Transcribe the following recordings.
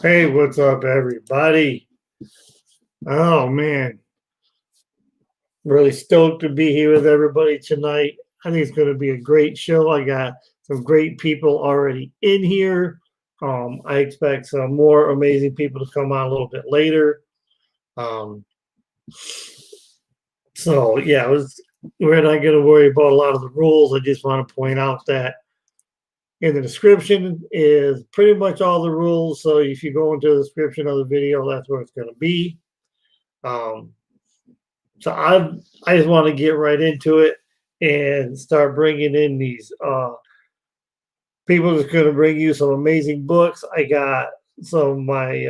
Hey, what's up, everybody? Oh man, really stoked to be here with everybody tonight. I think it's going to be a great show. I got some great people already in here. I expect some more amazing people to come on a little bit later. Um, so yeah, we're not going to worry about a lot of the rules. I just want to point out that in the description is pretty much all the rules. So if you go into the description of the video, that's where it's going to be. Um, So I just want to get right into it and start bringing in these people that's going to bring you some amazing books. I got some of my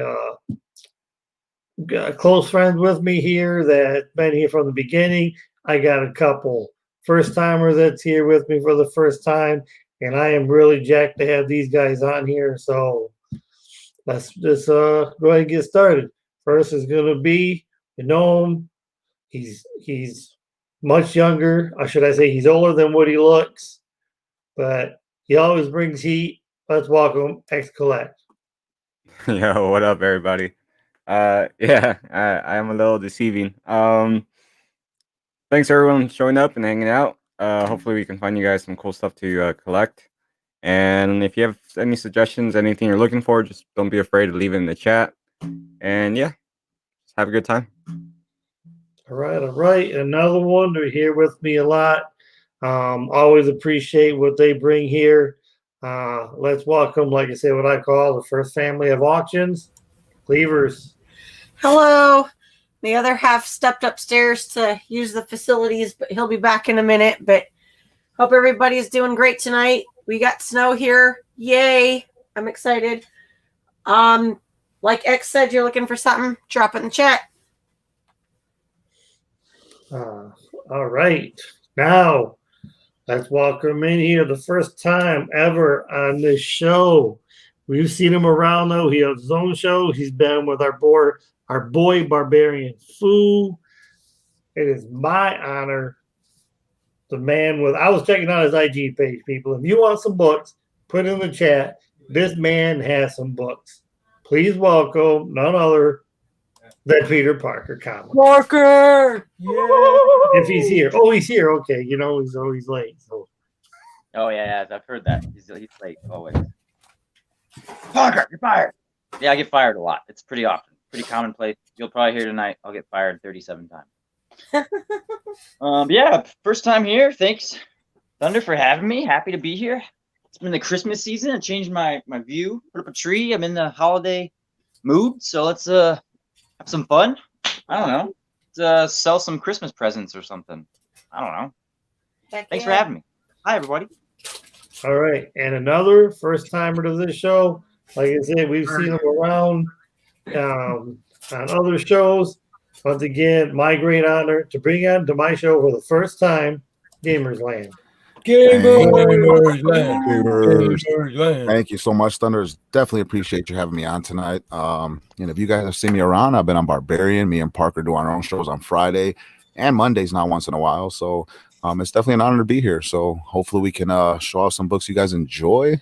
close friends with me here that been here from the beginning. I got a couple first timers that's here with me for the first time, and I am really jacked to have these guys on here. So let's just go ahead and get started. First is going to be the gnome. He's much younger, or should I say he's older than what he looks, but he always brings heat. Let's welcome X Collect. Yo, what up, everybody? Yeah, I am a little deceiving. Thanks everyone showing up and hanging out. Hopefully we can find you guys some cool stuff to collect. And if you have any suggestions, anything you're looking for, just don't be afraid to leave it in the chat. And yeah, just have a good time. All right. Another one. They're here with me a lot. Always appreciate what they bring here. Let's welcome, like I said, what I call the first family of auctions, Cleavers. Hello. The other half stepped upstairs to use the facilities, but he'll be back in a minute. But hope everybody's doing great tonight. We got snow here. Yay. I'm excited. Like X said, you're looking for something, drop it in the chat. All right. Now, let's welcome in here the first time ever on this show. We've seen him around, though. He has his own show. He's been with our boy Barbarian Foo. It is my honor. The man with, I was checking out his IG page, people. If you want some books, put in the chat. This man has some books. Please welcome none other than Peter Parker Comics. Parker! Yeah. If he's here. Oh, he's here. Okay. You know, he's always late. So. Oh, yeah, I've heard that. He's late always. Parker, you're fired. Yeah, I get fired a lot. It's pretty often. Pretty commonplace. You'll probably hear tonight, I'll get fired 37 times. Yeah, first time here. Thanks, Thunder, for having me. Happy to be here. It's been the Christmas season. I changed my view. Put up a tree. I'm in the holiday mood. So let's have some fun. I don't know. Let's sell some Christmas presents or something. I don't know. Thanks for having me. Hi, everybody. All right. And another first timer to this show. Like I said, we've seen him around on other shows. Once again, my great honor to bring on to my show for the first time, GAMERZLAND. GAMERZLAND. Thank you so much, Thunders. Definitely appreciate you having me on tonight. And if you guys have seen me around, I've been on Barbarian. Me and Parker do our own shows on Friday and Mondays now once in a while. So it's definitely an honor to be here. So hopefully we can show off some books you guys enjoy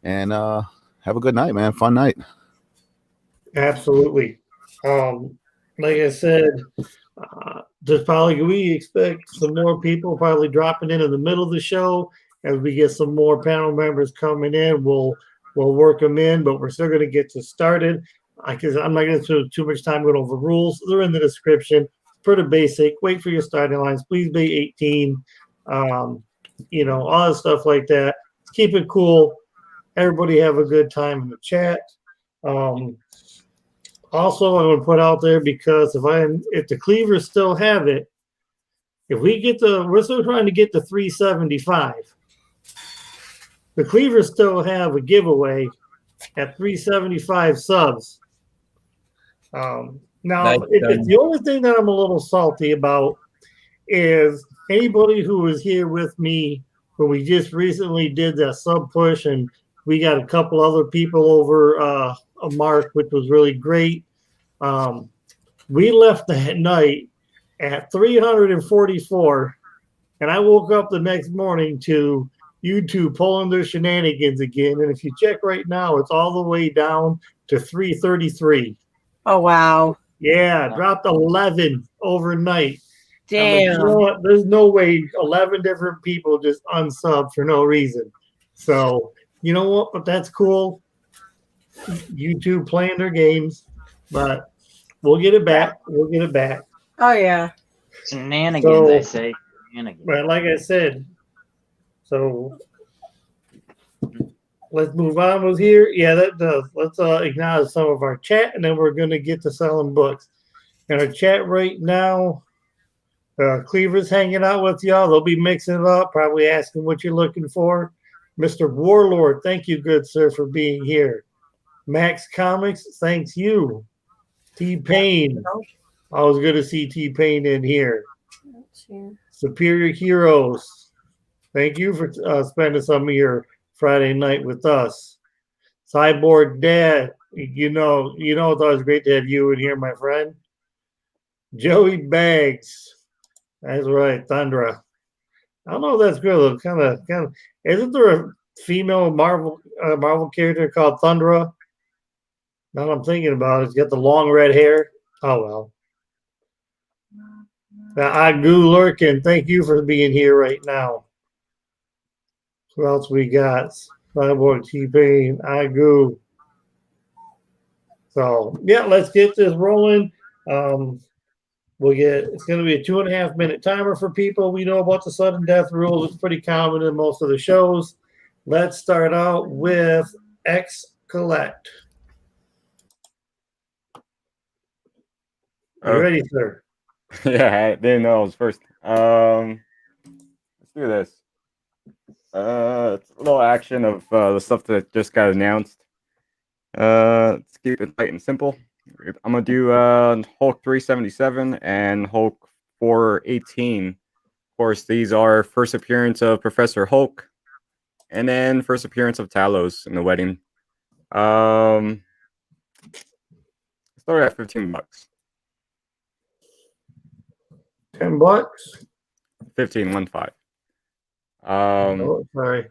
and have a good night, man. Fun night. Absolutely. Like I said, we expect some more people probably dropping in the middle of the show as we get some more panel members coming in. We'll work them in, but we're still going to get this started. Because I'm not going to spend too much time going over rules. They're in the description. Pretty basic. Wait for your starting lines. Please be 18. All that stuff like that. Keep it cool. Everybody have a good time in the chat. Also, I'm going to put out there because if the Cleavers still have it, we're still trying to get to 375. The Cleavers still have a giveaway at 375 subs. Now, the only thing that I'm a little salty about is anybody who was here with me when we just recently did that sub push, and we got a couple other people over a mark, which was really great. We left that night at 344, and I woke up the next morning to YouTube pulling their shenanigans again. And if you check right now, it's all the way down to 333. Oh wow. Yeah, dropped 11 overnight. I'm like, you know Damn. what? There's no way 11 different people just unsub for no reason. So, you know what? But that's cool. YouTube playing their games, but we'll get it back. We'll get it back. Oh yeah. Shenanigans, So- I say. Shenanigans. But like I said, so let's move on with here. Yeah, that does. Let's acknowledge some of our chat, and then we're going to get to selling books. In our chat right now, Cleaver's hanging out with y'all. They'll be mixing it up, probably asking what you're looking for. Mr. Warlord, thank you, good sir, for being here. Max Comics, thanks you. T-Pain, always good to see T-Pain in here. Superior Heroes, thank you for spending some of your Friday night with us. Cyborg Dad, you know it's always great to have you in here, my friend. Joey Bags, that's right, Thundra. I don't know if that's good. Kind of. Isn't there a female Marvel character called Thundra? Now that I'm thinking about it, it's got the long red hair. Oh well. Now, Agu Lurkin, thank you for being here right now. Who else we got? Cyborg T-Pain, Agu. So yeah, let's get this rolling. It's going to be a 2.5 minute timer for people. We know about the sudden death rules. It's pretty common in most of the shows. Let's start out with X Collect. You ready, sir? Yeah, I didn't know I was first. Let's do this. It's a little action of the stuff that just got announced. Let's keep it light and simple. I'm gonna do Hulk 377 and Hulk 418. Of course, these are first appearance of Professor Hulk, and then first appearance of Talos in the wedding. Start at $15. $10. 15. Oh, sorry.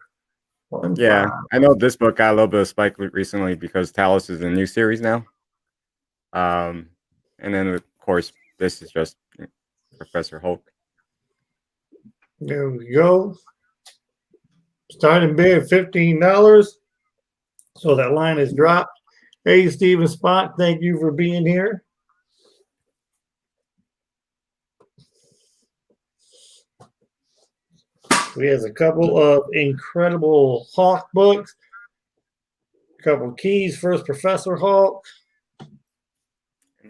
Yeah, I know this book got a little bit of spike recently because Talos is a new series now. And then of course this is just Professor Hulk. There we go. Starting bid $15. So that line is dropped. Hey, Steven Spock, thank you for being here. We have a couple of incredible Hulk books. A couple keys. First, Professor Hulk. And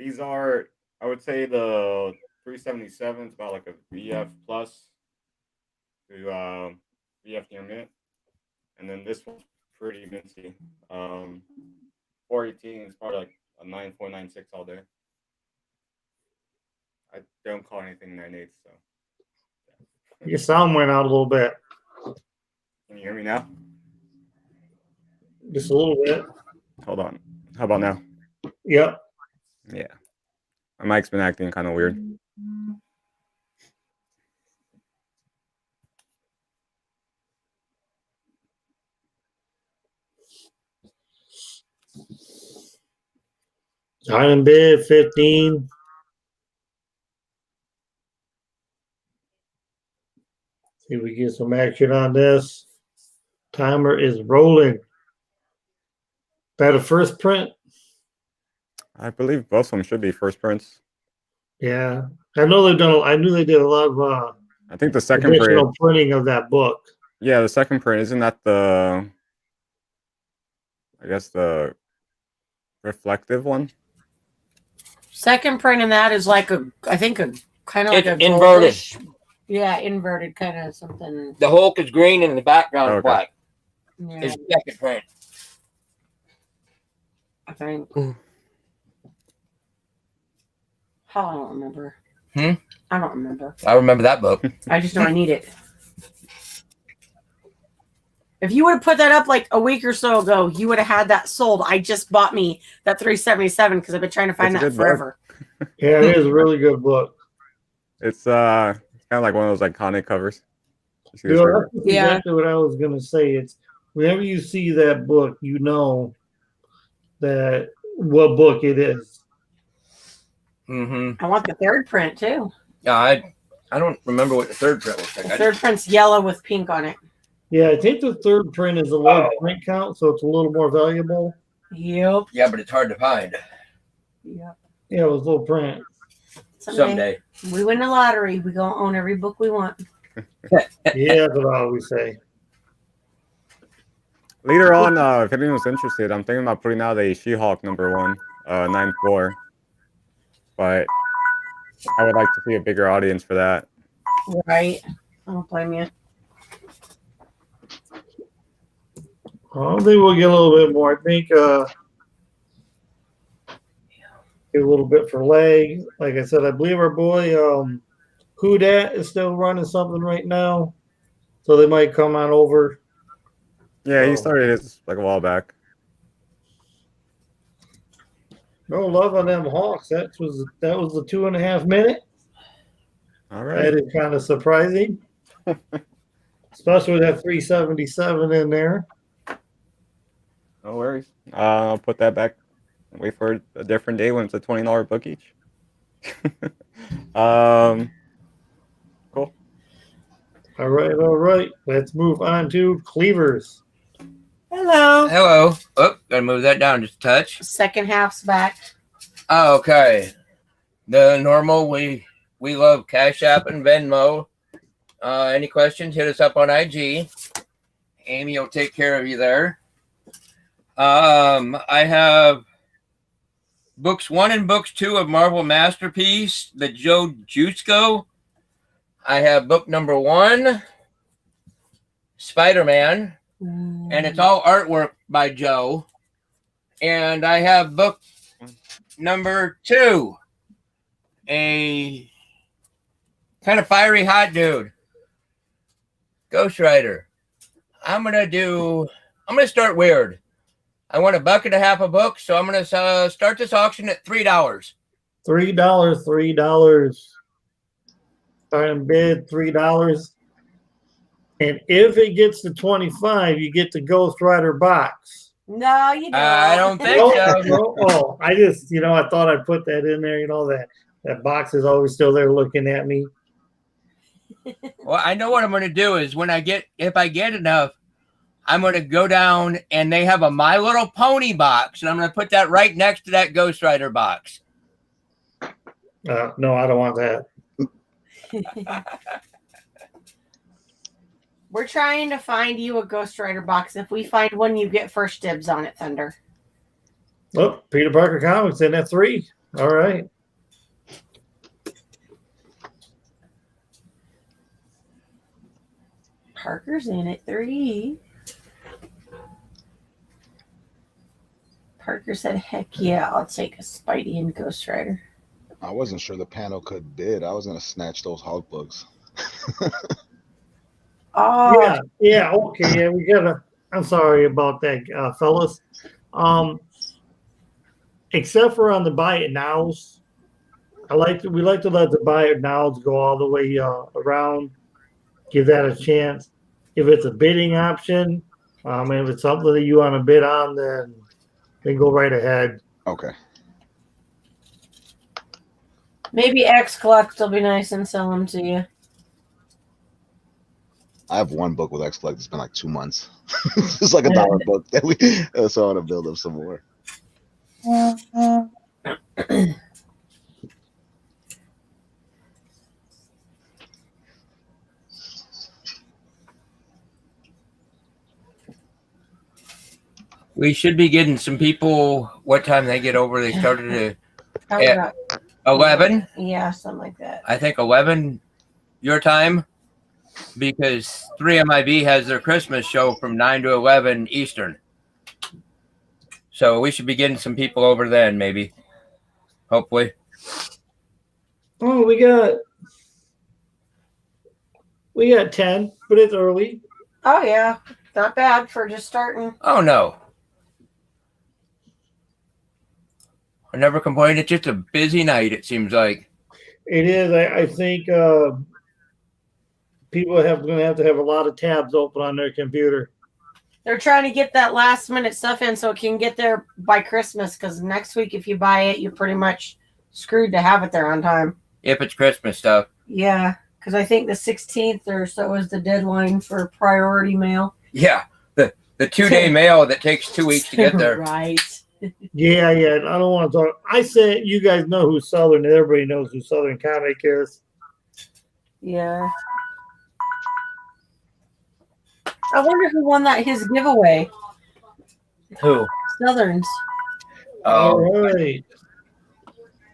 these are, I would say, the 377 is about like a VF plus to VF near mint, and then this one's pretty minty. 418 is probably like a 9496 all day. I don't call anything 98, so. Your sound went out a little bit. Can you hear me now? Just a little bit. Hold on. How about now? Yep. Yeah. My mic's been acting kind of weird. Starting bid 15. See if we get some action on this. Timer is rolling. That a first print? I believe both of them should be first prints. Yeah. I know they've done. I knew they did a lot of I think the second additional print. printing of that book. Yeah, the second print, isn't that the, I guess, the reflective one? Second print in that is like I think a kind of like a inverted. goldish- Yeah, inverted kind of something. The Hulk is green and the background is Okay. black. Yeah, It's second print. I think. I don't remember. Hmm? I don't remember. I remember that book. I just know I need it. If you would have put that up like a week or so ago, you would have had that sold. I just bought me that 377 because I've been trying to find It's a that good book. forever. Yeah, it is a really good book. It's kind of like one of those iconic covers. You see this Yeah, right that's Yeah. exactly what I was gonna say. It's whenever you see that book, you know that what book it is. Mm-hmm. I want the third print too. Yeah, I don't remember what the third print looks like. The third print's yellow with pink on it. Yeah, I think the third print is a low print count, so it's a little more valuable. Yep. Yeah, but it's hard to find. Yep. Yeah, it was low print. Someday. We win the lottery. We gonna own every book we want. Yeah, that's what I always say. Later on, if anyone's interested, I'm thinking about putting out a She-Hulk #1, 9/4. But I would like to see a bigger audience for that. Right. I don't blame you. I think we'll get a little bit more. I think get a little bit for leg. Like I said, I believe our boy Who Dat is still running something right now, so they might come on over. Yeah, he started his like a while back. No love on them Hawks. That was the 2.5 minute. All That right. is kind of surprising, especially with that 377 in there. No worries. I'll put that back. Wait for a different day when it's a $20 book each. Cool. All right. Let's move on to Cleavers. Hello. Hello. Oh, gotta move that down just a touch. Second half's back. Okay. The normal, we love Cash App and Venmo. Any questions, hit us up on IG. Amy will take care of you there. I have books 1 and books 2 of Marvel Masterpiece, the Joe Jusko. I have book number 1, Spider-Man, and it's all artwork by Joe. And I have book number 2, a kind of fiery hot dude, Ghost Rider. I'm gonna start weird. I want $1.50 a book, so I'm gonna start this auction at $3. $3. Starting bid $3. And if it gets to 25, you get the Ghost Rider box. No, you don't. I don't think so. Oh, I just, I thought I'd put that in there. That box is always still there looking at me. Well, I know what I'm gonna do is if I get enough, I'm going to go down and they have a My Little Pony box, and I'm going to put that right next to that Ghost Rider box. No, I don't want that. We're trying to find you a Ghost Rider box. If we find one, you get first dibs on it, Thunder. Oh, Peter Parker Comics in at 3. All right. Parker's in at 3. Parker said, heck yeah, I'll take a Spidey and Ghost Rider. I wasn't sure the panel could bid. I was gonna snatch those Hulk books. Oh, Yeah. Okay. Yeah, we gotta. I'm sorry about that, fellas. Except for on the buy it nows, we like to let the buy it nows go all the way around. Give that a chance. If it's a bidding option, if it's something that you want to bid on, then go right ahead. Okay. maybe X Collect will be nice and sell them to you. I have one book with X Collect. It's been like 2 months. It's like $1 book that so I want to build up some more. We should be getting some people. What time they get over? They started Probably at about, 11. yeah, something like that. I think 11 your time, because 3MIB has their Christmas show from 9 to 11 Eastern. So we should be getting some people over then, maybe. Hopefully. Oh, we got 10, but it's early. Oh yeah, not bad for just starting. Oh no. I never complained. It's just a busy night, it seems like. It is. I think people going to have a lot of tabs open on their computer. They're trying to get that last minute stuff in so it can get there by Christmas. Because next week, if you buy it, you're pretty much screwed to have it there on time. If it's Christmas stuff. Yeah, because I think the 16th or so is the deadline for priority mail. Yeah, the 2-day mail that takes 2 weeks to get there. Right. Yeah. I don't want to talk. I said you guys know who Southern. Everybody knows who Southern Comic is. Yeah. I wonder who won his giveaway. Who? Southerns. All right.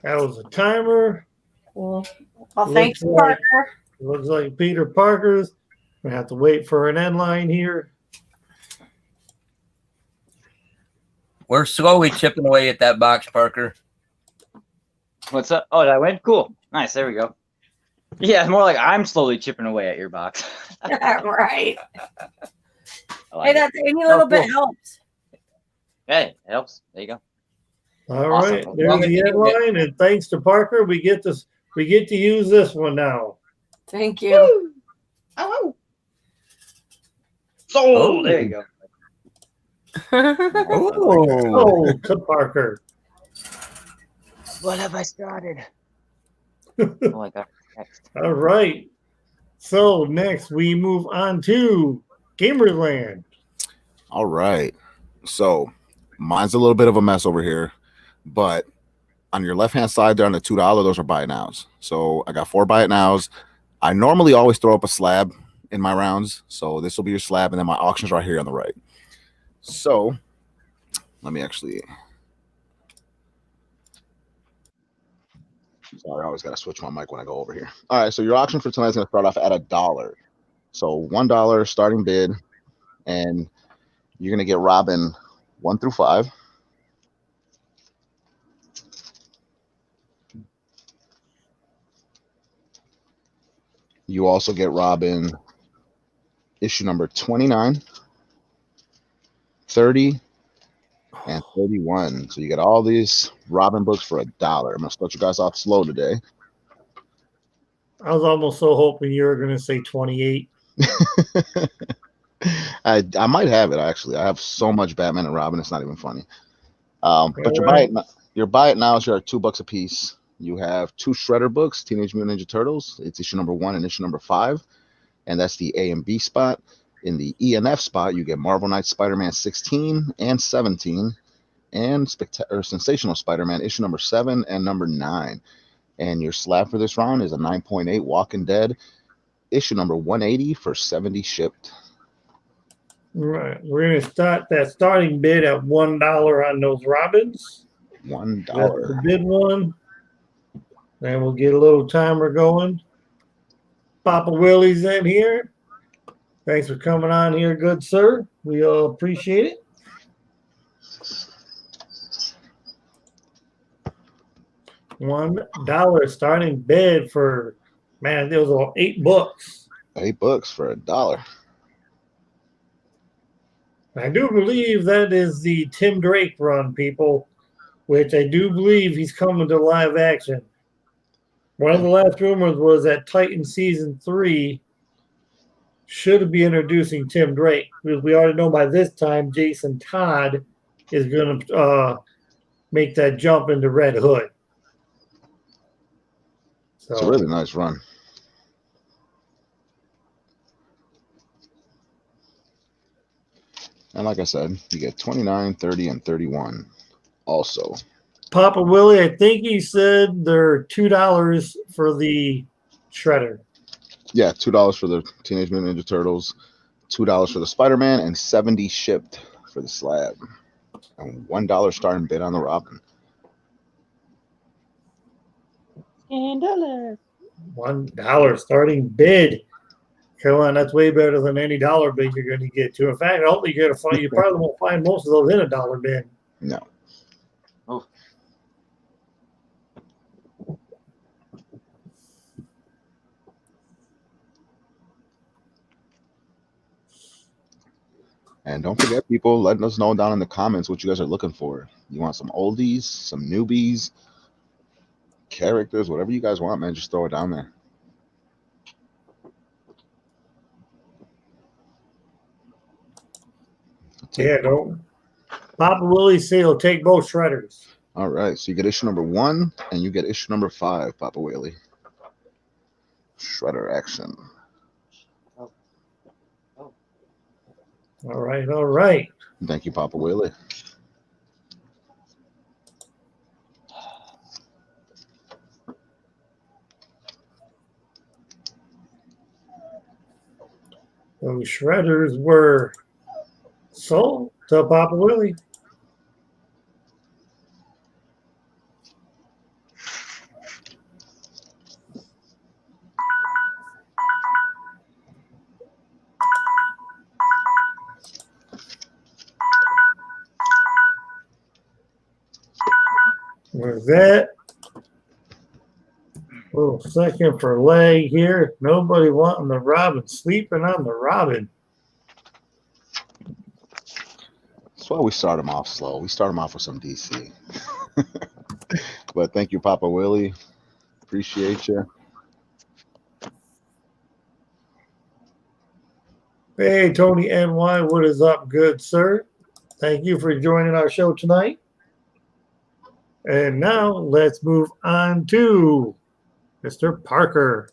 That was a timer. Well, thanks, Parker. Looks like Peter Parker's. We have to wait for an end line here. We're slowly chipping away at that box, Parker. What's up? Oh, that went cool. Nice. There we go. Yeah, it's more like I'm slowly chipping away at your box. Right. Like Hey, any little bit helps. Hey, it helps. There you go. All Awesome. right, there's the end line, and thanks to Parker, we get to use this one now. Thank you. Oh, sold. There you go. Oh, to Parker. What have I started? Oh, I got next. All right. So next we move on to GAMERZLAND. All right. So mine's a little bit of a mess over here, but on your left-hand side there on the $2, those are buy it nows. So I got 4 buy it nows. I normally always throw up a slab in my rounds. So this will be your slab, and then my auction's right here on the right. So let me actually. Sorry, I always got to switch my mic when I go over here. All right, so your auction for tonight is going to start off at $1. So $1 starting bid, and you're going to get Robin 1 through 5. You also get Robin issue number 29, 30, and 31. So you get all these Robin books for $1. I'm going to start you guys off slow today. I was almost so hoping you were going to say 28. I might have it, actually. I have so much Batman and Robin, it's not even funny. But All your buy it now is you're at $2 a piece. You have 2 Shredder books, Teenage Mutant Ninja Turtles. It's issue number 1 and issue number 5. And that's the A and B spot. In the E and F spot, you get Marvel Knights Spider-Man 16 and 17. And Sensational Spider-Man issue number 7 and number 9. And your slab for this round is a 9.8 Walking Dead issue number 180 for 70 shipped. right. We're going to start that starting bid at $1 on those Robins. $1. That's the bid one. And we'll get a little timer going. Papa Willie's in here. Thanks for coming on here, good sir. We all appreciate it. $1 starting bid for, man, there was 8 books. 8 books for $1. I do believe that is the Tim Drake run, people, which I do believe he's coming to live action. One of the last rumors was that Titan Season 3 should be introducing Tim Drake, because we already know by this time Jason Todd is going to make that jump into Red Hood. So, It's a really nice run. And like I said, you get 29, 30, and 31 also. Papa Willie, I think he said they're $2 for the Shredder. Yeah, $2 for the Teenage Mutant Ninja Turtles, $2 for the Spider-Man, and 70 shipped for the slab. And $1 starting bid on the Robin. $10. $1 starting bid. Come on, that's way better than any dollar bid you're going to get to. In fact, I don't think you're going to find. You probably won't find most of those in a dollar bid. No. Oh. And don't forget, people, letting us know down in the comments what you guys are looking for. You want some oldies, some newbies, characters, whatever you guys want, man. Just throw it down there. Yeah, don't. Papa Willie say he'll take both shredders. All right, so you get issue number 1, and you get issue number 5, Papa Whaley. Shredder action. All right, all right. Thank you, Papa Whaley. Those shredders were sold to Papa Willie. Where's that? Little second for leg here. Nobody wanting the Robin. Sleeping on the Robin. That's why we start them off slow. We start them off with some DC. But thank you, Papa Willie. Appreciate you. Hey, Tony NY, what is up, good sir? Thank you for joining our show tonight. And now let's move on to Mr. Parker.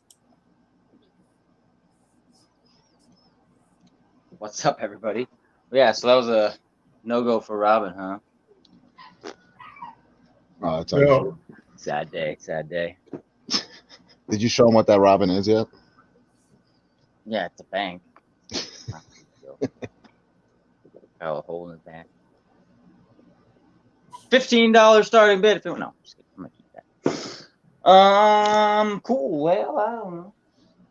What's up, everybody? Yeah, so that was a no-go for Robin, huh? Oh, that's No. Sad day, sad day. Did you show him what that Robin is yet? Yeah, it's a bank. Got a hole in the back. $15 starting bid. No, I'm just kidding. I'm gonna keep that. Cool. Well, I don't know.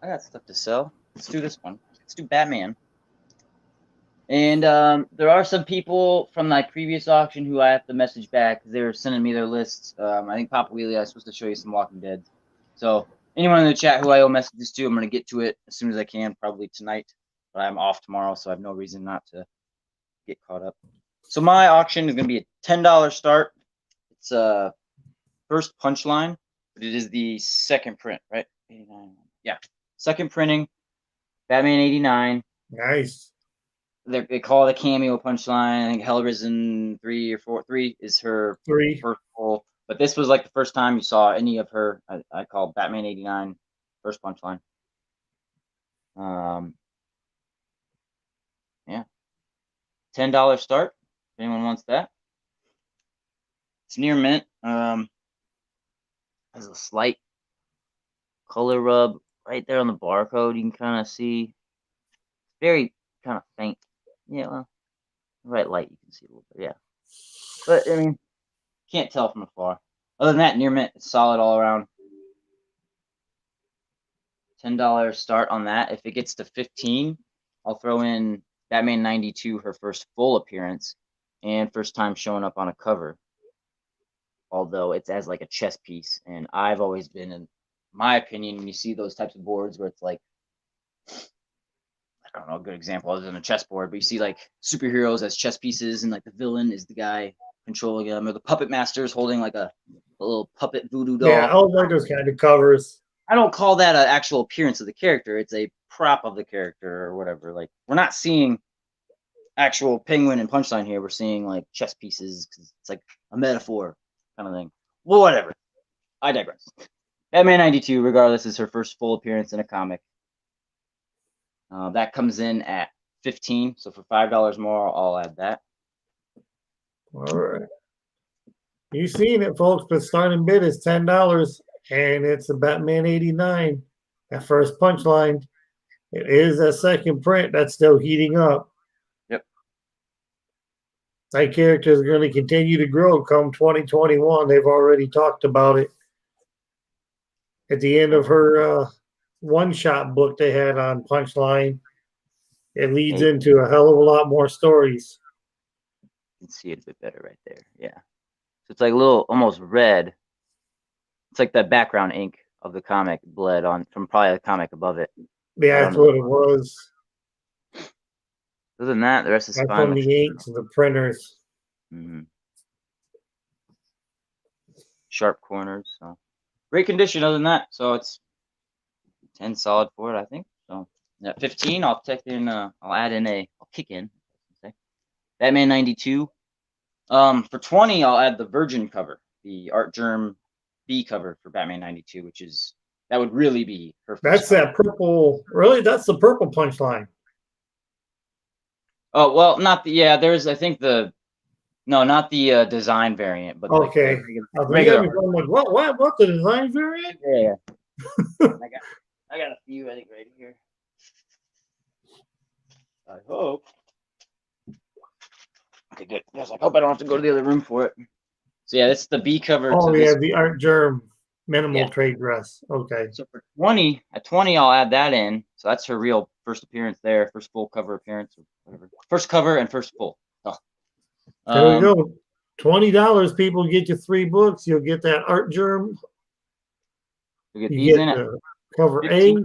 I got stuff to sell. Let's do this one. Let's do Batman. And there are some people from my previous auction who I have to message back because they were sending me their lists. I think Papa Wheelie, I was supposed to show you some Walking Dead. So anyone in the chat who I owe messages to, I'm going to get to it as soon as I can, probably tonight. But I'm off tomorrow, so I have no reason not to get caught up. So my auction is going to be a $10 start. It's first punchline, but it is the second print, right? 89. Yeah, second printing, Batman 89. Nice. They call it a cameo punchline. I think Hellrisen 3 or 4. 3 is her first full. But this was like the first time you saw any of her. I call Batman 89 first punchline. Yeah. $10 start. If anyone wants that. It's near mint. Has a slight color rub right there on the barcode. You can kind of see. Very kind of faint. Yeah, well, right light you can see a little bit. Yeah, but I mean, can't tell from afar. Other than that, near mint, it's solid all around. $10 start on that. If it gets to 15, I'll throw in Batman 92, her first full appearance, and first time showing up on a cover. Although it's as like a chess piece, and I've always been, in my opinion, when you see those types of boards where it's like, I don't know, a good example other than a chessboard, but you see like superheroes as chess pieces, and like the villain is the guy controlling them, or the puppet master is holding like a little puppet voodoo doll. Yeah, I like those kind of covers. I don't call that an actual appearance of the character. It's a prop of the character or whatever. Like, we're not seeing actual Penguin and Punchline here. We're seeing like chess pieces because it's like a metaphor kind of thing. Well, whatever. I digress. Batman 92, regardless, is her first full appearance in a comic. That comes in at 15, so for $5 more, I'll add that. All right. You've seen it, folks, but starting bid is $10, and it's a Batman 89. That first punchline. It is a second print that's still heating up. Yep. That character is going to continue to grow come 2021. They've already talked about it. At the end of her one-shot book they had on Punchline, it leads into a hell of a lot more stories. You can see it a bit better right there. Yeah. So it's like a little almost red. It's like the background ink of the comic bled on from probably the comic above it. Yeah, that's what it was. Other than that, the rest is That's fine. from the inks and the printers. Mm-hmm. Sharp corners. So great condition. Other than that, so it's 10 solid for it, I think. So at 15, I'll take in. I'll add in I'll kick in. Batman 92. For 20, I'll add the Virgin cover, the Art Germ B cover for Batman 92, which is that would really be her first That's cover. that purple. Really, that's the purple punchline. Oh well, not the there's I think the no, not the design variant, but like Okay. the regular Like, what the design variant? Yeah. I got a few I think right here. I hope. Okay, good. I was like, hope I don't have to go to the other room for it. So yeah, that's the B cover. Oh to yeah, this. the Art Germ minimal Yeah. trade dress. Okay. So for 20, at 20, I'll add that in. So that's her real first appearance there, first full cover appearance, or whatever. First cover and first full. Oh. There we go. $20, people get you 3 books. You'll get that Art Germ. You get You these get in it. the cover 15. A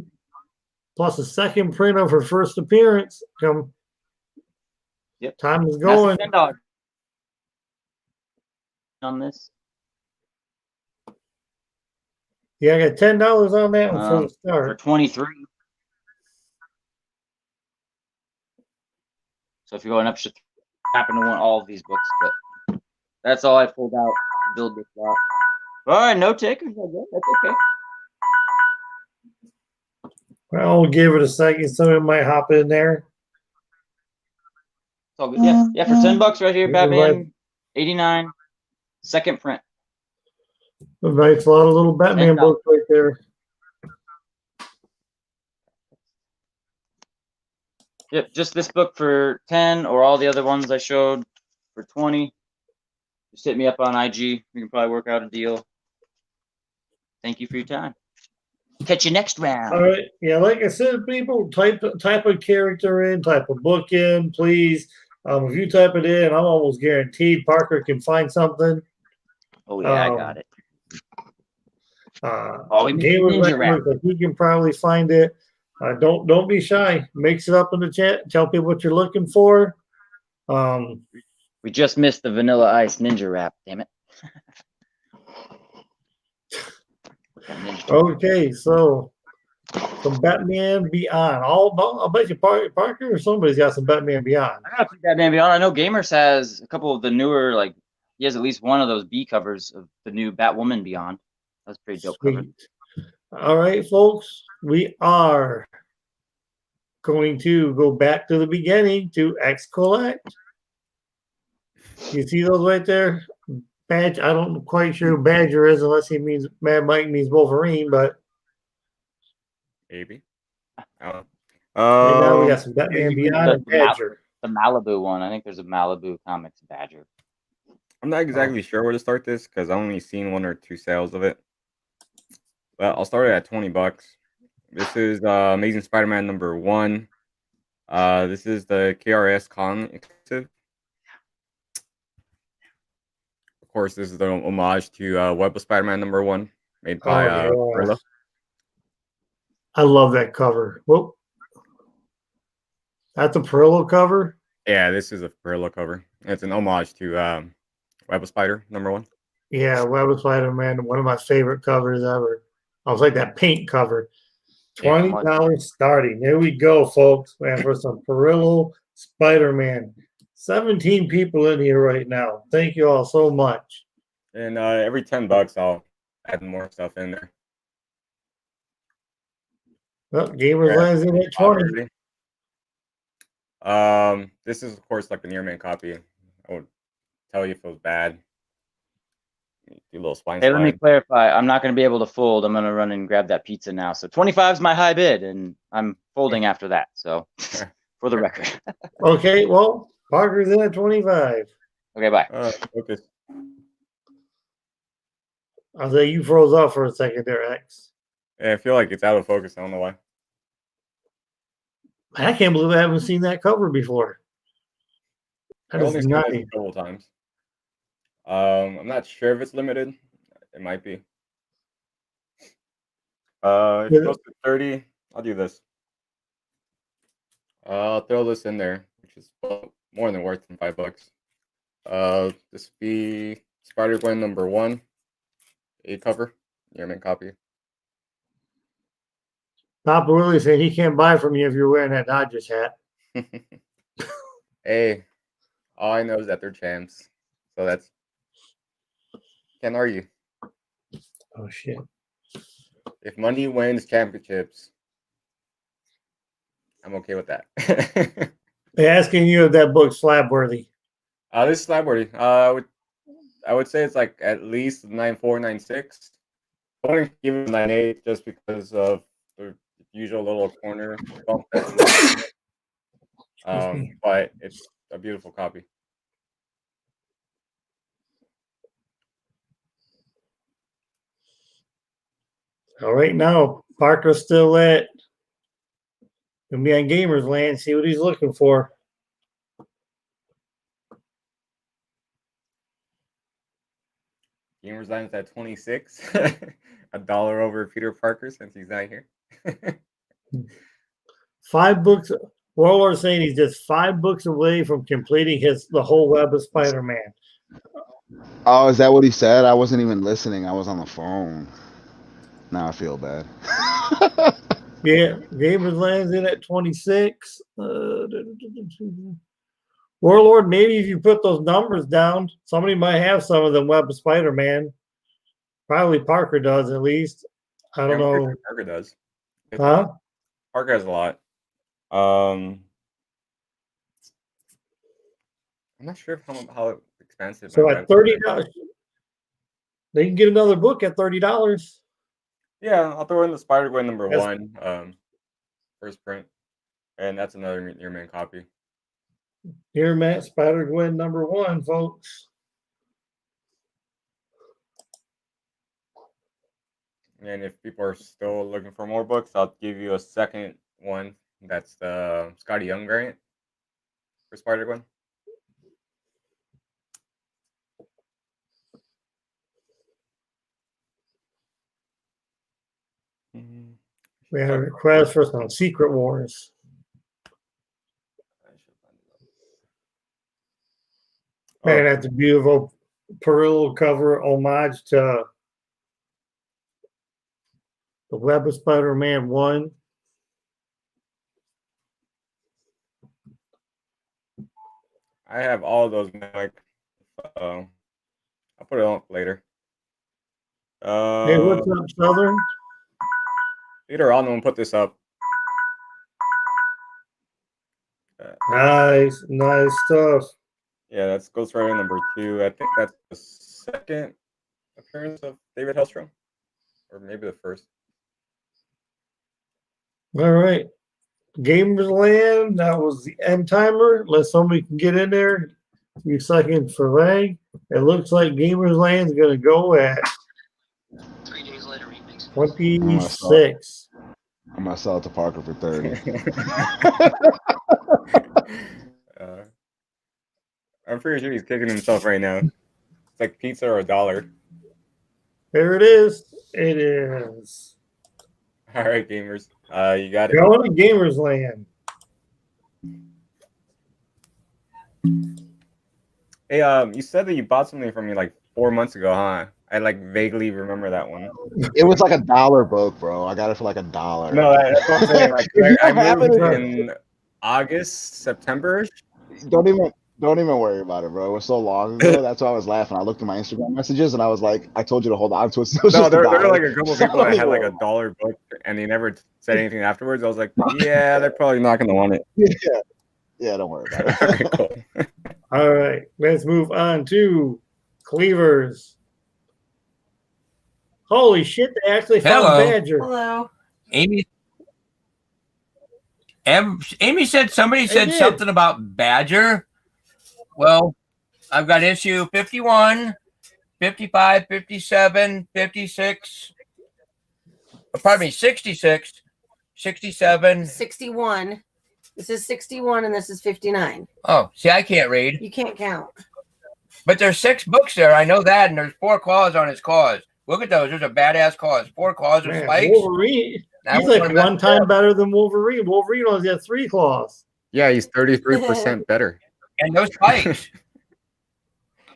plus a second print of her first appearance. Yep. Time is That's going. $10 on this. Yeah, I got $10 on that one for the For start. 23. So if you're going up, should happen to want all of these books, but that's all I pulled out to build this lot. All right, no takers. I guess that's okay. Well, we'll give it a second. Someone might hop in there. It's all good. Yeah, for $10 right here, Yeah, Batman 89, second print. A nice lot of little Batman $10. books right there. Yep, just this book for 10, or all the other ones I showed for 20. Just hit me up on IG. We can probably work out a deal. Thank you for your time. Catch you next round. All right. Yeah, like I said, people, type a character in, type a book in, please. If you type it in, I'm almost guaranteed Parker can find something. Oh yeah, I got it. We missed the ninja rap. Like he can probably find it. Don't be shy. Mix it up in the chat. Tell people what you're looking for. We just missed the Vanilla Ice ninja rap. Damn it. Okay, so some Batman Beyond. I'll bet you Parker or somebody's got some Batman Beyond. I got some Batman Beyond. I know Gamers has a couple of the newer, like he has at least one of those B covers of the new Batwoman Beyond. That's pretty dope cover. All right, folks, we are going to go back to the beginning to X Collect. You see those right there? Badge. I don't quite sure who Badger is unless he means Mad Mike means Wolverine, but Maybe. right now we got some Batman Beyond and The Badger. Malibu one. I think there's a Malibu Comics Badger. I'm not exactly sure where to start this because I only seen 1 or 2 sales of it. But I'll start it at $20. This is Amazing Spider-Man #1. This is the KRS Con exclusive. Of course, this is the homage to Web of Spider-Man #1 made by Gorilla. I love that cover. Whoop. That's a Perillo cover? Yeah, this is a Gorilla cover. It's an homage to Web of Spider #1. Yeah, Web of Spider-Man, one of my favorite covers ever. I was like that paint cover. $20 starting. There we go, folks. Man, for some Perillo Spider-Man. 17 people in here right now. Thank you all so much. And every $10, I'll add more stuff in there. Well, GAMERZLAND's in at 20. This is of course like the Near Man copy. I would tell you if it was bad. Do a little spine Hey, let me slide. clarify. I'm not going to be able to fold. I'm going to run and grab that pizza now. So 25 is my high bid, and I'm folding after that. So for the record. Okay, well, Parker's in at 25. Okay, bye. Focus. I'll say you froze off for a second there, X. Yeah, I feel like it's out of focus. I don't know why. I can't believe I haven't seen that cover before. That I've is only seen this nutty. a couple times. I'm not sure if it's limited. It might be. If it goes to 30, I'll do this. I'll throw this in there, which is more than worth than $5. This would be Spider-Gwen #1, A cover, Near Man copy. Papa Willie saying he can't buy from you if you're wearing that Dodgers hat. Hey, All I know is that they're champs. So that's can't argue. Oh shit! If money wins championships, I'm okay with that. They're asking you if that book's slab worthy. This is slab worthy. I would say it's like at least 9.4, 9.6. I wouldn't give it a 9.8 just because of the usual little corner bump. But it's a beautiful copy. All right, now Parker's still at. Gonna be on GamersLand. See what he's looking for. GamersLand's at 26. $1 over Peter Parker since he's not here. 5 books. Warlord's saying he's just 5 books away from completing the whole web of Spider-Man. Oh, is that what he said? I wasn't even listening. I was on the phone. Now I feel bad. Yeah, GamersLand's in at 26. Warlord, maybe if you put those numbers down, somebody might have some of the web of Spider-Man. Probably Parker does at least. I don't know. Parker does. Huh? Parker has a lot. I'm not sure how expensive. So at $30, they can get another book at $30. Yeah, I'll throw in the Spider-Gwen number Yes. 1, first print, and that's another Near-Man copy. Here, Matt, Spider-Gwen number 1, folks. And if people are still looking for more books, I'll give you a second one. That's the Scotty Young variant for Spider-Gwen. We had a request for some Secret Wars. Man, that's a beautiful Perillo cover homage to the Web of Spider-Man 1. I have all of those, Mike. I'll put it on later. Hey, what's up, Southern? Later on, I'm gonna put this up. Nice stuff. Yeah, that's Ghost Rider number 2. I think that's the second appearance of David Hellstrom, or maybe the first. All right. GamersLand, that was the end timer. Let somebody can get in there. A few seconds for Ray. It looks like GamersLand's going to go at 3 days later, remix. 26. I'm gonna sell it to Parker for 30. I'm pretty sure he's kicking himself right now. It's like pizza or $1. There it is. It is. All right, gamers. You got it. Going to GamersLand. Hey, you said that you bought something from me like 4 months ago, huh? I like vaguely remember that one. It was like $1 book, bro. I got it for like $1. No, that's what I'm saying. Like, You I have moved it in August, September. Don't even worry about it, bro. It was so long ago. That's why I was laughing. I looked at my Instagram messages and I was like, I told you to hold on to it. No, there were like a couple of people that had like $1 book and they never said anything afterwards. I was like, yeah, they're probably not going to want it. Yeah, don't worry about it. All right, cool. All right. Let's move on to Cleavers. Holy shit, they actually found Hello. Badger. Hello. Amy said somebody said did. something about Badger. Well, I've got issue 51, 55, 57, 56. Pardon me, 66, 67. 61. This is 61 and this is 59. Oh, see, I can't read. You can't count. But there's 6 books there. I know that. And there's 4 claws on his claws. Look at those. There's a badass claws. 4 claws and Man, spikes. Wolverine. That He's was like one of one time better than Wolverine. Wolverine only got 3 claws. Yeah, he's 33% better. And those spikes.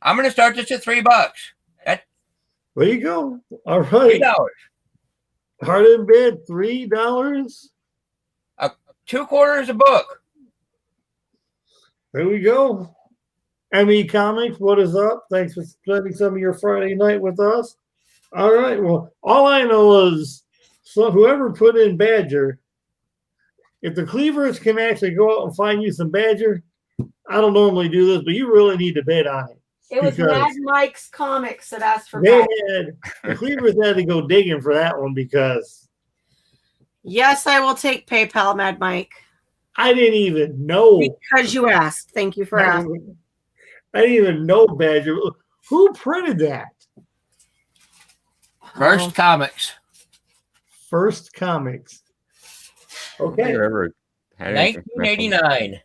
I'm going to start this at $3. That's There you go. All right. $3. Hard in bed, $3. 2 quarters a book. There we go. Amie Comics, what is up? Thanks for spending some of your Friday night with us. All right. Well, all I know is whoever put in Badger, if the Cleavers can actually go out and find you some Badger, I don't normally do this, but you really need to bid on it. It was Because WeaponX Comics that asked for they Badger. the Cleavers had to go digging for that one because Yes, I will take PayPal, Mad Mike. I didn't even know. Because you asked. Thank you for asking. I didn't even know Badger. Who printed that? First Comics. First Comics. Okay. Ever had anything from that one. 1989.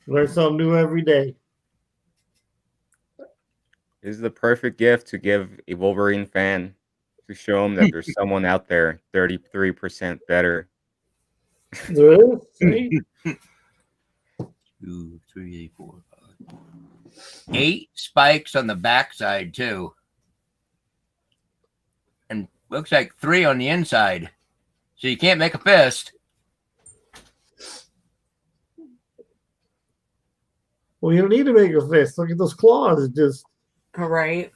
Learn something new every day. This is the perfect gift to give a Wolverine fan to show them that there's someone out there 33% better. There is? See? 2, 3, 4, 5. 8 spikes on the backside too, and looks like 3 on the inside. So you can't make a fist. Well, you don't need to make a fist. Look at those claws. It's just All right.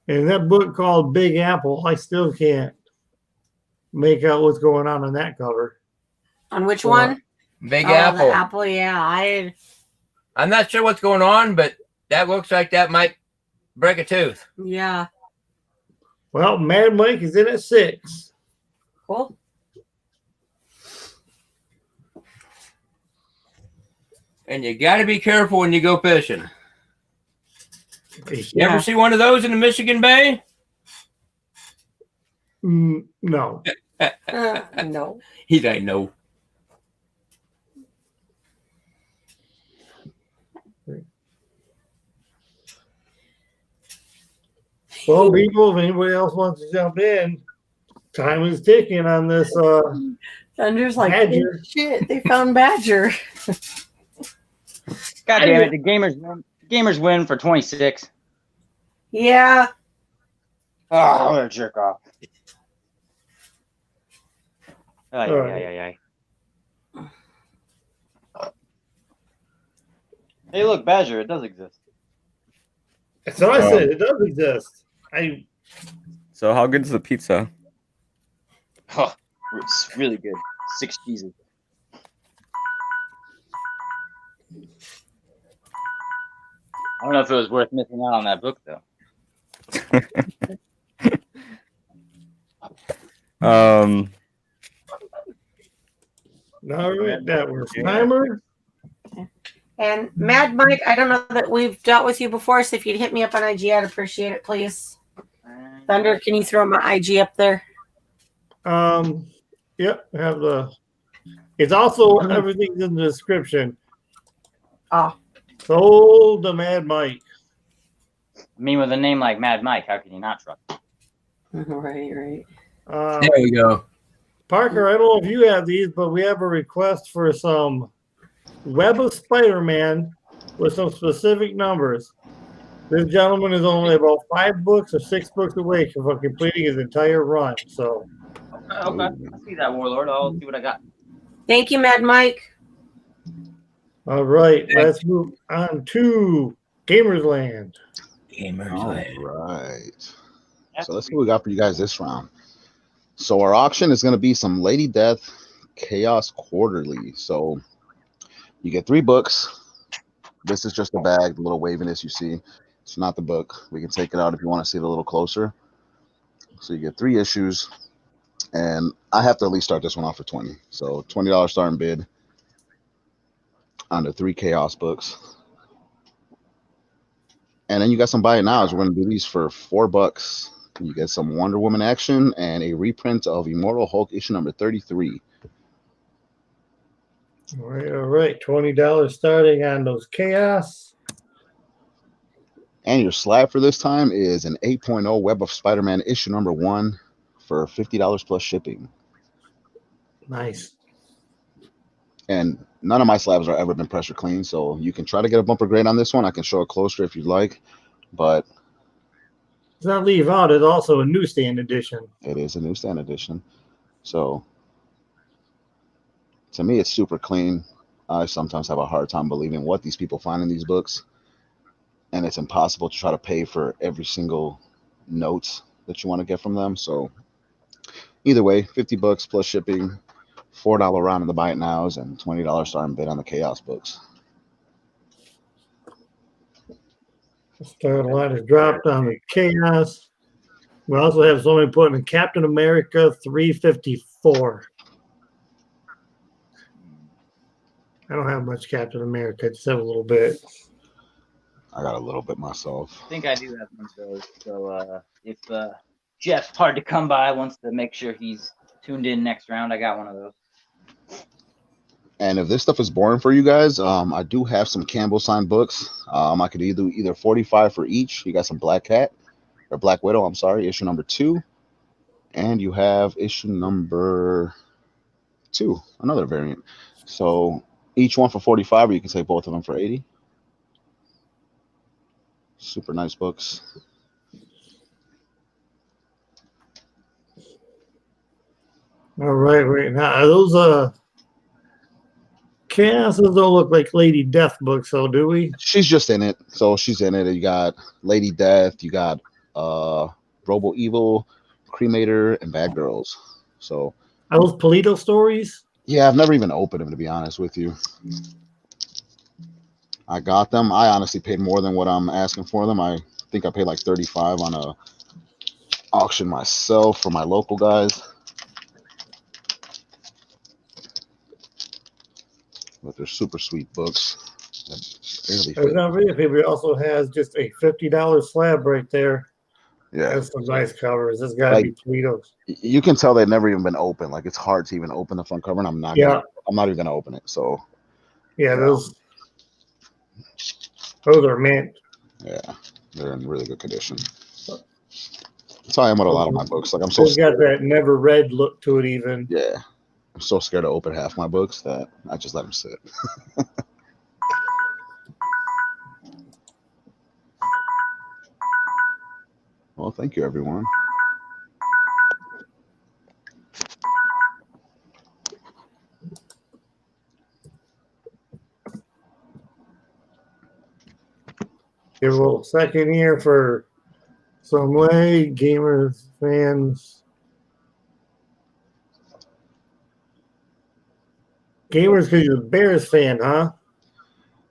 in that book called Big Apple, I still can't make out what's going on in that cover. On which one? Big Oh, Apple. the apple, yeah. I'm not sure what's going on, but that looks like that might break a tooth. Yeah. Well, Mad Mike is in at 6. Cool. And you got to be careful when you go fishing. You Yeah. ever see one of those in the Michigan Bay? No. No. He's like, no. Well, people, if anybody else wants to jump in, time is ticking on this. Thunder's like, Badger. "Oh, shit, they found Badger. God damn it! The gamers win for 26. Yeah. Oh, what a jerk off. Ay, All right. ay, ay, ay. Hey, look, Badger, it does exist. That's what I said. It does exist. So how good is the pizza? Oh, it's really good. 6 cheeses. I don't know if it was worth missing out on that book, though. All right, that was timer. And Mad Mike, I don't know that we've dealt with you before, so if you'd hit me up on IG, I'd appreciate it, please. Thunder, can you throw my IG up there? Yep, have the. It's also everything's in the description. Oh. Sold the Mad Mike. I mean, with a name like Mad Mike, how can you not trust him? Right. There we go. Parker, I don't know if you have these, but we have a request for some Web of Spider-Man with some specific numbers. This gentleman is only about 5 books or 6 books away from completing his entire run. So, Okay. I see that, Warlord. I'll see what I got. Thank you, Mad Mike. all right, let's move on to GAMERZLAND. All right. So let's see what we got for you guys this round. So our auction is going to be some Lady Death Chaos Quarterly. So you get 3 books. This is just the bag, the little waviness you see. It's not the book. We can take it out if you want to see it a little closer. So you get 3 issues. And I have to at least start this one off for 20. So $20 starting bid on the 3 Chaos books. And then you got some buy it nows. We're going to do these for $4. You get some Wonder Woman action and a reprint of Immortal Hulk issue number 33. All right, $20 starting on those Chaos. And your slab for this time is an 8.0 Web of Spider-Man issue number 1 for $50 plus shipping. Nice. And none of my slabs are ever been pressure clean, so you can try to get a bumper grade on this one. I can show it closer if you'd like, but Let's not leave out, it's also a newsstand edition. it is a newsstand edition. So to me, it's super clean. I sometimes have a hard time believing what these people find in these books, and it's impossible to try to pay for every single note that you want to get from them. So either way, $50 plus shipping, $4 round in the buy it nows, and $20 starting bid on the Chaos books. Starting line is dropped on the Chaos. We also have somebody putting in Captain America 354. I don't have much Captain America, just have a little bit. I got a little bit myself. I think I do have one of those. So if Jeff's hard to come by, wants to make sure he's tuned in next round, I got one of those. And if this stuff is boring for you guys, I do have some Campbell signed books. I could either 45 for each. You got some Black Cat or Black Widow, I'm sorry, issue number 2. And you have issue number 2, another variant. So each one for 45, or you can take both of them for 80. Super nice books. All right, wait. Now, are those Chaoses don't look like Lady Death books, so do we? She's just in it. So she's in it. You got Lady Death, you got Robo Evil, Cremator, and Bad Girls. So Are those Polito stories? yeah, I've never even opened them, to be honest with you. I got them. I honestly paid more than what I'm asking for them. I think I paid like 35 on a auction myself for my local guys. But they're super sweet books. There's not really people. It also has just a $50 slab right there. Yeah, That's some nice covers. This got to be Politos. you can tell they've never even been opened. Like it's hard to even open the front cover, and I'm not even gonna open it. So yeah, those are mint. Yeah, they're in really good condition. That's how I am with a lot of my books. Like I'm so It's got that never read look to it even. yeah. I'm so scared to open half my books that I just let them sit. Well, thank you, everyone. Give a little second here for some way gamers fans. Gamers because you're a Bears fan, huh?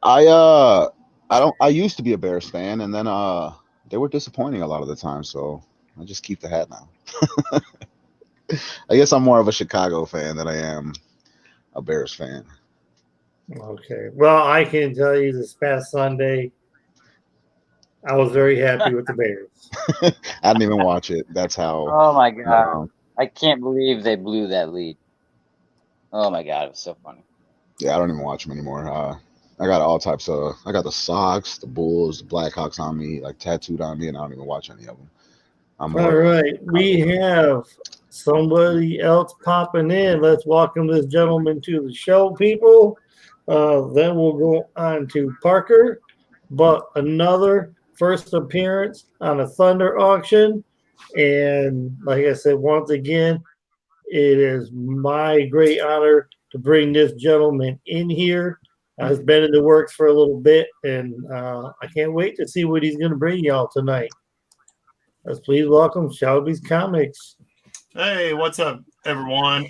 I used to be a Bears fan, and then they were disappointing a lot of the time, so I just keep the hat now. I guess I'm more of a Chicago fan than I am a Bears fan. Okay. Well, I can tell you this past Sunday, I was very happy with the Bears. I didn't even watch it. That's how. Oh my god! I can't believe they blew that lead. Oh my god, it was so funny. Yeah, I don't even watch them anymore. I got all types of. I got the Sox, the Bulls, the Blackhawks on me, like tattooed on me, and I don't even watch any of them. All right, we have somebody else popping in. Let's welcome this gentleman to the show, people. Then we'll go on to Parker, but another first appearance on a Thunder auction. And like I said, once again, it is my great honor to bring this gentleman in here. It's been in the works for a little bit, and I can't wait to see what he's going to bring y'all tonight. Let's please welcome Shelby's Comics. Hey, what's up, everyone?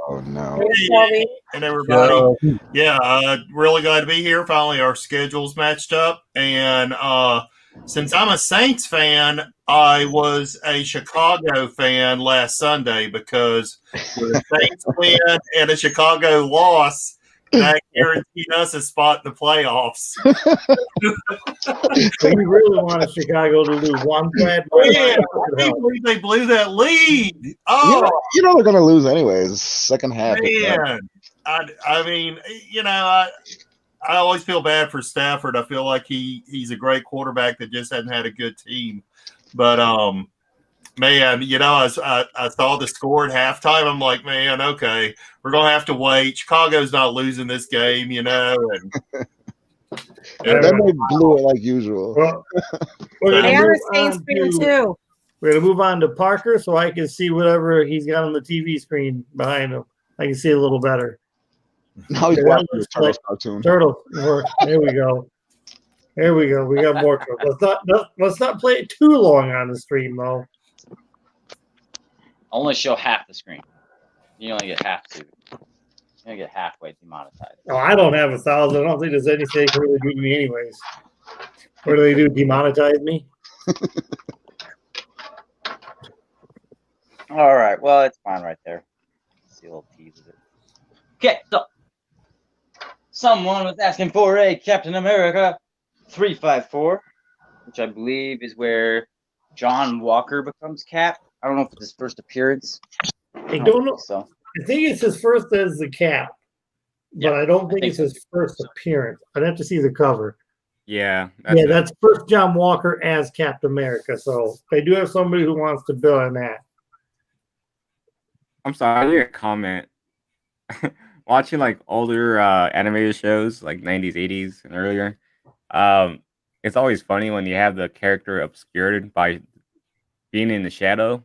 Oh no! Hey, and everybody. Yeah, really glad to be here. Finally, our schedules matched up, and since I'm a Saints fan, I was a Chicago fan last Sunday because with a Saints win and a Chicago loss, that guaranteed us a spot in the playoffs. So you really wanted Chicago to lose one bad Yeah, I can't believe they blew that lead. Oh, you know they're gonna lose anyways. Second half. Man, I mean, you know, I always feel bad for Stafford. I feel like he's a great quarterback that just hasn't had a good team. But man, you know, I saw the score at halftime. I'm like, man, okay, we're gonna have to wait. Chicago's not losing this game, you know. And then they blew it like usual. Well, I'm a Saints fan too. We're gonna move on to Parker so I can see whatever he's got on the TV screen behind him. I can see a little better. Now he's Yeah, watching the looks Turtles like- cartoon. Turtle. There we go. There we go. We got more. Let's not play it too long on the stream, though. Only show half the screen. You only get half to. You only get halfway demonetized. Oh, I don't have 1,000. I don't think there's anything they can really do to me, anyways. What do they do? Demonetize me? All right. Well, it's fine right there. See a little tease of it. Okay, so someone was asking for a Captain America 354, which I believe is where John Walker becomes Cap. I don't know if it's his first appearance. I don't know. think so. I think it's his first as the Cap, but I don't think it's his first appearance. I'd have to see the cover. Yeah. That's first John Walker as Captain America. So they do have somebody who wants to build on that. I'm sorry, I need a comment. Watching like older animated shows, like 90s, 80s, and earlier, it's always funny when you have the character obscured by being in the shadow,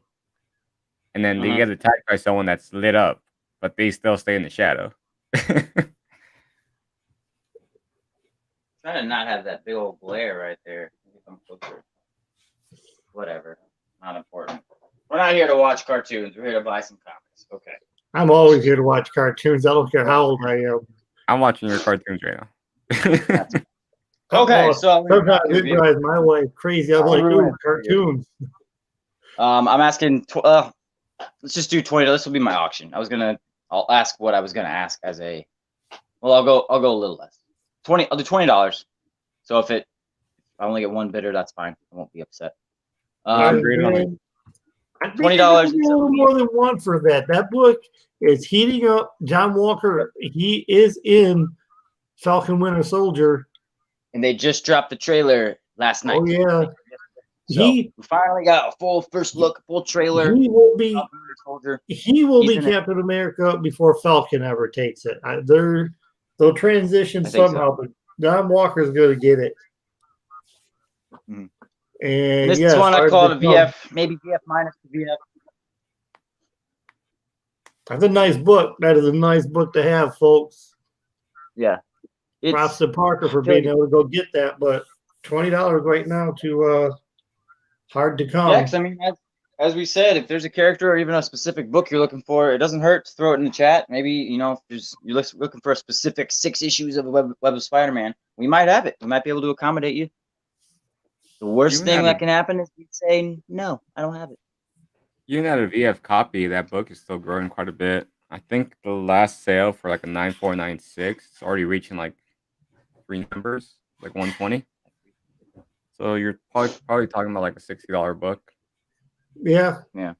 and then they get attacked by someone that's lit up, but they still stay in the shadow. Try to not have that big old glare right there. Come closer. Whatever. Not important. We're not here to watch cartoons. We're here to buy some comics. Okay. I'm always here to watch cartoons. I don't care how old I am. I'm watching your cartoons right now. Okay, so sometimes it drives my wife crazy. I'm like, ooh, cartoons. I'm asking. Let's just do 20. This will be my auction. I'll ask what I was gonna ask as a. Well, I'll go a little less. 20. I'll do $20. So if I only get one bidder, that's fine. I won't be upset. $20. A little more than one for that. That book is heating up. John Walker, he is in Falcon Winter Soldier. And they just dropped the trailer last night. Oh, yeah. So we finally got a full first look, full trailer. He will be He's Captain America before Falcon ever takes it. They'll transition somehow, but John Walker's going to get it. Mm-hmm. And this is one I call it a VF, maybe VF minus the VF. That's a nice book. That is a nice book to have, folks. Yeah. Props to Parker for being able to go get that, but $20 right now to hard to come. Yeah, because I mean, as we said, if there's a character or even a specific book you're looking for, it doesn't hurt to throw it in the chat. Maybe, if you're looking for a specific 6 issues of Web of Spider-Man, we might have it. We might be able to accommodate you. The worst thing that can happen is we'd say, no, I don't have it. Even at a VF copy, that book is still growing quite a bit. I think the last sale for like a 9496 is already reaching like 3 numbers, like 120. So you're probably talking about like a $60 book. Yeah. Yeah.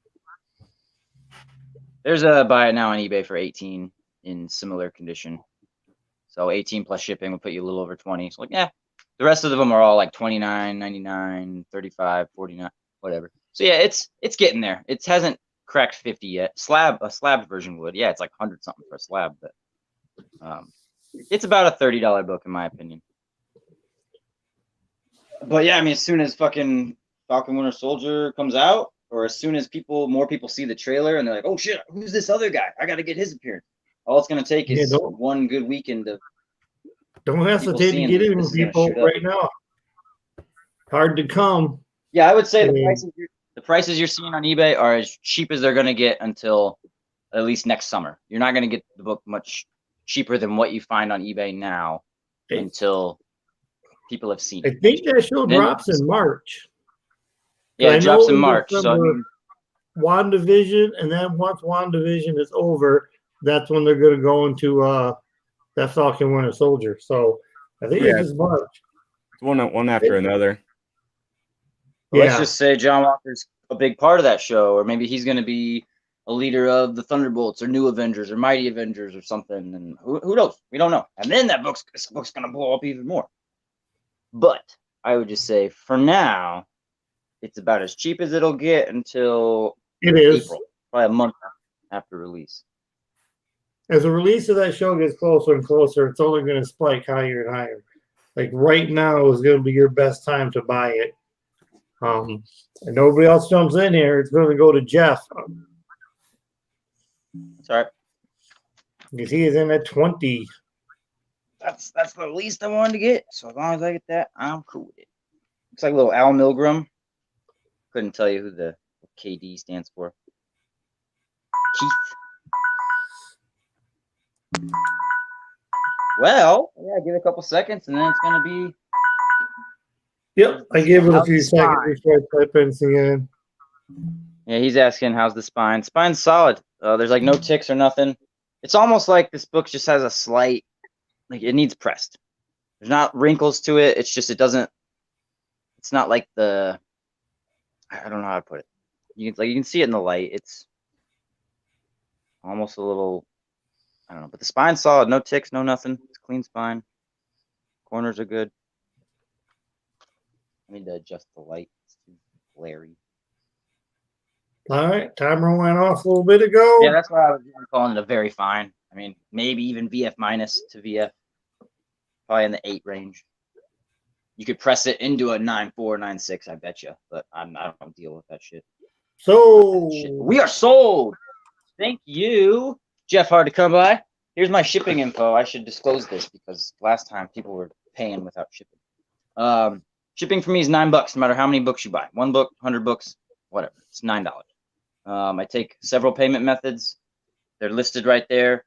There's a buy it now on eBay for 18 in similar condition. So 18 plus shipping will put you a little over 20. So like, yeah. The rest of them are all like 29, 99, 35, 49, whatever. So yeah, it's getting there. It hasn't cracked 50 yet. A slab version would. Yeah, it's like 100 something for a slab, but it's about a $30 book in my opinion. But yeah, I mean, as soon as fucking Falcon Winter Soldier comes out, or as soon as more people see the trailer and they're like, oh shit, who's this other guy? I got to get his appearance. All it's gonna take is one good weekend of. Don't hesitate to get in with people right now. Hard to come. Yeah, I would say the prices you're seeing on eBay are as cheap as they're going to get until at least next summer. You're not going to get the book much cheaper than what you find on eBay now until people have seen it. I think that show drops in March. Yeah, it drops in March. So WandaVision, and then once WandaVision is over, that's when they're going to go into that Falcon Winter Soldier. So I think it's just March. It's one after another. Let's just say John Walker's a big part of that show, or maybe he's going to be a leader of the Thunderbolts or New Avengers or Mighty Avengers or something. And who knows? We don't know. And then this book's going to blow up even more. But I would just say for now, it's about as cheap as it'll get until April, probably a month after release. As the release of that show gets closer and closer, it's only going to spike higher and higher. Like right now is going to be your best time to buy it. And nobody else jumps in here. It's going to go to Jeff. Sorry. Because he is in at 20. That's the least I wanted to get. So as long as I get that, I'm cool with it. Looks like a little Al Milgram. Couldn't tell you who the KD stands for. Keith. Well, yeah, give it a couple seconds and then it's gonna be. Yep, I gave it a How's few the seconds spine? before I type anything in. Yeah, he's asking how's the spine. Spine's solid. There's like no ticks or nothing. It's almost like this book just has a slight, like it needs pressed. There's not wrinkles to it. It's just it doesn't. It's not like the. I don't know how to put it. You can see it in the light. It's almost a little. I don't know, but the spine's solid. No ticks, no nothing. It's a clean spine. Corners are good. I need to adjust the light. It's too glary. All right, timer went off a little bit ago. Yeah, that's why I was calling it a very fine. I mean, maybe even VF minus to VF. Probably in the 8 range. You could press it into a 9.4, 9.6, I bet you. But I don't deal with that shit. So We are sold. Thank you, Jeff. Hard to come by. Here's my shipping info. I should disclose this because last time people were paying without shipping. Shipping for me is $9, no matter how many books you buy. 1 book, 100 books, whatever. It's $9. I take several payment methods. They're listed right there.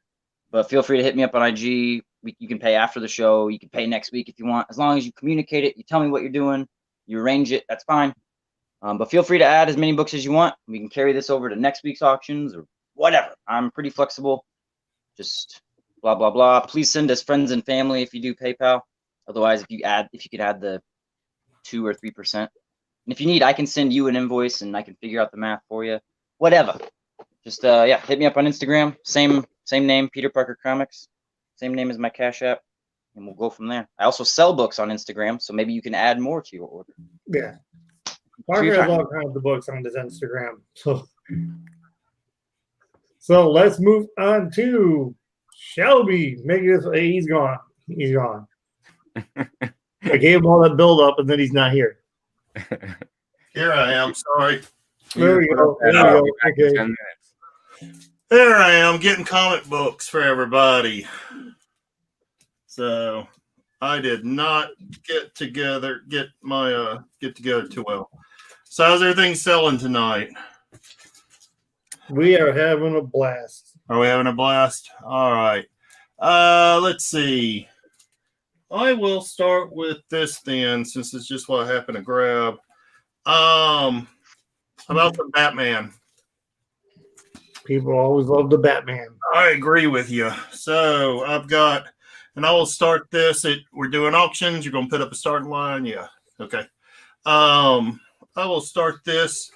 But feel free to hit me up on IG. You can pay after the show. You can pay next week if you want. As long as you communicate it, you tell me what you're doing, you arrange it, that's fine. But feel free to add as many books as you want. We can carry this over to next week's auctions or whatever. I'm pretty flexible. Just blah, blah, blah. Please send us friends and family if you do PayPal. Otherwise, if you could add the 2 or 3%. And if you need, I can send you an invoice and I can figure out the math for you. Whatever. Just yeah, hit me up on Instagram. Same name, Peter Parker Comics. Same name as my Cash App, and we'll go from there. I also sell books on Instagram, so maybe you can add more to your order. yeah, Parker has all kinds of books on his Instagram. So let's move on to Shelby. He's gone. He's gone. I gave him all that build up, and then he's not here. Here I am. Sorry. There we go. There we go. Okay. 10 minutes. There I am getting comic books for everybody. So I did not get together too well. So how's everything selling tonight? We are having a blast. Are we having a blast? All right. Let's see. I will start with this then, since it's just what I happen to grab. About the Batman. People always love the Batman. I agree with you. So I've got, and I will start this. We're doing auctions. You're going to put up a starting line. Yeah. Okay. I will start this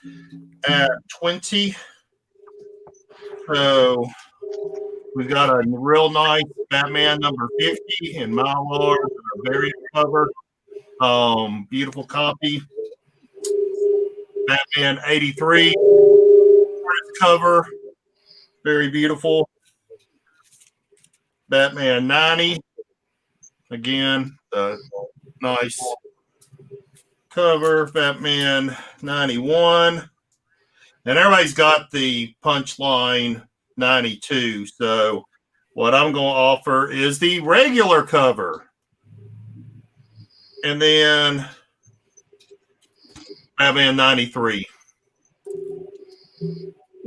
at 20. So we've got a real nice Batman number 50 in Mylar, a variant cover. Beautiful copy. Batman 83 cover. Very beautiful. Batman 90. Again, the nice cover. Batman 91. And everybody's got the Punchline 92. So what I'm going to offer is the regular cover. And then Batman 93.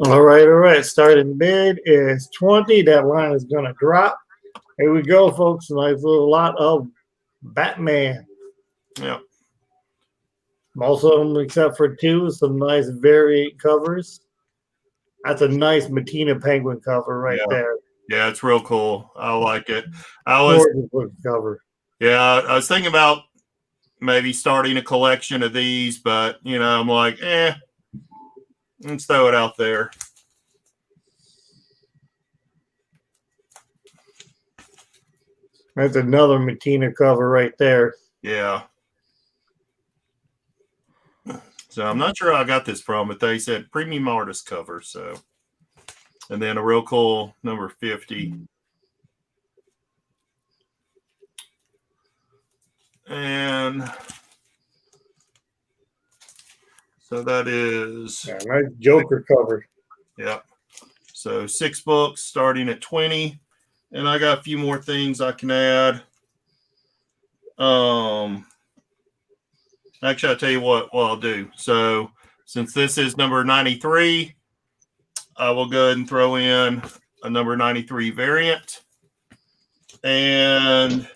All right. Starting bid is 20. That line is going to drop. Here we go, folks. Nice little lot of Batman. Yeah. Most of them, except for 2, some nice variant covers. That's a nice Matina Penguin cover right there. Yeah, it's real cool. I like it. Gorgeous cover. Yeah, I was thinking about maybe starting a collection of these, but I'm like, let's throw it out there. That's another Matina cover right there. Yeah. So I'm not sure how I got this from, but they said premium artist cover. So, and then a real cool number 50. And so that is nice Joker cover. Yep. So 6 books starting at 20. And I got a few more things I can add. Actually, I'll tell you what I'll do. So since this is number 93, I will go ahead and throw in a number 93 variant and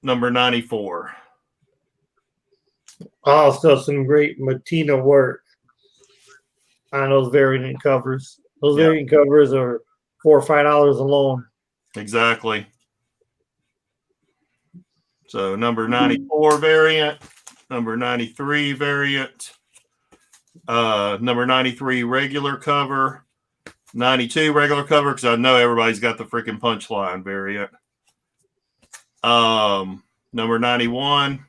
number 94. Also, some great Matina work on those variant covers. Those Yeah. variant covers are $4 or $5 alone. Exactly. So number 94 variant, number 93 variant, number 93 regular cover, 92 regular cover, because I know everybody's got the freaking punchline variant. Number 91,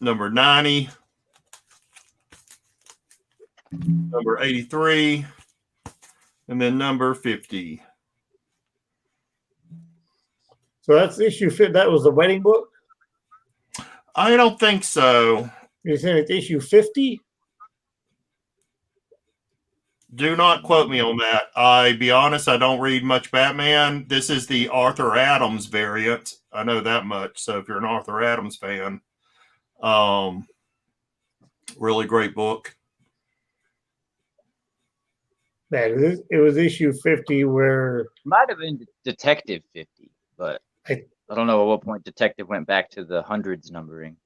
number 90, number 83, and then number 50. So that's issue fit. That was the wedding book. I don't think so. You're saying it's issue 50? Do not quote me on that. I be honest, I don't read much Batman. This is the Arthur Adams variant. I know that much. So if you're an Arthur Adams fan, really great book. Man, it was issue 50 where Might have been Detective 50, but I don't know at what point Detective went back to the hundreds numbering.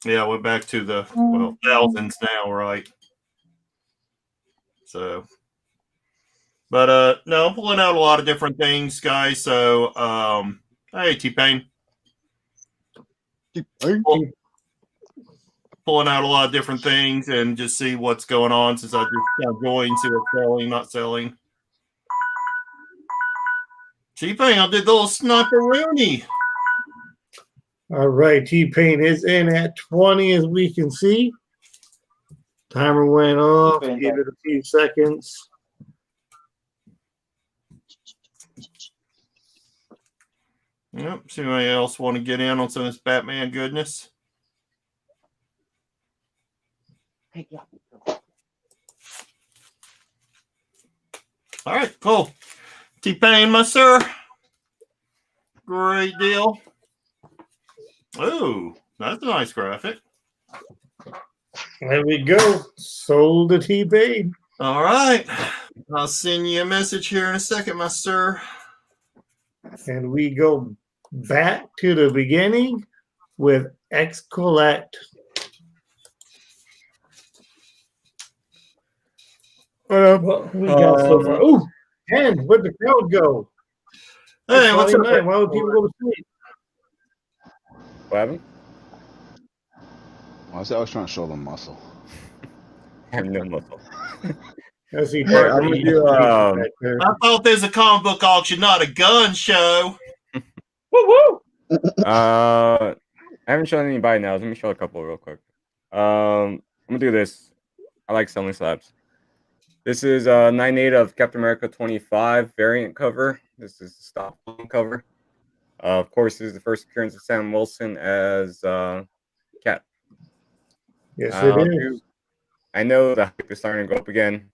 Yeah, we're back to the thousands now, right? So, but no, I'm pulling out a lot of different things, guys. So, hey, T-Pain. Pulling out a lot of different things and just see what's going on since I just kind of joined, see what's selling, not selling. T-Pain, I did the little sniper Rooney. all right, T-Pain is in at 20 as we can see. Timer went off. T-Pain, Give it a few seconds. Yep. See anybody else want to get in on some of this Batman goodness? All right, cool. T-Pain, my sir. Great deal. Ooh, that's a nice graphic. There we go. Sold to T-Pain. All right. I'll send you a message here in a second, my sir. And we go back to the beginning with X Collect. What we got so far? Ooh, 10. Where'd the crowd go? Hey, what's up? 29. Why would people go to sleep? What happened? I was trying to show them muscle. I have no muscle. I see I'm gonna do, back there. I thought there's a comic book auction, not a gun show. Woo woo! I haven't shown anybody now. Let me show a couple real quick. I'm gonna do this. I like selling slabs. This is 98 of Captain America 25 variant cover. This is the stop cover. Of course, this is the first appearance of Sam Wilson as Cat. Yes, it is. I know the hype is starting to go up again.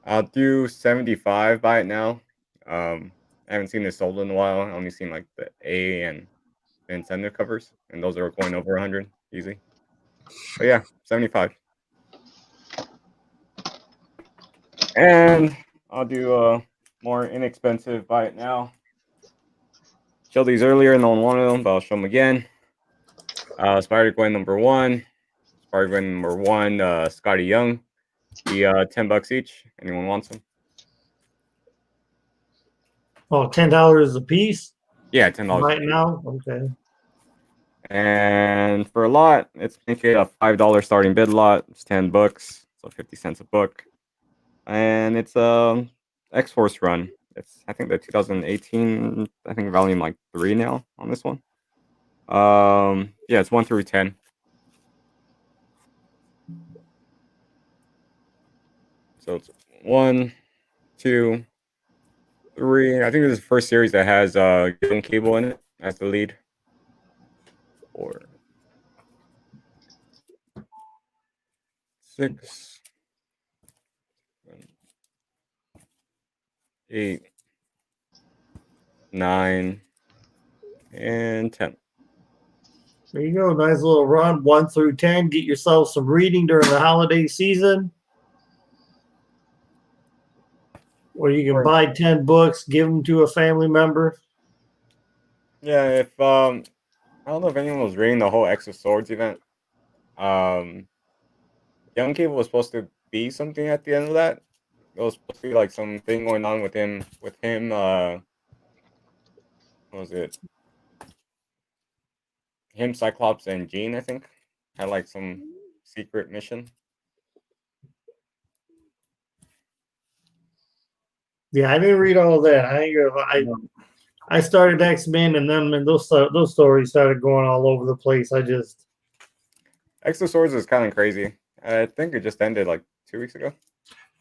I'll do 75 by it now. I haven't seen this sold in a while. I've only seen like the A and the incentive covers, and those are going over 100 easy. But yeah, 75. And I'll do a more inexpensive buy it now. Showed these earlier, no one wanted them, but I'll show them again. Spider-Gwen #1. Spider-Gwen #1, Scotty Young. The $10 each. Anyone wants them? Oh, $10 a piece? Yeah, $10 right now? Okay. And for a lot, it's basically a $5 starting bid lot. It's 10 books, so 50 cents a book. And it's X-Force run. It's I think the 2018, I think volume like 3 now on this one. Yeah, it's 1 through 10. So it's 1, 2, 3. I think this is the first series that has Young Cable in it as the lead. 4, 6, 8, 9, and 10. There you go. Nice little run, 1 through 10. Get yourself some reading during the holiday season. Or you can buy 10 books, give them to a family member. Yeah, if I don't know if anyone was reading the whole X of Swords event. Young Cable was supposed to be something at the end of that. It was supposed to be like something going on with him. What was it? Him, Cyclops, and Jean, I think, had like some secret mission. Yeah, I didn't read all of that. I started X-Men, and then those stories started going all over the place. X of Swords is kind of crazy. I think it just ended like 2 weeks ago.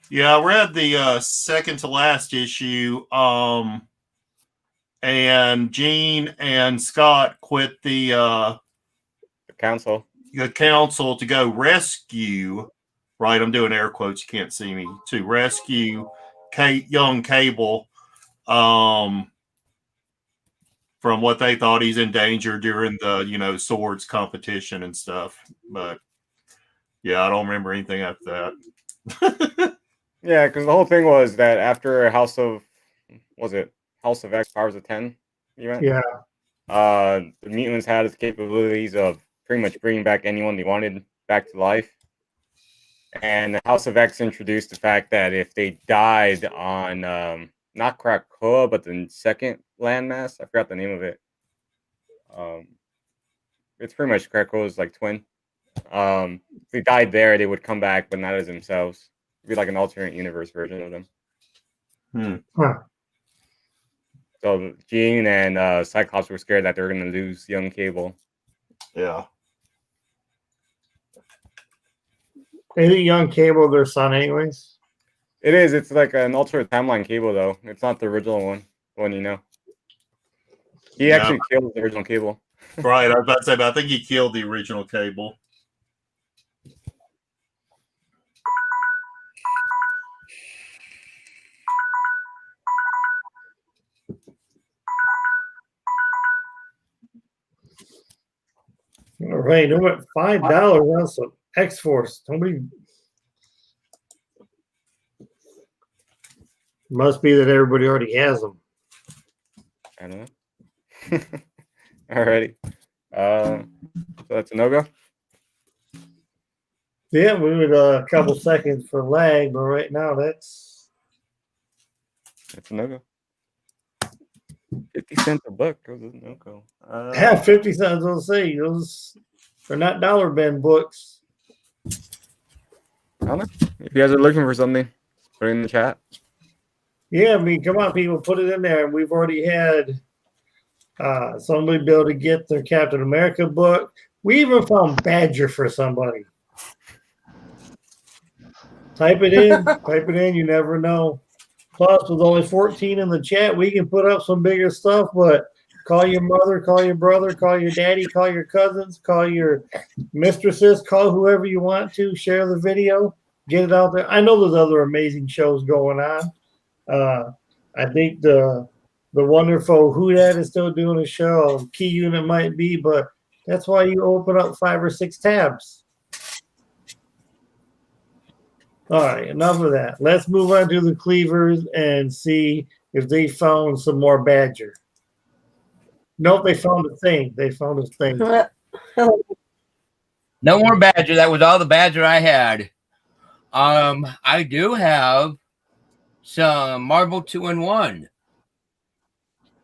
Yeah, I read the second to last issue. And Gene and Scott quit the council. The council to go rescue. Right, I'm doing air quotes. You can't see me. To rescue young Cable, from what they thought he's in danger during the swords competition and stuff. But yeah, I don't remember anything after that. Yeah, because the whole thing was that after House of X Powers of 10 event? Yeah. The mutants had the capabilities of pretty much bringing back anyone they wanted back to life. And the House of X introduced the fact that if they died on not Krakoa, but the second landmass, I forgot the name of it. It's pretty much Krakoa's like twin. If they died there, they would come back, but not as themselves. It'd be like an alternate universe version of them. Huh. So Jean and Cyclops were scared that they were going to lose young Cable. Yeah. Isn't young Cable their son anyways? It is. It's like an alternate timeline Cable, though. It's not the original one. The one you know. He actually killed the original Cable. Right. I was about to say, but I think he killed the original Cable. All right, they went $5 on some X-Force. Nobody must be that everybody already has them. I don't know. Alrighty. So that's a no-go? Yeah, we would a couple seconds for lag, but right now that's a no-go. 50 cents a book. Those is no-go. 50 cents. I'll say those are not dollar bin books. I don't know. If you guys are looking for something, put it in the chat. Yeah, I mean, come on, people, put it in there. We've already had somebody be able to get their Captain America book. We even found Badger for somebody. Type it in. You never know. Plus, with only 14 in the chat, we can put up some bigger stuff. But call your mother, call your brother, call your daddy, call your cousins, call your mistresses, call whoever you want to. Share the video, get it out there. I know there's other amazing shows going on. I think the wonderful Who Dat is still doing a show. Key Unit might be, but that's why you open up 5 or 6 tabs. All right, enough of that. Let's move on to the Cleavers and see if they found some more Badger. Nope, they found a thing. No more Badger. That was all the Badger I had. I do have some Marvel 2-in-1.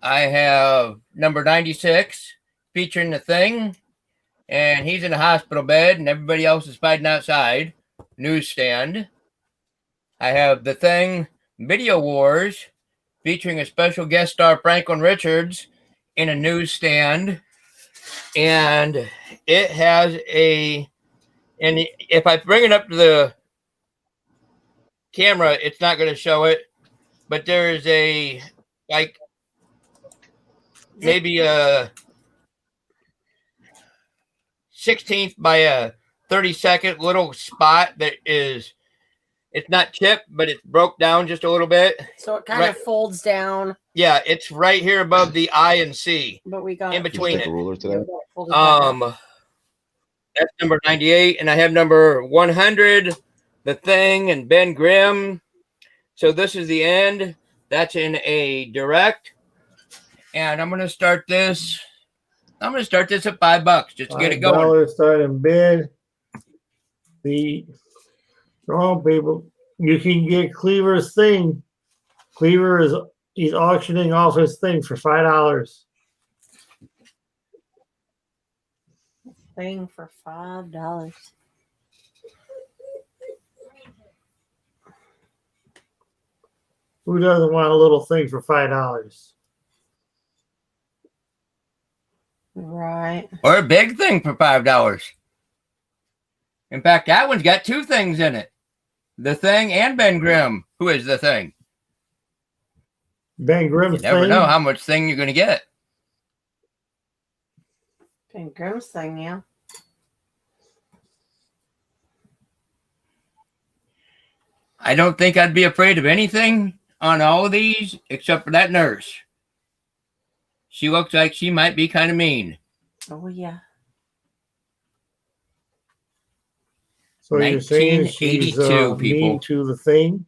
I have number 96 featuring the Thing, and he's in a hospital bed, and everybody else is fighting outside. Newsstand. I have the Thing Video Wars featuring a special guest star Franklin Richards in a newsstand, and it has and if I bring it up to the camera, it's not going to show it, but there is maybe a 16th by a 32nd little spot that is It's not chipped, but it's broke down just a little bit. So it kind of folds down. Yeah, it's right here above the I and C. But we got in between it. Ruler today. That's number 98, and I have number 100, The Thing, and Ben Grimm. So this is the end. That's in a direct, and I'm gonna start this. I'm gonna start this at $5 just to get it going. $5 starting bid. The wrong people. You can get Cleaver's thing. He's auctioning off his thing for $5. Thing for $5. Who doesn't want a little thing for $5? Right. Or a big thing for $5. In fact, that one's got 2 things in it. The Thing and Ben Grimm. Who is The Thing? Ben Grimm's You never thing. know how much thing you're going to get. Ben Grimm's thing, yeah. I don't think I'd be afraid of anything on all of these except for that nurse. She looks like she might be kind of mean. Oh, yeah. So you're saying she's 1982, mean people. to the thing?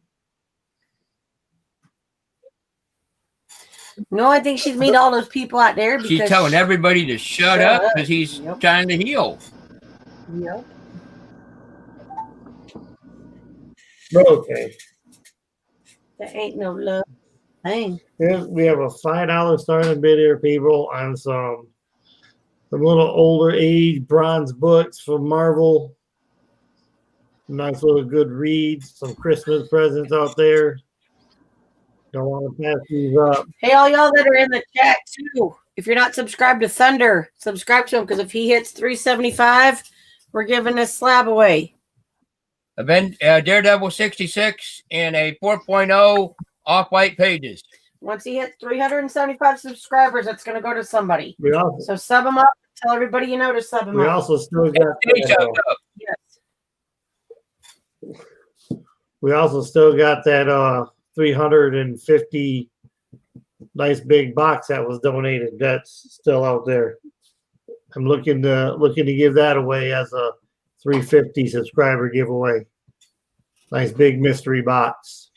No, I think she's mean to all those people out there because She's telling everybody to shut up because he's Yep. trying to heal. Yep. Okay. There ain't no love thing. We have a $5 starting bid here, people, on some little older age bronze books from Marvel. Nice little good reads, some Christmas presents out there. Don't want to pass these up. Hey, all y'all that are in the chat too. If you're not subscribed to Thunder, subscribe to him because if he hits 375, we're giving this slab away. Daredevil 66 in a 4.0 off-white pages. Once he hits 375 subscribers, it's going to go to somebody. We also, So sub him up. Tell everybody you know to sub him we up. also still got Yes. we also still got that 350 nice big box that was donated. That's still out there. I'm looking to give that away as a 350 subscriber giveaway. Nice big mystery box.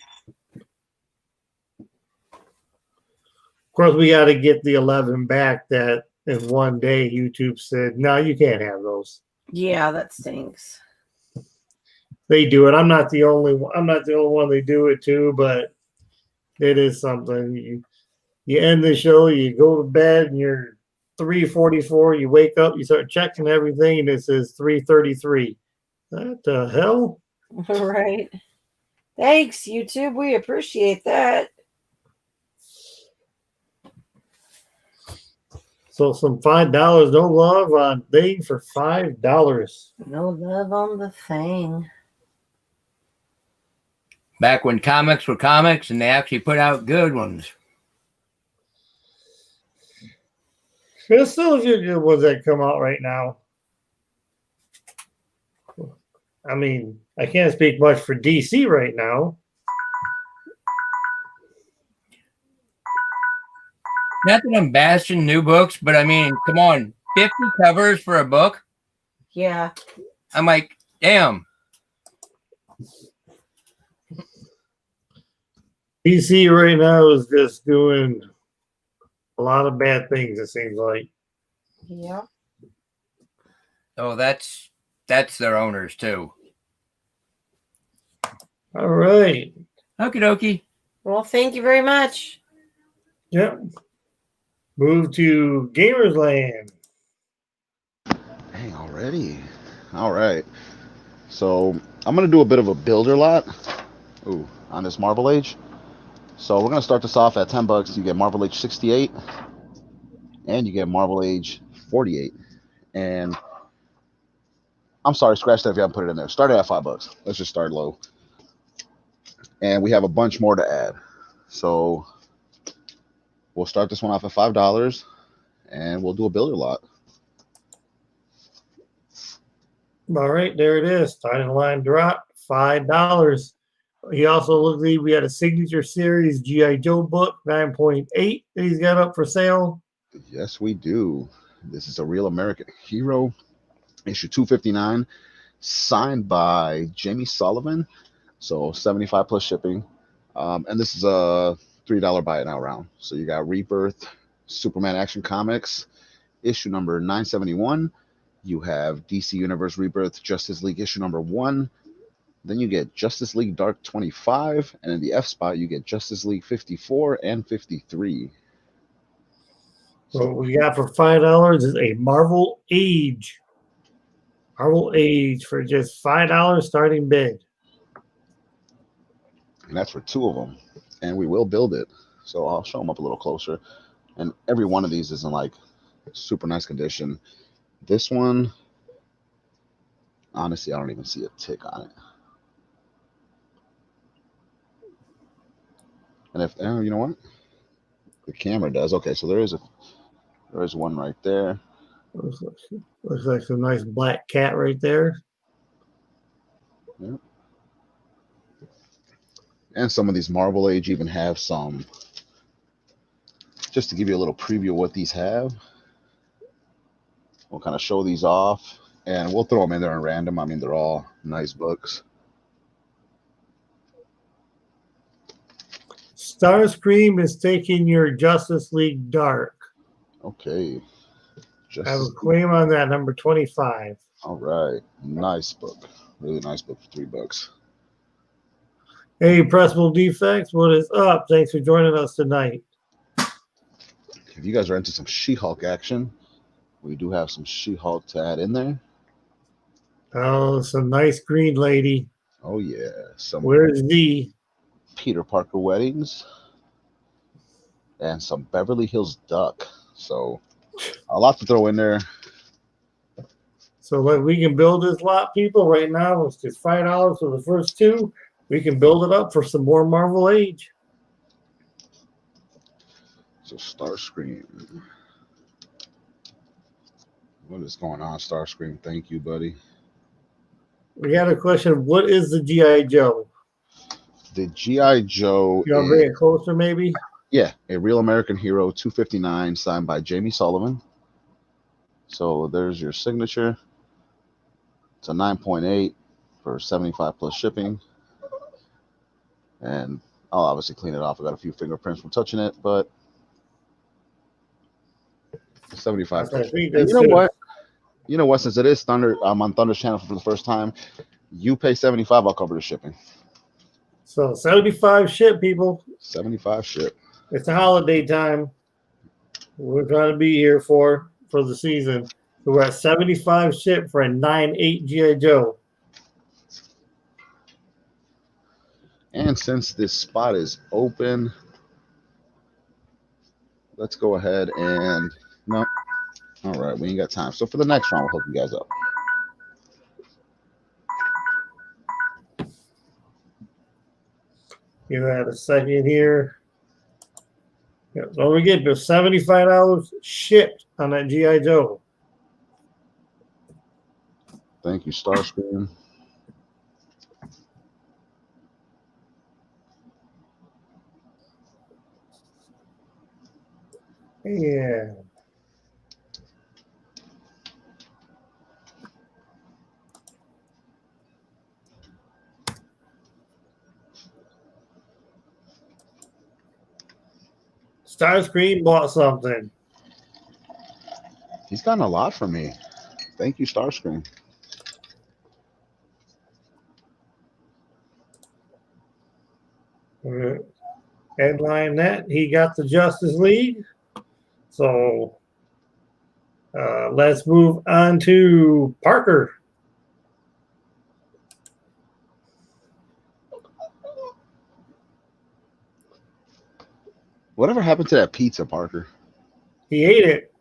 Of course, we got to get the 11 back that in one day YouTube said, no, you can't have those. Yeah, that stinks. They do it. I'm not the only one they do it to, but it is something. You end the show, you go to bed, and you're 3:44. You wake up, you start checking everything, and it says 3:33. What the hell? Right. Thanks, YouTube. We appreciate that. So some $5, no love on thing for $5. No love on the thing. Back when comics were comics and they actually put out good ones. There's still a few good ones that come out right now. I mean, I can't speak much for DC right now. Not that I'm bashing new books, but I mean, come on, 50 covers for a book? Yeah. I'm like, damn. DC right now is just doing a lot of bad things, it seems like. Yeah. Oh, that's their owners too. All right. Okie dokie. Well, thank you very much. Yep. Move to GAMERZLAND. Dang, already. All right. So I'm going to do a bit of a builder lot. Ooh, on this Marvel Age. So we're going to start this off at $10. You get Marvel Age 68. And you get Marvel Age 48. And I'm sorry, scratch that if you haven't put it in there. Start it at $5. Let's just start low. And we have a bunch more to add. So we'll start this one off at $5. And we'll do a builder lot. All right, there it is. Starting line drop, $5. He also looked like we had a signature series G.I. Joe book 9.8 that he's got up for sale. Yes, we do. This is a Real American Hero, issue 259, signed by Jamie Sullivan. So 75 plus shipping. And this is a $3 buy it now round. So you got Rebirth, Superman Action Comics, issue number 971. You have DC Universe Rebirth, Justice League issue number 1. Then you get Justice League Dark 25. And in the F spot, you get Justice League 54 and 53. So what we got for $5 is a Marvel Age. Marvel Age for just $5 starting bid. And that's for 2 of them. And we will build it. So I'll show them up a little closer. And every one of these is in like super nice condition. This one, honestly, I don't even see a tick on it. And if, you know what? The camera does. Okay, so there is one right there. Looks like some nice black cat right there. Yep. And some of these Marvel Age even have some, just to give you a little preview of what these have. We'll kind of show these off, and we'll throw them in there in random. I mean, they're all nice books. Starscream is taking your Justice League Dark. Okay. I have a claim on that, number 25. All right. Nice book. Really nice book for $3. Hey, Pressable Defects, what is up? Thanks for joining us tonight. If you guys are into some She-Hulk action, we do have some She-Hulk to add in there. Oh, some nice green lady. Oh, yeah. Some Where's the Peter Parker weddings and some Beverly Hills Duck. So a lot to throw in there. So like we can build this lot, people, right now. It's just $5 for the first 2. We can build it up for some more Marvel Age. So Starscream. What is going on, Starscream? Thank you, buddy. We got a question. What is the G.I. Joe? The G.I. Joe. You want to bring it closer, maybe? Yeah, a Real American Hero 259 signed by Jamie Sullivan. So there's your signature. It's a 9.8 for 75 plus shipping. And I'll obviously clean it off. I got a few fingerprints from touching it, but 75. You know what? You know what? Since it is Thunder, I'm on Thunder's channel for the first time. You pay 75, I'll cover the shipping. So 75 ship, people. 75 ship. It's a holiday time. We're trying to be here for the season. So we're at 75 ship for a 9.8 G.I. Joe. And since this spot is open, let's go ahead and no. All right, we ain't got time. So for the next round, we'll hook you guys up. Give that a second here. Yeah, so we get the $75 shipped on that G.I. Joe. Thank you, Starscream. Yeah. Starscream bought something. He's gotten a lot from me. Thank you, Starscream. Headline that he got the Justice League. So let's move on to Parker. Whatever happened to that pizza, Parker? He ate it.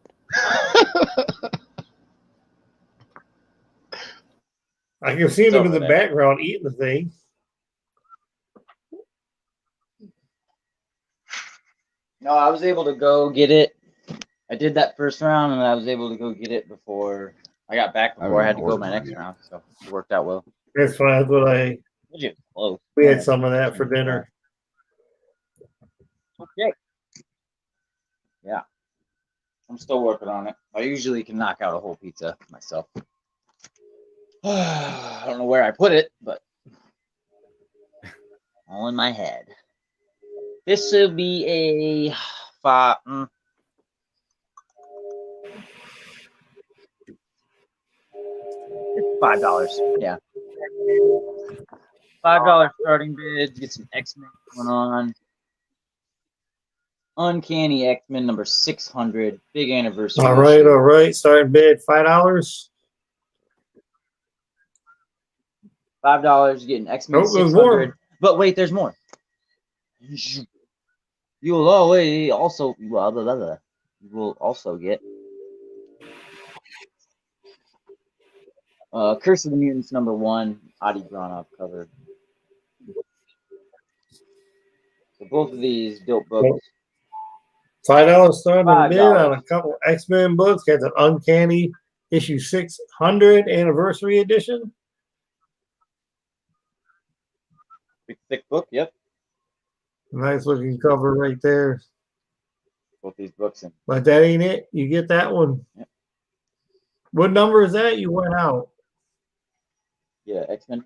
I can see him in the background eating the thing. No, I was able to go get it. I did that first round, and I was able to go get it before I got back. Before I had to go my next round, so it worked out well. That's what I Close. We had some of that for dinner. Okay. Yeah. I'm still working on it. I usually can knock out a whole pizza myself. I don't know where I put it, but all in my head. This will be a $5. Yeah. $5 starting bid. Get some X-Men going on. Uncanny X-Men number 600. Big anniversary. All right. Starting bid $5. $5 getting X-Men 600. More. But wait, there's more. You will always also you will also get Curse of the Mutants number 1, Adi Granov cover. So both of these dope books. $5 starting bid $5. on a couple X-Men books. Got the Uncanny issue 600 anniversary edition. Big thick book, yep. Nice looking cover right there. Both these books in. But that ain't it. You get that one. Yep. What number is that? You went out. Yeah, X-Men.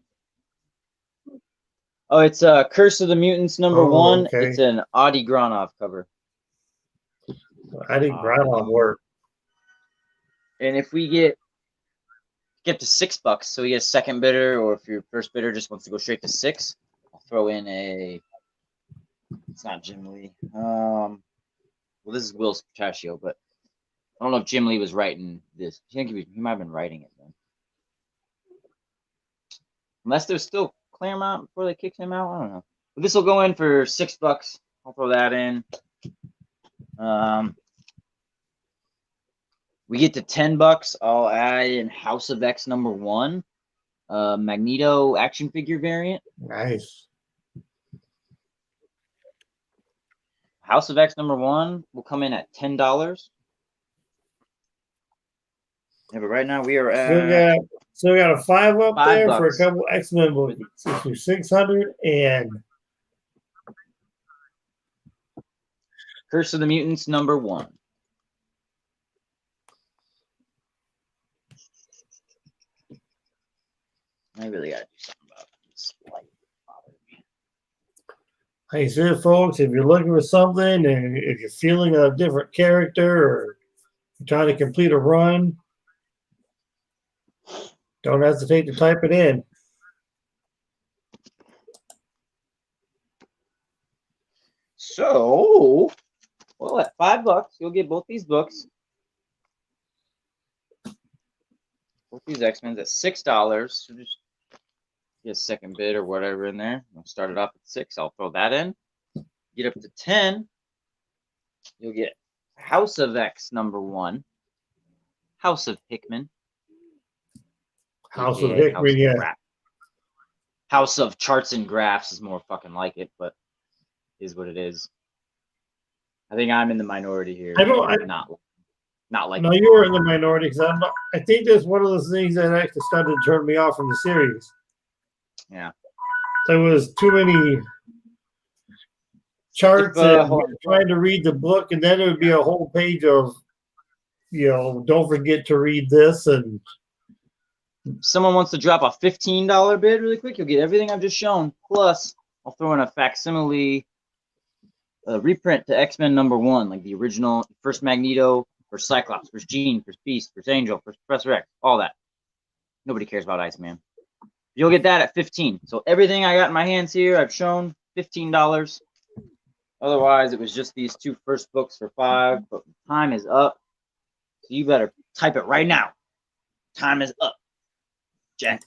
Oh, it's Curse of the Mutants number 1. Okay. It's an Adi Granov cover. I didn't grind on work. And if we get to $6, so we get a second bidder, or if your first bidder just wants to go straight to 6, I'll throw in a. It's not Jim Lee. Well, this is Will Pistachio, but I don't know if Jim Lee was writing this. I think he might have been writing it then. Unless there's still Claremont before they kicked him out, I don't know. But this will go in for $6. I'll throw that in. We get to $10. I'll add in House of X number 1, Magneto action figure variant. Nice. House of X number 1 will come in at $10. Yeah, but right now we are at Still got a 5 up there $5. for a couple X-Men books. Issue 600 and Curse of the Mutants number 1. I really gotta do something about this light. Hey, so folks, if you're looking for something and if you're feeling a different character or you're trying to complete a run, don't hesitate to type it in. So, well, at $5, you'll get both these books. Both these X-Men at $6. So just get a second bid or whatever in there. I'll start it off at 6. I'll throw that in. Get up to 10. You'll get House of X number 1. House of Hickman. House of Hickman, yeah. House of Charts and Graphs is more fucking like it, but is what it is. I think I'm in the minority here. Not like. No, you were in the minority because I think that's one of those things that actually started to turn me off from the series. Yeah. There was too many charts and trying to read the book, and then it would be a whole page of, don't forget to read this. And someone wants to drop a $15 bid really quick, you'll get everything I've just shown. Plus, I'll throw in a facsimile reprint to X-Men number 1, like the original first Magneto, first Cyclops, first Jean, first Beast, first Angel, first Professor X, all that. Nobody cares about Iceman. You'll get that at $15. So everything I got in my hands here, I've shown $15. Otherwise, it was just these 2 first books for $5. But time is up, so you better type it right now. Time is up, Jack.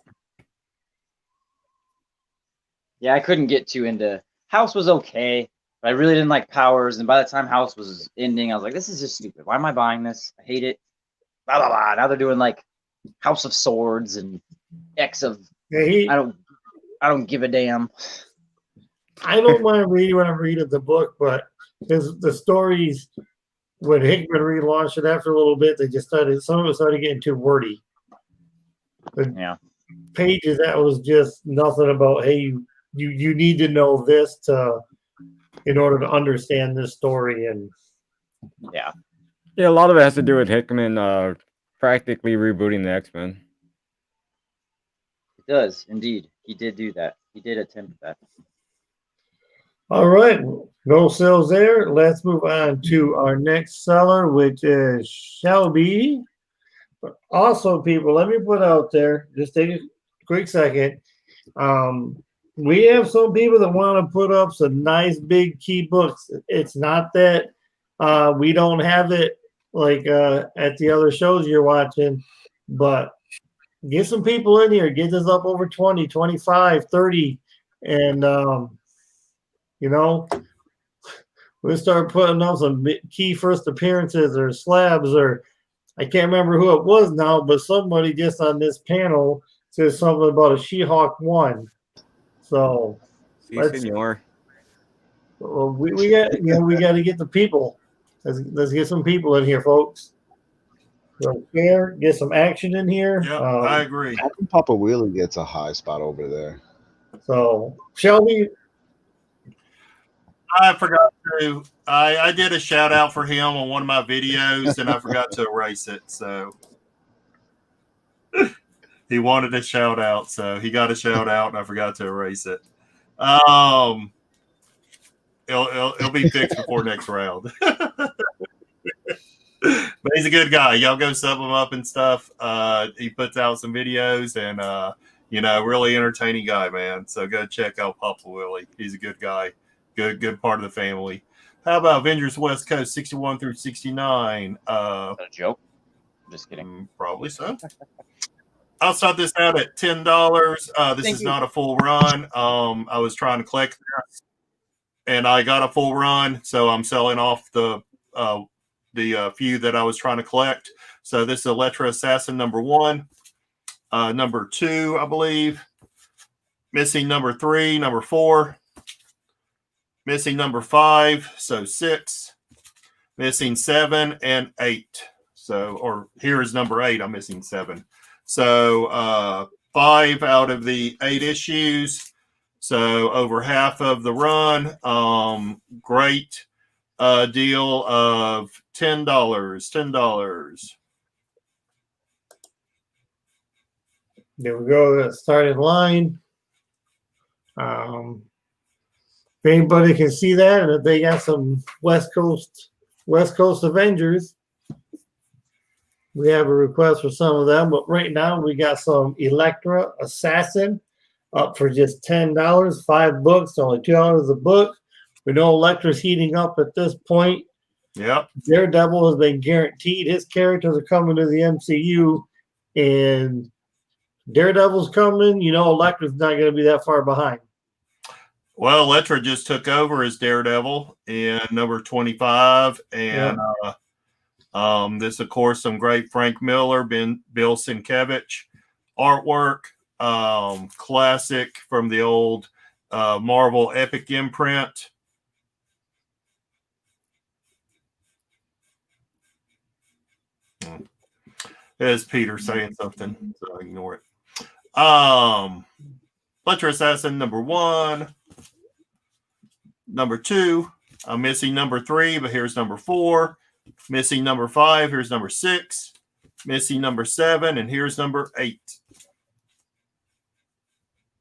Yeah, I couldn't get too into. House was okay, but I really didn't like Powers. And by the time House was ending, I was like, this is just stupid. Why am I buying this? I hate it. Blah blah blah. Now they're doing like House of Swords and X of. I don't give a damn. I don't mind reading when I'm reading the book, but the stories when Hickman relaunched it after a little bit, some of it started getting too wordy. Yeah. pages that was just nothing about, hey, you need to know this in order to understand this story. And Yeah. Yeah, a lot of it has to do with Hickman practically rebooting the X-Men. It does indeed. He did do that. He did attempt that. all right, no sales there. Let's move on to our next seller, which is Shelby. But also, people, let me put out there, just take a quick second. We have some people that want to put up some nice big key books. It's not that we don't have it like at the other shows you're watching, but get some people in here, get this up over 20, 25, 30, and you know, we'll start putting up some key first appearances or slabs, or I can't remember who it was now, but somebody just on this panel says something about a She-Hulk 1. So Si, senor. we got we got to get the people. Let's get some people in here, folks. So share, get some action in here. Yeah, I agree. I think Papa Wheeler gets a high spot over there. So Shelby, I forgot to. I did a shout out for him on one of my videos, and I forgot to erase it. So he wanted a shout out, so he got a shout out, and I forgot to erase it. It'll be fixed before next round. But he's a good guy. Y'all go sub him up and stuff. He puts out some videos, and really entertaining guy, man. So go check out Papa Willie. He's a good guy. Good part of the family. How about Avengers West Coast 61 through 69? A joke? Just kidding. Probably so. I'll start this out at $10. This is not a full run. I was trying to collect this, and I got a full run, so I'm selling off the few that I was trying to collect. So this is Electra Assassin number 1, number 2, I believe. Missing number 3, number 4. Missing number 5, so 6. Missing 7 and 8. So, or here is number 8. I'm missing 7. So 5 out of the 8 issues. So over half of the run. Great deal of $10. $10. there we go. That started line. If anybody can see that, and if they got some West Coast Avengers, we have a request for some of them. But right now we got some Electra Assassin up for just $10. 5 books, only $2 a book. We know Electra's heating up at this point. Yep. Daredevil has been guaranteed. His characters are coming to the MCU, and Daredevil's coming. Electra's not going to be that far behind. Well, Electra just took over as Daredevil in number 25, and this, of course, some great Frank Miller, Bill Sienkiewicz artwork, classic from the old Marvel Epic imprint. There's Peter saying something, so ignore it. Electra Assassin number 1. Number 2, I'm missing number 3, but here's number 4. Missing number 5, here's number 6. Missing number 7, and here's number 8.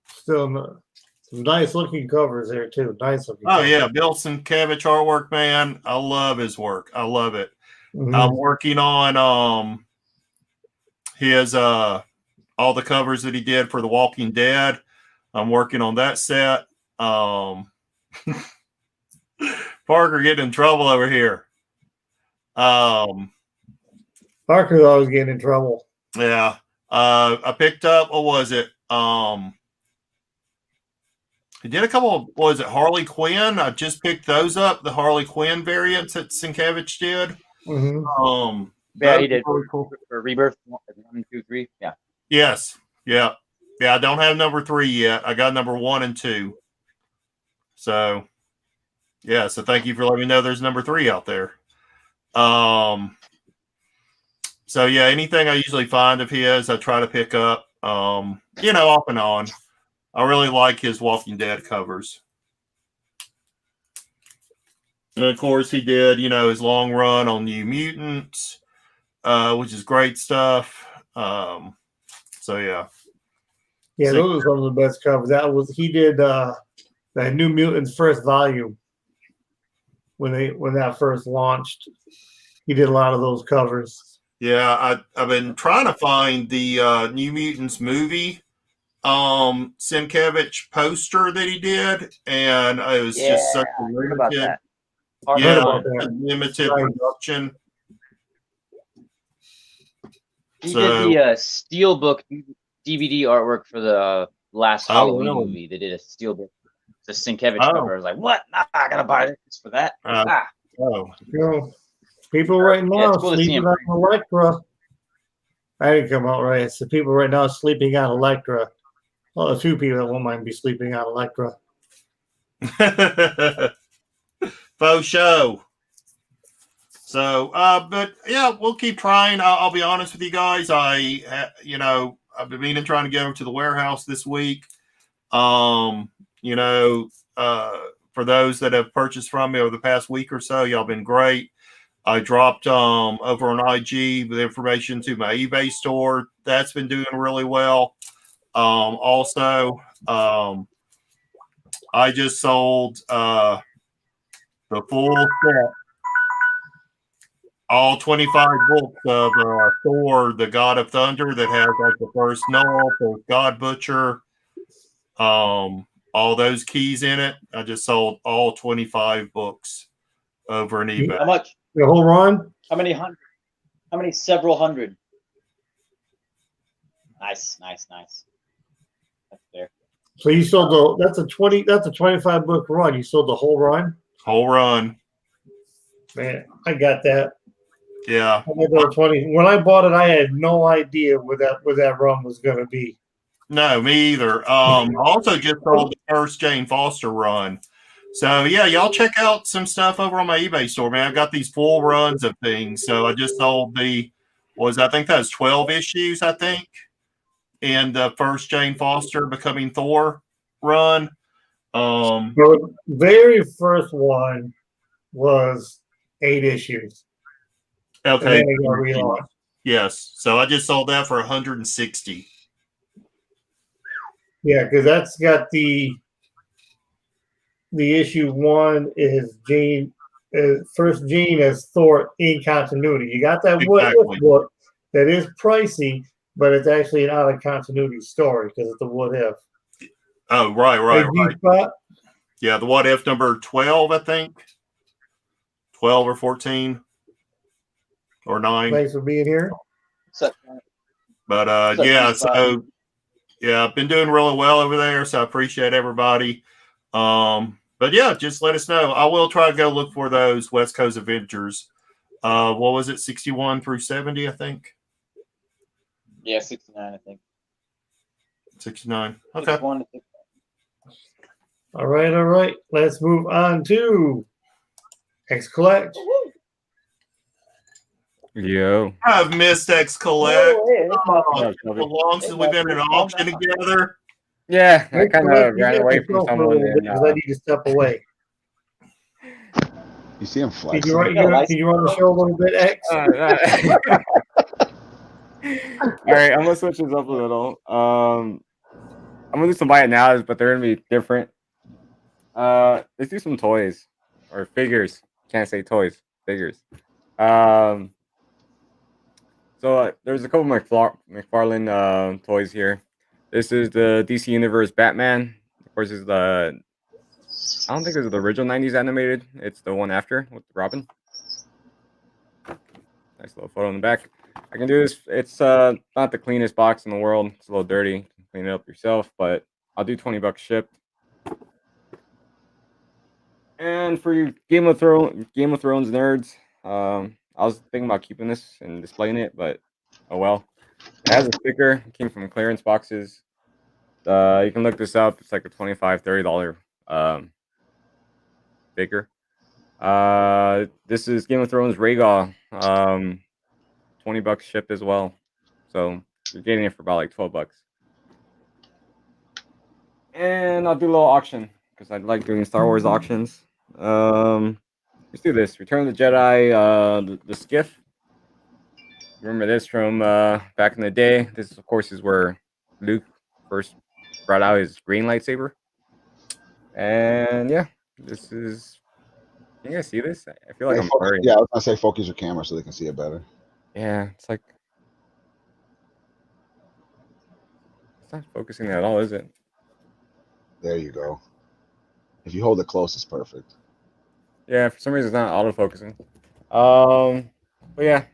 Still some nice looking covers there too. Nice looking. Oh yeah, Bill Sienkiewicz artwork, man. I love his work. I love it. Mm-hmm. I'm working on his all the covers that he did for The Walking Dead. I'm working on that set. Parker getting in trouble over here. Parker's always getting in trouble. Yeah. I picked up, what was it? He did a couple, was it Harley Quinn? I just picked those up, the Harley Quinn variants that Sienkiewicz did. Mm-hmm. Yeah, he did for Rebirth 1, 2, 3. Yeah. Yes. Yeah. Yeah, I don't have number 3 yet. I got number 1 and 2. So yeah, so thank you for letting me know there's number 3 out there. So yeah, anything I usually find of his, I try to pick up. Off and on. I really like his Walking Dead covers. And of course, he did, his long run on New Mutants, which is great stuff. So yeah. Yeah, those are some of the best covers. He did that New Mutants first volume when that first launched. He did a lot of those covers. Yeah, I've been trying to find the New Mutants movie Sienkiewicz poster that he did, and it was just such a limited, limited production. He did the Steelbook DVD artwork for the last Halloween movie. They did a Steelbook, the Sienkiewicz cover. I was like, what? Nah, I gotta buy this for that. People right now sleeping on Elektra. I didn't come out right. So people right now sleeping on Elektra. Well, a few people that won't mind be sleeping on Elektra. Faux show. So, but yeah, we'll keep trying. I'll be honest with you guys. I've been meaning trying to get over to the warehouse this week. For those that have purchased from me over the past week or so, y'all been great. I dropped over on IG the information to my eBay store. That's been doing really well. Also, I just sold the full set, all 25 books of Thor, the God of Thunder, that has like the first Null, first God Butcher, all those keys in it. I just sold all 25 books over on eBay. How much? The whole run? How many hundred? How many several hundred? Nice. That's fair. So you sold that's a 25 book run. You sold the whole run? Whole run. Man, I got that. Yeah. When I bought it, I had no idea where that run was going to be. No, me either. Also just sold the first Jane Foster run. So yeah, y'all check out some stuff over on my eBay store, man. I've got these full runs of things. So I just sold I think that was 12 issues, I think, in the first Jane Foster Becoming Thor run. The very first one was 8 issues. Okay. Relaunched. Yes. So I just sold that for 160. Yeah, because that's got the issue 1 is Jean, first Jean as Thor in continuity. You got that book that is pricey, but it's actually an out of continuity story because it's a what if. Oh, right. Yeah, the what if number 12, I think. 12 or 14 or 9. Thanks for being here. But I've been doing really well over there, so I appreciate everybody. But yeah, just let us know. I will try to go look for those West Coast Avengers. What was it, 61 through 70, I think? Yeah, 69, I think. 69. Okay. All right. Let's move on to X Collect. Yo. I've missed X Collect. It's been long since we've been in an auction together. Yeah, I kind of ran away from someone. Because I need to step away. You see him flexing. Can you run the show a little bit, X? All right, I'm gonna switch this up a little. I'm gonna do some buy it nows, but they're gonna be different. Let's do some toys or figures. Can't say toys, figures. So there's a couple of McFarlane toys here. This is the DC Universe Batman. Of course, is I don't think it's the original 90s animated. It's the one after with Robin. Nice little photo in the back. I can do this. It's not the cleanest box in the world. It's a little dirty. Clean it up yourself, but I'll do $20 shipped. And for you Game of Thrones nerds, I was thinking about keeping this and displaying it, but oh well. It has a sticker. It came from clearance boxes. You can look this up. It's like a $25, $30 sticker. This is Game of Thrones Rhaegar. $20 shipped as well. So you're getting it for about like $12. And I'll do a little auction because I like doing Star Wars auctions. Let's do this. Return of the Jedi, the skiff. Remember this from back in the day. This, of course, is where Luke first brought out his green lightsaber. And yeah, this is. Can you guys see this? I feel like I'm blurry. Yeah, I was gonna say focus your camera so they can see it better. Yeah, it's like it's not focusing at all, is it? There you go. If you hold it close, it's perfect. Yeah, for some reason it's not auto-focusing. But yeah,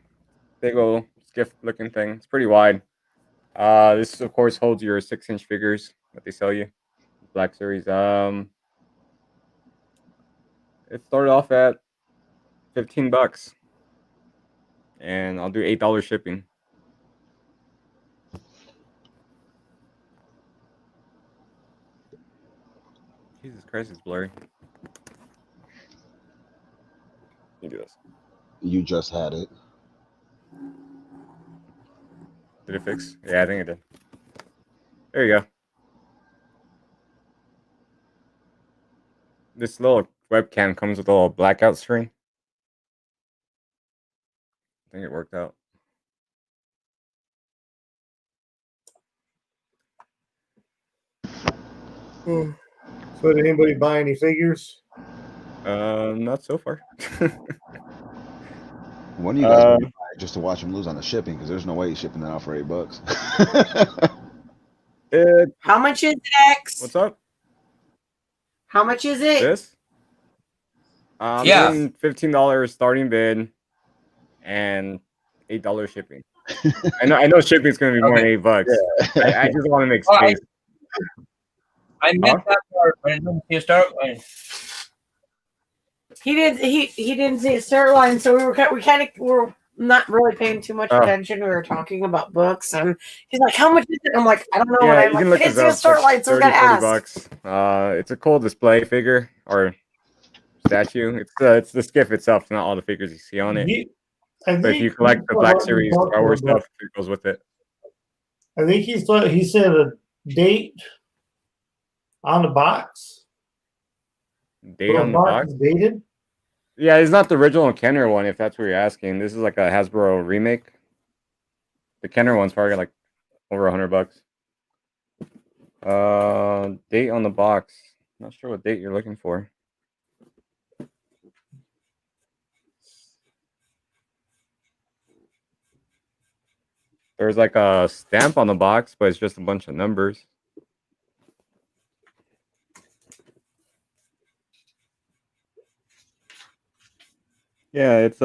big old skiff-looking thing. It's pretty wide. This of course holds your 6-inch figures that they sell you, Black Series. It started off at $15, and I'll do $8 shipping. Jesus Christ, it's blurry. You do this. You just had it. Did it fix? Yeah, I think it did. There you go. This little webcam comes with a little blackout screen. I think it worked out. So did anybody buy any figures? Not so far. When are you guys gonna buy it just to watch him lose on the shipping? Because there's no way he's shipping that out for $8. How much is it, X? What's up? How much is it? This? Yeah. $15 starting bid and $8 shipping. I know shipping's gonna be more than $8. I just want to make space. I missed that part, but I didn't see a start line. He didn't see a start line, so we were not really paying too much attention. We were talking about books, and he's like, "How much is it?" I'm like, "I don't know." Yeah, And I'm like, "I didn't see a start line, so I'm gonna ask." $30-40. It's a cool display figure or statue. It's the skiff itself, not all the figures you see on it. But if you collect the Black Series Star Wars stuff, it goes with it. I think he said a date on the box. Date on the box? Dated? Yeah, it's not the original Kenner one, if that's what you're asking. This is like a Hasbro remake. The Kenner one's probably like over $100. Date on the box. Not sure what date you're looking for. There's like a stamp on the box, but it's just a bunch of numbers. Yeah, it's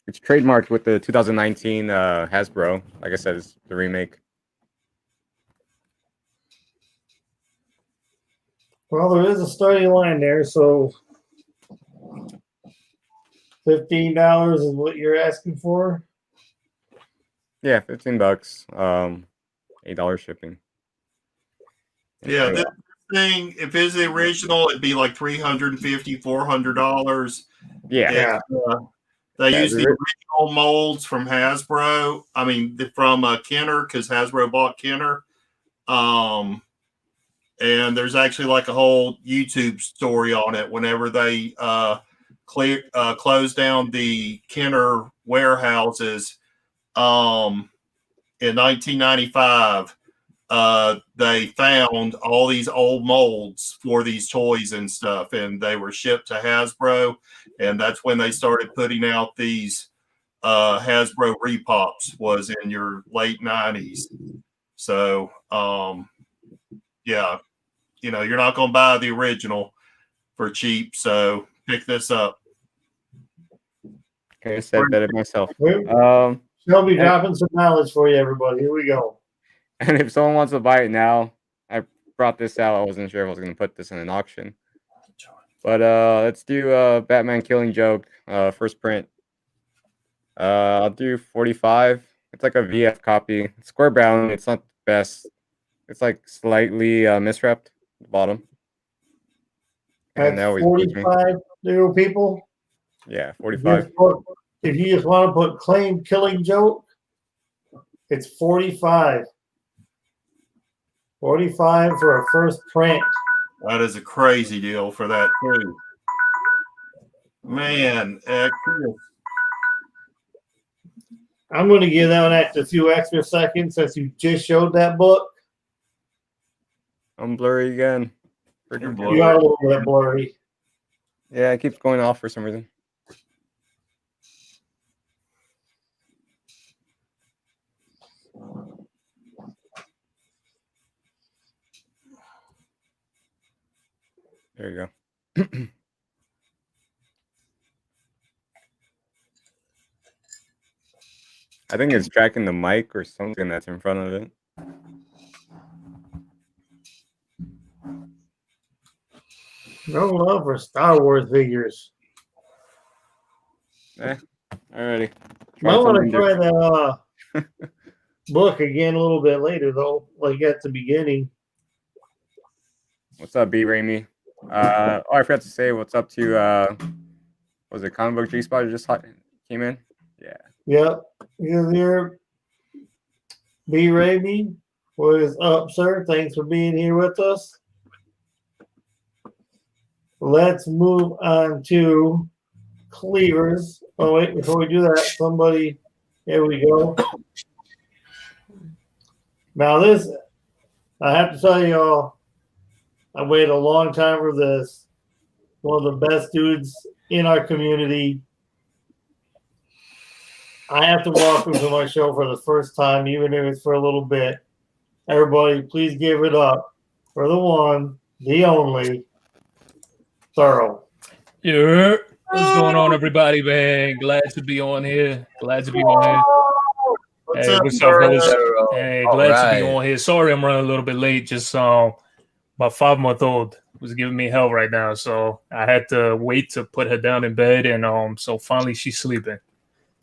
it's trademarked with the 2019 Hasbro. Like I said, it's the remake. Well, there is a starting line there, so $15 is what you're asking for. Yeah, $15. $8 shipping. Yeah, this thing, if it's the original, it'd be like $350, $400. Yeah. They use the original molds from Hasbro. I mean, from Kenner, because Hasbro bought Kenner. And there's actually like a whole YouTube story on it. Whenever they closed down the Kenner warehouses in 1995, they found all these old molds for these toys and stuff, and they were shipped to Hasbro, and that's when they started putting out these Hasbro repops, was in your late 90s. So yeah, you know, you're not going to buy the original for cheap, so pick this up. Okay, I said that myself. Shelby dropping some knowledge for you, everybody. Here we go. And if someone wants to buy it now, I brought this out. I wasn't sure if I was going to put this in an auction. But let's do Batman Killing Joke, first print. I'll do 45. It's like a VF copy. It's square bound. It's not the best. It's like slightly miswrapped at the bottom. And that 45 little people. Yeah, 45. If you just want to put Killing Joke, it's 45. $45 for a first print. That is a crazy deal for that too. Man, I'm going to give that one a few extra seconds since you just showed that book. I'm blurry again. Freaking You are a little bit blurry. Yeah, it keeps going off for some reason. There you go. I think it's tracking the mic or something that's in front of it. No love for Star Wars figures. Alrighty. I want to try the book again a little bit later, though, like at the beginning. What's up, B. Ramey? I forgot to say what's up to was it Comic Book G Spot just came in? Yeah. Yep. You're there. B. Ramey. What is up, sir? Thanks for being here with us. Let's move on to Cleavers. Oh, wait, before we do that, somebody, here we go. Now, this, I have to tell y'all, I waited a long time for this. One of the best dudes in our community. I have to welcome to my show for the first time, even if it's for a little bit. Everybody, please give it up for the one, the only, Thorough. Yeah. What's going on, everybody, man? Glad to be on here. Glad to be on here. Hey, what's up, fellas? Hey, glad to be on here. Sorry I'm running a little bit late. Just my 5-month-old was giving me hell right now, so I had to wait to put her down in bed, and so finally she's sleeping.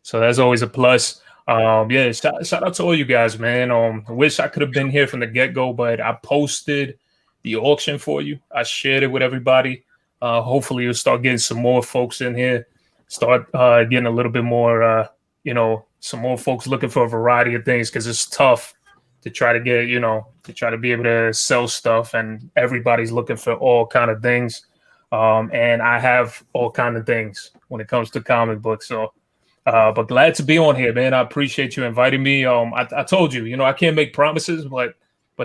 So that's always a plus. Yeah, shout out to all you guys, man. I wish I could have been here from the get-go, but I posted the auction for you. I shared it with everybody. Hopefully you'll start getting some more folks in here, start getting a little bit more, some more folks looking for a variety of things, because it's tough to try to get, to try to be able to sell stuff, and everybody's looking for all kind of things. And I have all kind of things when it comes to comic books. So, but glad to be on here, man. I appreciate you inviting me. I told you, I can't make promises, but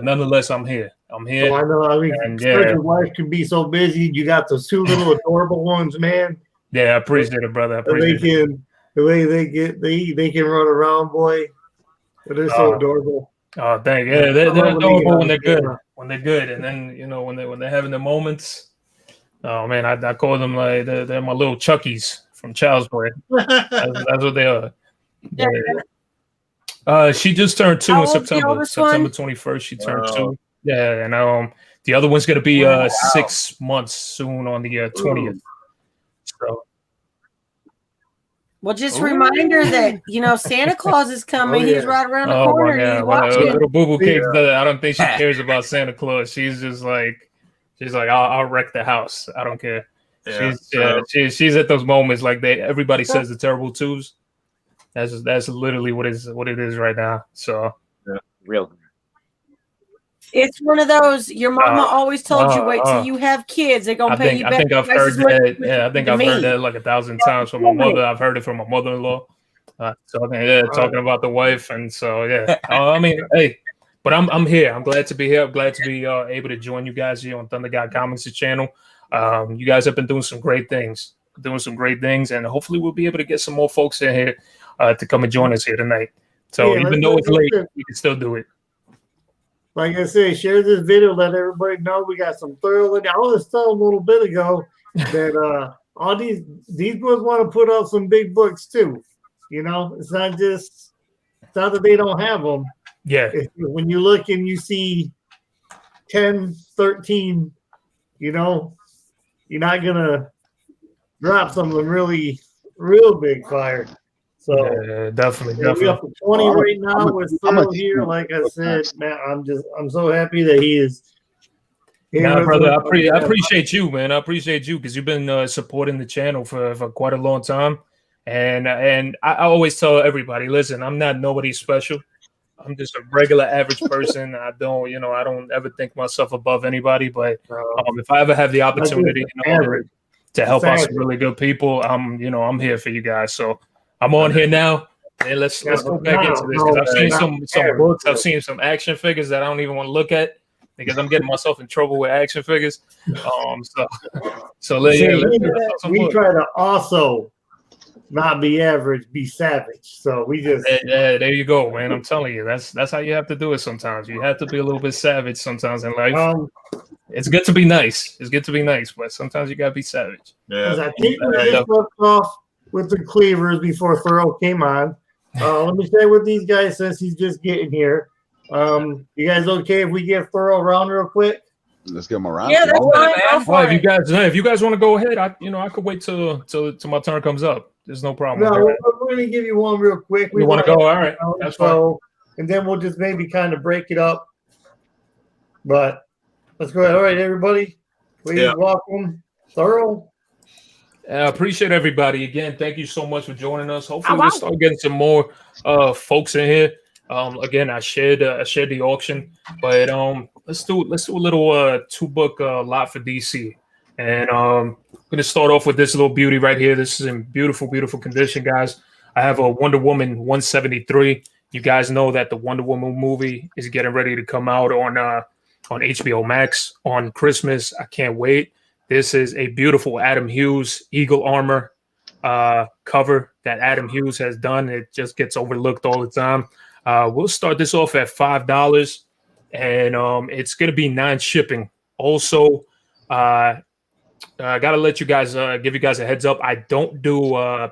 nonetheless, I'm here. I'm here. So I know. I mean, and, your wife can be so busy. You got those two little adorable ones, man. Yeah, I appreciate it, brother. I appreciate it. The way they can run around, boy. They're so adorable. Oh, thank you. Yeah, they're adorable when they're good. When they're good, and then when they're having their moments. Oh man, I call them like they're my little Chuckies from Child's Play. That's what they are. Yeah. She just turned 2 in September. September 21st, she turned 2. Yeah, and the other one's gonna be 6 months soon on the 20th. So. Well, just a reminder that Santa Claus is coming. Oh, yeah. He's right around the corner. He's watching. Little boo boo cake. I don't think she cares about Santa Claus. She's like, I'll wreck the house. I don't care. Yeah, she's at those moments like everybody says the terrible twos. That's literally what it is right now. So real. It's one of those. Your mama always told you, wait till you have kids. They're gonna pay you back. I think I've heard that. Yeah, I think I've heard that like 1,000 times from my mother. I've heard it from my mother-in-law. Talking about the wife, and so yeah. I mean, hey, but I'm here. I'm glad to be here. I'm glad to be able to join you guys here on Thunder God Comics' channel. You guys have been doing some great things, and hopefully we'll be able to get some more folks in here to come and join us here tonight. So even though it's late, we can still do it. Like I say, share this video, let everybody know we got some thorough. I was telling a little bit ago that all these books want to put out some big books too. It's not that they don't have them. Yeah. When you look and you see 10, 13, you're not gonna drop some of them real big fire. So definitely. We're up to 20 right now. We're still here. Like I said, man, I'm so happy that he is here. Nah, brother, I appreciate you, man. I appreciate you because you've been supporting the channel for quite a long time. And I always tell everybody, listen, I'm not nobody special. I'm just a regular average person. I don't ever think myself above anybody. But if I ever have the opportunity, to help out some really good people, I'm here for you guys. So I'm on here now. And let's go back into this, because I've seen some books, I've seen some action figures that I don't even want to look at because I'm getting myself in trouble with action figures. We try to also not be average, be savage. So we just there you go, man. I'm telling you, that's how you have to do it. Sometimes you have to be a little bit savage. Sometimes in life, it's good to be nice. It's good to be nice, but sometimes you gotta be savage. Yeah, I think we just left off with the Cleavers before Thurl came on. Let me stay with these guys since he's just getting here. You guys okay if we give Thurl around real quick? Let's get him around. Yeah, that's fine. Well, if you guys want to go ahead, I could wait till my turn comes up. There's no problem. No, we're going to give you one real quick. You want to go? All right, that's fine. And then we'll just maybe kind of break it up. But let's go ahead. All right, everybody, please welcome Thurl. I appreciate everybody. Again, thank you so much for joining us. Hopefully we'll start getting some more folks in here. Again, I shared the auction, but let's do a little 2-book lot for DC. And I'm gonna start off with this little beauty right here. This is in beautiful, beautiful condition, guys. I have a Wonder Woman 173. You guys know that the Wonder Woman movie is getting ready to come out on HBO Max on Christmas. I can't wait. This is a beautiful Adam Hughes Eagle Armor cover that Adam Hughes has done. It just gets overlooked all the time. We'll start this off at $5, and it's going to be 9 shipping. Also, I got to let you guys give you guys a heads up. I don't do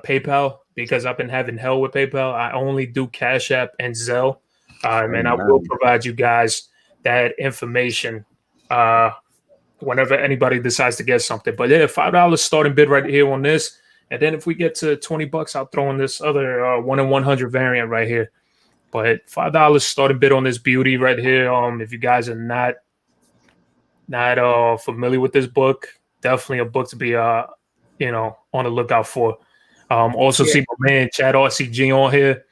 PayPal because I've been having hell with PayPal. I only do Cash App and Zelle, and I will provide you guys that information whenever anybody decides to get something. But yeah, $5 starting bid right here on this. And then if we get to $20, I'll throw in this other 1 in 100 variant right here. But $5 starting bid on this beauty right here. If you guys are not familiar with this book, definitely a book to be on the lookout for. Also see my man Chad RCG on here.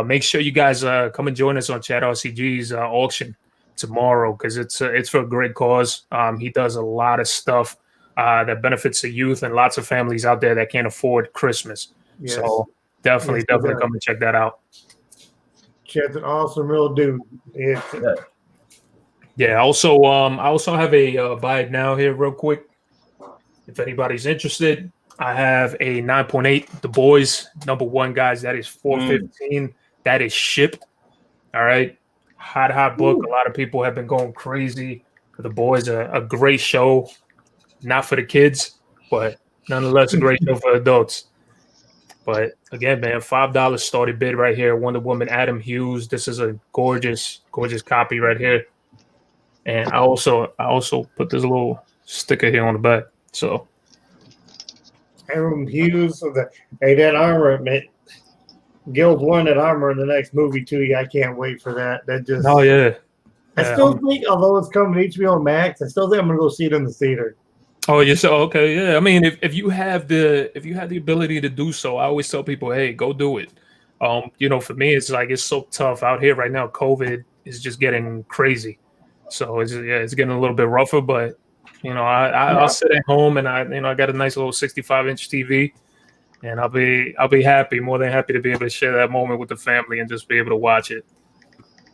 Make sure you guys come and join us on Chad RCG's auction tomorrow, because it's for a great cause. He does a lot of stuff that benefits the youth and lots of families out there that can't afford Christmas. Yes. So definitely come and check that out. Chad's an awesome real dude. Yeah. Also, I also have a buy it now here real quick. If anybody's interested, I have a 9.8 The Boys #1, guys. That is $4.15. That is shipped. All right. Hot book. A lot of people have been going crazy for The Boys. A great show, not for the kids, but nonetheless a great show for adults. But again, man, $5 started bid right here. Wonder Woman, Adam Hughes. This is a gorgeous, gorgeous copy right here. And I also put this little sticker here on the back. So Adam Hughes, that armor, man. Guild won that armor in the next movie too. Yeah, I can't wait for that. That just I still think, although it's coming to HBO Max, I still think I'm gonna go see it in the theater. Oh, you so okay, yeah. I mean, if you have the ability to do so, I always tell people, hey, go do it. For me, it's like it's so tough out here right now. COVID is just getting crazy, so it's getting a little bit rougher. But I'll sit at home and I got a nice little 65-inch TV. And I'll be happy, more than happy to be able to share that moment with the family and just be able to watch it.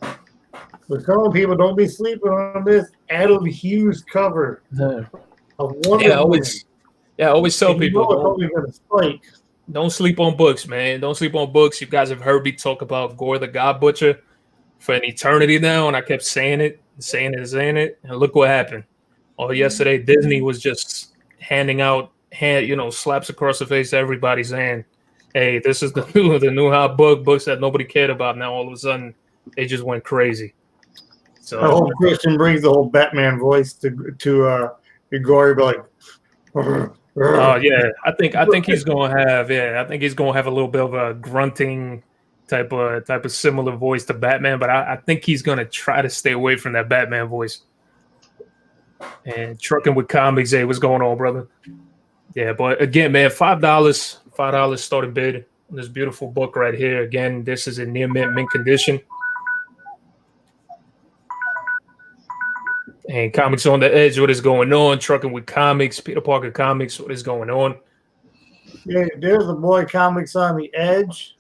So come on, people, don't be sleeping on this Adam Hughes cover. I always tell people don't sleep on books, man. Don't sleep on books. You guys have heard me talk about Gore the God Butcher for an eternity now, and I kept saying it, and look what happened. Yesterday, Disney was just handing out slaps across the face to everybody saying, hey, this is the new hot books that nobody cared about. Now all of a sudden they just went crazy. So the whole Christian brings the whole Batman voice to Gory, like I think he's gonna have a little bit of a grunting type of similar voice to Batman, but I think he's gonna try to stay away from that Batman voice. And Trucking with Comics, hey, what's going on, brother? Yeah, but again, man, $5 starting bid on this beautiful book right here. Again, this is in near mint condition. And Comics on the Edge, what is going on? Trucking with Comics, Peter Parker Comics, what is going on? Yeah, there's a boy Comics on the Edge.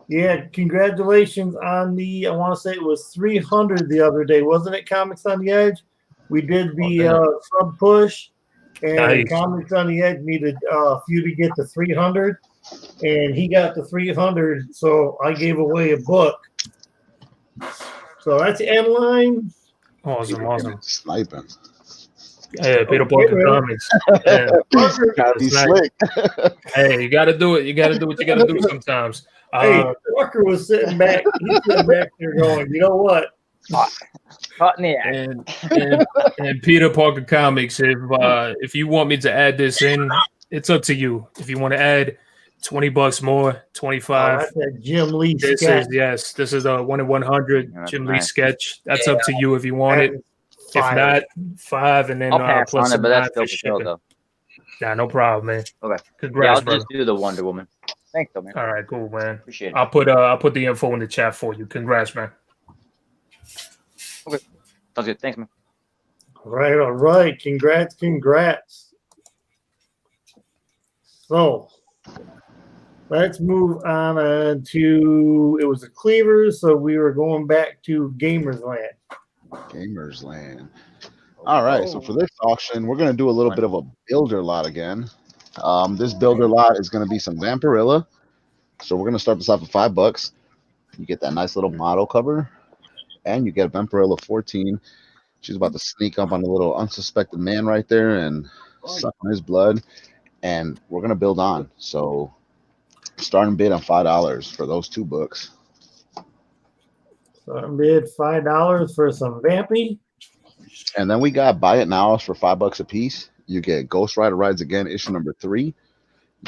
Yeah, congratulations on the, I want to say it was 300 the other day, wasn't it? Comics on the Edge. We did the sub push, and Nice. Comics on the Edge needed a few to get to 300, and he got to 300, so I gave away a book. So that's N-Line. Awesome. Sniping. Yeah, Peter Parker Comics. Yeah. Gotta be slick. Hey, you gotta do it. You gotta do what you gotta do sometimes. Hey, Walker was sitting back. He's sitting back there going, you know what? Caught in the act. And Peter Parker Comics, if you want me to add this in, it's up to you. If you want to add $20 more, 25. That's that Jim Lee This sketch. this is a 1 in 100 Jim Lee sketch. That's up to you if you want it. If not, 5 and then I'll pass plus on it, but that's for still shipping. though. Nah, no problem, man. Okay. Congrats, I'll brother. just do the Wonder Woman. Thanks, though, man. All right, cool, man. Appreciate it. I'll put the info in the chat for you. Congrats, man. Okay. Sounds good. Thanks, man. All right. Congrats. So let's move on to, it was the Cleavers, so we were going back to GAMERZLAND. GAMERZLAND. All right, so for this auction, we're going to do a little bit of a builder lot again. This builder lot is going to be some Vampirilla. So we're going to start this off at $5. You get that nice little model cover, and you get Vampirilla 14. She's about to sneak up on the little unsuspected man right there and suck on his blood. And we're going to build on. So starting bid on $5 for those 2 books. So I bid $5 for some Vampy. And then we got Buy It Nows for $5 a piece. You get Ghost Rider Rides Again, issue number 3.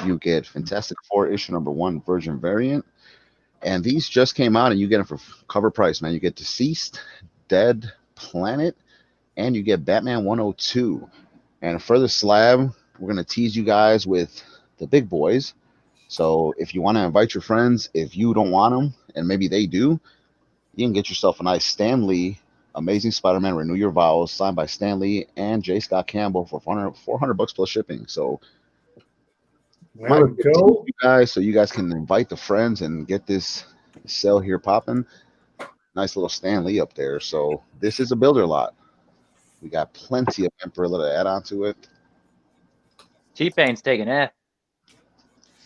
You get Fantastic Four, issue number 1, Virgin variant. And these just came out, and you get them for cover price, man. You get Deceased, Dead Planet, and you get Batman 102. And for the slab, we're going to tease you guys with the big boys. So if you want to invite your friends, if you don't want them, and maybe they do, you can get yourself a nice Stan Lee Amazing Spider-Man Renew Your Vows, signed by Stan Lee and J. Scott Campbell for $400 plus shipping. So There we go. you guys, so you guys can invite the friends and get this sale here popping. Nice little Stan Lee up there. So this is a builder lot. We got plenty of Emperor to add on to it. T-Pain's taking F.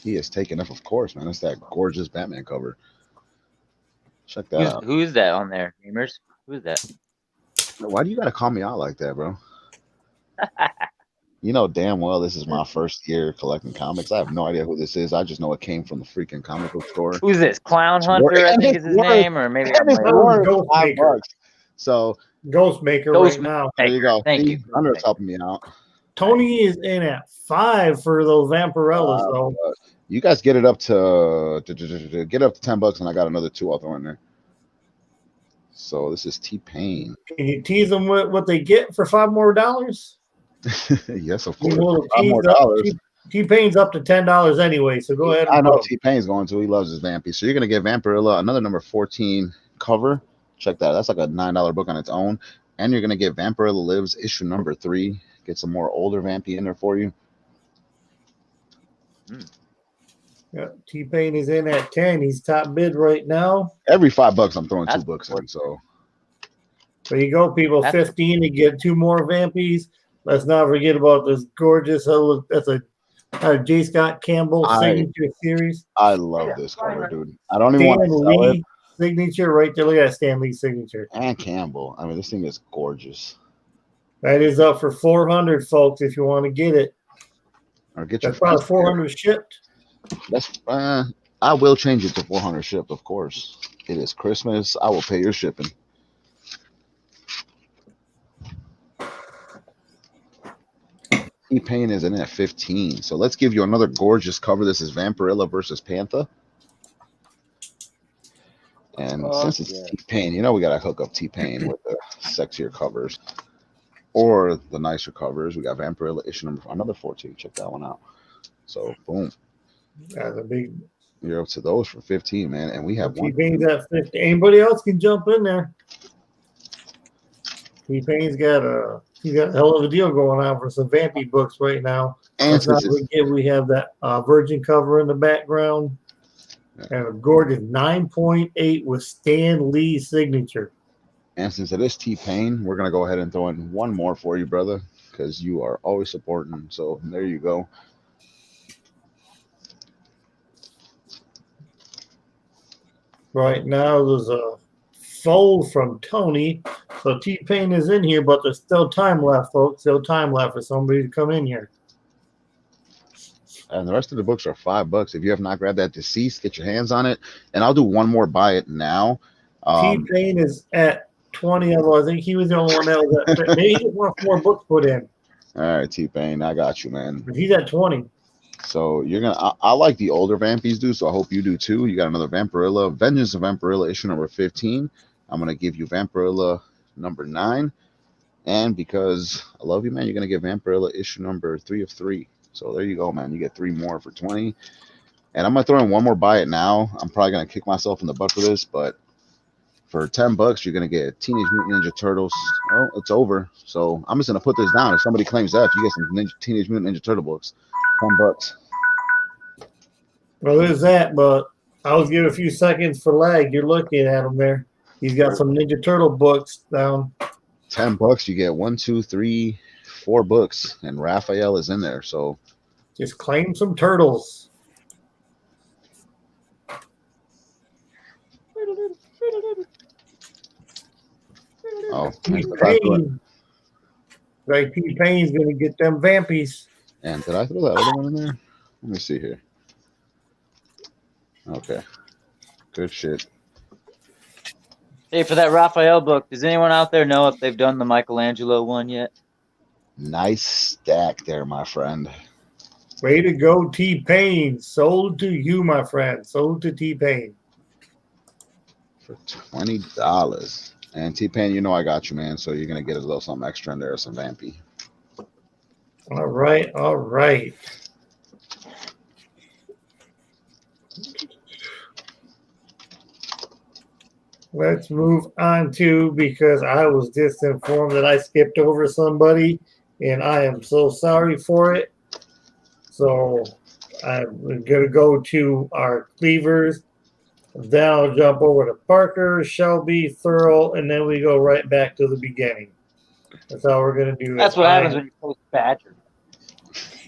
He is taking F, of course, man. That's that gorgeous Batman cover. Check that out. Who's that on there, gamers? Who's that? Why do you gotta call me out like that, bro? You know damn well this is my first year collecting comics. I have no idea who this is. I just know it came from the freaking comic book store. Who's this? Clown Hunter, I think is his name, or maybe I'm like, Ghostmaker. So Ghostmaker right now. There you go. Thank you. Hunter's helping me out. Tony is in at 5 for those Vampirillas, though. You guys get it up to $10, and I got another 2 I'll throw in there. So this is T-Pain. Can you tease them with what they get for $5 more? Yes, of You course. will $5 more dollars. T-Pain's up to $10 anyway, so go ahead. I know go. T-Pain's going to. He loves his Vampy. So you're going to get Vampirilla, another number 14 cover. Check that. That's like a $9 book on its own. And you're going to get Vampirilla Lives, issue number 3. Get some more older Vampy in there for you. Yeah, T-Pain is in at 10. He's top bid right now. Every $5 I'm throwing 2 books in. So there you go, people. 15 to get 2 more Vampies. Let's not forget about this gorgeous. That's a J. Scott Campbell signature series. I love this cover, dude. I don't even want to sell it. Signature right there. Look at that Stan Lee signature. And Campbell. I mean, this thing is gorgeous. That is up for $400, folks. If you want to get it, or get that's about $400 shipped. That's I will change it to $400 shipped, of course. It is Christmas. I will pay your shipping. T-Pain is in at 15. So let's give you another gorgeous cover. This is Vampirilla versus Panther. And since it's T-Pain, you know we gotta hook up T-Pain with the sexier covers or the nicer covers. We got Vampirilla issue number another 14. Check that one out. So boom. That's a big. You're up to those for 15, man. And we have one. T-Pain's at 50. Anybody else can jump in there. T-Pain's got a hell of a deal going on for some Vampy books right now. And Let's not since forget we have that Virgin cover in the background. And a gorgeous 9.8 with Stan Lee's signature. And since it is T-Pain, we're going to go ahead and throw in one more for you, brother, because you are always supporting. So there you go. Right now, there's a fold from Tony. So T-Pain is in here, but there's still time left, folks. Still time left for somebody to come in here. And the rest of the books are $5. If you have not grabbed that Deceased, get your hands on it. And I'll do one more buy it now. T-Pain is at 20. Although I think he was the only one that was at. Maybe he just wants more books put in. All right, T-Pain, I got you, man. But he's at 20. So you're gonna. I like the older Vampies, do. So I hope you do too. You got another Vampirilla, Vengeance of Vampirilla issue number 15. I'm gonna give you Vampirilla number 9, and because I love you, man, you're gonna get Vampirilla issue number 3 of 3. So there you go, man. You get 3 more for 20. And I'm gonna throw in one more buy it now. I'm probably gonna kick myself in the butt for this, but for $10, you're gonna get Teenage Mutant Ninja Turtles. Oh, it's over. So I'm just gonna put this down. If somebody claims F, you get some Teenage Mutant Ninja Turtle books. $10. Well, there's that, but I was giving a few seconds for lag. You're looking at him there. He's got some Ninja Turtle books down. $10, you get 1, 2, 3, 4 books, and Raphael is in there. So just claim some turtles. Oh, T-Pain. Right, T-Pain's gonna get them Vampies. And did I throw that other one in there? Let me see here. Okay. Good shit. Hey, for that Raphael book, does anyone out there know if they've done the Michelangelo one yet? Nice stack there, my friend. Way to go, T-Pain. Sold to you, my friend. Sold to T-Pain. For $20. And T-Pain, you know I got you, man. So you're going to get a little something extra in there, some Vampy. All right, all right. Let's move on to, because I was just informed that I skipped over somebody, and I am so sorry for it. So I'm going to go to our Cleavers. Then I'll jump over to Parker, Shelby, Thurl, and then we go right back to the beginning. That's how we're going to do it. That's what happens when you post Badger.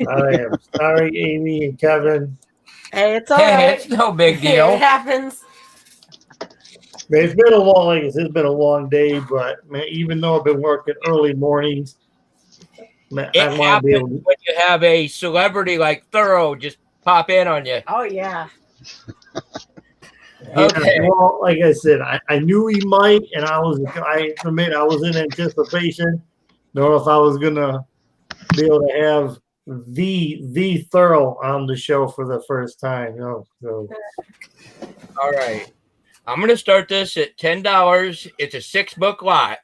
I am sorry, Amy and Kevin. Hey, it's all right. It's no big deal. It happens. Man, it's been a long, like I said, it's been a long day, but man, even though I've been working early mornings, man, It I want to happens be able to. when you have a celebrity like Thorough just pop in on you. Oh, yeah. Okay. Yeah, well, like I said, I knew he might, and I was in anticipation, know if I was gonna be able to have the Thurl on the show for the first time. You know, so. All right. I'm going to start this at $10. It's a 6-book lot.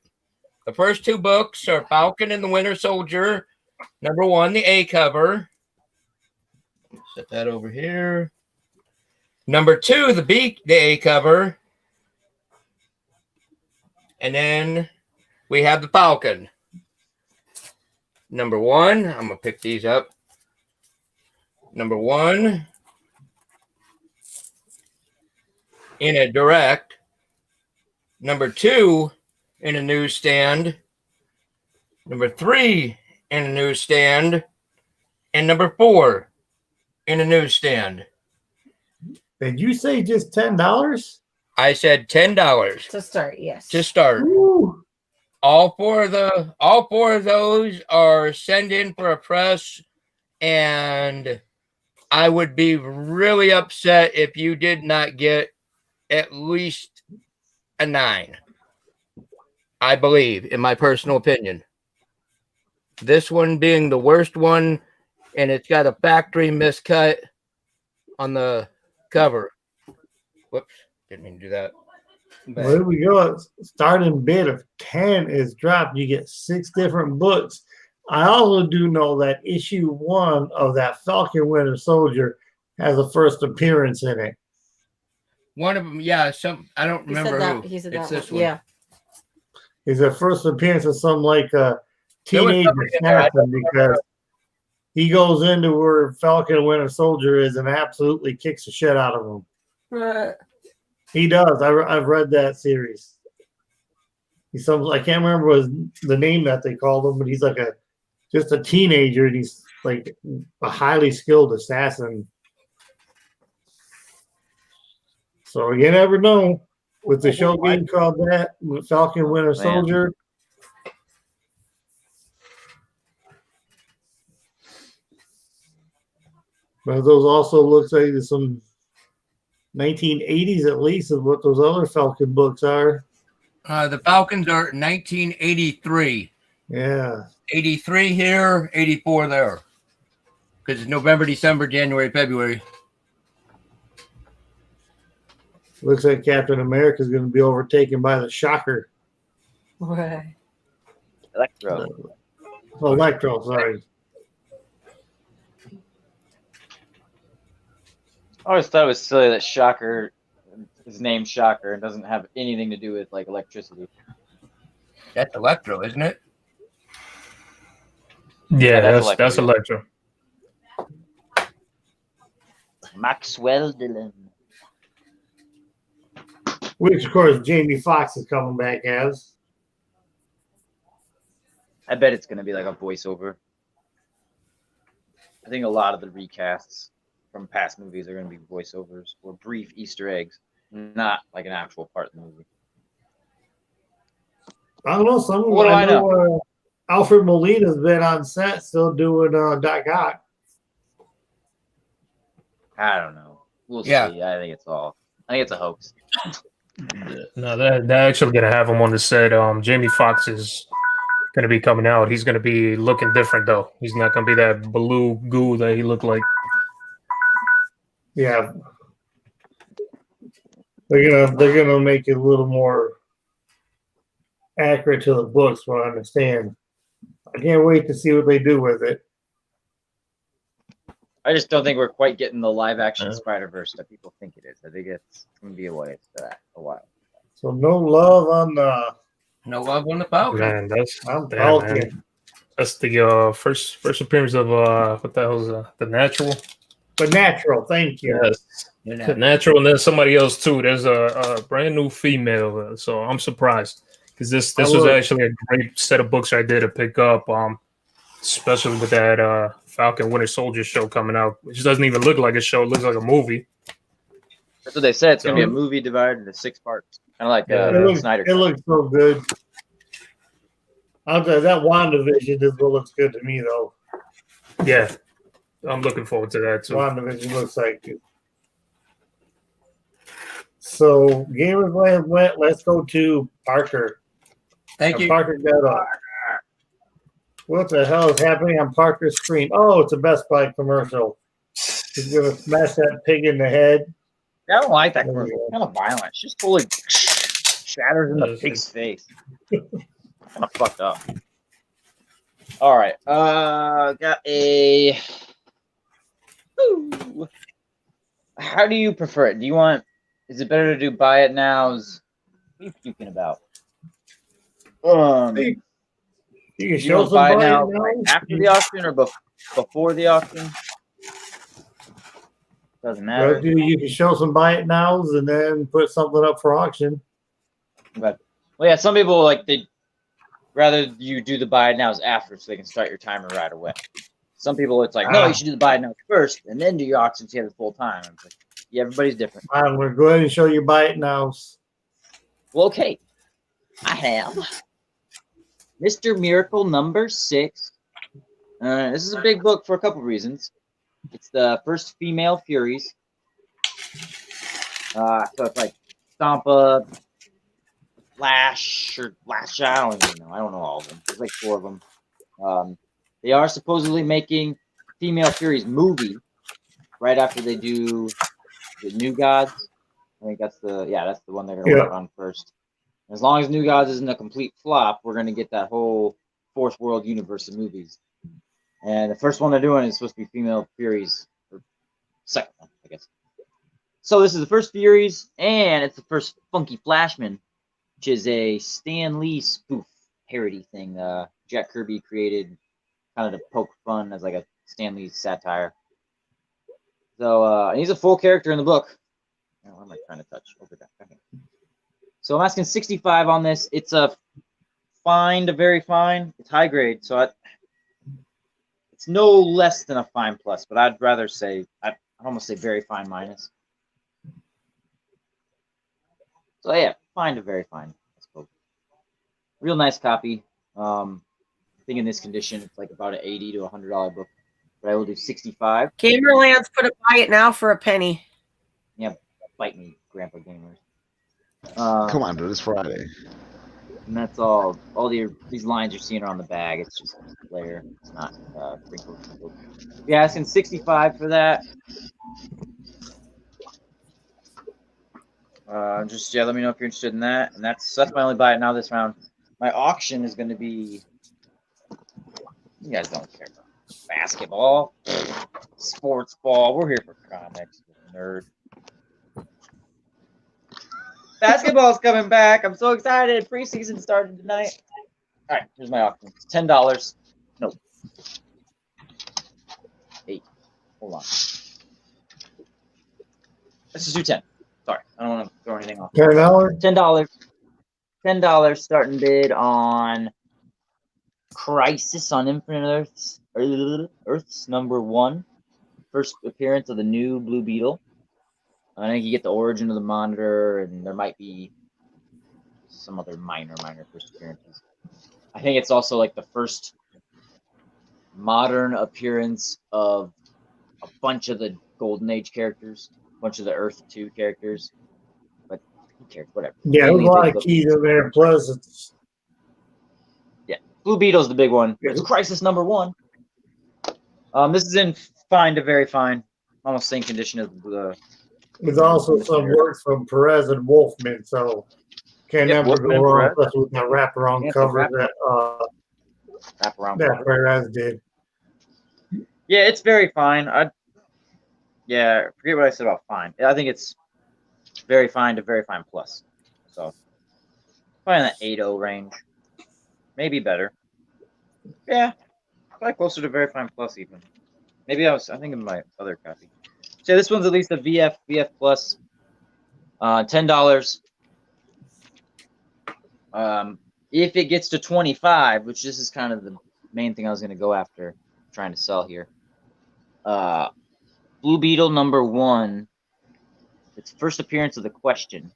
The first 2 books are Falcon and the Winter Soldier. Number 1, the A cover. Set that over here. Number 2, the A cover. And then we have the Falcon. Number 1, I'm going to pick these up. Number 1. In a direct. Number 2 in a newsstand. Number 3 in a newsstand. And number 4 in a newsstand. Did you say just $10? I said $10 To start, yes. to start. Ooh. All four of those are sent in for a press, and I would be really upset if you did not get at least a 9. I believe, in my personal opinion. This one being the worst one, and it's got a factory miscut on the cover. Whoops, didn't mean to do that. Well, here we go. Starting bid of 10 is dropped. You get 6 different books. I also do know that issue 1 of that Falcon Winter Soldier has a first appearance in it. One of them, yeah. I don't remember who. He said It's that this one. one. Yeah. Is a first appearance of some like a There was teenage somebody in there. I assassin don't because he goes into where Falcon and Winter Soldier is and absolutely kicks the shit out of him. He does. I've read that series. He's some, I can't remember the name that they called him, but he's like just a teenager and he's like a highly skilled assassin. So you never know. With the show being called that, with Falcon Winter Soldier. But those also looks like there's some 1980s at least is what those other Falcon books are. The Falcons are 1983. Yeah. 83 here, 84 there. Because it's November, December, January, February. Looks like Captain America is going to be overtaken by the Shocker. Electro, sorry. I always thought it was silly that Shocker is named Shocker and doesn't have anything to do with like electricity. That's Electro, isn't it? Yeah, that's Electro. Maxwell Dillon. Which, of course, Jamie Foxx is coming back as. I bet it's going to be like a voiceover. I think a lot of the recasts from past movies are going to be voiceovers or brief Easter eggs, not like an actual part of the movie. I don't know. What do I know? Alfred Molina's been on set still doing Doc Ock. I don't know. We'll see. I think it's a hoax. No, they're actually gonna have him on the set. Jamie Foxx is gonna be coming out. He's gonna be looking different though. He's not gonna be that blue goo that he looked like. Yeah, they're gonna make it a little more accurate to the books. What I understand. I can't wait to see what they do with it. I just don't think we're quite getting the live action Spider-Verse that people think it is. I think it's going to be a while. So no love on the Falcon. Man, that's the first appearance of what the hell is the Natural? The Natural, thank you. Yes. The Natural, and then somebody else too. There's a brand new female, so I'm surprised because this was actually a great set of books I did to pick up, especially with that Falcon Winter Soldier show coming out, which doesn't even look like a show; it looks like a movie. That's what they said. It's going to be a movie divided into 6 parts, kind of like Snyder. It looks so good. I'll tell you, that WandaVision is what looks good to me, though. Yeah, I'm looking forward to that too. WandaVision looks like it. So GAMERZLAND went. Let's go to Parker. Thank you. Parker got up. What the hell is happening on Parker's screen? Oh, it's a Best Buy commercial. He's gonna smash that pig in the head. I don't like that commercial. It's kind of violent. It's just fully shatters in the pig's face. Kind of fucked up. All right. Got a. Ooh. How do you prefer it? Do you want? Is it better to do buy it nows? What are you thinking about? You can show some buy it now after the auction or before the auction. Doesn't matter. You can show some buy it nows and then put something up for auction. But well, yeah, some people they rather you do the buy it nows after so they can start your timer right away. Some people it's like, no, you should do the buy it nows first and then do your auction so you have the full time. I'm like, yeah, everybody's different. I'm gonna go ahead and show you buy it nows. Well, okay. I have Mr. Miracle number 6. This is a big book for a couple reasons. It's the first female Furies. So it's like Stompa, Flash, or Flash. I don't even know. I don't know all of them. There's like 4 of them. They are supposedly making Female Furies movie right after they do the New Gods. I think that's the one they're gonna work on first. As long as New Gods isn't a complete flop, we're going to get that whole Fourth World universe of movies. And the first one they're doing is supposed to be Female Furies, or second one, I guess. So this is the first Furies, and it's the first Funky Flashman. which is a Stan Lee spoof parody thing. Jack Kirby created kind of to poke fun as like a Stan Lee satire. So he's a full character in the book. Oh, what am I trying to touch? Over that. Okay. So I'm asking 65 on this. It's a fine to very fine. It's high grade, so it's no less than a fine plus, but I'd rather say I'd almost say very fine minus. So yeah, fine to very fine, I suppose. Real nice copy. I think in this condition, it's like about an $80 to $100 book, but I will do 65. Gamerland's put a buy it now for a penny. Yeah, bite me, Grandpa Gamers. Come on, dude, it's Friday. And that's all. All these lines you're seeing are on the bag. It's just layer. It's not wrinkled. Yeah, asking 65 for that. Just let me know if you're interested in that. And that's my only buy it now this round. My auction is going to be. You guys don't care about basketball, sports ball. We're here for comics, nerd. Basketball's coming back. I'm so excited. Preseason started tonight. All right, here's my auction. It's $10. No. 8. Hold on. Let's just do 10. Sorry, I don't want to throw anything off. $10. $10. $10 starting bid on Crisis on Infinite Earths. Earths #1. First appearance of the new Blue Beetle. I think you get the origin of the Monitor, and there might be some other minor first appearances. I think it's also like the first modern appearance of a bunch of the Golden Age characters, a bunch of the Earth 2 characters. But who cares? Whatever. Yeah, there's a lot of keys in there. Plus, it's Blue Beetle's the big one. It's Crisis #1. This is in fine to very fine, almost same condition as the. There's also some work from Perez and Wolfman, so can't never go wrong, especially with that wraparound cover that Perez did. Yeah, it's very fine. Forget what I said about fine. I think it's very fine to very fine plus. So probably in that 8.0 range, maybe better. Yeah, probably closer to very fine plus even. Maybe I think in my other copy. So this one's at least a VF plus. $10. If it gets to 25, which this is kind of the main thing I was going to go after, trying to sell here. Blue Beetle #1. It's first appearance of the Question.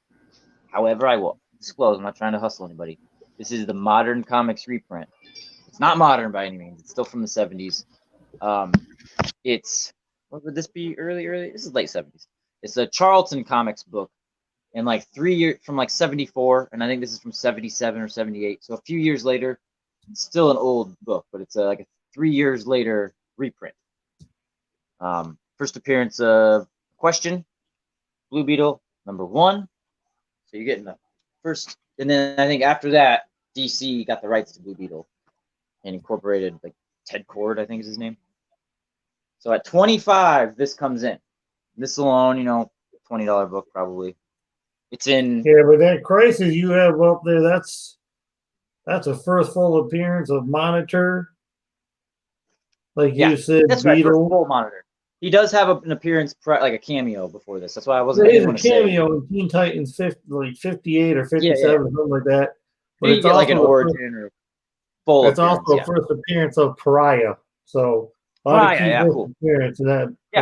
However, I will disclose. I'm not trying to hustle anybody. This is the modern comics reprint. It's not modern by any means. It's still from the 70s. It's what would this be? Early? This is late 70s. It's a Charlton Comics book, and like 3 years from like 74, and I think this is from 77 or 78. So a few years later, it's still an old book, but it's like a 3 years later reprint. First appearance of Question, Blue Beetle #1. So you're getting the first, and then I think after that, DC got the rights to Blue Beetle and incorporated like Ted Kord, I think is his name. So at 25, this comes in. This alone, $20 book probably. It's in. Yeah, but that Crisis you have up there, that's a first full appearance of Monitor. Like you said, that's Beetle. Right, first full Monitor. He does have an appearance, like a cameo before this. That's why I wasn't. There is a cameo in Teen Titans 58 or 57, something like that. But it's like an origin or full. It's also a first appearance of Pariah. So a lot of key first appearance in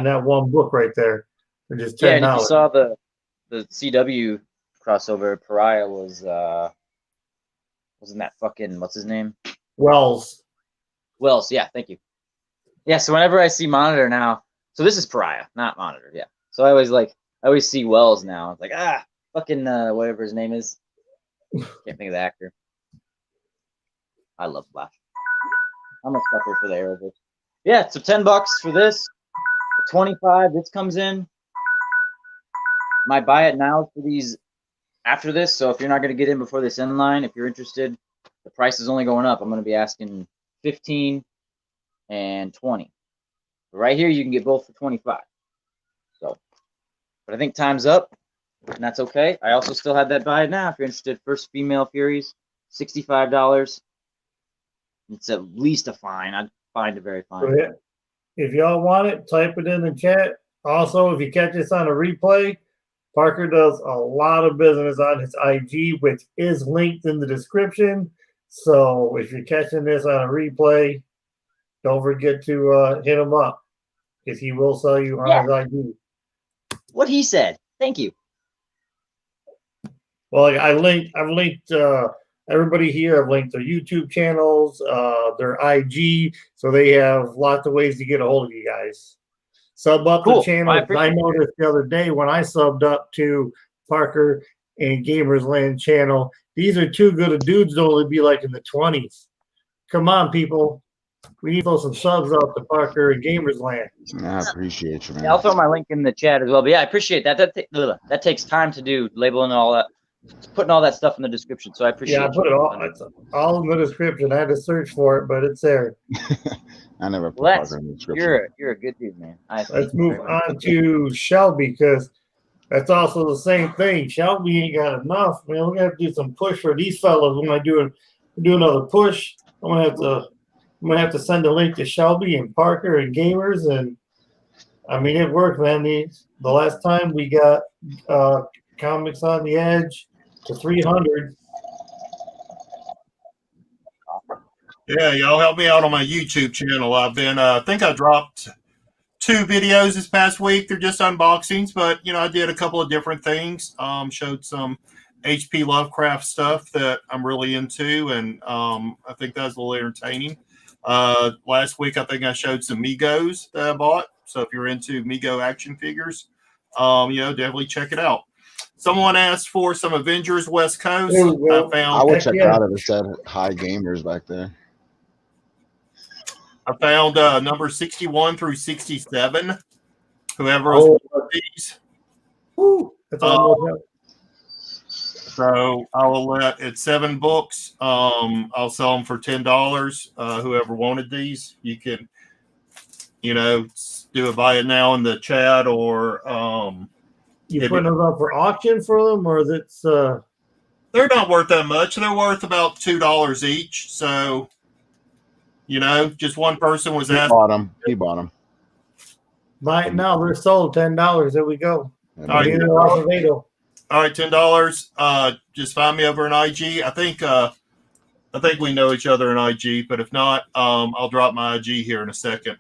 that one book right there. For just $10. Yeah, and if you saw the CW crossover, Pariah wasn't that fucking what's his name? Wells, yeah, thank you. Yeah, so whenever I see Monitor now, so this is Pariah, not Monitor, yeah. So I always see Wells now. It's like fucking whatever his name is. Can't think of the actor. I love Flash. I'm a sucker for the Arrowverse. Yeah, so $10 for this. For 25, this comes in. My buy it now for these after this. So if you're not going to get in before this end line, if you're interested, the price is only going up. I'm going to be asking 15 and 20. But right here, you can get both for 25. So, but I think time's up. and that's okay. I also still have that buy it now if you're interested. First female Furies, $65. It's at least a fine. I'd find it very fine. So, yeah, if y'all want it, type it in the chat. Also, if you catch this on a replay, Parker does a lot of business on his IG, which is linked in the description. So if you're catching this on a replay, don't forget to hit him up because he will sell you on his IG. What he said. Thank you. Well, I've linked everybody here. I've linked their YouTube channels, their IG, so they have lots of ways to get a hold of you guys. Sub up the channel. I noticed the other day when I subbed up to Parker and GamersLand channel, these are too good of dudes to only be like in the 20s. Come on, people. We need to throw some subs out to Parker and GamersLand. I appreciate you, man. Yeah, I'll throw my link in the chat as well. But yeah, I appreciate that. That takes time to do, labeling all that, putting all that stuff in the description. So I appreciate it. Yeah, I put it all in the description. I had to search for it, but it's there. I never put Parker in the description. You're a good dude, man. Let's move on to Shelby because that's also the same thing. Shelby ain't got enough, man. We're gonna have to do some push for these fellas when I do another push. I'm gonna have to send a link to Shelby and Parker and Gamers, and I mean it worked, man. The last time we got Comics on the Edge to 300. Yeah, y'all help me out on my YouTube channel. I've been, I think I dropped 2 videos this past week. They're just unboxings, but I did a couple of different things. Showed some H.P. Lovecraft stuff that I'm really into, and I think that was a little entertaining. Last week, I think I showed some Migos that I bought. So if you're into Migo action figures, definitely check it out. Someone asked for some Avengers West Coast. I would check it out if it said High Gamers back there. I found number 61 through 67. Whoever else these. That's almost so I will it's 7 books. I'll sell them for $10. Whoever wanted these, you can, do a buy it now in the chat or you putting them up for auction for them, or is it? They're not worth that much. They're worth about $2 each. So, just one person was asking. He bought them. Right now, they're sold $10. There we go. All right, $10. Just find me over in IG. I think we know each other in IG, but if not, I'll drop my IG here in a second.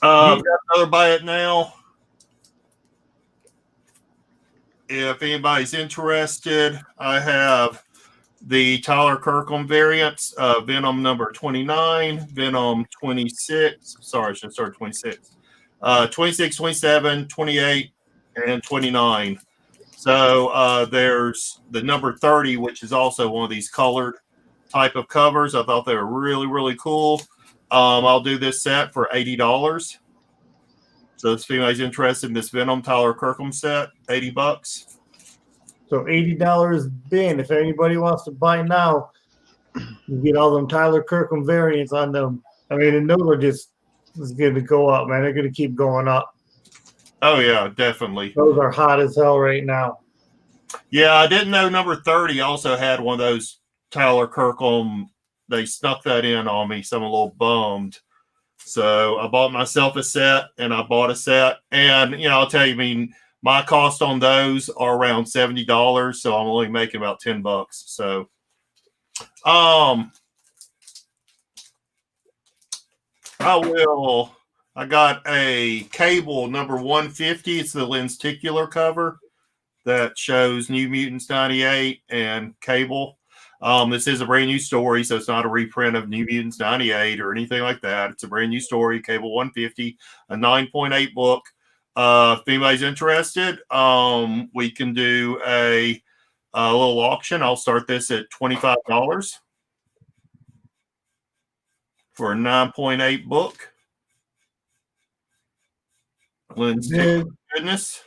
I've got another buy it now. If anybody's interested, I have the Tyler Kirkham variants, Venom number 29, Venom 26. Sorry, I should start 26. 26, 27, 28, and 29. So there's the number 30, which is also one of these colored type of covers. I thought they were really, really cool. I'll do this set for $80. So if anybody's interested in this Venom Tyler Kirkham set, $80. So $80 bin. If anybody wants to buy now, you get all them Tyler Kirkham variants on them. I mean, and those are just going to go up, man. They're going to keep going up. Oh yeah, definitely. Those are hot as hell right now. Yeah, I didn't know number 30 also had one of those Tyler Kirkham. They snuck that in on me, so I'm a little bummed. So I bought myself a set, and I bought a set, and I'll tell you, I mean, my cost on those are around $70, so I'm only making about $10. So, I got a Cable number 150. It's the lenticular cover that shows New Mutants 98 and Cable. This is a brand new story, so it's not a reprint of New Mutants 98 or anything like that. It's a brand new story, Cable 150, a 9.8 book. If anybody's interested, we can do a little auction. I'll start this at $25 for a 9.8 book. Goodness.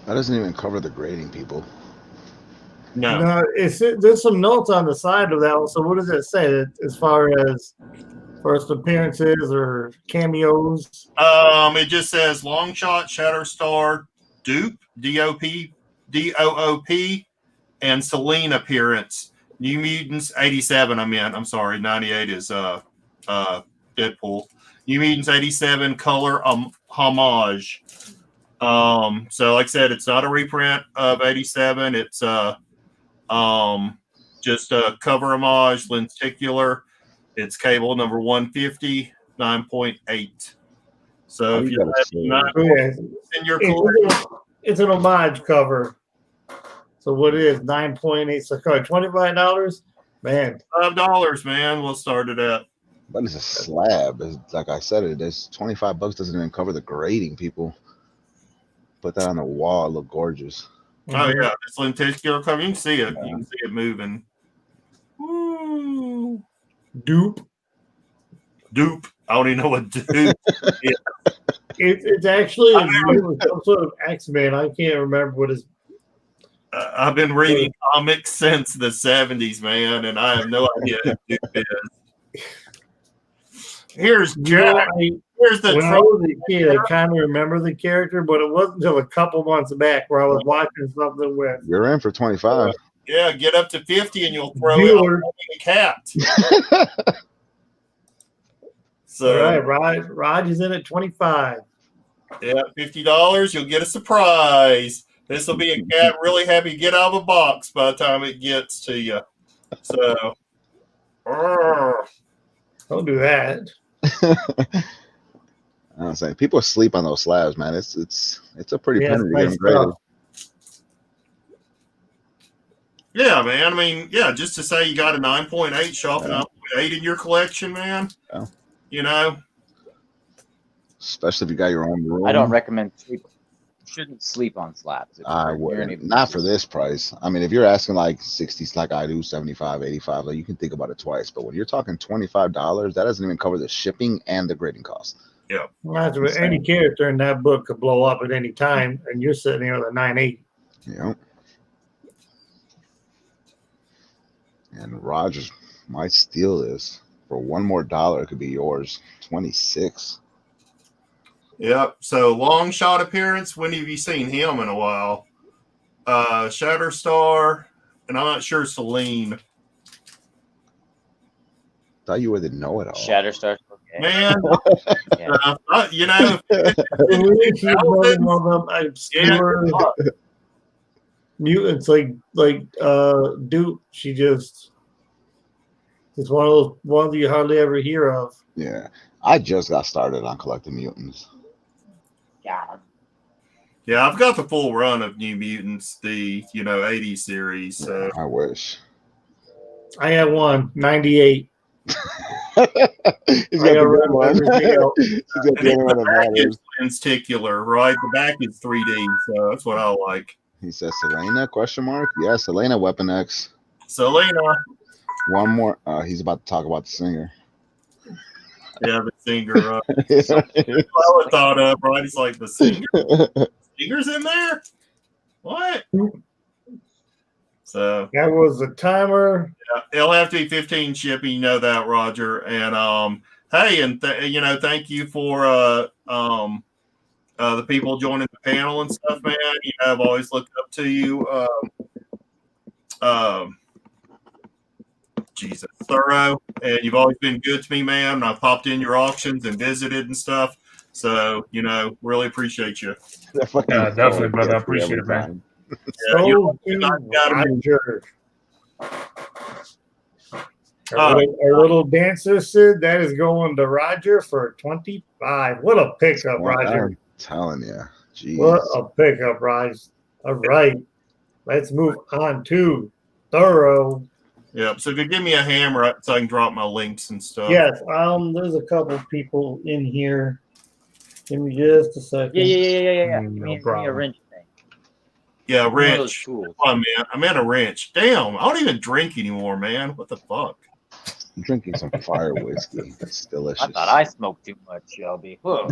That doesn't even cover the grading, people. No, there's some notes on the side of that one. So what does it say as far as first appearances or cameos? It just says Longshot, Shatterstar, Dupe, D-O-O-P, and Celine appearance. New Mutants 87. I'm sorry, 98 is Deadpool. New Mutants 87 color homage. So like I said, it's not a reprint of 87. It's just a cover homage, lenticular. It's cable number 150, 9.8. So if you have in your collection, it's an homage cover. So what it is, 9.8, so $25? Man. $5, man. We'll start it at. But it's a slab. It's, like I said, it's $25 doesn't even cover the grading, people. Put that on the wall, it'll look gorgeous. Oh yeah, it's lenticular cover. You can see it. You can see it moving. Woo. Dupe. I don't even know what dupe is. It's actually some sort of X-Men. I can't remember what his. I've been reading comics since the 70s, man, and I have no idea who dupe is. Here's Jack. Here's the when I was a kid, I kind of remember the character, but it wasn't until a couple months back where I was watching something with. You're in for 25. Yeah, get up to 50 and you'll throw in a cat. So, all right, Raj is in at 25. Yeah, $50. You'll get a surprise. This will be a cat really happy to get out of a box by the time it gets to you. So, don't do that. I'm saying people sleep on those slabs, man. It's a pretty penny to get them graded. Yeah, man. I mean, yeah, just to say you got a 9.8 shelf, 9.8 in your collection, man. Yeah. You know, especially if you got your own room. I don't recommend sleep. Shouldn't sleep on slabs. I would not for this price. I mean, if you're asking like 60s, like I do, 75, 85, like you can think about it twice. But when you're talking $25, that doesn't even cover the shipping and the grading cost. Yeah, any character in that book could blow up at any time, and you're sitting here with a 9.8. Yeah. And Rogers might steal this for one more dollar. It could be yours. 26. Yep. So long shot appearance. When have you seen him in a while? Shatterstar, and I'm not sure Celine. Thought you would know it all. Shatterstar. Okay. Man, you know, mutants like Duke. She just it's one you hardly ever hear of. Yeah, I just got started on collecting mutants. Yeah, I've got the full run of New Mutants, the 80 series. So I wish. I have one 98. He's got the one. He's got the one that matters. Lenticular, right? The back is 3D, so that's what I like. He says Selena? Question mark? Yeah, Selena WeaponX. Selena. One more. He's about to talk about the singer. Yeah, the singer. Right? So, I would thought of, right? He's like the singer. Singer's in there? What? So that was the timer. Yeah, it'll have to be 15 shipping. You know that, Roger. And hey, and thank you for the people joining the panel and stuff, man. I've always looked up to you. Jesus, thorough, and you've always been good to me, man. And I've popped in your auctions and visited and stuff. So, really appreciate you. Yeah, definitely, brother. I appreciate it, man. Our little dancer Sid, that is going to Roger for 25. What a pickup, Roger. I'm telling you. Jeez. What a pickup, Roger. All right. Let's move on to Thorough. Yep. So if you give me a hammer so I can drop my links and stuff. Yes. There's a couple people in here. Give me just a second. Yeah. No Give problem. me a wrench thing. Yeah, wrench. Cool. Oh, man. I meant a wrench. Damn. I don't even drink anymore, man. What the fuck? I'm drinking some fire whiskey. It's delicious. I thought I smoked too much, Shelby. Yeah,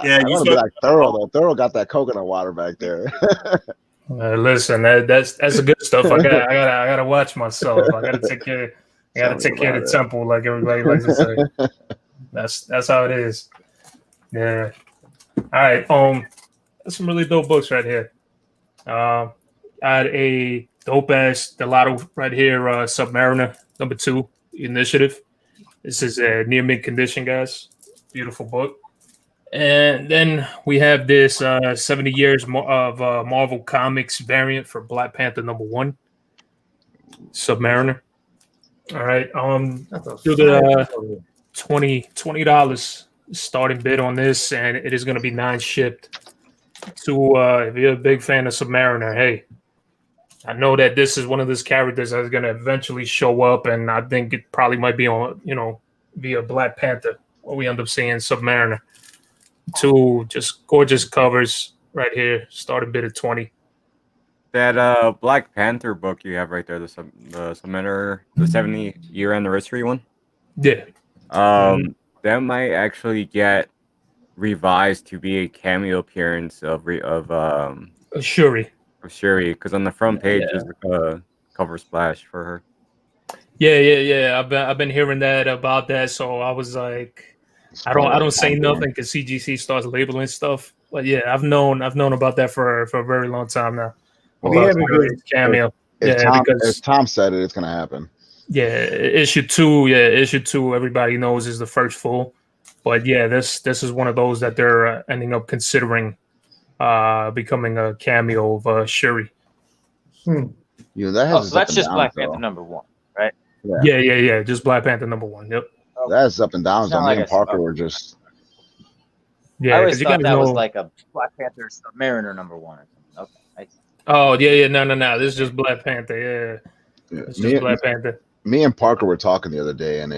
you want to be like Thorough though. Thorough got that coconut water back there. Listen, that's the good stuff. I gotta watch myself. I gotta take care. I gotta take care of the temple, like everybody likes to say. That's how it is. Yeah. All right. some really dope books right here. I had a dope ass Delato right here, Submariner #2 Initiative. This is a near mint condition, guys. Beautiful book. And then we have this 70 years of Marvel Comics variant for Black Panther #1, Submariner. All right. Do the $20 starting bid on this, and it is going to be 9 shipped. To if you're a big fan of Submariner, hey, I know that this is one of those characters that's going to eventually show up, and I think it probably might be on, via Black Panther, where we end up seeing Submariner. 2 just gorgeous covers right here. Starting bid at 20. That Black Panther book you have right there, the Submariner, the 70-year anniversary one. Yeah. That might actually get revised to be a cameo appearance of Shuri. Because on the front page is a cover splash for her. Yeah. I've been hearing that about that, so I was like, I don't say nothing because CGC starts labeling stuff. But yeah, I've known about that for a very long time now. Well, cameo. If Tom said it, it's gonna happen. Yeah, issue 2. Yeah, issue 2. Everybody knows is the first full, but yeah, this is one of those that they're ending up considering becoming a cameo of Shuri. Yeah, that's just Black Panther #1, right? Yeah. Just Black Panther #1. Yep. That's up and down. So me and Parker were just. Yeah, I always thought that was like a Black Panther Submariner #1 or something. Okay. Oh yeah. No. This is just Black Panther. Yeah. It's just Black Panther. Me and Parker were talking the other day, and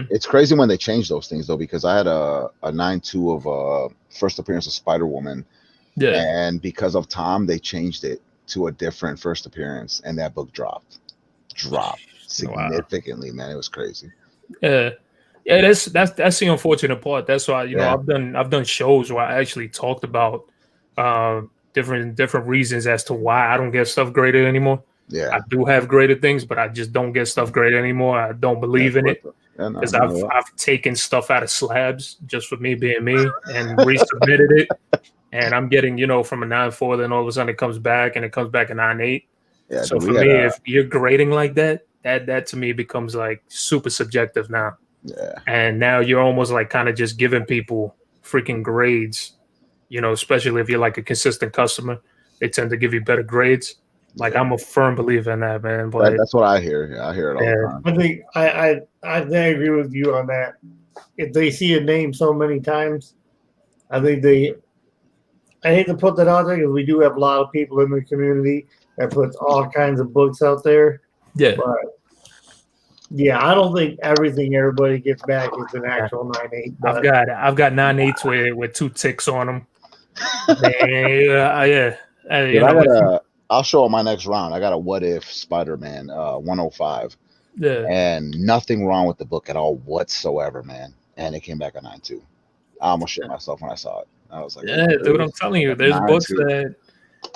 it's crazy when they change those things though, because I had a 9/2 of first appearance of Spider-Woman. Yeah. And because of Tom, they changed it to a different first appearance, and that book dropped significantly. Wow. Man, it was crazy. Yeah, that's the unfortunate part. That's why I've done shows where I actually talked about different reasons as to why I don't get stuff graded anymore. Yeah, I do have graded things, but I just don't get stuff graded anymore. I don't believe in it because I've taken stuff out of slabs just for me being me and resubmitted it. And I'm getting, from a 9.4, then all of a sudden it comes back a 9.8. Yeah, so for me, if you're grading like that to me becomes like super subjective now. Yeah. And now you're almost like kind of just giving people freaking grades, especially if you're like a consistent customer. They tend to give you better grades. Like I'm a firm believer in that, man. But that's what I hear. Yeah, I hear it all the time. I think I agree with you on that. If they see a name so many times, I think I hate to put that out there because we do have a lot of people in the community that puts all kinds of books out there. Yeah. But yeah, I don't think everything everybody gets back is an actual 9.8. I've got 9.8s with 2 ticks on them. I'll show on my next round. I got a What If Spider-Man 105. Yeah. And nothing wrong with the book at all whatsoever, man. And it came back a 9.2. I almost shit myself when I saw it. I was like, yeah, dude, I'm telling you, there's books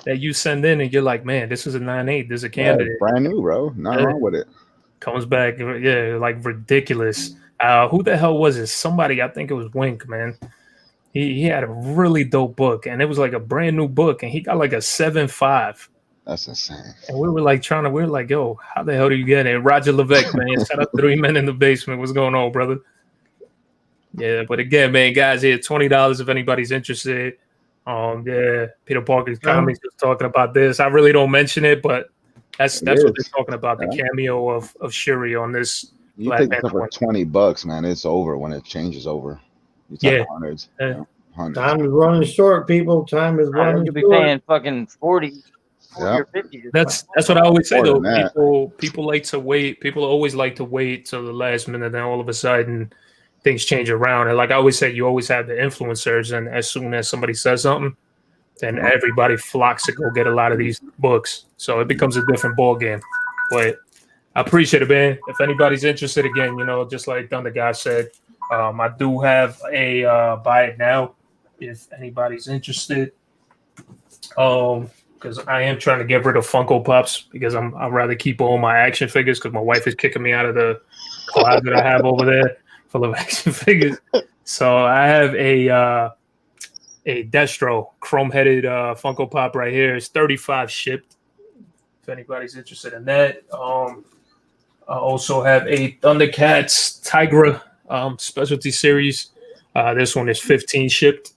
that you send in and you're like, man, this is a 9.8. This is a candidate. Brand new, bro. Nothing wrong with it. Comes back, like ridiculous. Who the hell was it? Somebody, I think it was Wink, man. He had a really dope book, and it was like a brand new book, and he got like a 7.5. That's insane. And we were like yo, how the hell do you get it? Roger Levesque, man. Shout out to 3 Men in the Basement. What's going on, brother? Yeah, but again, man, guys, here $20 if anybody's interested. Peter Parker's Comics was talking about this. I really don't mention it, but that's what they're talking about. The cameo of Shuri on this. You take it for $20, man. It's over when it changes over. Hundreds. Hundreds. Time is running short, people. Time is running short. You'll be paying fucking 40 or 50. That's what I always say though. People like to wait. People always like to wait till the last minute, then all of a sudden things change around. And like I always say, you always have the influencers, and as soon as somebody says something, then everybody flocks to go get a lot of these books. So it becomes a different ball game. But I appreciate it, man. If anybody's interested, again, just like Thunder Guy said, I do have a buy it now if anybody's interested. Because I am trying to get rid of Funko Pops because I'd rather keep all my action figures because my wife is kicking me out of the closet I have over there full of action figures. So I have a Destro chrome-headed Funko Pop right here. It's 35 shipped. If anybody's interested in that. I also have a Thundercats Tigra specialty series. This one is 15 shipped.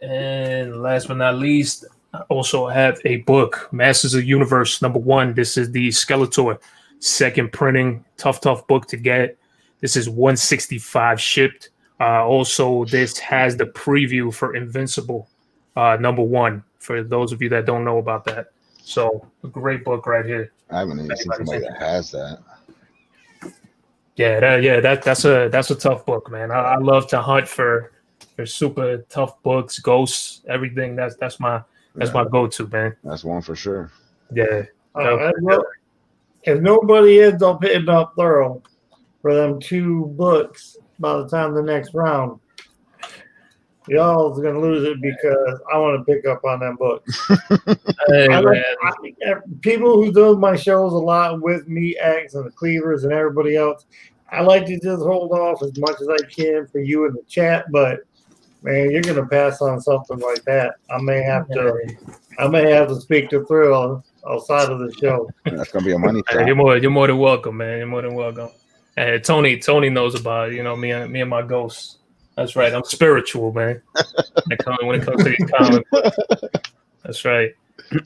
And last but not least, I also have a book, Masters of the Universe #1. This is the Skeletor second printing, tough book to get. This is 165 shipped. Also, this has the preview for Invincible #1 for those of you that don't know about that. So a great book right here. I haven't even seen somebody that has that. That's a tough book, man. I love to hunt for super tough books, ghosts, everything. That's my go-to, man. That's one for sure. Yeah. If nobody ends up hitting up thorough for them 2 books by the time the next round, y'all's gonna lose it because I want to pick up on them books. People who do my shows a lot with me, X and the Cleavers and everybody else, I like to just hold off as much as I can for you in the chat, but man, you're gonna pass on something like that. I may have to speak to Thrill outside of the show. That's gonna be a money shot. You're more than welcome, man. You're more than welcome. And Tony knows about me and my ghosts. That's right. I'm spiritual, man. When it comes to these comic books. That's right.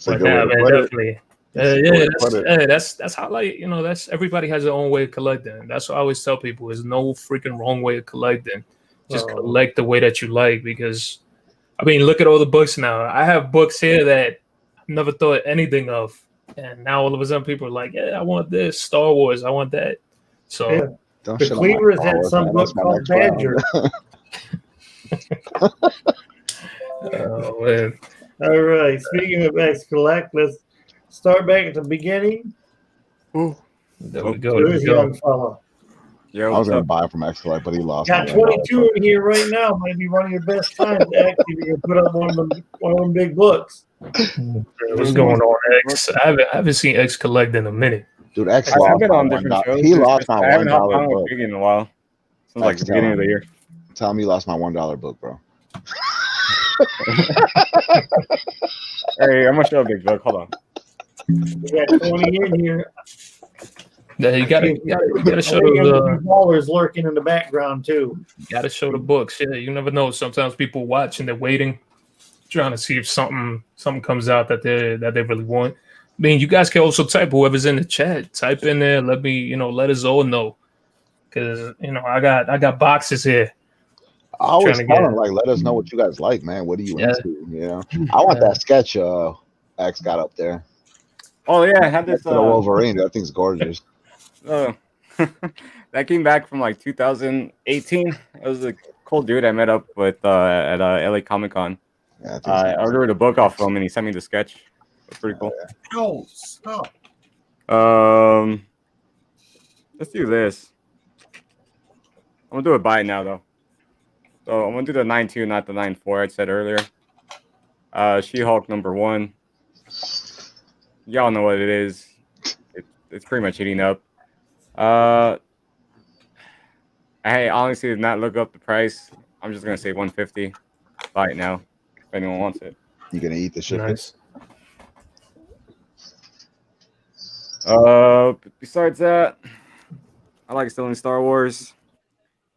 But man, definitely. That's how that's everybody has their own way of collecting. That's what I always tell people: there's no freaking wrong way of collecting. Just collect the way that you like, because I mean, look at all the books now. I have books here that I never thought anything of, and now all of a sudden people are like, "Yeah, I want this Star Wars. I want that." So the Cleavers had some book called Badger. Oh man! All right. Speaking of X Collect, let's start back at the beginning. Ooh, there we go. There's young fella. I was gonna buy from X Collect, but he lost. Got 22 in here right now. Might be one of your best times to actually put up one of them big books. What's going on, X? I haven't seen X Collect in a minute. Dude, X I've been on different shows. He lost my I haven't hopped $1 on book. with Biggie in a while. Since like the beginning of the year. Tell me you lost my $1 book, bro. Hey, I'm gonna show a big book. Hold on. We got 20 in here. Yeah, you gotta show the ballers lurking in the background too. You gotta show the books. Yeah, you never know. Sometimes people watch and they're waiting, trying to see if something comes out that they really want. I mean, you guys can also type, whoever's in the chat, type in there. Let me, let us all know, because I got boxes here. I always tell them, like, let us know what you guys like, man. What are you into? I want that sketch X got up there. Oh yeah, I had this the Wolverine. That thing's gorgeous. Oh, that came back from like 2018. It was a cool dude I met up with at LA Comic Con. Yeah, I ordered a book off him and he sent me the sketch. It's pretty cool. Oh, stop. Let's do this. I'm gonna do it by now though. So I'm gonna do the 9.2, not the 9.4 I said earlier. She-Hulk #1. Y'all know what it is. It's pretty much heating up. I honestly did not look up the price. I'm just gonna say 150. Buy it now if anyone wants it. You gonna eat the shit? Nice. Besides that, I like still in Star Wars.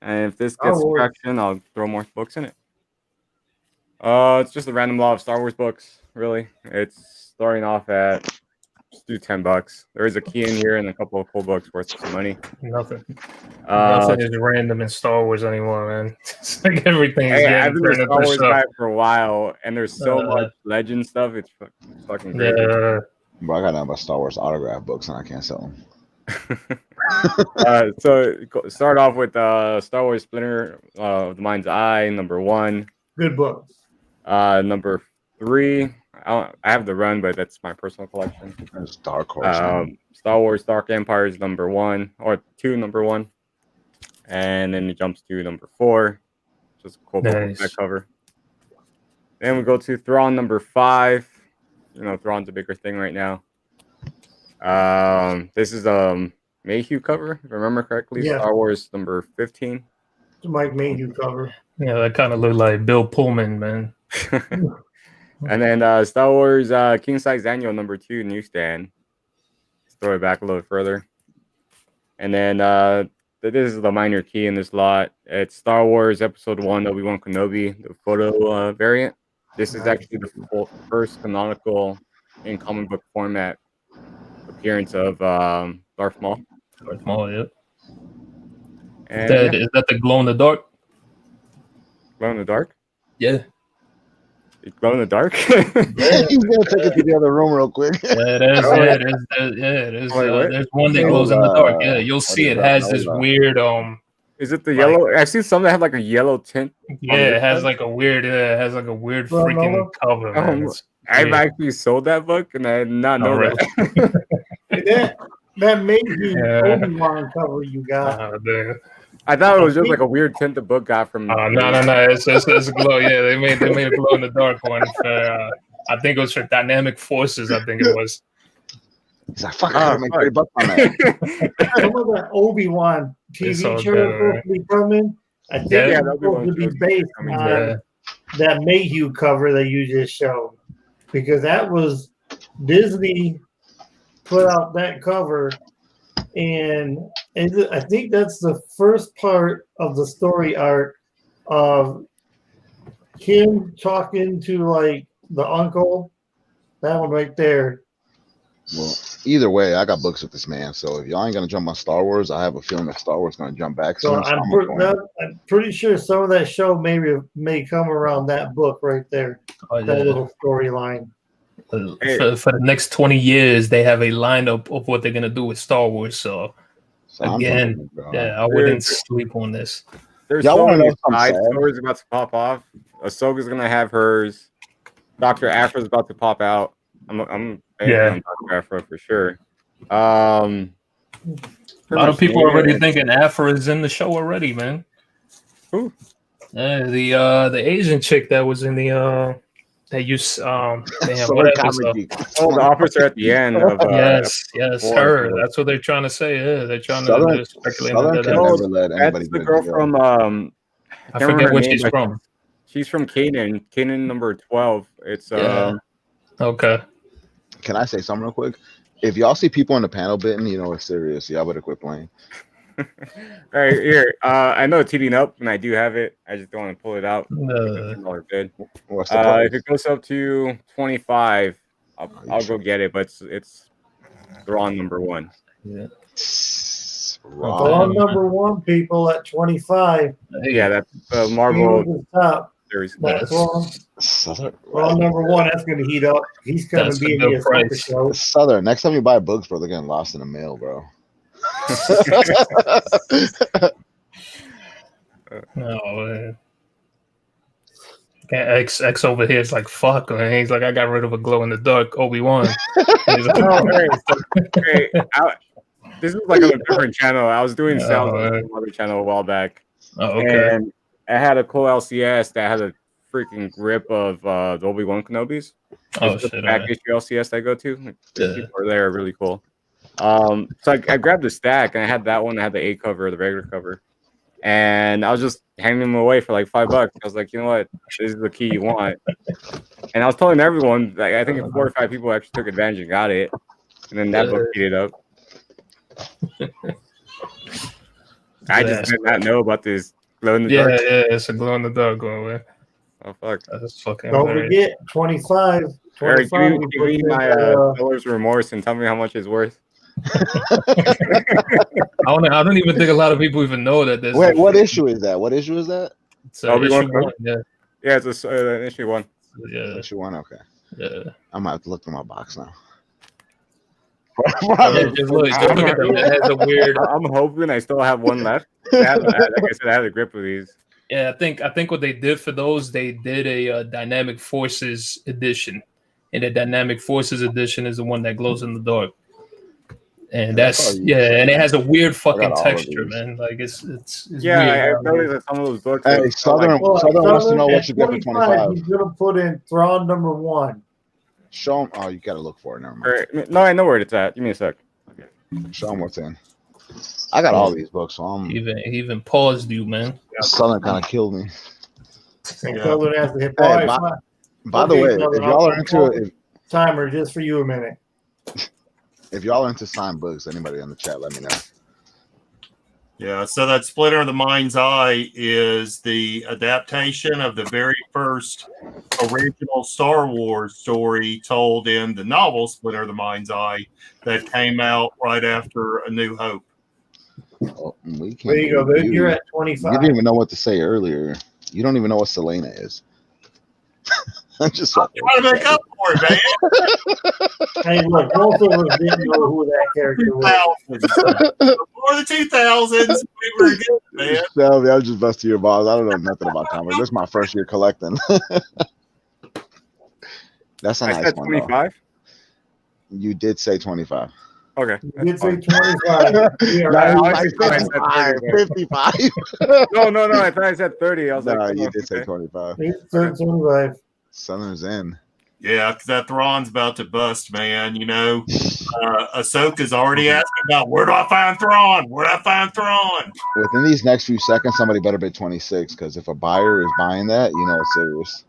And if this gets traction, I'll throw more books in it. It's just a random lot of Star Wars books, really. It's starting off at just do $10. There is a key in here and a couple of cool books worth some money. Nothing is random in Star Wars anymore, man. It's like everything is I've been a Star Wars guy for a while, and there's so much legend stuff. It's fucking crazy. Yeah. Bro, I got nothing but Star Wars autograph books, and I can't sell them. So start off with Star Wars Splinter of the Mind's Eye #1. Good book. #3. I have the run, but that's my personal collection. There's Dark Horse. Star Wars Dark Empires #1 or 2 #1, and then it jumps to #4. Just a cool book with that cover. Then we go to Thrawn #5. Thrawn's a bigger thing right now. This is Mayhew cover, if I remember correctly. Yeah. Star Wars #15. Mike Mayhew cover. Yeah, that kind of looked like Bill Pullman, man. And then Star Wars King Size Annual #2 newsstand. Let's throw it back a little further. And then this is the minor key in this lot. It's Star Wars Episode 1 Obi-Wan Kenobi, the photo variant. This is actually the first canonical in comic book format appearance of Darth Maul. Darth Maul, yeah. And Is that the glow in the dark? Glow in the dark? Yeah. Glow in the dark? He's gonna take it to the other room real quick. Yeah, there's one that glows in the dark. Yeah, you'll see it has this weird Is it the yellow? I've seen some that have like a yellow tint. Yeah, it has like a weird freaking cover. Man. I've actually sold that book and I did not know that. That Mayhew Obi-Wan cover you got. I thought it was just like a weird tint the book got from. No. It's a glow. Yeah, they made a glow in the dark one. For, I think it was for Dynamic Forces. I think it was. He's like, fuck, I gotta make $30 on that. Some of that Obi-Wan TV show is supposed to be coming. I think it's supposed to be based on that Mayhew cover that you just showed, because that was Disney put out that cover. And I think that's the first part of the story arc of him talking to like the uncle. That one right there. Well, either way, I got books with this man. So if y'all ain't gonna jump on Star Wars, I have a feeling that Star Wars is gonna jump back soon. So I'm pretty sure some of that show may come around that book right there. That little storyline. For the next 20 years, they have a lineup of what they're gonna do with Star Wars. So again, I wouldn't sleep on this. There's so many side stories about to pop off. Ahsoka's gonna have hers. Dr. Afra's about to pop out. I'm on Dr. Afra for sure. A lot of people are already thinking Afra is in the show already, man. Who? The Asian chick that was in the they use damn, what episode? The officer at the end of yes, her. That's what they're trying to say. Yeah, they're trying to speculate that. That's the girl from I forget where she's from. She's from Kanan #12. It's okay. Can I say something real quick? If y'all see people in the panel bitten, you know it's serious. Y'all better quit playing. All right, here. I know it's heating up, and I do have it. I just don't want to pull it out. Bid. If it goes up to 25, I'll go get it. But it's Thrawn #1. Yeah. Thrawn #1, people at 25. Yeah, that's Marvel top. series. That's Thrawn #1. That's going to heat up. He's going to be in the show. Southern. Next time you buy books, bro, they're getting lost in the mail, bro. No, man. X over here is like, fuck, man. He's like, I got rid of a glow in the dark Obi-Wan. He's like, this is like on a different channel. I was doing sales on another channel a while back. Oh, okay. And I had a cool LCS that had a freaking grip of the Obi-Wan Kenobis. Oh, shit. Back issue LCS I go to. People are there, really cool. So I grabbed a stack and I had that one. I had the A cover, the regular cover, and I was just handing them away for like $5. I was like, you know what, this is the key you want. And I was telling everyone, like, I think 4 or 5 people actually took advantage and got it, and then that book heated up. I just did not know about this glow in the dark. Yeah, it's a glow in the dark going away. Oh fuck! That's fucking. Don't forget 25. Eric, give me my seller's remorse and tell me how much it's worth. I don't even think a lot of people even know that. Wait, what issue is that? What issue is that? It's issue 1. Yeah, it's issue 1. Yeah, issue 1. Okay. Yeah, I might have to look through my box now. Just look at them. It has a weird. I'm hoping I still have one left. Like I said, I had a grip of these. Yeah, I think what they did for those, they did a Dynamic Forces edition, and the Dynamic Forces edition is the one that glows in the dark. And that's and it has a weird fucking texture, man. Like it's yeah. weird. I noticed some of those books. Hey, Southern wants to know what you get for 25. He's gonna put in Thrawn #1. Show him. Oh, you gotta look for it. Never mind. No, I know where it's at. Give me a sec. Show him what's in. I got all these books, so I'm He even paused you, man. Southern kind of killed me. And Southern has to hit Hey, pause. by the way, Southern, if y'all are into it, timer just for you a minute. if y'all are into signed books, anybody in the chat, let me know. Yeah, so that Splinter of the Mind's Eye is the adaptation of the very first original Star Wars story told in the novel Splinter of the Mind's Eye that came out right after A New Hope. Oh, There you go, dude. You're at 25. You didn't even know what to say earlier. You don't even know what Selena is. I'm just trying to make up for it, man. Hey, look, most of us didn't know who that character was. Before the 2000s, we were good, man. Shelby, I'm just busting your balls. I don't know nothing about comics. This is my first year collecting. That's a I nice said one. 25. You did say 25. Okay. You did say 25. No, I like said 55. No. I thought I said 30. I was No, like, you did say 25. He said 25. Southern's in. Yeah, because that Thrawn's about to bust, man. You know, Ahsoka's already asking about where do I find Thrawn? Where do I find Thrawn? Within these next few seconds, somebody better bid 26, because if a buyer is buying that, you know it's serious.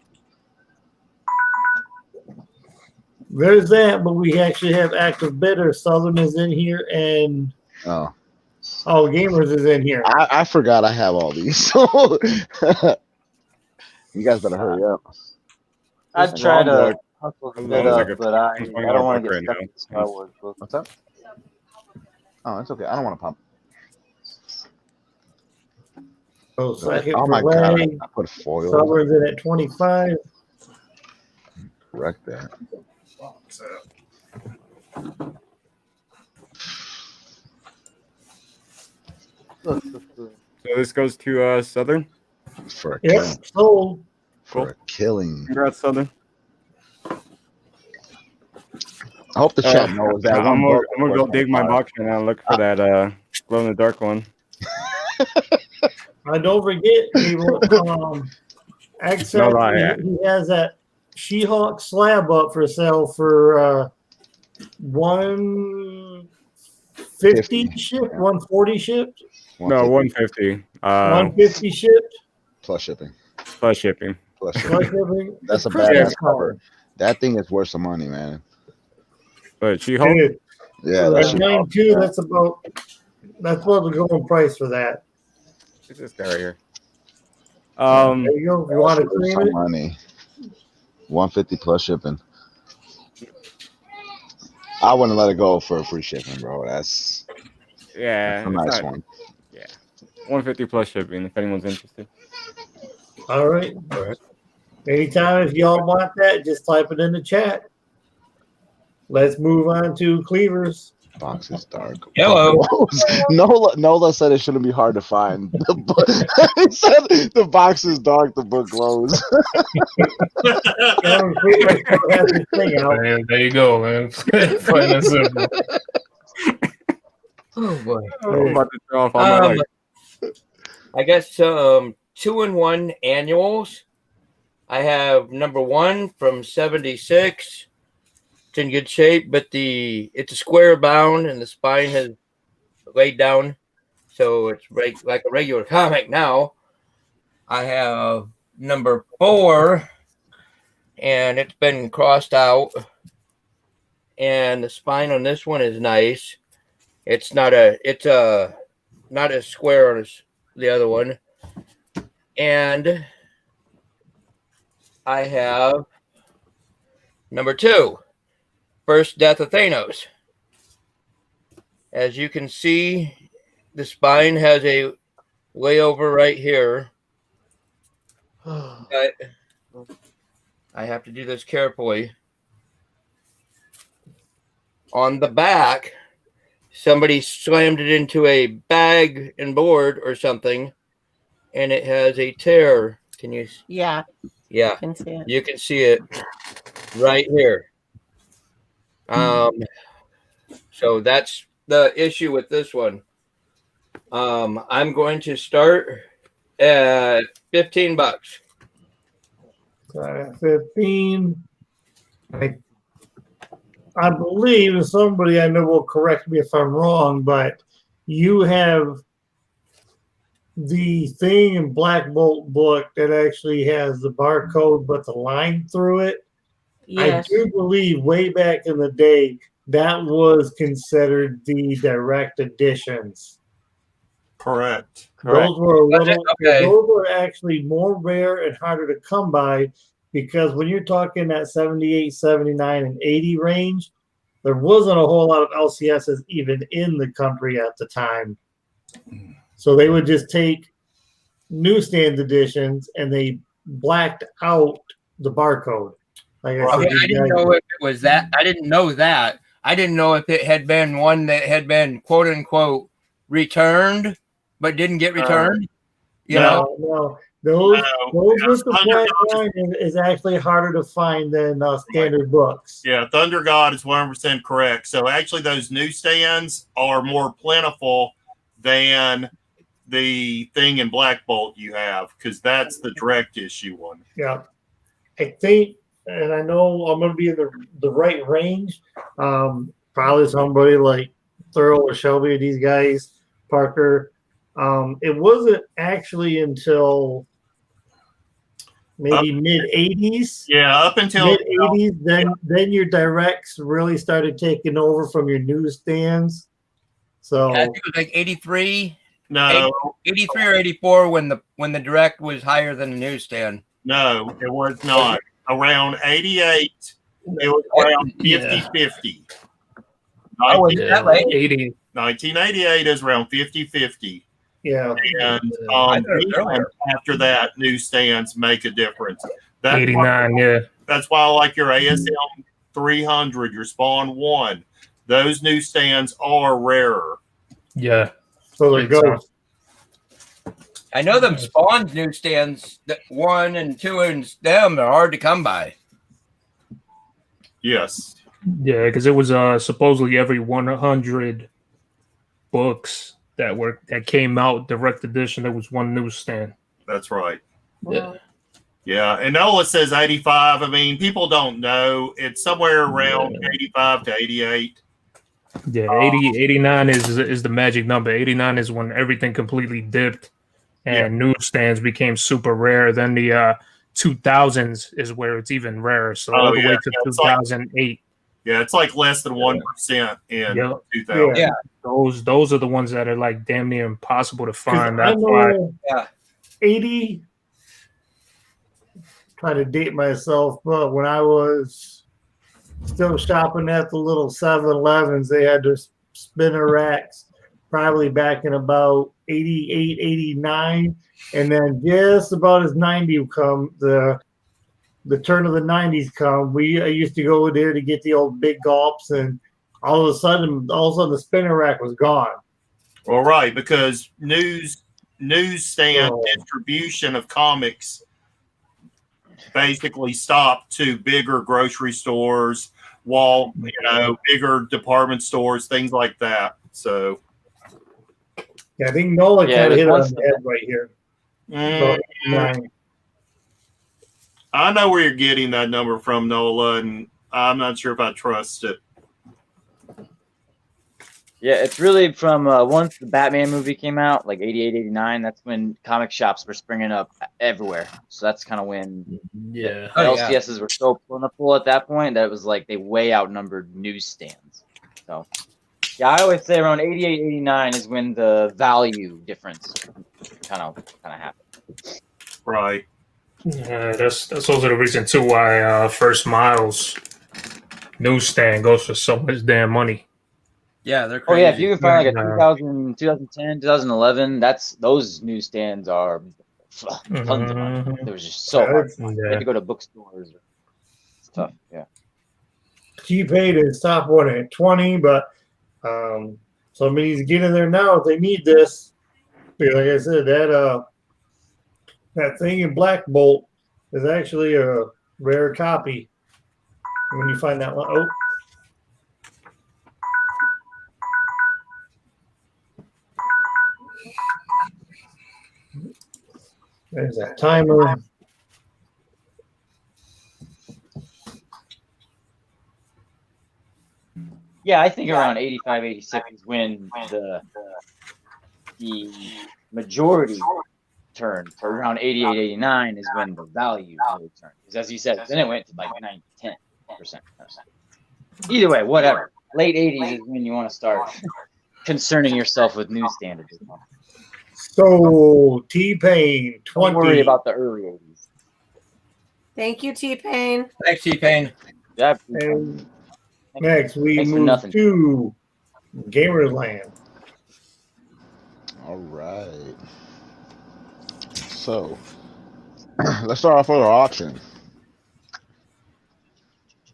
There's that, but we actually have active bidders. Southern is in here, and Gamers is in here. I forgot I have all these. So you guys better hurry up. I'd try to hustle a bit up, but I don't want to get stuck in Star Wars book. What's up? Oh, it's okay. I don't want to pump. So second Oh for my god! Ray. I put foil. Southern's in at 25. Correct that. So this goes to Southern. For a Yep, killing. sold. For a killing. Congrats, Southern. I hope the chat knows that. I'm gonna go dig my box right now and look for that glow in the dark one. Don't forget, people. Ag said he has that She-Hulk slab up for sale for 150 shipped, 140 shipped. No, 150. 150 shipped. Plus shipping. Plus shipping. Plus Plus shipping. shipping. That's a Christmas badass cover. That thing is worth some money, man. But She-Hulk? Yeah, that's 92. That's about the going price for that. Who's this guy right here? There you go. If you want to claim some it, money. 150 plus shipping. I wouldn't let it go for free shipping, bro. That's a nice one. Yeah, 150 plus shipping. If anyone's interested. all right. Anytime if y'all want that, just type it in the chat. Let's move on to Cleavers. Box is dark. Hello. Nola said it shouldn't be hard to find. He said the box is dark, the book glows. Man, there you go, man. Plain and simple. Oh boy. I'm about to throw off all my life. I guess 2-in-1 annuals. I have number 1 from 76. It's in good shape, but it's a square bound and the spine has laid down, so it's like a regular comic now. I have number 4, and it's been crossed out, and the spine on this one is nice. It's not as square as the other one. And I have number 2. First Death of Thanos. As you can see, the spine has a layover right here. But I have to do this carefully. On the back, somebody slammed it into a bag and board or something, and it has a tear. Can you? Yeah. Yeah. Can see it. You can see it right here. So that's the issue with this one. I'm going to start at $15. 15. I believe, and somebody I know will correct me if I'm wrong, but you have the thing in Black Bolt book that actually has the barcode but the line through it. Yes. I do believe way back in the day that was considered the direct editions. Correct. Those were a little. Okay. Those were actually more rare and harder to come by because when you're talking that 78, 79, and 80 range, there wasn't a whole lot of LCSs even in the country at the time. So they would just take newsstand editions and they blacked out the barcode. Like I said, I didn't know if it was that. I didn't know that. I didn't know if it had been one that had been quote unquote returned, but didn't get returned. You know, no. Those with the black line is actually harder to find than standard books. Yeah, Thunder God is 100% correct. So actually, those newsstands are more plentiful than the thing in Black Bolt you have because that's the direct issue one. Yeah, I think, and I know I'm going to be in the right range. Probably somebody like Thurl or Shelby, these guys, Parker. It wasn't actually until maybe mid 80s. Yeah, up until mid 80s, then your directs really started taking over from your newsstands. So I think it was like 83. No, 83 or 84 when the direct was higher than the newsstand. No, it was not. Around 88, it was around 50-50. Oh, is that late? 80. 1988 is around 50-50. Yeah. And after that, newsstands make a difference. That's 89, why, that's why I like your ASM 300, your Spawn 1. Those newsstands are rarer. Yeah. So there goes. I know them Spawn newsstands, that 1 and 2 and them are hard to come by. Yes. Yeah, because it was supposedly every 100 books that came out direct edition, there was one newsstand. That's right. Yeah. Yeah, and Nola says 85. I mean, people don't know. It's somewhere around 85 to 88. Yeah, 89 is the magic number. 89 is when everything completely dipped and newsstands became super rare. Then the 2000s is where it's even rarer. So all the way to 2008. Yeah, it's like less than 1% in 2000. Yeah, those are the ones that are like damn near impossible to find. That's I know 80. Trying to date myself, but when I was still shopping at the little 7-Elevens, they had the spinner racks probably back in about 88, 89. And then just about as 90 come, the turn of the 90s come, I used to go there to get the old big gulps, and all of a sudden the spinner rack was gone. Well, right, because newsstand distribution of comics basically stopped to bigger grocery stores, bigger department stores, things like that. So, yeah, I think Nola kind of hit on the head right here. I know where you're getting that number from, Nola, and I'm not sure if I trust it. Yeah, it's really from once the Batman movie came out, like 88, 89, that's when comic shops were springing up everywhere. So that's kind of when the LCSs were so plentiful at that point that it was like they way outnumbered newsstands. So, yeah, I always say around 88, 89 is when the value difference kind of happened. Right. Yeah, that's also the reason too why First Miles newsstand goes for so much damn money. Yeah, they're Oh crazy. yeah, if you can find like a 2010, 2011, those newsstands are tons of money. There was just so hard. You had to go to bookstores. It's tough. Yeah. Cheap paid is top one at 20, but somebody's getting there now if they need this. Like I said, that thing in Black Bolt is actually a rare copy. When you find that one, there's that timer. Yeah, I think around 85, 86 is when the majority turn for around 88, 89 is when the value really turned. Because as you said, then it went to like 9 to 10%. Either way, whatever. Late 80s is when you want to start concerning yourself with new standards. So T-Pain, 20. Don't worry about the early 80s. Thank you, T-Pain. Thanks, T-Pain. Yeah. And next, we Thanks for move nothing. to GAMERZLAND. All right. So let's start off with our auction.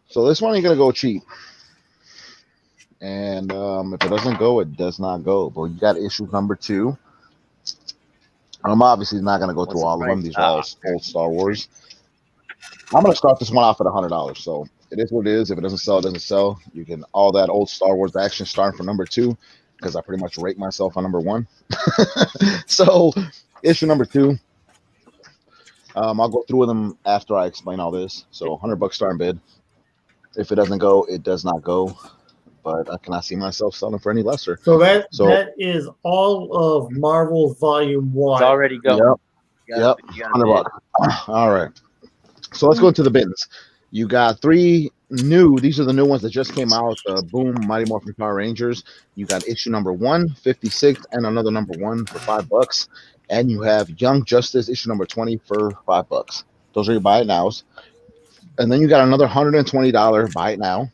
So this one you're gonna go cheap, and if it doesn't go, it does not go. But you got issue number 2. I'm obviously not gonna go through all of them. These are all old Star Wars. I'm gonna start this one off at $100. So it is what it is. If it doesn't sell, it doesn't sell. You can all that old Star Wars action starting from number 2, because I pretty much rate myself on number 1. So issue number 2. I'll go through them after I explain all this. So $100 starting bid. If it doesn't go, it does not go. But I cannot see myself selling for any lesser. So that is all of Marvel's Volume 1. It's already going. Yep. $100. All right. So let's go into the bins. You got 3 new. These are the new ones that just came out. Boom, Mighty Morphin Power Rangers. You got issue number 1, 56, and another number 1 for $5. And you have Young Justice issue number 20 for $5. Those are your buy it nows. And then you got another $120 buy it now.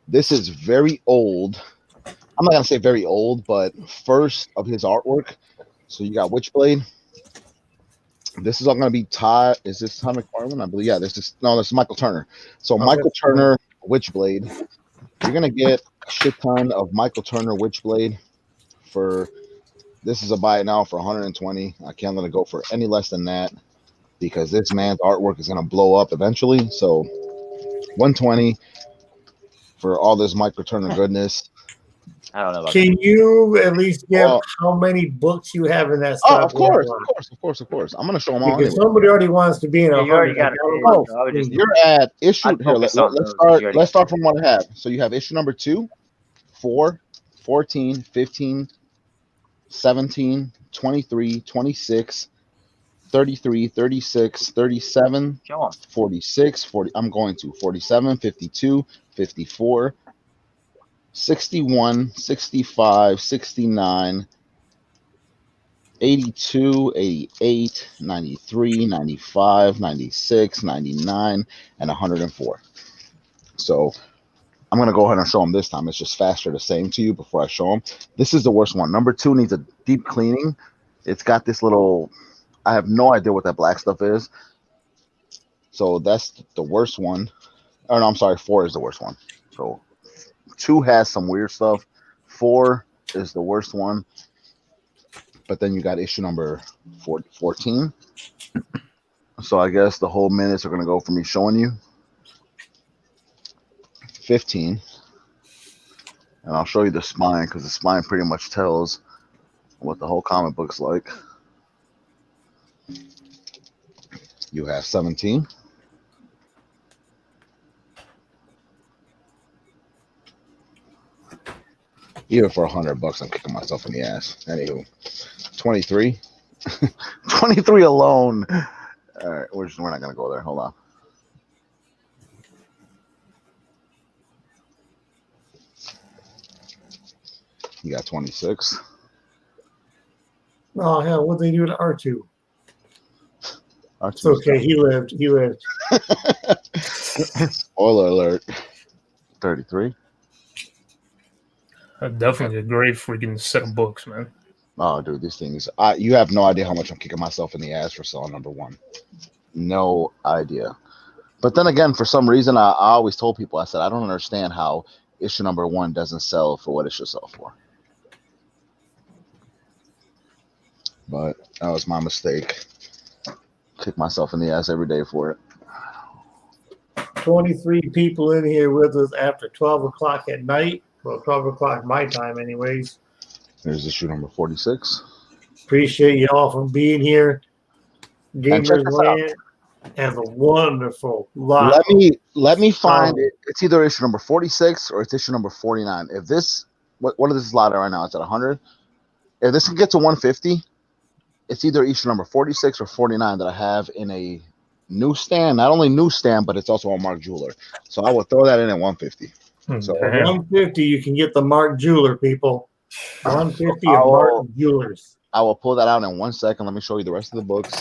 This is very old. I'm not gonna say very old, but first of his artwork. So you got Witchblade. This is all gonna be Todd. Is this Todd McFarlane? I believe. Yeah, this is Michael Turner. So Michael Turner Witchblade. You're gonna get a shit ton of Michael Turner Witchblade for. This is a buy it now for 120. I can't let it go for any less than that, because this man's artwork is gonna blow up eventually. So 120 for all this Michael Turner goodness. I don't know about Can you at least give how many books you have in that Oh, stuff? of course. I'm gonna show them all. Because anyway. somebody already wants to be in a you already 100. got it. You're at issue here. Let's start from what I have. So you have issue number 2, 4, 14, 15, 17, 23, 26, 33, 36, 37, 46, 40. I'm going to 47, 52, 54, 61, 65, 69, 82, 88, 93, 95, 96, 99, and 104. So I'm going to go ahead and show them this time. It's just faster to say them to you before I show them. This is the worst one. Number 2 needs a deep cleaning. It's got this little, I have no idea what that black stuff is. So that's the worst one. Oh, no, I'm sorry. 4 is the worst one. So 2 has some weird stuff. 4 is the worst one. But then you got issue number 14. So I guess the whole minutes are going to go for me showing you. 15. And I'll show you the spine, because the spine pretty much tells what the whole comic book's like. You have 17. Even for $100, I'm kicking myself in the ass. Anywho, 23. 23 alone. All right, we're not gonna go there. Hold on. You got 26. Oh hell! What they do to R2? R2's It's okay. He lived. Spoiler alert. 33. Definitely a great freaking set of books, man. Oh, dude, these things. You have no idea how much I'm kicking myself in the ass for selling number 1. No idea. But then again, for some reason, I always told people, I said, I don't understand how issue number 1 doesn't sell for what it should sell for. But that was my mistake. Kick myself in the ass every day for it. 23 people in here with us after 12 o'clock at night. Well, 12 o'clock my time, anyways. There's issue number 46. Appreciate you all for being here. GAMERZLAND has a wonderful lot. Let me find it. It's either issue number 46 or it's issue number 49. If this, what is this lot right now? It's at 100. if this can get to 150, it's either issue number 46 or 49 that I have in a newsstand. Not only newsstand, but it's also a Mark Jeweler. So I will throw that in at 150. So 150, you can get the Mark Jeweler, people. 150 of Mark Jewelers. I will pull that out in 1 second. Let me show you the rest of the books.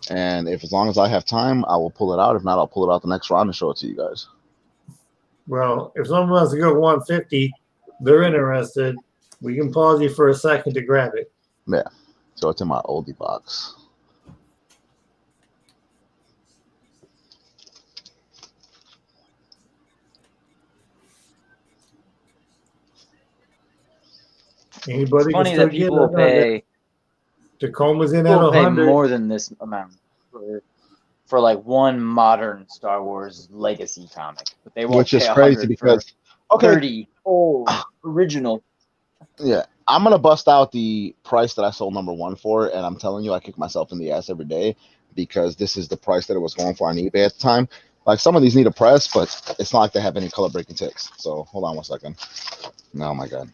And if as long as I have time, I will pull it out. If not, I'll pull it out the next round and show it to you guys. Well, if someone wants to go 150, they're interested. We can pause you for a second to grab it. Yeah. So it's in my oldie box. Anybody It's funny that people will pay. Tacoma's in at People will pay 100. more than this amount for like one modern Star Wars legacy comic, but they won't. Which is pay crazy 100 because for 30 old original. Yeah, I'm gonna bust out the price that I sold number 1 for, and I'm telling you, I kick myself in the ass every day because this is the price that it was going for on eBay at the time. Like some of these need a press, but it's not like they have any color breaking ticks. So hold on 1 second. Oh my god.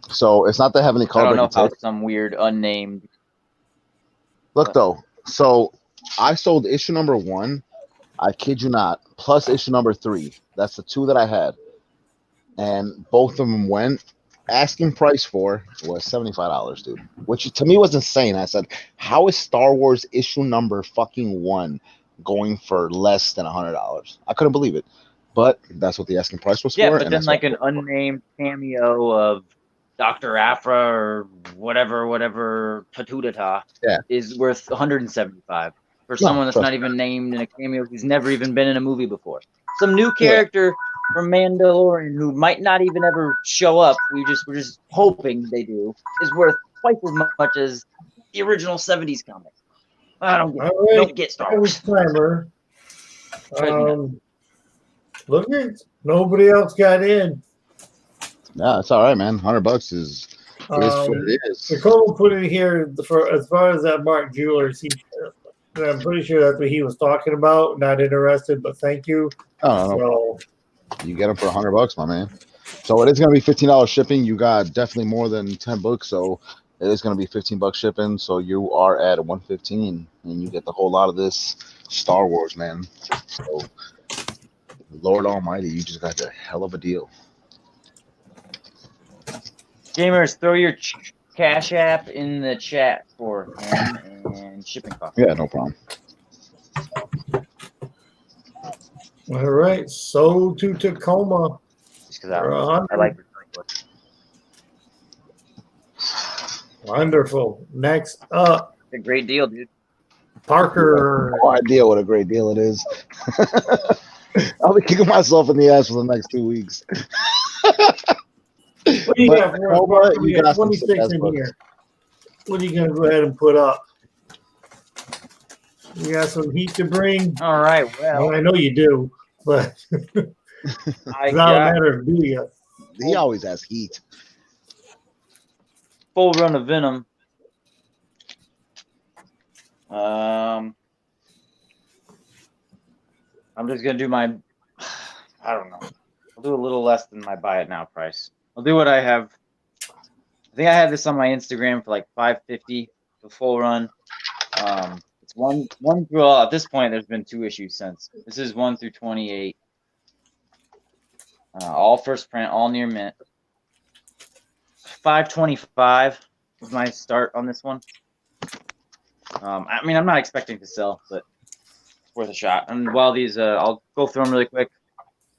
So it's not they have any I color don't know breaking how ticks. some weird unnamed. Look though, so I sold issue number 1. I kid you not, plus issue number 3. That's the 2 that I had, and both of them went. Asking price for was $75, dude, which to me was insane. I said, how is Star Wars issue number fucking 1 going for less than $100? I couldn't believe it, but that's what the asking price was Yeah, for. but then like an unnamed cameo of Dr. Afra or whatever Patutata is worth 175 for someone that's not even named in a cameo who's never even been in a movie before. Some new character from Mandalorian who might not even ever show up. We're just hoping they do, is worth twice as much as the original 70s comic. I don't get Star Wars. Timer. Look at nobody else got in. Yeah, it's all right, man. $100 is what it is. Nicole put it here for as far as that Mark Jewelers. I'm pretty sure that's what he was talking about. Not interested, but thank you. Oh, you get them for $100, my man. So it is going to be $15 shipping. You got definitely more than 10 books, so it is going to be $15 shipping. So you are at 115, and you get the whole lot of this Star Wars, man. So Lord Almighty, you just got a hell of a deal. Gamers, throw your Cash App in the chat for him and shipping cost. Yeah, no problem. All right, sold to Tacoma. Just because I like it. Wonderful. Next up, a great deal, dude. Parker. No idea what a great deal it is. I'll be kicking myself in the ass for the next 2 weeks. What do you got for us? We got 26 in here. What are you going to go ahead and put up? You got some heat to bring? All right, well. I know you do, but it's not a matter of do you. He always has heat. Full run of Venom. I'm just going to do my, I don't know. I'll do a little less than my buy it now price. I'll do what I have. I think I had this on my Instagram for like $5.50, the full run. It's one through at this point. There's been 2 issues since. This is 1 through 28. All first print, all near mint. $5.25 is my start on this one. I mean, I'm not expecting to sell, but it's worth a shot. And while these, I'll go through them really quick,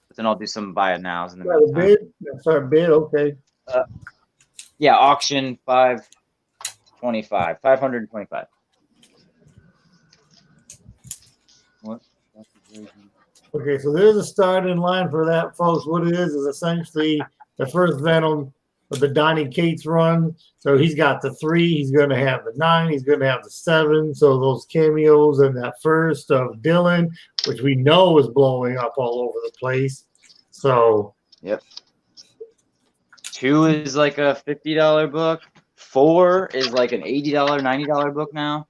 but then I'll do some buy it nows in the meantime. Bid? That's our bid. Okay. Yeah, auction $525. $525. What? Okay, so there's a start in line for that, folks. What it is essentially the first Venom of the Donny Cates run. So he's got the 3, he's going to have the 9, he's going to have the 7. So those cameos and that first of Dylan, which we know is blowing up all over the place. So, yep. 2 is like a $50 book. 4 is like an $80, $90 book now.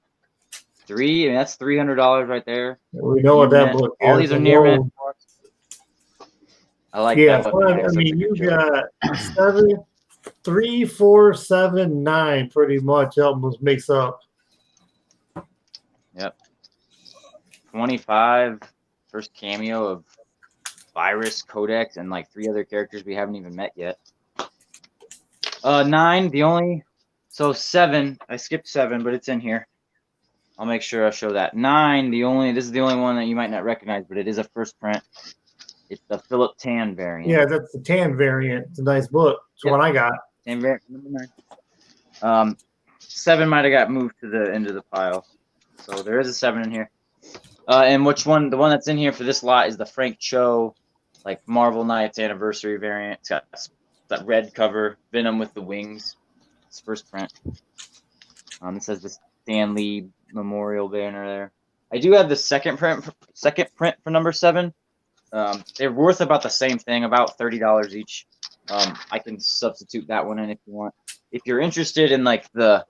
3, I mean, that's $300 right there. We know what that book is. All these are near mint books. I like that one. I mean, you got 7, 3, 4, 7, 9 pretty much almost makes up. Yep. 25, first cameo of Virus, Codex, and like 3 other characters we haven't even met yet. 9, the only, so 7, I skipped 7, but it's in here. I'll make sure I show that. 9, this is the only one that you might not recognize, but it is a first print. It's the Philip Tan variant. Yeah, that's the Tan variant. It's a nice book. It's the one I got. Tan variant, number 9. 7 might have got moved to the end of the pile. So there is a 7 in here. And which one? The one that's in here for this lot is the Frank Cho, like Marvel Knights Anniversary variant. It's got that red cover, Venom with the wings. It's first print. It says the Stan Lee Memorial banner there. I do have the second print for number 7. They're worth about the same thing, about $30 each. I can substitute that one in if you want. If you're interested in like the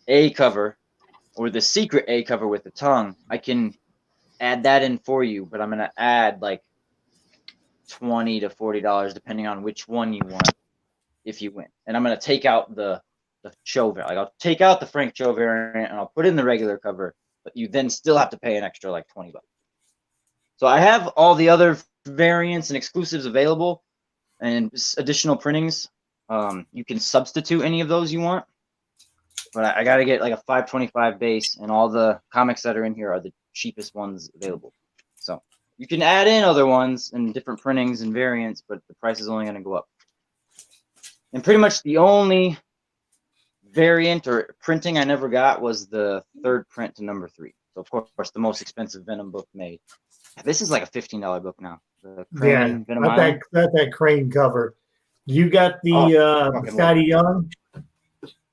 A cover or the secret A cover with the tongue, I can add that in for you, but I'm going to add like $20 to $40 depending on which one you want if you win. And I'm going to take out the Cho variant. Like I'll take out the Frank Cho variant and I'll put in the regular cover, but you then still have to pay an extra like $20. So I have all the other variants and exclusives available and additional printings. You can substitute any of those you want, but I got to get like a 525 base, and all the comics that are in here are the cheapest ones available. So you can add in other ones and different printings and variants, but the price is only going to go up. And pretty much the only variant or printing I never got was the 3rd print to number 3. So of course the most expensive Venom book made. This is like a $15 book now. The Crane, Venom Island. that Crane cover. You got the Scotty Young.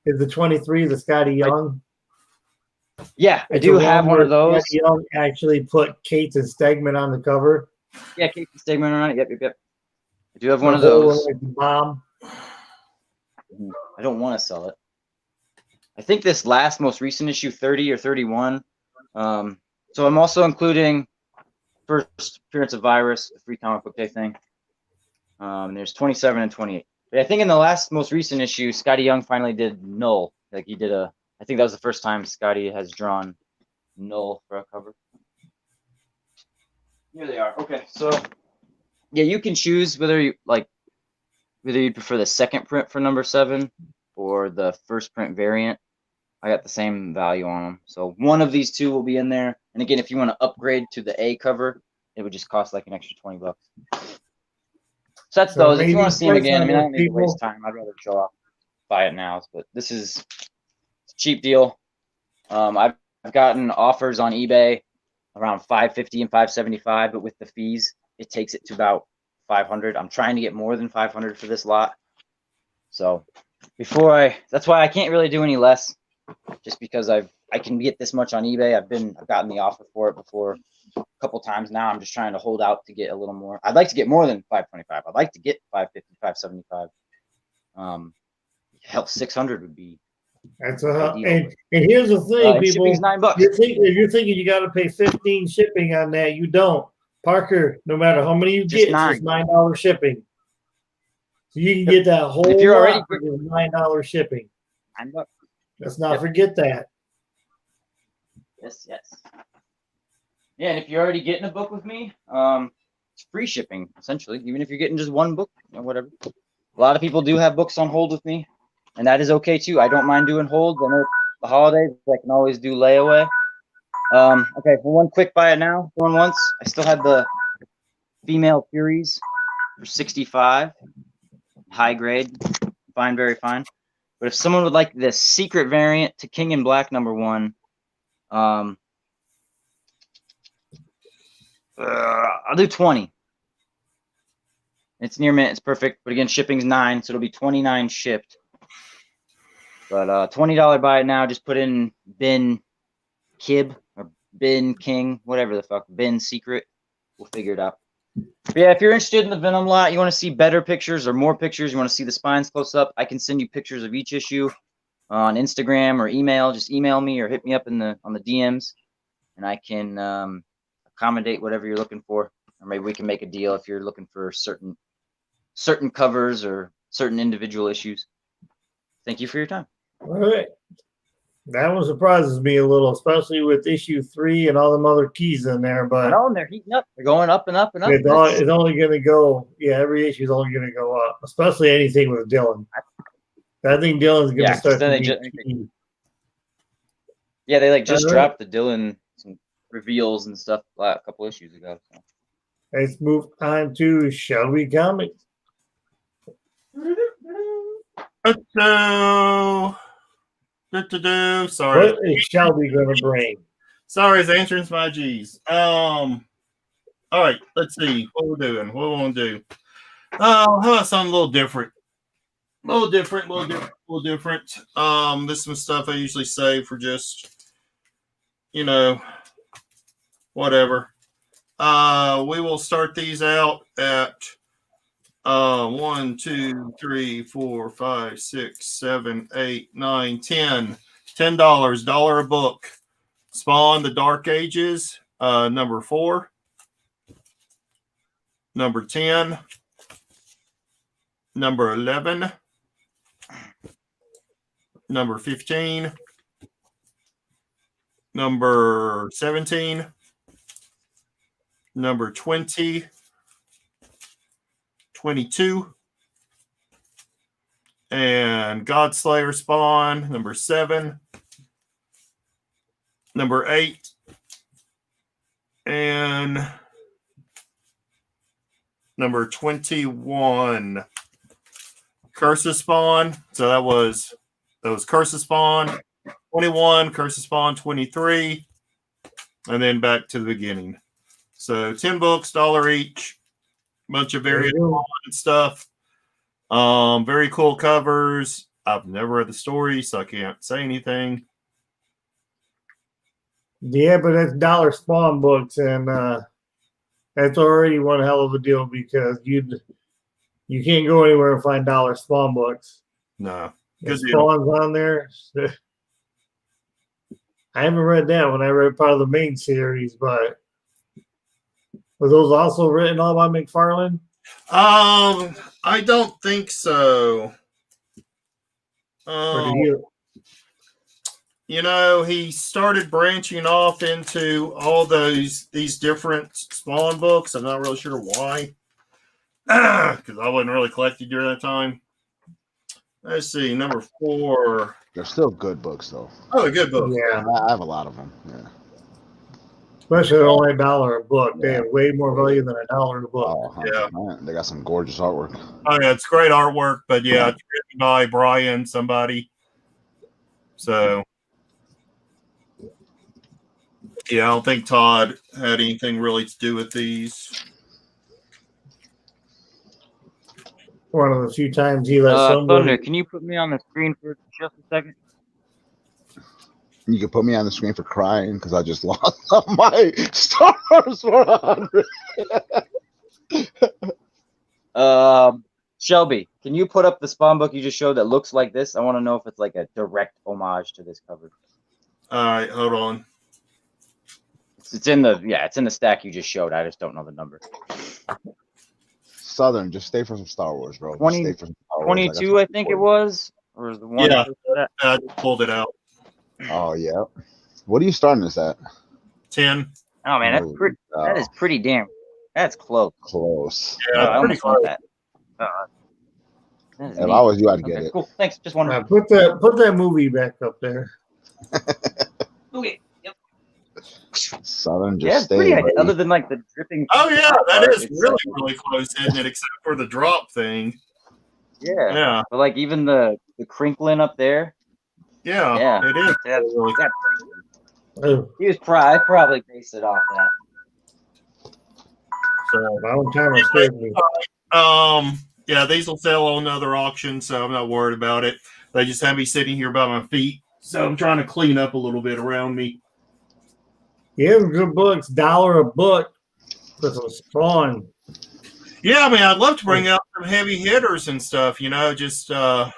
Is the 23 the Scotty Young? Yeah, I do have one of those. Scotty Young actually put Kate and Stegman on the cover. Yeah, Kate and Stegman are on it. Yep. I do have one of those. Mom. I don't want to sell it. I think this most recent issue, 30 or 31. So I'm also including first appearance of Virus, the free comic book day thing. There's 27 and 28. But I think in the most recent issue, Scotty Young finally did Null. Like he did I think that was the first time Scotty has drawn Null for a cover. Here they are. Okay, so yeah, you can choose whether you prefer the second print for number 7 or the first print variant. I got the same value on them. So one of these two will be in there. And again, if you want to upgrade to the A cover, it would just cost like an extra $20. So that's those. If you want to see them again, I mean, I don't need to waste time. I'd rather show off, buy it now. But this is a cheap deal. I've gotten offers on eBay around $550 and $575, but with the fees, it takes it to about $500. I'm trying to get more than $500 for this lot. So that's why I can't really do any less, just because I can get this much on eBay. I've gotten the offer for it before a couple times now. I'm just trying to hold out to get a little more. I'd like to get more than $525. I'd like to get $550, $575. Hell, $600 would be. That's and here's the thing, people. Shipping's $9. If you're thinking you got to pay 15 shipping on that, you don't. Parker, no matter how many you get, it's just $9 shipping. So you can get that whole if you're already with $9 shipping. $9. Let's not forget that. Yes. Yeah, and if you're already getting a book with me, it's free shipping, essentially, even if you're getting just one book or whatever. A lot of people do have books on hold with me, and that is okay, too. I don't mind doing holds. I know the holidays, I can always do layaway. Okay, for one quick buy it now, going once. I still had the Female Furies for $65. High grade, fine, very fine. But if someone would like the secret variant to King in Black number 1, I'll do 20. It's near mint, it's perfect. But again, shipping's $9, so it'll be $29 shipped. But $20 buy it now. Just put in bin Kib or bin King, whatever the fuck, bin secret. We'll figure it out. But yeah, if you're interested in the Venom lot, you want to see better pictures or more pictures, you want to see the spines close up, I can send you pictures of each issue on Instagram or email. Just email me or hit me up on the DMs, and I can accommodate whatever you're looking for. Or maybe we can make a deal if you're looking for certain covers or certain individual issues. thank you for your time. All right. That one surprises me a little, especially with issue 3 and all them other keys in there. I But know, and they're heating up. They're going up and up and up. it's only going to go. Yeah, every issue is only going to go up, especially anything with Dylan. I think Dylan's going to start to be key. Yeah, they like just All right. dropped the Dylan some reveals and stuff a couple issues ago. So. Let's move on to Shelby Comics. Sorry. What is Shelby going to bring? Sorry, it's answering my G's. All right, let's see what we're doing. What we want to do? How about something a little different? A little different. This is some stuff I usually save for just, whatever. We will start these out at 1, 2, 3, 4, 5, 6, 7, 8, 9, 10. $10, $1 a book. Spawn the Dark Ages, number 4. Number 10. Number 11. Number 15. Number 17. Number 20. 22. And Godslayer Spawn, number 7. Number 8. And number 21. Curse of Spawn. So that was Curse of Spawn 21, Curse of Spawn 23, and then back to the beginning. So 10 books, $1 each. Bunch of various stuff. Very cool covers. I've never read the story, so I can't say anything. Yeah, but that's $1 Spawn books, and that's already one hell of a deal because you can't go anywhere and find $1 Spawn books. No, because Spawn's on there. I haven't read that one. I read part of the main series, but were those also written all by McFarlane? I don't think so. He started branching off into all these different Spawn books. I'm not really sure why, because I wasn't really collecting during that time. Let's see, number 4. They're still good books, though. Oh, they're good books. Yeah, I have a lot of them. Yeah. Especially only $1 a book. They have way more value than $1 a book. Oh, yeah, they got some gorgeous artwork. Oh yeah, it's great artwork, but yeah, it's written by Brian somebody. So yeah, I don't think Todd had anything really to do with these. One of the few times he let somebody. Thunder, can you put me on the screen for just a second? You can put me on the screen for crying because I just lost my Star Wars 100. Shelby, can you put up the Spawn book you just showed that looks like this? I want to know if it's like a direct homage to this cover. All right, hold on. It's in the stack you just showed. I just don't know the number. Southern, just stay for some Star Wars, bro. 22, I think it was, or the one. Yeah, I just pulled it out. Oh yeah. What are you starting this at? 10. Oh man, that's pretty. That is pretty damn. That's close. Close. Yeah, I almost want that. If I was you, I'd get it. Cool. Thanks. Just wondering. Put that movie back up there. Okay. Yep. Southern, just Yeah, stay. pretty, other than like the dripping. Oh yeah, that is really close, isn't it? Except for the drop thing. Yeah. Yeah. But like even the crinkling up there. Yeah. It is. That's really Oh, he was probably based it off that. so Valentine scared me. Yeah, these will sell on another auction, so I'm not worried about it. They just have me sitting here by my feet, so I'm trying to clean up a little bit around me. Yeah, good books, $1 a book for some Spawn. Yeah, I mean, I'd love to bring out some heavy hitters and stuff, just but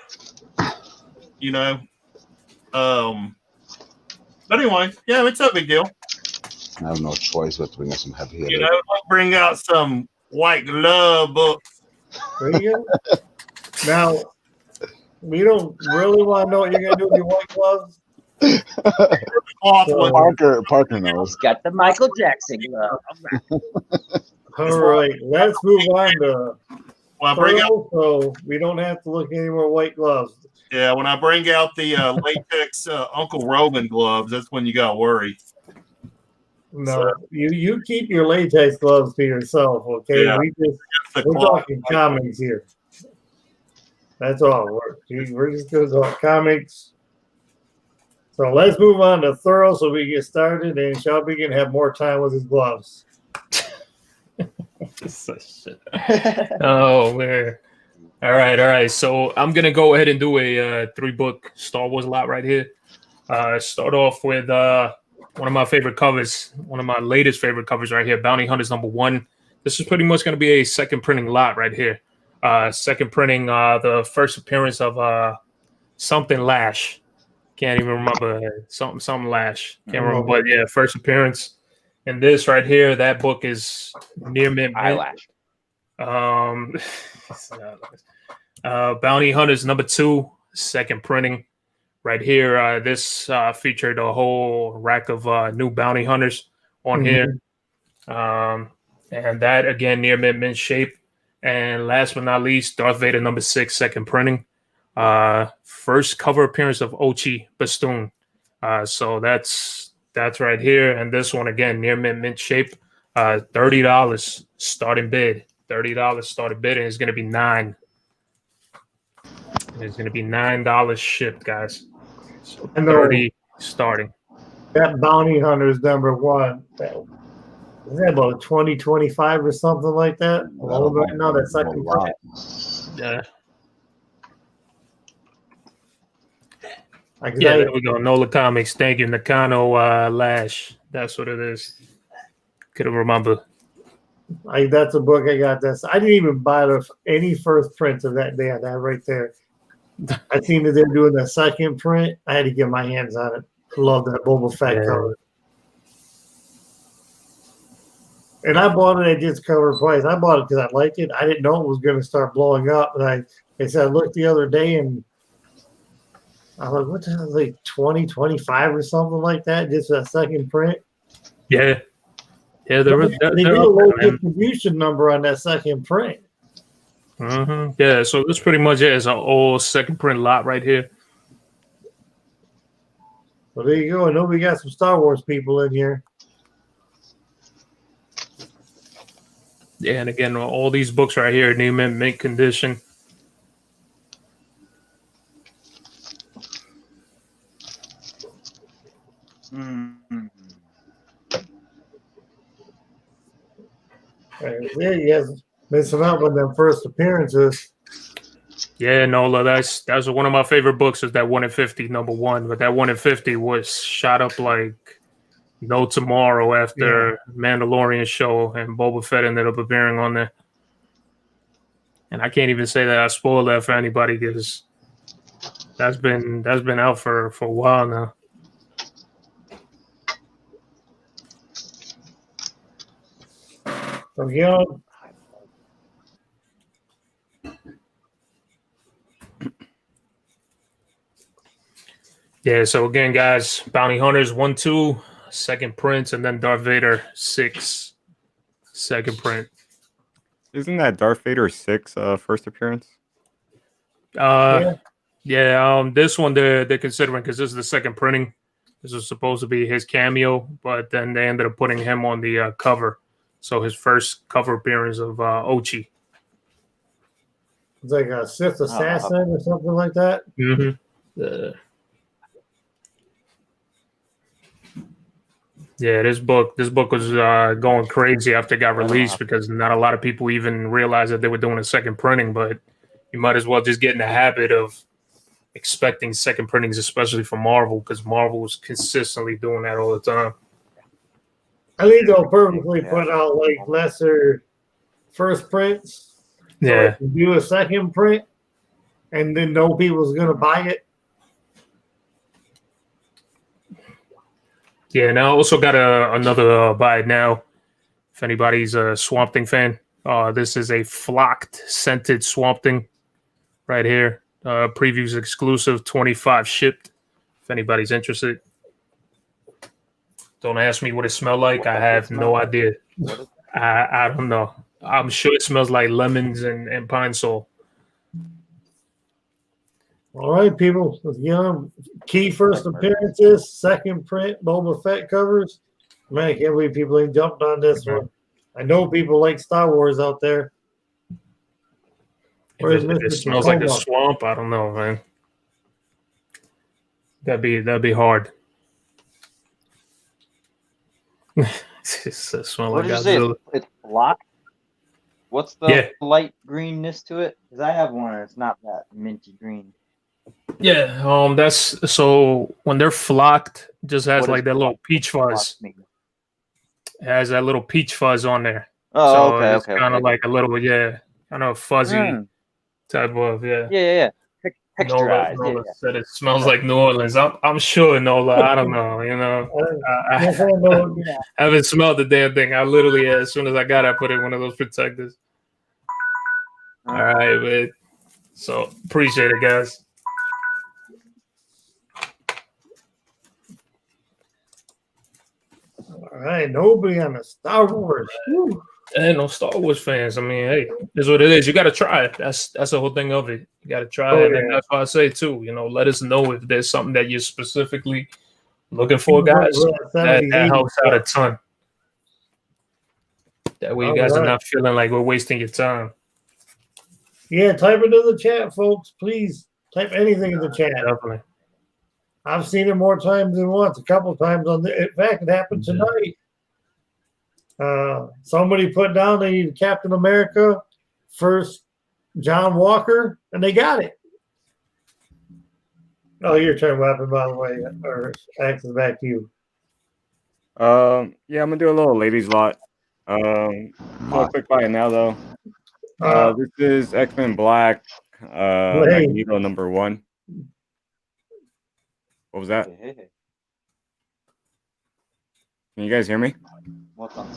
anyway, yeah, it's no big deal. I have no choice but to bring out some heavy hitters. I'll bring out some White Glove books. There you go. Now, We don't really want to know what you're gonna do with your white gloves. Parker knows. Got the Michael Jackson glove. All right, let's move on to When I bring out, Pearl, so we don't have to look at any more white gloves. yeah, when I bring out the latex Uncle Roman gloves, that's when you gotta worry. No, you keep your latex gloves to yourself, okay? Yeah. We're talking comics here. That's all. We're just going to talk comics. So let's move on to Thorough so we get started, and Shelby can have more time with his gloves. Oh man! All right. So I'm gonna go ahead and do a 3-book Star Wars lot right here. Start off with one of my favorite covers, one of my latest favorite covers right here, Bounty Hunters #1. This is pretty much going to be a second printing lot right here. Second printing, the first appearance of something Lash. Can't even remember something Lash. Can't remember, but yeah, first appearance. And this right here, that book is near mint. Eyelash. Bounty Hunters #2, second printing. Right here, this featured a whole rack of new bounty hunters on here. And that, again, near mint shape. And last but not least, Darth Vader #6, second printing. First cover appearance of Ochi Bastoon. So that's right here. And this one, again, near mint shape. $30 starting bid. $30 starting bid, and it's going to be $9. It's going to be $9 shipped, guys. So 30 starting. That Bounty Hunters #1. Is that about 2025 or something like that? Right now, that second print. Yeah. Like Yeah, there we go. NOLA Comics. Thank you, Nakano Lash. That's what it is. Couldn't remember. That's a book I got. I didn't even buy any first prints of that. They had that right there. I seen that they're doing the second print. I had to get my hands on it. Love that Boba Fett cover. And I bought it at just cover price. I bought it because I liked it. I didn't know it was going to start blowing up. And I said, I looked the other day and I was like, what the hell, like 2025 or something like that? Just a second print. Yeah. Yeah, they did a low distribution number on that second print. Yeah, so this pretty much is an old second print lot right here. Well, there you go. I know we got some Star Wars people in here. Yeah, and again, all these books right here, new mint condition. Yes, missing out on them first appearances. Yeah, Nola, that's one of my favorite books. Is that 1 in 50 #1? But that 1 in 50 was shot up like no tomorrow after Mandalorian show, and Boba Fett ended up appearing on there. And I can't even say that I spoiled that for anybody because that's been out for a while now. So, yeah. Yeah, so again, guys, Bounty Hunters 1, 2, second print, and then Darth Vader 6, second print. Isn't that Darth Vader 6 first appearance? This one they're considering because this is the second printing. This was supposed to be his cameo, but then they ended up putting him on the cover. So his first cover appearance of Ochi. It's like a Sith assassin or something like that. Yeah, this book was going crazy after it got released because not a lot of people even realized that they were doing a second printing. But you might as well just get in the habit of expecting second printings, especially for Marvel, because Marvel was consistently doing that all the time. I think they'll purposely put out like lesser first prints. So do a second print, and then no people's gonna buy it. Yeah, and I also got another buy it now. If anybody's a Swamp Thing fan, this is a flocked scented Swamp Thing right here. Previews exclusive, 25 shipped. If anybody's interested. Don't ask me what it smelled like. I have no idea. I don't know. I'm sure it smells like lemons and pine sol. All right, people. Key first appearances, second print, Boba Fett covers. Man, I can't believe people ain't jumped on this one. I know people like Star Wars out there. If it smells like a swamp, I don't know, man. That'd be hard. It smells What like did you say? Godzilla. It's blocked. What's the light greenness to it? Because I have one and it's not that minty green. Yeah, that's so when they're flocked, it just has like that little peach fuzz. It has that little peach fuzz on there. Oh, so okay, it's kind of like a little, kind of fuzzy type of, Yeah. Texturized. Nola said it smells like New Orleans. I'm sure, Nola. I don't know. I haven't smelled the damn thing. I literally, as soon as I got it, I put it in one of those protectors. All right, man. So appreciate it, guys. All right, nobody on the Star Wars. Woo. Ain't no Star Wars fans. I mean, hey, it's what it is. You got to try it. That's the whole thing of it. You got to try it, and that's why I say too. Let us know if there's something that you're specifically looking for, guys. That helps out a ton. That way, you guys are not feeling like we're wasting your time. Yeah, type it in the chat, folks. Please type anything in the chat. Definitely. I've seen it more times than once. A couple times in fact, it happened tonight. Somebody put down they need Captain America, first John Walker, and they got it. Oh, your turn, Weapon, by the way, or access back to you. Yeah, I'm gonna do a little ladies lot. Real quick buy it now though. This is X-Men Black, Magneto #1. What was that? Can you guys hear me?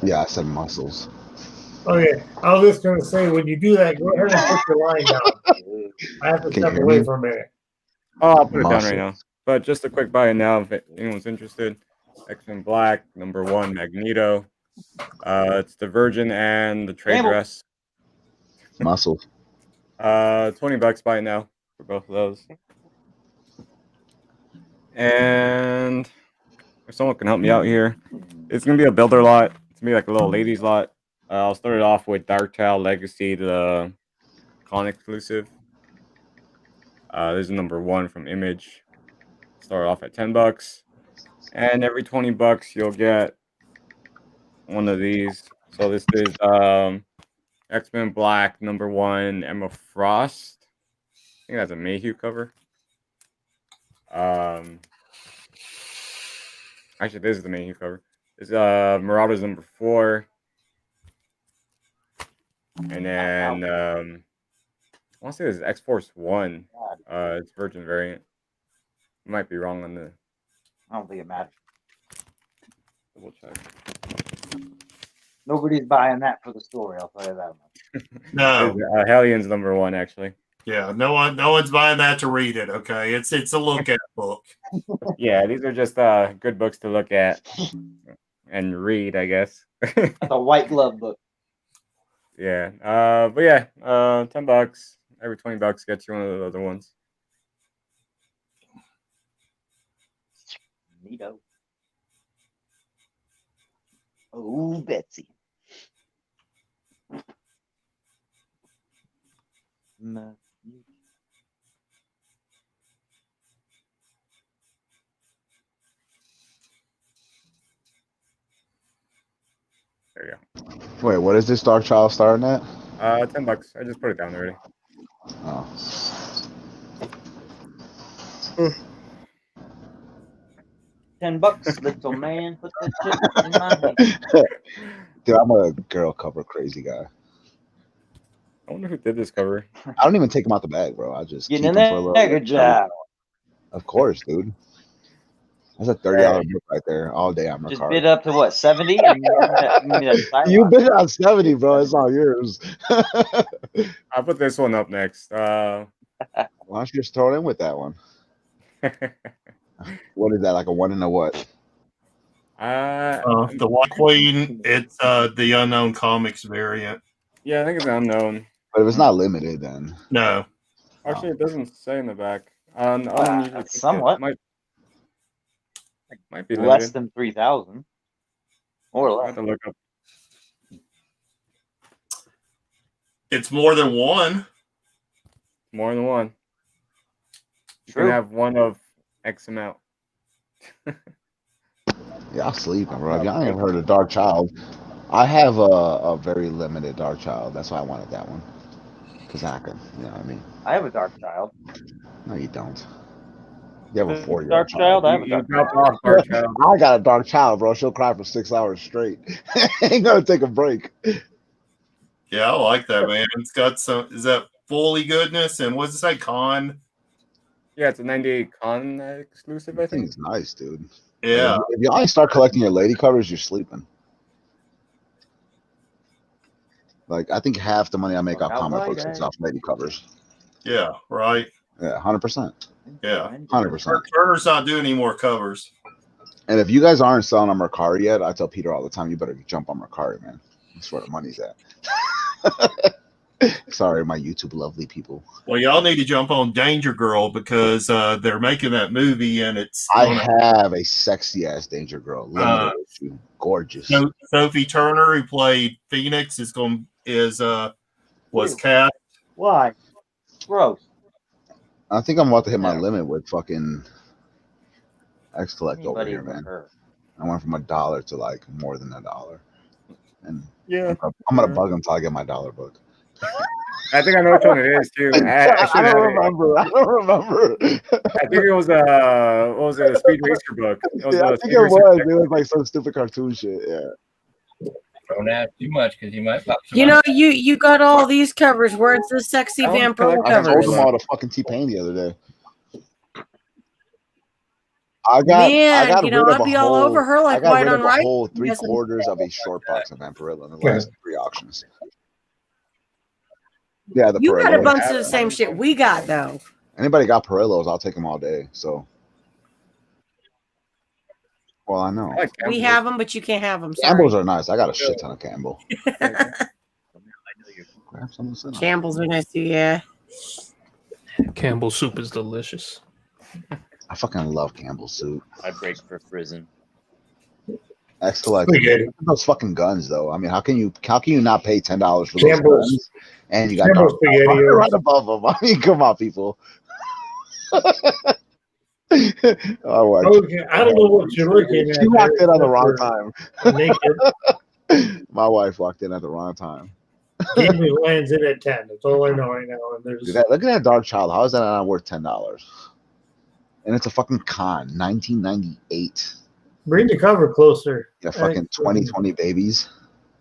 Yeah, I said muscles. Okay, I was just going to say, when you do that, go ahead and put your line down. I have to step away from it. Oh, I'll put it down right now. But just a quick buy it now if anyone's interested. X-Men Black, #1, Magneto. It's the Virgin and the trade dress. Muscle. $20 buy it now for both of those. And if someone can help me out here, it's gonna be a builder lot. It's gonna be like a little ladies lot. I'll start it off with Dark Tower Legacy, the con exclusive. This is #1 from Image. Start off at $10, and every $20 you'll get one of these. So this is X-Men Black #1 Emma Frost. I think that's a Mayhew cover. Actually, this is the Mayhew cover. It's Marauders #4. And then I want to say this is X-Force 1. It's Virgin variant. Might be wrong on the. I don't think it matters. Double check. Nobody's buying that for the story. I'll tell you that much. No, Hellions #1 actually. Yeah, no one's buying that to read it. Okay, it's a look at book. Yeah, these are just good books to look at and read, I guess. That's a white glove book. Yeah, but yeah, $10. Every $20 gets you one of the other ones. Neato. Oh, Betsy. There you go. Wait, what is this Dark Child starting at? $10. I just put it down already. Oh. $10, little man. Put that shit in my hand. Dude, I'm a girl cover crazy guy. I wonder who did this cover. I don't even take them out the bag, bro. I just Getting keep in them for a there. little Good job. Of course, dude. That's a $30 book right there. All day I'm Just recording. bid up to what, 70? You bid on 70, bro. It's all yours. I'll put this one up next. Why don't you just throw it in with that one? What is that? Like a one in a what? The White Queen. It's the Unknown Comics variant. Yeah, I think it's unknown. But if it's not limited, then No. Actually, it doesn't say in the back. Unusually somewhat. Might be less limited. than 3,000, or I less. have to look up. It's more than one. More than one. You True. can have one of X amount. y'all sleeping, bro. If y'all ain't heard of Dark Child, I have a very limited Dark Child. That's why I wanted that one. Because I can, you know what I mean? I have a Dark Child. No, you don't. You have a 4-year-old Dark Child? I have a You Dark drop Child. off Dark Child. I got a Dark Child, bro. She'll cry for 6 hours straight. Ain't gonna take a break. Yeah, I like that, man. It's got some. Is that fully goodness? And what's it say? Con? Yeah, it's a 98 con exclusive, I I think think. it's nice, dude. Yeah. If y'all ain't start collecting your lady covers, you're sleeping. Like, I think half the money I make off comic books is off lady covers. Yeah, right. Yeah, 100%. Yeah. 100%. Turner's not doing any more covers. And if you guys aren't selling on Mercari yet, I tell Peter all the time, you better jump on Mercari, man. That's where the money's at. Sorry, my YouTube lovely people. Well, y'all need to jump on Danger Girl because they're making that movie and it's. I have a sexy ass Danger Girl. Limited issue. Gorgeous. Sophie Turner, who played Phoenix, was cast. Why? Gross. I think I'm about to hit my limit with fucking X Collect over here, man. I went from $1 to like more than $1. And yeah, I'm gonna bug him until I get my dollar book. I think I know which one it is too. I don't remember. I don't remember. I think it was what was it? A Speed Racer book. It was I think it was. It was like some stupid cartoon shit. Yeah. Don't ask too much because you might pop. You know, you got all these covers. Where's the sexy vampire I covers? told them all to fucking T-Pain the other day. I got you know, I'd be all over her like white on rice. A whole 3/4 of a short box of Vampirilla in the last 3 auctions. Yeah, the you Perillos. got a bunch of the same shit we got though. Anybody got Perillos? I'll take them all day. So, well, I know We have them, but you can't have them. Campbells are nice. I got a shit ton of Campbell. Campbells are nice too. Yeah. Campbell soup is delicious. I fucking love Campbell soup. I break for prison. X Collect. Those fucking guns, though. I mean, how can you not pay $10 for those guns? And you got right above them. I mean, come on, people. I don't know what you're looking at. She walked in on the wrong time. My wife walked in at the wrong time. GAMERZLAND's in at 10. That's all I know right now. And there's look at that Dark Child. How is that not worth $10? And it's a fucking con. 1998. Bring the cover closer. Yeah, fucking 2020 babies.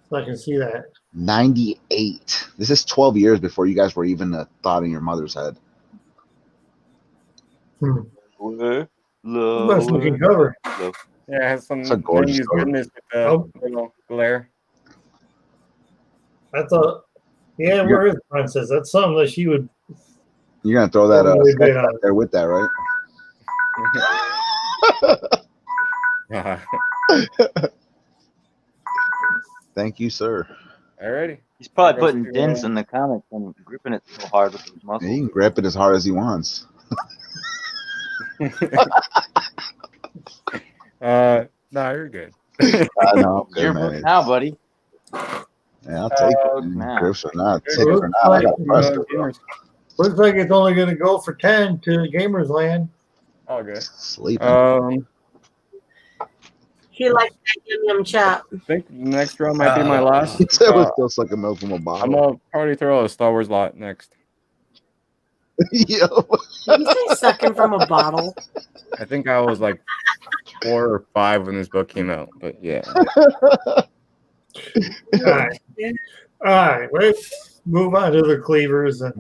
So I can see that. 98. This is 12 years before you guys were even a thought in your mother's head. Best looking cover. Yeah, it has some gorgeous goodness with little glare. I thought, where is Princess? That's something that she would. You're gonna throw that sketch out there with that, right? Thank you, sir. Alrighty. He's probably putting dents in the comics and gripping it so hard with his muscles. Yeah, he can grip it as hard as he wants. No, you're good. I know. Good, your book now, buddy. Yeah, I'll take it. Grips or not, take it or not. I got pressure. Looks like it's only going to go for 10 to GAMERZLAND. Oh, good. Sleeping. He likes that yum chop. I think next round might be my last. He said we're still sucking milk from a bottle. I'm gonna probably throw a Star Wars lot next. Yo. Did you say sucking from a bottle? I think I was like 4 or 5 when this book came out, but yeah. All right. Let's move on to the cleavers. And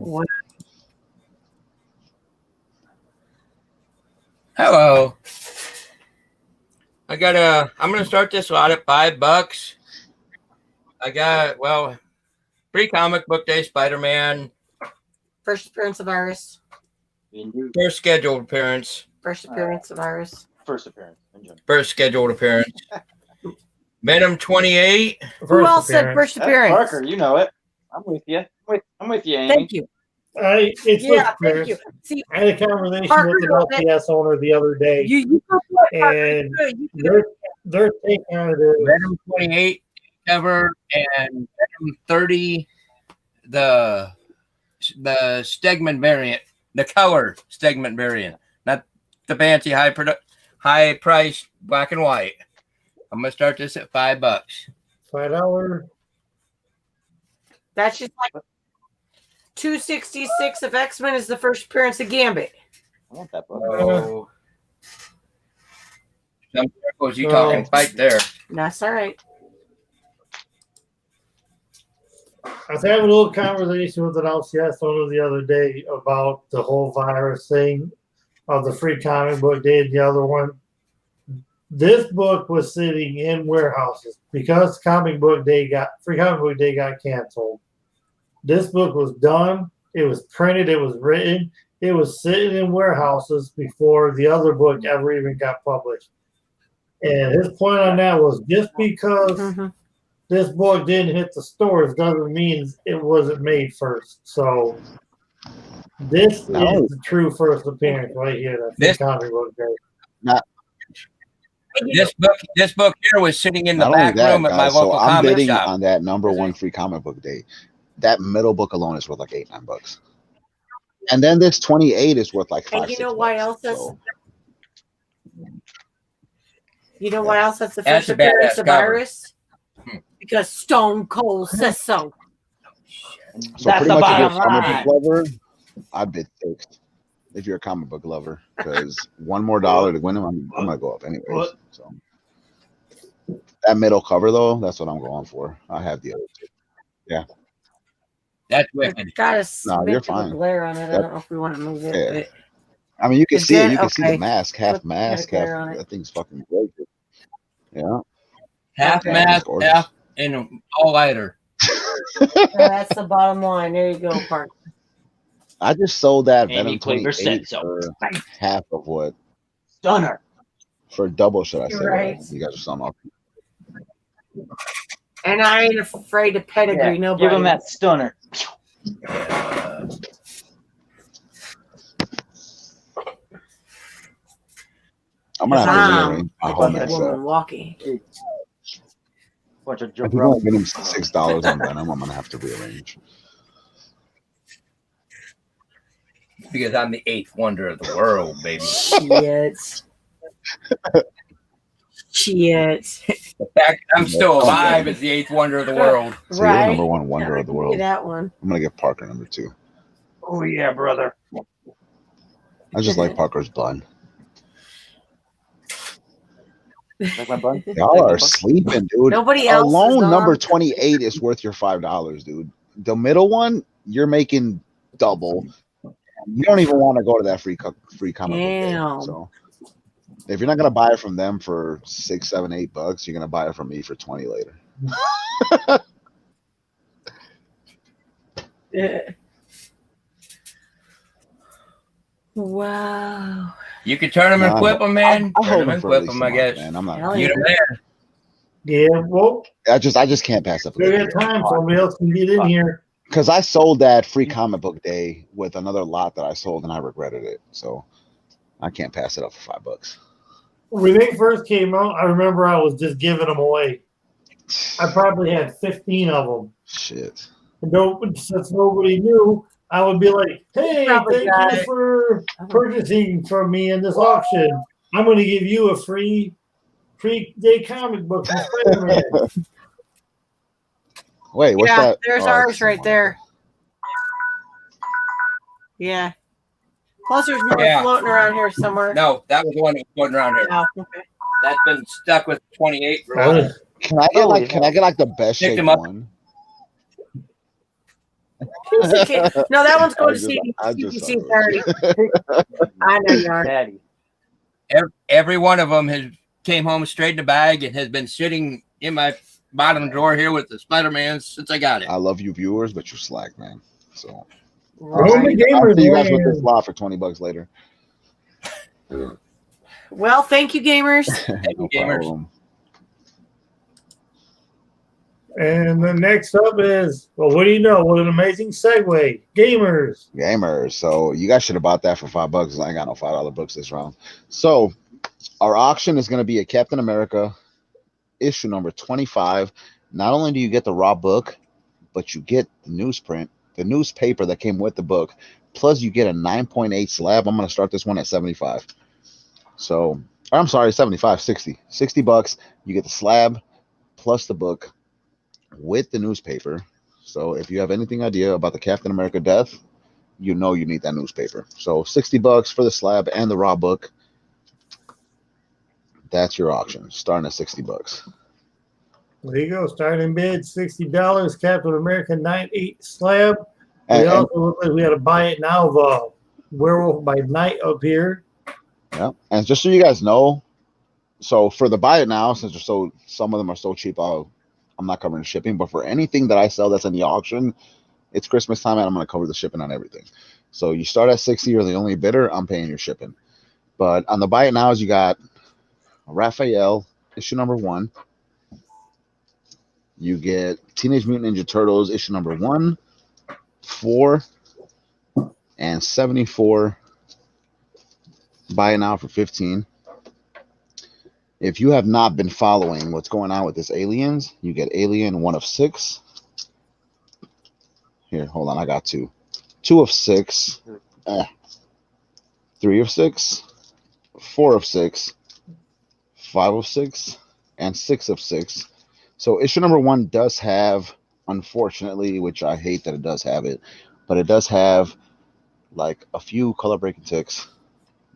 Hello. I'm gonna start this lot at $5. I got pre-comic book day Spider-Man. First appearance of Iris. Indeed. First scheduled appearance. First appearance of Iris. First appearance. Enjoy. First scheduled appearance. Venom 28. Who else said first That's appearance? Parker, you know it. I'm with you. I'm with you, Amy. Thank you. It's Yeah, first thank you. appearance. See, I had a conversation Parker with an knows it. LCS owner the other day, You go for it, Parker. and You do it. their take on it is Venom 28 cover and Venom 30 the Stegman variant, the color Stegman variant, not the fancy high price black and white. I'm gonna start this at $5. $5. That's just like 266 of X-Men is the first appearance of Gambit. I want that book. Oh, some circles you talking fight there. That's all right. I was having a little conversation with an LCS owner the other day about the whole virus thing of the free comic book day and the other one. This book was sitting in warehouses because free comic book day got canceled. This book was done. It was printed. It was written. It was sitting in warehouses before the other book ever even got published. And his point on that was just because this book didn't hit the stores doesn't mean it wasn't made first. So this is the true first appearance right here. That's the comic book day. This book here was sitting in the Not only back that, room at my guys, local so I'm comic bidding shop. on that #1 free comic book day. That middle book alone is worth like $8-9, and then this 28 is worth like $5. And you know why else that's so. You know why else that's the That's first a badass appearance of cover. Iris? Because Stone Cold says so. So That's pretty the much if you're a bottom comic line. book lover, I bid 6. If you're a comic book lover, because $1 more to win them, I'm gonna go up anyways. So that middle cover though, that's what I'm going for. I have the other two. Yeah. That's wicked. Got a No, you're smidge of a fine. glare on it. I don't know if we want to move it. Yeah. But I mean, you can Is see it. that- You can see okay. the mask, half Put- mask, put a half. glare on it. That thing's fucking great. Yeah. Half Okay. mask, Gorgeous. half and all lighter. that's the bottom line. There you go, Park. I just sold that Amie Venom Cleaver 28 said so. for half of what, Stunner. for double, should I say? Right. You guys are selling off. And I ain't afraid to pedigree nobody. Give him that stunner. I'm gonna have to Tom, rearrange my like whole a mess woman up. walking. Bunch of If you're gonna jabronis. get him $6 on Venom, I'm gonna have to rearrange. Because I'm the 8th wonder of the world, baby. Shit. Shit. The fact that I'm still alive is the 8th wonder of the world. So Right. you're #1 wonder of the world. That one. I'm gonna get Parker #2. Oh yeah, brother. I just like Parker's bun. Like my bun? Y'all are sleeping, dude. Nobody else is Alone on. number 28 is worth your $5, dude. The middle one, you're making double. You don't even want to go to that free comic book day. Damn. So if you're not gonna buy it from them for $6, $7, $8, you're gonna buy it from me for 20 later. Yeah. Wow. You can turn them and Nah, flip them, man. I Turn hold them them and for flip at least them, a I month, guess. man. I'm not. Hell You the man. Yeah, well, I just can't pass up. we got time. Somebody else can get in here. Because I sold that free comic book day with another lot that I sold, and I regretted it. So I can't pass it up for $5. When they first came out, I remember I was just giving them away. I probably had 15 of them. Shit. And since nobody knew, I would be like, hey, Probably got thank you it. for purchasing from me in this auction. I'm going to give you a free day comic book from Spider-Man. Wait, what's Yeah, that? there's Oh, ours right there. Yeah. Plus, there's more Yeah. floating around here somewhere. No, that was the one that was floating around here. Oh, okay. That's been stuck with 28 for a Oh, while. yeah. Can I get like the best Pick shaped them up. one? No, that one's going I to just CDC suck party. with it. I know you are. Daddy. Every one of them has came home straight in the bag and has been sitting in my bottom drawer here with the Spider-Man since I got it. I love you viewers, but you slack, man. So Well, the I'll see you guys with this Gamersland. lot for $20 later. Well, thank you, gamers. Thank you, gamers. And the next up is, well, what do you know? What an amazing segue. Gamers. So you guys should have bought that for $5. I ain't got no $5 books this round. So our auction is going to be a Captain America issue number 25. Not only do you get the raw book, but you get the newsprint, the newspaper that came with the book, plus you get a 9.8 slab. I'm going to start this one at 75. So, I'm sorry, 75, 60. $60. You get the slab plus the book with the newspaper. So if you have anything idea about the Captain America death, you know you need that newspaper. So $60 for the slab and the raw book. That's your auction, starting at $60. There you go. Starting bid $60. Captain America 9.8 slab. And, We also look like we had to buy it now of Werewolf by Night up here. yeah, and just so you guys know, so for the buy it now, since they're some of them are so cheap, I'm not covering shipping. But for anything that I sell that's in the auction, it's Christmas time and I'm going to cover the shipping on everything. So you start at 60, you're the only bidder, I'm paying your shipping. But on the buy it nows, you got Raphael issue number 1. You get Teenage Mutant Ninja Turtles issue number 1, 4, and 74. Buy it now for 15. If you have not been following what's going on with this Aliens, you get Alien 1 of 6. Here, hold on, I got 2. 2 of 6. 3 of 6. 4 of 6. 5 of 6. And 6 of 6. So issue number 1 does have, unfortunately, which I hate that it does have it, but it does have like a few color breaking ticks.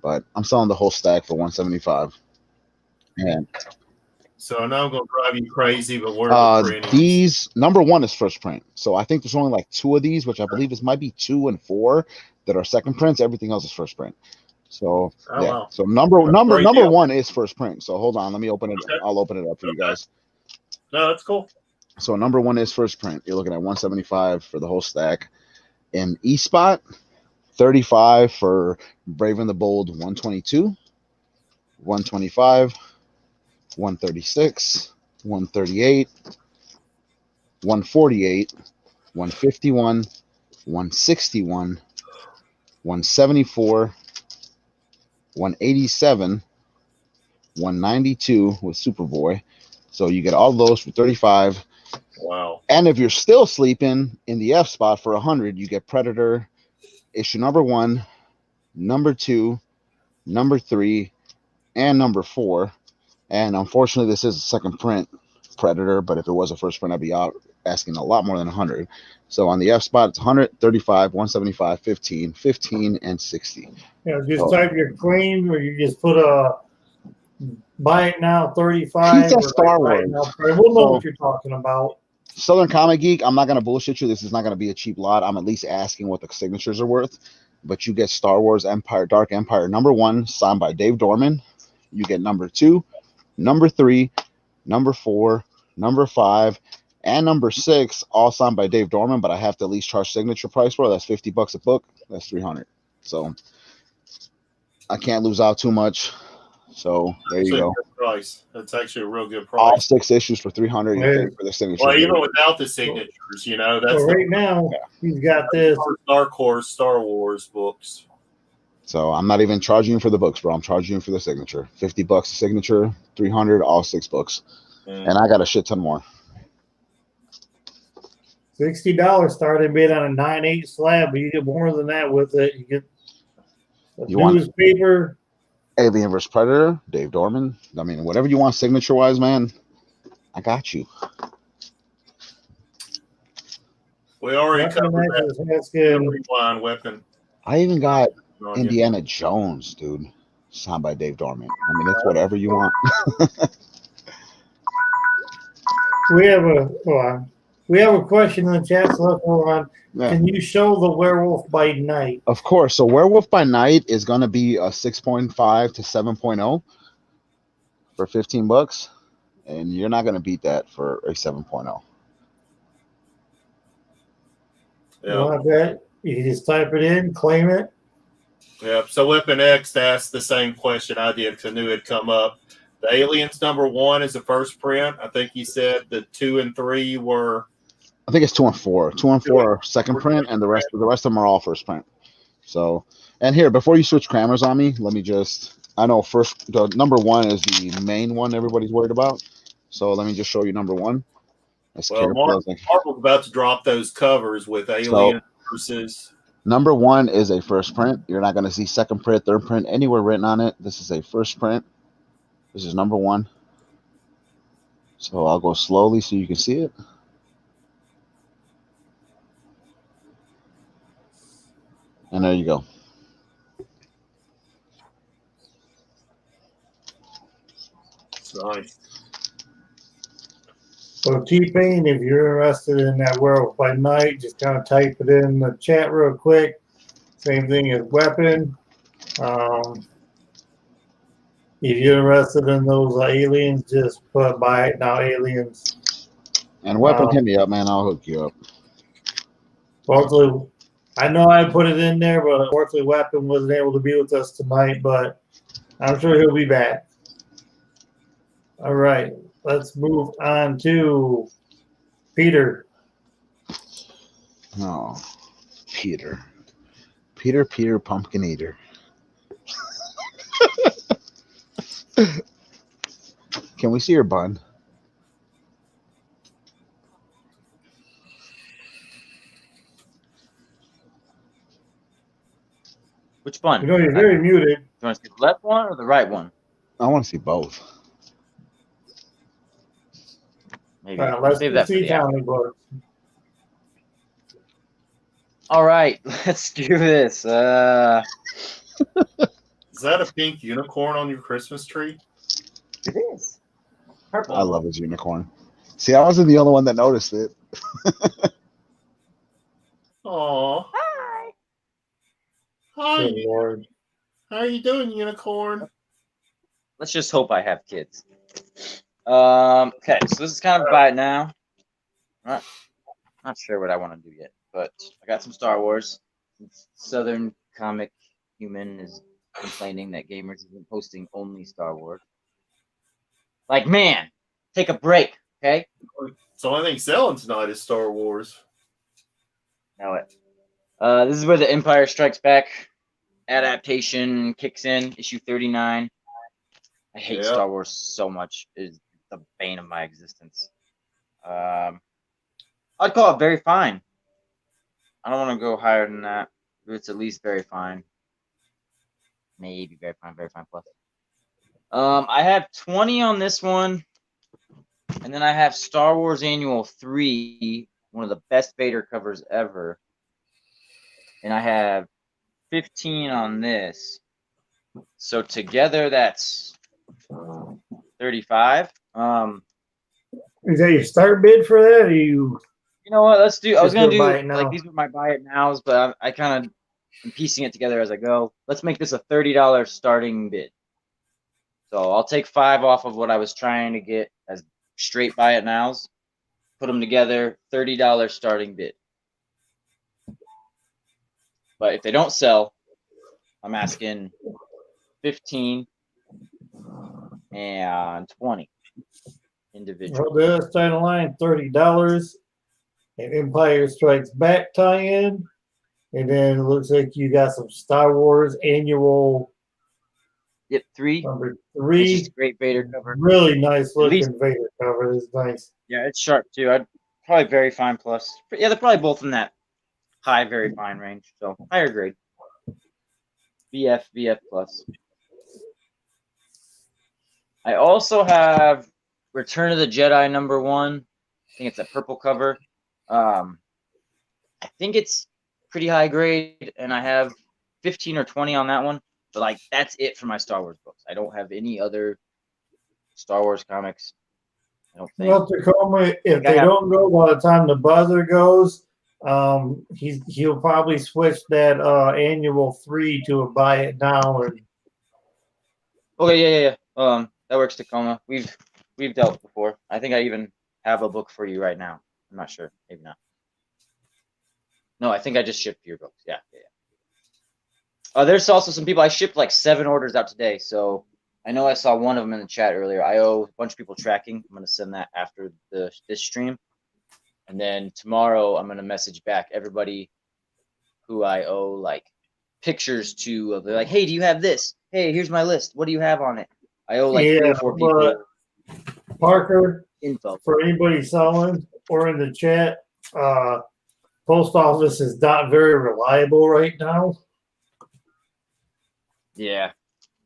But I'm selling the whole stack for $175. And so I know I'm gonna drive you crazy, but where are the printing? these number 1 is first print. So I think there's only like 2 of these, which I believe is might be 2 and 4 that are second prints. Everything else is first print. So yeah. Wow. So number deal. 1 is first print. So hold on, let me open it. Okay. I'll open it up for you guys. No, that's cool. So number 1 is first print. You're looking at $175 for the whole stack. In E-Spot, $35 for Brave and the Bold 122, $125, $136, $138, $148, $151, $161, $174, $187, $192 with Superboy. So you get all those for $35. Wow. And if you're still sleeping in the F spot for $100, you get Predator issue number 1, number 2, number 3, and number 4. And unfortunately, this is a second print Predator, but if it was a first print, I'd be out asking a lot more than 100. So on the F spot, it's 100, 35, 175, 15, 15, and 60. Yeah, just type your claim, or you just put a buy it now 35. He said Star Wars. We'll know what you're talking about. Southern Comic Geek, I'm not going to bullshit you. This is not going to be a cheap lot. I'm at least asking what the signatures are worth. But you get Star Wars Empire, Dark Empire number 1, signed by Dave Dorman. You get number 2, number 3, number 4, number 5, and number 6, all signed by Dave Dorman, but I have to at least charge signature price for it. That's $50 a book. That's $300. So I can't lose out too much. So there you go. Price. That's actually a real good price. All 6 issues for $300. You pay for the signature. Well, even without the signatures, you know, that's so right now he's got this Dark Horse Star Wars books. So I'm not even charging you for the books, bro. I'm charging you for the signature. $50 a signature, $300, all 6 books. And I got a shit ton more. $60 starting bid on a 9.8 slab, but you get more than that with it. You get a newspaper. Alien vs. Predator, Dave Dorman. I mean, whatever you want signature wise, man, I got you. We already covered that line weapon. I even got Indiana Jones, dude, signed by Dave Dorman. I mean, it's whatever you want. We have a question in the chat, so let's hold on. Yeah. Can you show the Werewolf by Night? Of course. So Werewolf by Night is going to be a 6.5 to 7.0 for $15, and you're not going to beat that for a 7.0. Yeah. You just type it in, claim it. Yep. So WeaponX asked the same question I did because I knew it'd come up. The Aliens #1 is the first print. I think he said the 2 and 3 were. I think it's 2 and 4. 2 and 4 are second print, and the rest of them are all first print. So, and here before you switch crammers on me, let me just. I know first the #1 is the main one everybody's worried about. So let me just show you #1. As Well, Marvel's about to drop those covers with Alien versus. #1 is a first print. You're not going to see second print, third print anywhere written on it. This is a first print. This is #1. So I'll go slowly so you can see it. And there you go. Nice. So T-Pain, if you're interested in that Werewolf by Night, just kind of type it in the chat real quick. Same thing as Weapon. If you're interested in those aliens, just put buy it now aliens. And Weapon, hit me up, man. I'll hook you up. Fortunately, I know I put it in there, but unfortunately Weapon wasn't able to be with us tonight, but I'm sure he'll be back. All right, let's move on to Peter. Oh, Peter. Peter, pumpkin eater. Can we see your bun? Which one? You know, you're very muted. You want to see the left one or the right one? I want to see both. Maybe. Let's Save that for see the hour. comic books. All right, let's do this. Is that a pink unicorn on your Christmas tree? It is. Purple. I love his unicorn. See, I wasn't the only one that noticed it. Aw. Hi. Hi. Good Lord. How are you doing, unicorn? Let's just hope I have kids. Okay, so this is kind of buy it now. Not sure what I want to do yet, but I got some Star Wars. Southern Comic Human is complaining that Gamers isn't posting only Star Wars. Like, man, take a break, okay? So I think selling tonight is Star Wars. Know it. This is where the Empire Strikes Back adaptation kicks in, issue 39. I hate Star Wars so much. It is the bane of my existence. I'd call it very fine. I don't want to go higher than that. It's at least very fine. Maybe very fine plus. I have 20 on this one. And then I have Star Wars Annual 3, one of the best Vader covers ever. And I have 15 on this. So together that's 35. Is that your start bid for that? Or you know what? Let's do. I was gonna do like these were my buy it nows, but I kind of am piecing it together as I go. Let's make this a $30 starting bid. So I'll take 5 off of what I was trying to get as straight buy it nows. Put them together, $30 starting bid. But if they don't sell, I'm asking 15 and 20 individual. Well, the starting line $30. An Empire Strikes Back tie-in, and then it looks like you got some Star Wars Annual. Yep, 3. Number 3. It's just a great Vader cover. Really nice looking Vader cover. It's nice. Yeah, it's sharp too. I'd probably very fine plus. Yeah, they're probably both in that high, very fine range. So higher grade. VF plus. I also have Return of the Jedi #1. I think it's a purple cover. I think it's pretty high grade, and I have 15 or 20 on that one. But like that's it for my Star Wars books. I don't have any other Star Wars comics. I don't think. Well, Tacoma, if they don't go by the time the buzzer goes, he'll probably switch that Annual 3 to a buy it now. And okay, yeah. That works, Tacoma. We've dealt before. I think I even have a book for you right now. I'm not sure. Maybe not. No, I think I just shipped your books. Yeah. There's also some people. I shipped like 7 orders out today. So I know I saw one of them in the chat earlier. I owe a bunch of people tracking. I'm going to send that after this stream. And then tomorrow I'm going to message back everybody who I owe like pictures to. They're like, hey, do you have this? Hey, here's my list. What do you have on it? I owe like 3 or 4 people. Parker, info for anybody selling or in the chat, post office is not very reliable right now. Yeah,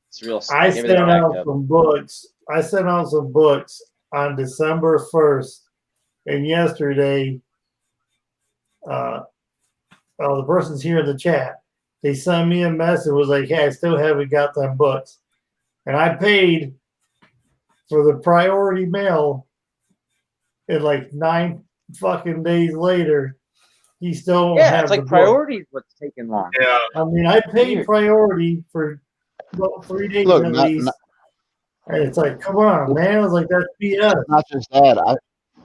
it's real. I sent out some books. I sent out some books on December 1st, and yesterday, the person's here in the chat. They sent me a message. Was like, "Hey, I still haven't got them books," and I paid for the priority mail. And like 9 fucking days later, he still don't have it's like the priority is what's taking long. Yeah, I mean, I paid priority for about 3 days Look, at least. And it's like, come on, man. I was like, that's BS. Not just that.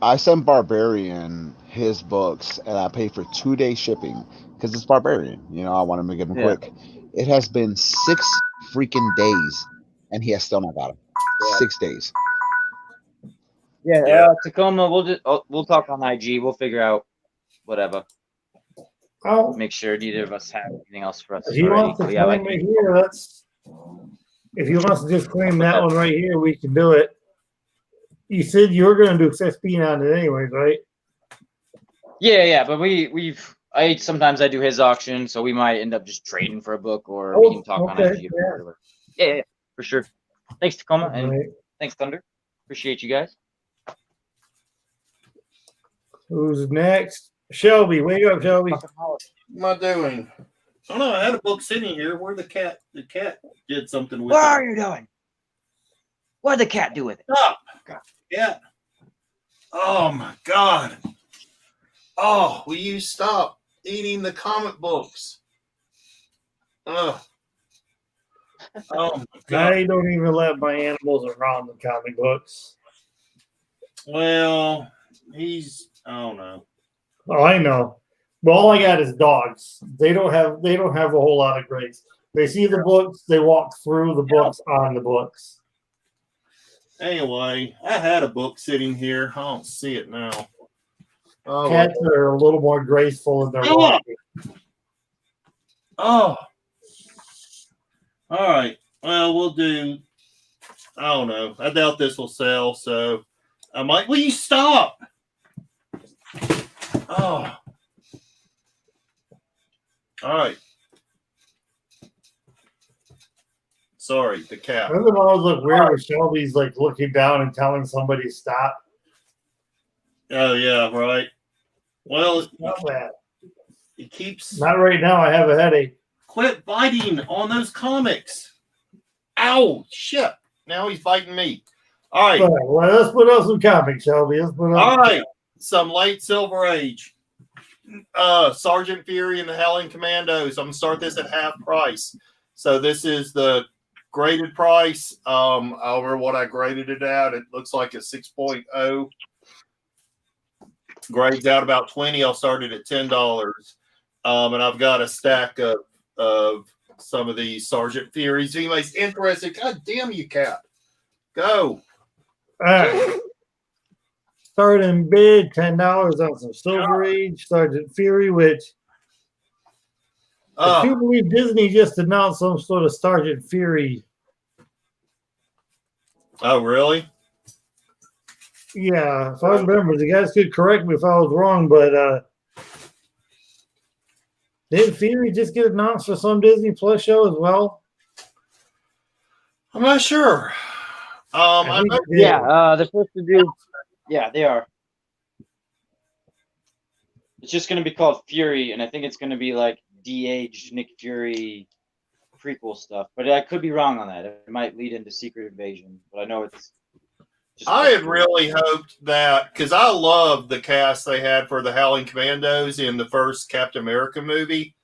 I sent Barbarian his books, and I paid for 2-day shipping because it's Barbarian. You know, I want him to get them quick. It has been 6 freaking days, and he has still not got them. 6 days. Yeah, Tacoma. We'll talk on IG. We'll figure out whatever. Oh, make sure neither of us have anything else for us. If he wants to claim it here, that's. If he wants to just claim that one right here, we can do it. You said you were going to do 15 on it anyways, right? Yeah, but sometimes I do his auction, so we might end up just trading for a book, or we can talk on IG. Yeah, for sure. Thanks, Tacoma, and thanks, Thunder. Appreciate you guys. Who's next? Shelby, wake up, Shelby. What am I doing? Oh no, I had a book sitting here. Where the cat did something with What it. are you doing? What did the cat do with it? Stop. Yeah. Oh my God. Oh, will you stop eating the comic books? Oh. Oh my God. I don't even let my animals around the comic books. Well, I don't know. Oh, I know. But all I got is dogs. They don't have a whole lot of grace. They see the books, they walk through the books on the books. Anyway, I had a book sitting here. I don't see it now. Oh, Cats are a little more graceful in their walking. Oh. All right. Well, we'll do. I don't know. I doubt this will sell, so I might. Will you stop? Oh. All right. Sorry, the cat. Doesn't it always look weird when Shelby's like looking down and telling somebody to stop? Oh yeah, right. Well, not bad. It keeps. Not right now. I have a headache. Quit biting on those comics. Ow! Shit! Now he's biting me. All right. Well, let's put out some comics, Shelby. All right. Some late Silver Age. Sergeant Fury and the Howling Commandos. I'm gonna start this at half price. So this is the graded price. Over what I graded it at. It looks like a 6.0. Grades out about 20. I'll start it at $10. And I've got a stack of some of these Sergeant Furies. Anybody's interested? God damn you, cat. Go. All right. Starting bid $10 on some Silver Age Sergeant Fury, which I do believe Disney just announced some sort of Sergeant Fury. Oh, really? Yeah, if I remember, the guys could correct me if I was wrong, but didn't Fury just get announced for some Disney Plus show as well? I'm not sure. They're supposed to do. Yeah, they are. It's just going to be called Fury, and I think it's going to be like de-aged Nick Fury prequel stuff. But I could be wrong on that. It might lead into Secret Invasion, but I know it's. I had really hoped that, because I loved the cast they had for the Howling Commandos in the first Captain America movie.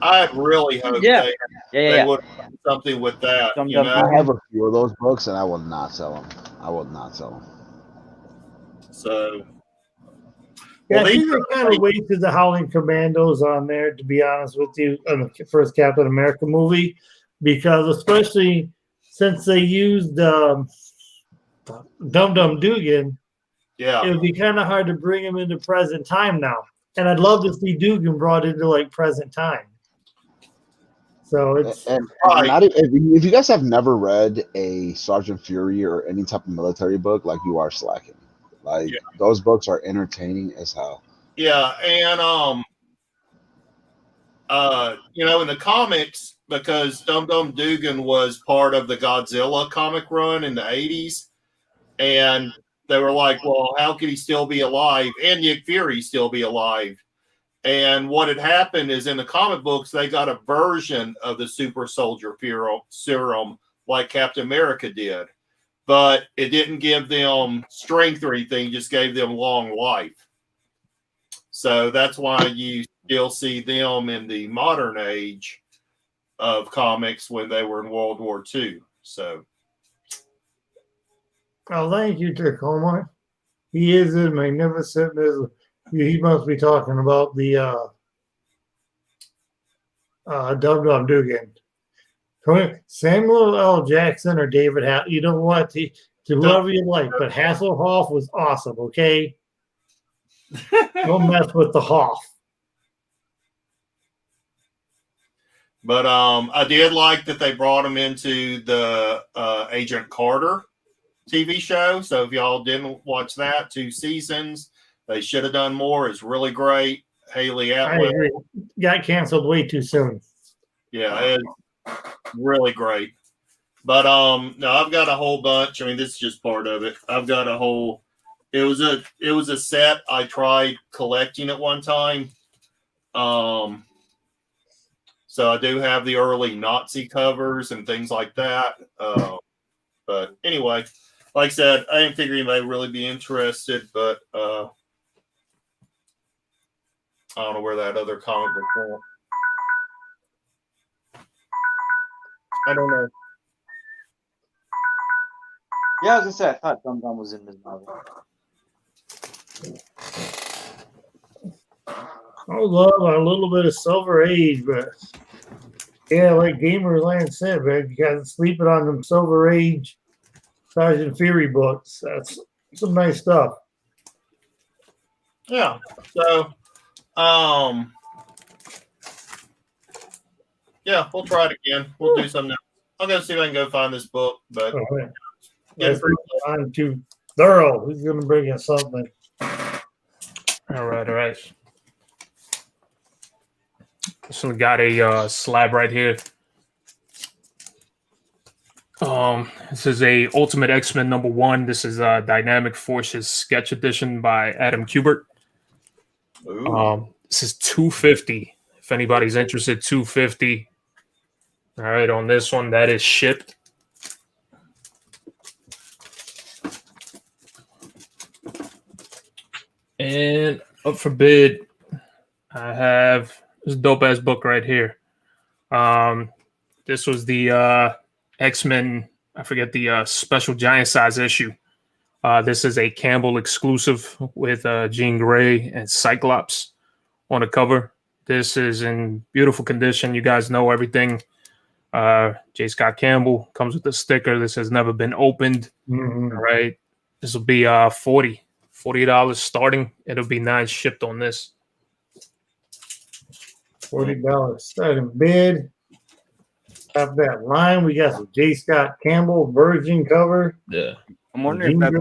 I had really hoped they would have done something with that. You know? I have a few of those books, and I will not sell them. I will not sell them. So, Yeah, Well, I these think they kind of wasted the Howling Commandos on there, to be honest with you, on the first Captain America movie, because especially since they used Dum Dum Dugan, yeah. it would be kind of hard to bring him into present time now. And I'd love to see Dugan brought into like present time. So it's And Right. not if you guys have never read a Sergeant Fury or any type of military book, like you are slacking. Like those books are entertaining as hell. Yeah, and in the comics, because Dum Dum Dugan was part of the Godzilla comic run in the 80s, and they were like, well, how could he still be alive? And Nick Fury still be alive? And what had happened is in the comic books, they got a version of the super soldier serum like Captain America did, but it didn't give them strength or anything, just gave them long life. So that's why you still see them in the modern age of comics when they were in World War II. So, oh, thank you, Tacoma. He is as magnificent as he must be talking about the Dum Dum Dugan. Samuel L. Jackson or David you know what? To whoever you like, but Hasselhoff was awesome, okay? Don't mess with the Hoff. but I did like that they brought him into the Agent Carter TV show. So if y'all didn't watch that, 2 seasons, they should have done more. It's really great. Haley I Atwell. agree. Got canceled way too soon. Yeah, it's really great. But no, I've got a whole bunch. I mean, this is just part of it. I've got a whole. It was a set I tried collecting at one time. So I do have the early Nazi covers and things like that. But anyway, like I said, I didn't figure anybody would really be interested, but I don't know where that other comic book went. I don't know. Yeah, I was gonna say I thought Dum Dum was in this novel. I love a little bit of Silver Age, but yeah, like GamerZland said, man, you got to sleep it on them Silver Age Sergeant Fury books. That's some nice stuff. Yeah. So, yeah, we'll try it again. We'll do something else. I'll go see if I can go find this book, but I'm too thorough. Who's going to bring us something? All right. So we got a slab right here. This is a Ultimate X-Men #1. This is a Dynamic Forces sketch edition by Adam Kubert. This is $250. If anybody's interested, $250. All right, on this one, that is shipped. And up for bid, I have this dope ass book right here. This was the X-Men, I forget the special giant size issue. This is a Campbell exclusive with Jean Grey and Cyclops on the cover. This is in beautiful condition. You guys know everything. J. Scott Campbell comes with a sticker. This has never been opened. Mm-hmm. All right. This will be $40 starting. It'll be $9 shipped on this. $40 starting bid. Have that line. We got some J. Scott Campbell Virgin cover. Yeah. I'm wondering if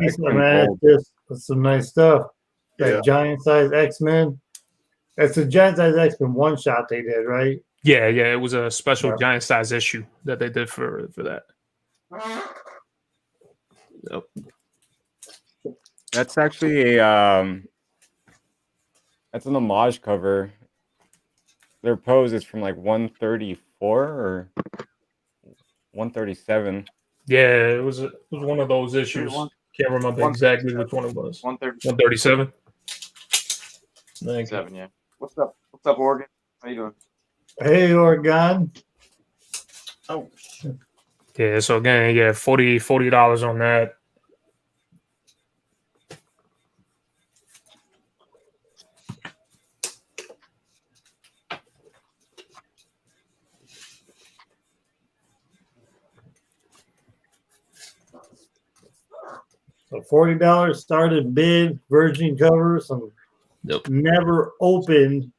that's that's some nice stuff. That giant size X-Men. That's a giant size X-Men one shot they did, right? Yeah. It was a special giant size issue that they did for that. Yep. That's actually a that's an homage cover. Their pose is from like 134 or 137. Yeah, it was one of those issues. Can't remember exactly which one it was. 137. 137, yeah. What's up? What's up, Oregon? How you doing? Hey, Oregon. Oh shit. Yeah, so again, yeah, $40 on that. So $40 started bid, Virgin cover, some never opened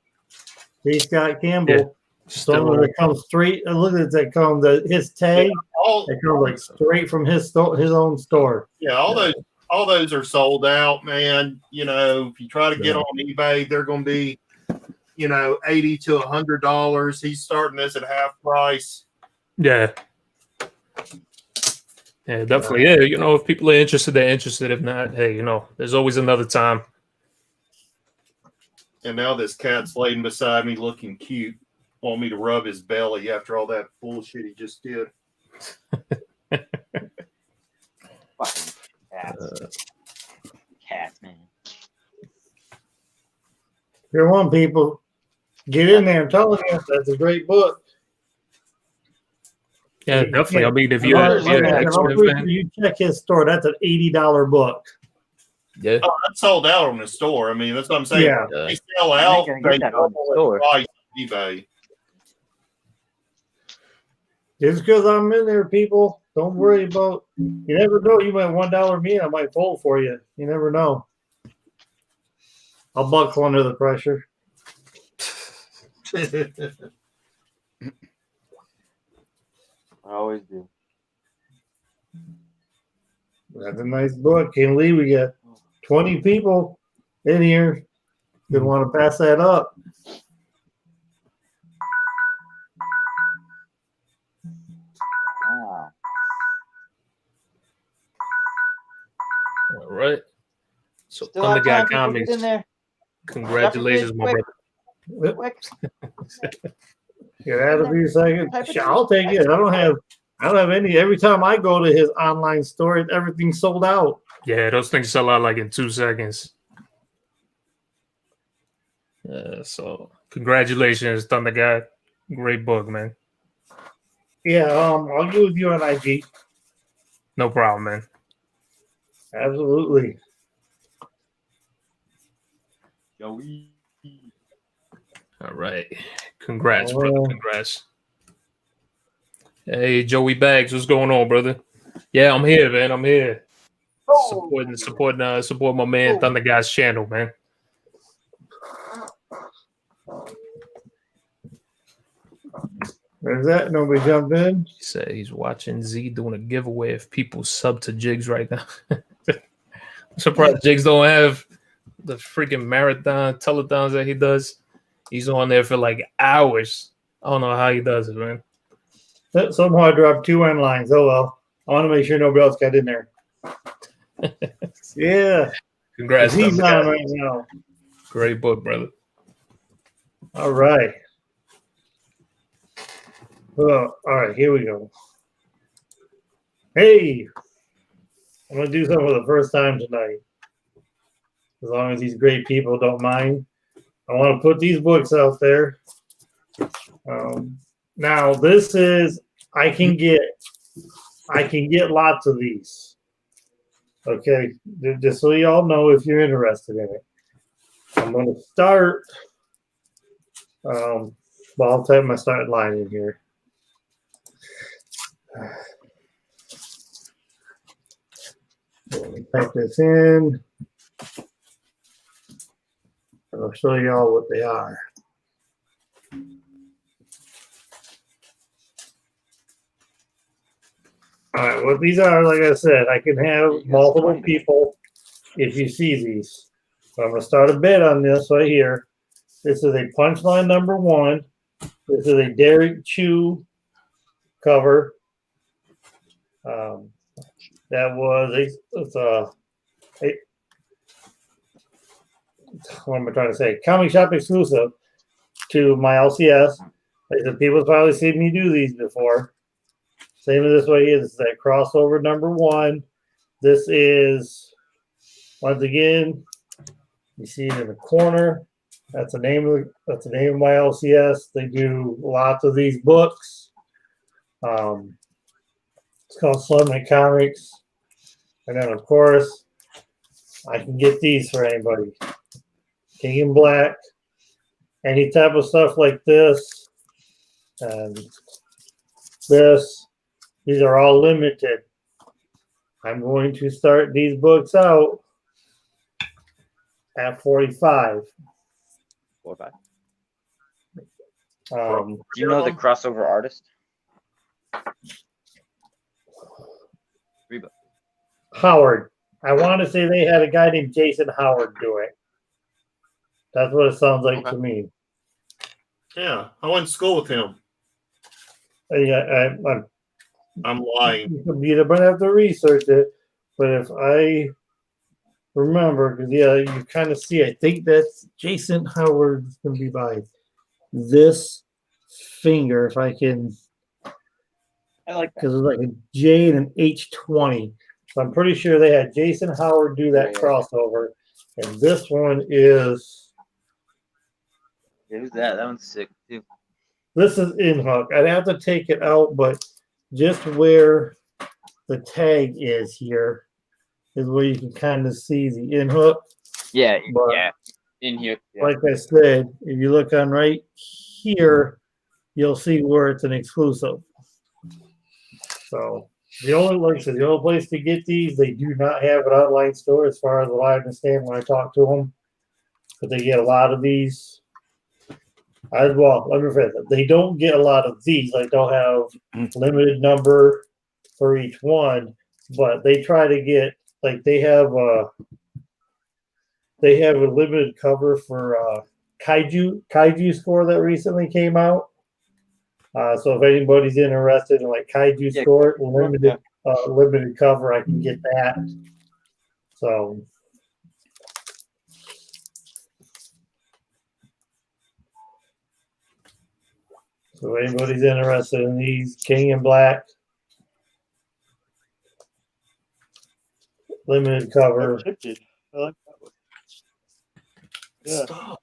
J. Scott Campbell. Yeah. Some that comes straight. Look at that come his tag. That comes like straight from his own store. Yeah, all those are sold out, man. You know, if you try to get on eBay, they're going to be, you know, $80 to $100. He's starting this at half price. Yeah. Yeah, definitely. Yeah, you know, if people are interested, they're interested. If not, hey, you know, there's always another time. And now this cat's laying beside me looking cute. Want me to rub his belly after all that bullshit he just did. Fucking cats. Cats, man. Here, one people, get in there. I'm telling you, that's a great book. Yeah, definitely. I mean, if you check his store, that's an $80 book. Yeah, that's sold out on the store. I mean, that's what I'm saying. Yeah. They sell out. They get that on the store. Price on eBay. Just because I'm in there, people, don't worry about. You never know. You might $1 me, I might fold for you. You never know. I'll buckle under the pressure. I always do. That's a nice book. Can't believe we got 20 people in here that want to pass that up. Wow. all right. So Still have time, Thunderguy people, Comics. get in there. Congratulations, my Quick. brother. Quick. Get out of here a second. I'll take it. I don't have any. Every time I go to his online store, everything's sold out. Yeah, those things sell out like in 2 seconds. So congratulations, Thunderguy. Great book, man. Yeah, I'll go with you on IG. No problem, man. Absolutely. Joey. All right. Congrats, brother. Congrats. Hey, Joey Bags, what's going on, brother? Yeah, I'm here, man. I'm here. Support my man Thunderguy's channel, man. There's that. Nobody jumped in. He said he's watching Z doing a giveaway if people sub to Jigs right now. I'm surprised Jigs don't have the freaking marathon telethons that he does. He's on there for like hours. I don't know how he does it, man. Somehow I dropped 2 end lines. Oh well. I want to make sure nobody else got in there. Yeah. Congrats. He's on right now. Great book, brother. All right. Well, all right, here we go. Hey, I'm going to do something for the first time tonight. As long as these great people don't mind. I want to put these books out there. Now, this is, I can get lots of these. Okay, just so y'all know if you're interested in it. I'm going to start, well, I'll type my start line in here. Type this in. I'll show you all what they are. All right, what these are, like I said, I can have multiple people if you see these. So I'm going to start a bid on this right here. This is a Punchline #1. This is a Derek Chew cover. That was what am I trying to say? Comic shop exclusive to my LCS. Like I said, people have probably seen me do these before. Same as this way here. This is that crossover #1. This is, once again, you see it in the corner. That's the name of my LCS. They do lots of these books. It's called Shelby Comics. And then, of course, I can get these for anybody. King in Black. Any type of stuff like this. And this. These are all limited. I'm going to start these books out at 45. 4 or 5. Um, Do you know the crossover artist? Reba. Howard. I want to say they had a guy named Jason Howard do it. That's what it sounds like to me. Yeah, I went to school with him. I'm lying. You're going to have to research it, but if I remember, because you kind of see, I think that's Jason Howard's going to be by this finger, if I can. I like that. Because it's like a J and an H20. So I'm pretty sure they had Jason Howard do that crossover. And this one is. Yeah, who's that? That one's sick too. This is in hook. I'd have to take it out, but just where the tag is here is where you can kind of see the in hook. Yeah, But yeah. In here. Yeah. like I said, if you look on right here, you'll see where it's an exclusive. So the only place to get these, they do not have an online store as far as what I understand when I talk to them. But they get a lot of these. Let me rephrase it. They don't get a lot of these. Like they'll have limited number for each one, but they try to get like they have a limited cover for Kaiju score that recently came out. So if anybody's interested in like Kaiju score limited cover, I can get that. So if anybody's interested in these, King in Black limited cover. I like that one. Yeah. Stop.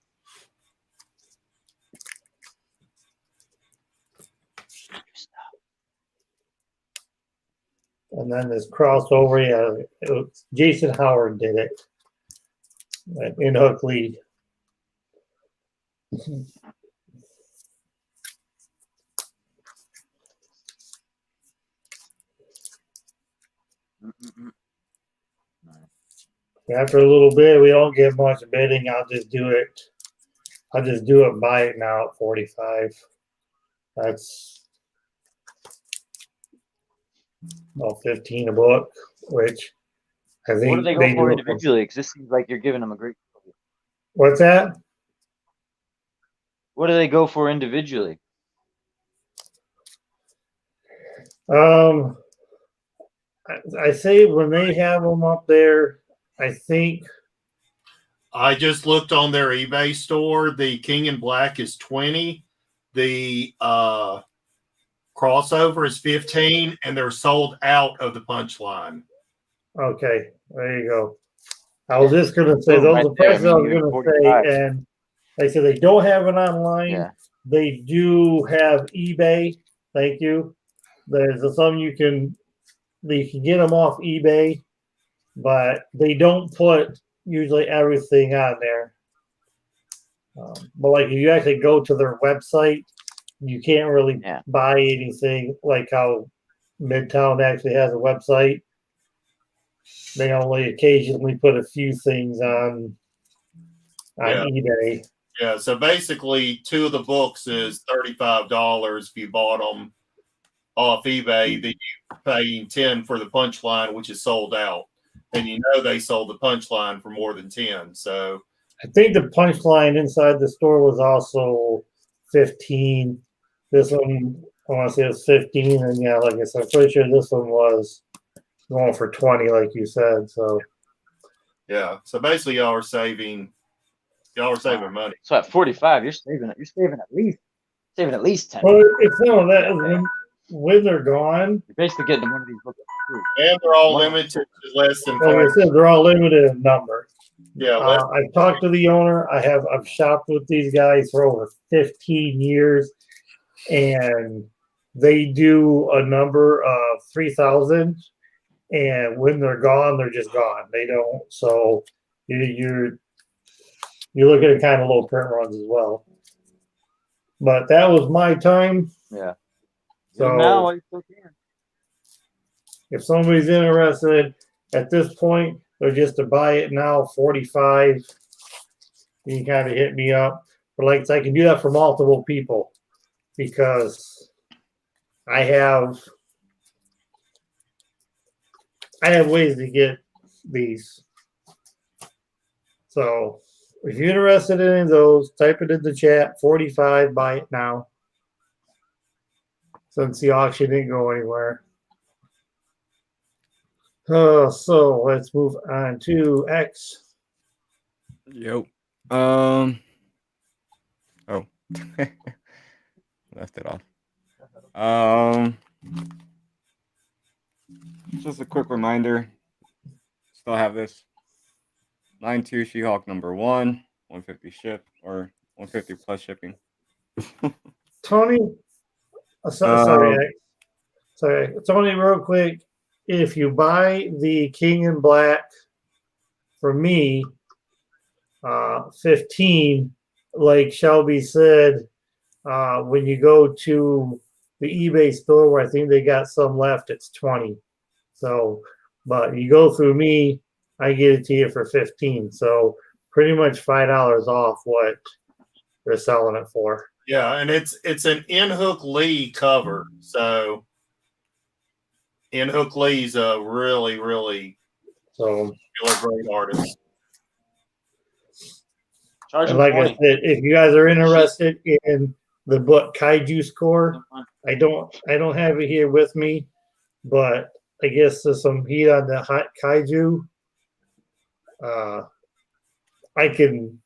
And then this crossover, Jason Howard did it in hook lead. After a little bit, we don't get much bidding. I'll just do it buy it now at 45. That's 15 a book, which I think. What do they go for individually? Because this seems like you're giving them a great. What's that? What do they go for individually? I say when they have them up there, I think. I just looked on their eBay store. The King in Black is 20. The crossover is 15, and they're sold out of the punchline. Okay, there you go. I was just gonna say those are the prices I was gonna say, and like I said, they don't have it online. Yeah. They do have eBay. Thank you. There's some you can get them off eBay, but they don't put usually everything on there. But like if you actually go to their website, you can't really buy anything like how Midtown actually has a website. They only occasionally put a few things on eBay. Yeah, so basically 2 of the books is $35 if you bought them off eBay. Then you paying 10 for the punchline, which is sold out. And you know they sold the punchline for more than 10. So I think the punchline inside the store was also 15. This one, I want to say it was 15, and yeah, like I said, I'm pretty sure this one was going for 20, like you said. So yeah, so basically y'all are saving money. So at 45, you're saving at least 10. Well, it's some of that when they're gone. You're basically getting one of these books. And they're all limited to less than 5. Like I said, they're all limited in number. Yeah, I've talked to the owner. I've shopped with these guys for over 15 years, and they do a number of 3,000. And when they're gone, they're just gone. They don't. So you're looking at kind of low print runs as well. But that was my time. Yeah. So now I still can. If somebody's interested at this point, or just to buy it now, 45. You can kind of hit me up. But like I said, I can do that for multiple people because I have ways to get these. So if you're interested in any of those, type it in the chat. 45, buy it now. Since the auction didn't go anywhere. So let's move on to X. Yep. Oh. Left it off. Just a quick reminder. Still have this 9/2 She-Hulk number 1, 150 ship or 150 plus shipping. Tony, sorry, Tony, real quick. If you buy the King in Black for me, 15, like Shelby said, when you go to the eBay store where I think they got some left, it's 20. So, but you go through me, I get it to you for 15. So pretty much $5 off what they're selling it for. Yeah, and it's an Inhook Lee cover. So Inhook Lee's a really, really great artist. And like I said, if you guys are interested in the book Kaiju Score, I don't have it here with me, but I guess there's some heat on the hot Kaiju. I can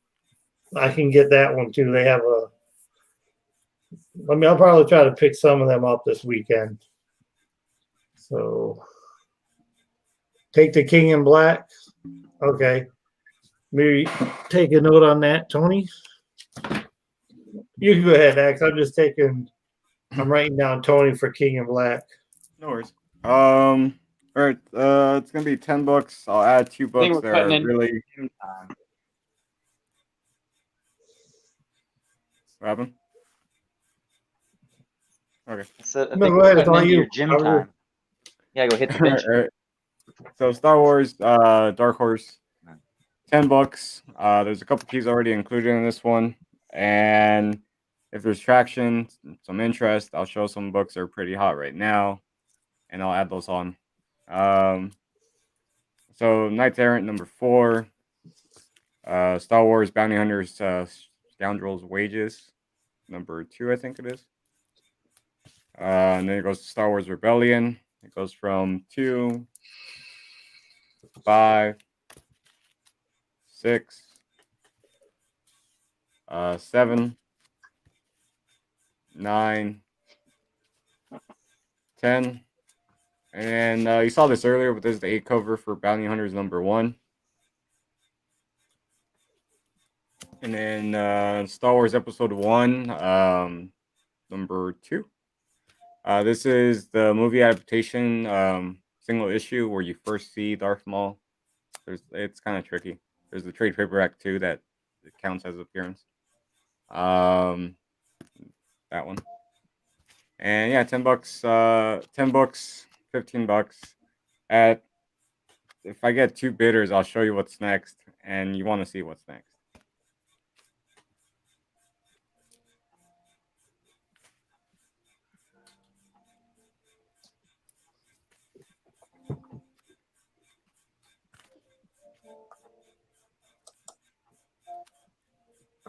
get that one too. They have I'll probably try to pick some of them up this weekend. So take the King in Black. Okay. Maybe take a note on that, Tony. You can go ahead, Ax. I'm writing down Tony for King in Black. No worries. All right. It's gonna be $10. I'll add 2 books that are really. What happened? Okay. Go ahead. It's all you. Your gym time. Yeah, go hit the bench. Right. So Star Wars, Dark Horse, $10. There's a couple keys already included in this one, and if there's traction, some interest, I'll show some books that are pretty hot right now, and I'll add those on. So Knights Errant number 4, Star Wars Bounty Hunters, Scoundrels Wages number 2, I think it is. And then it goes to Star Wars Rebellion. It goes from 2, 5, 6, 7, 9, 10. And you saw this earlier, but this is the 8 cover for Bounty Hunters number 1. And then Star Wars Episode 1, number 2. This is the movie adaptation single issue where you first see Darth Maul. It's kind of tricky. There's the trade paperback too that counts as appearance. That one. And yeah, $10. 10 books, $15. If I get 2 bidders, I'll show you what's next, and you want to see what's next.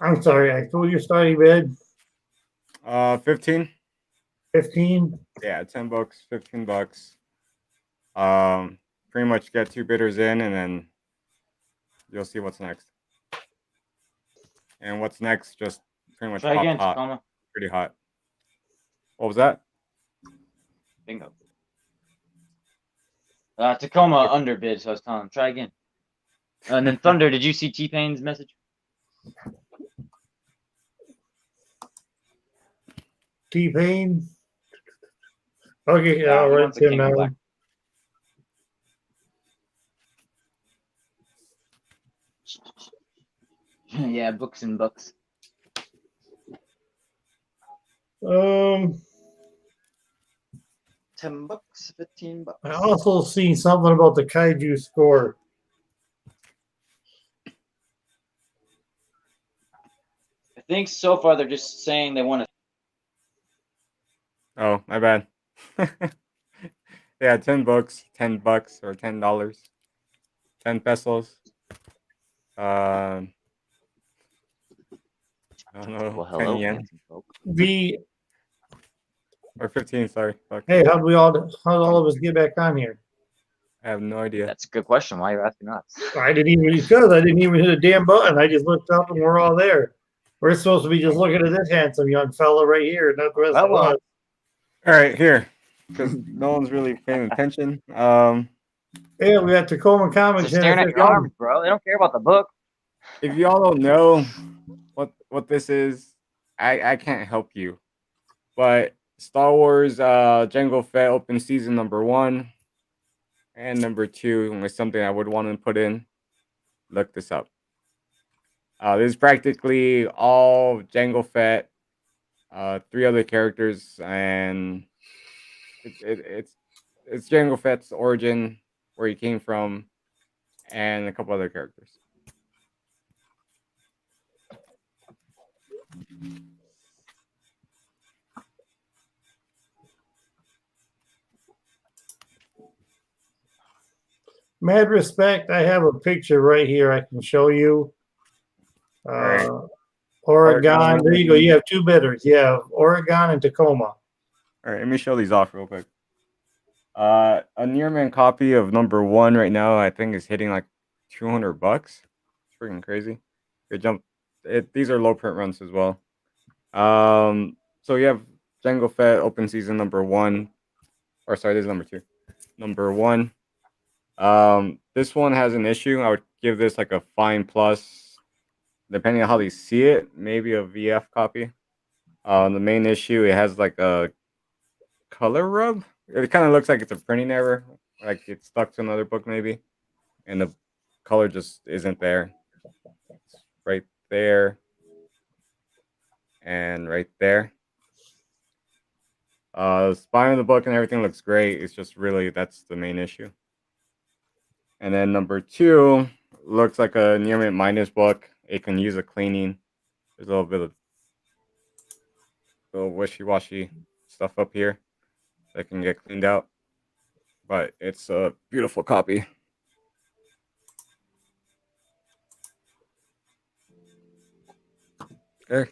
I'm sorry, I told you starting bid. 15. 15. Yeah, $10, $15. Pretty much get 2 bidders in, and then you'll see what's next. And what's next? Just pretty much hot. Pretty hot. What was that? Bingo. Tacoma underbid, so I was telling him, try again. And then Thunder, did you see T-Pain's message? T-Pain. Okay, yeah, I'll write him down. Yeah, books and books. $10, $15. I also seen something about the kaiju score. I think so far they're just saying they want to. Oh, my bad. Yeah, $10, $10 or $10, 10 pesos. I don't know, Well, 10 hello, yen handsome folk. or 15. Sorry, fuck. Hey, how'd all of us get back on here? I have no idea. That's a good question. Why are you asking us? I didn't even hit a damn button. I just looked up and we're all there. We're supposed to be just looking at this handsome young fella right here, not the rest of us. All right, here, because no one's really paying attention. Yeah, we got Tacoma Comics. They're staring at your arms, bro. They don't care about the book. If y'all don't know what this is, I can't help you. But Star Wars Jango Fett open season #1 and #2 was something I would want to put in. Look this up. This is practically all Jango Fett, 3 other characters, and it's Jango Fett's origin, where he came from, and a couple other characters. Mad respect. I have a picture right here I can show you. Right. Oregon. There you go. You have 2 bidders. Yeah, Oregon and Tacoma. All right, let me show these off real quick. A near-man copy of #1 right now, I think, is hitting like $200. It's freaking crazy. These are low print runs as well. So you have Jango Fett open season #1, or sorry, this is #2. #1. This one has an issue. I would give this like a fine plus, depending on how they see it, maybe a VF copy. The main issue, it has like a color rub. It kind of looks like it's a printing error, like it's stuck to another book maybe, and the color just isn't there. It's right there and right there. The spine of the book and everything looks great. It's just really, that's the main issue. And then #2 looks like a near mint minus book. It can use a cleaning. There's a little bit of wishy-washy stuff up here that can get cleaned out, but it's a beautiful copy. Okay.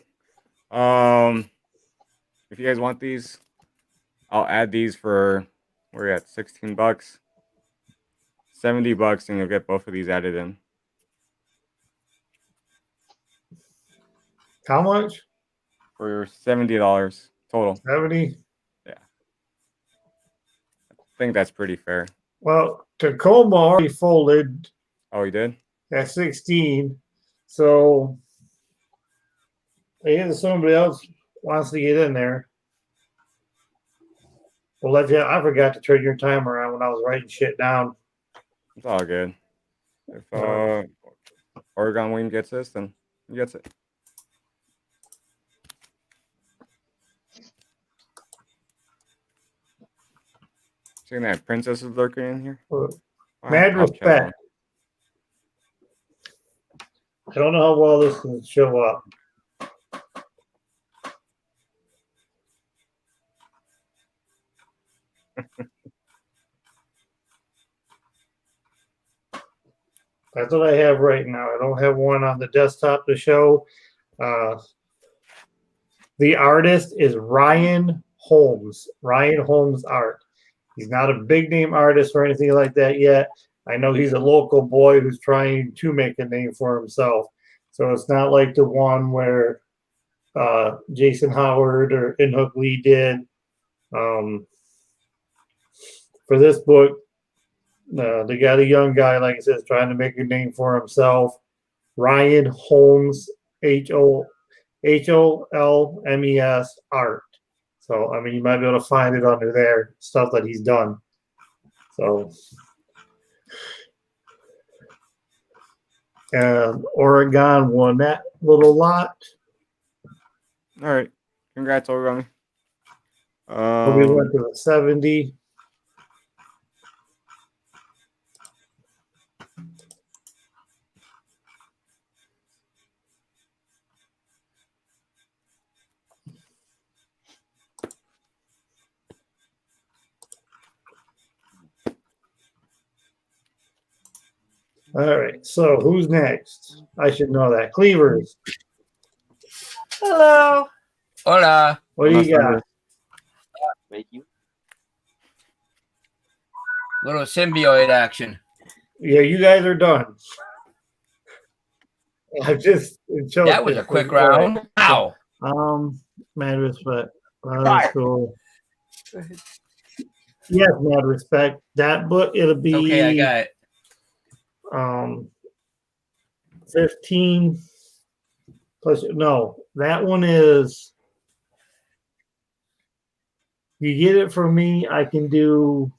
If you guys want these, I'll add these for, we're at $16, $70, and you'll get both of these added in. How much? For $70 total. 70. Yeah. I think that's pretty fair. Well, Tacoma already folded. Oh, he did? At 16. So I guess somebody else wants to get in there. We'll let you. I forgot to turn your timer on when I was writing shit down. It's all good. If Oregon Wing gets this, then he gets it. Seeing that princess is lurking in here. Mad respect. I don't know how well this can show up. That's what I have right now. I don't have one on the desktop to show. The artist is Ryan Holmes. Ryan Holmes art. He's not a big name artist or anything like that yet. I know he's a local boy who's trying to make a name for himself. So it's not like the one where Jason Howard or Inhook Lee did. For this book, they got a young guy, like I said, trying to make a name for himself. Ryan Holmes, HOLMES art. So, I mean, you might be able to find it under there, stuff that he's done. So, and Oregon won that little lot. All right. Congrats, Oregon. We went to the 70. All right. So who's next? I should know that. Cleavers. Hello. Hola. What do you got? Thank you. Little symbiote action. Yeah, you guys are done. I just That was a quick round. Ow. Mad respect. That's cool. Yes, mad respect. That book, it'll be Okay, I got it. 15 plus. No, that one is. You get it from me. I can do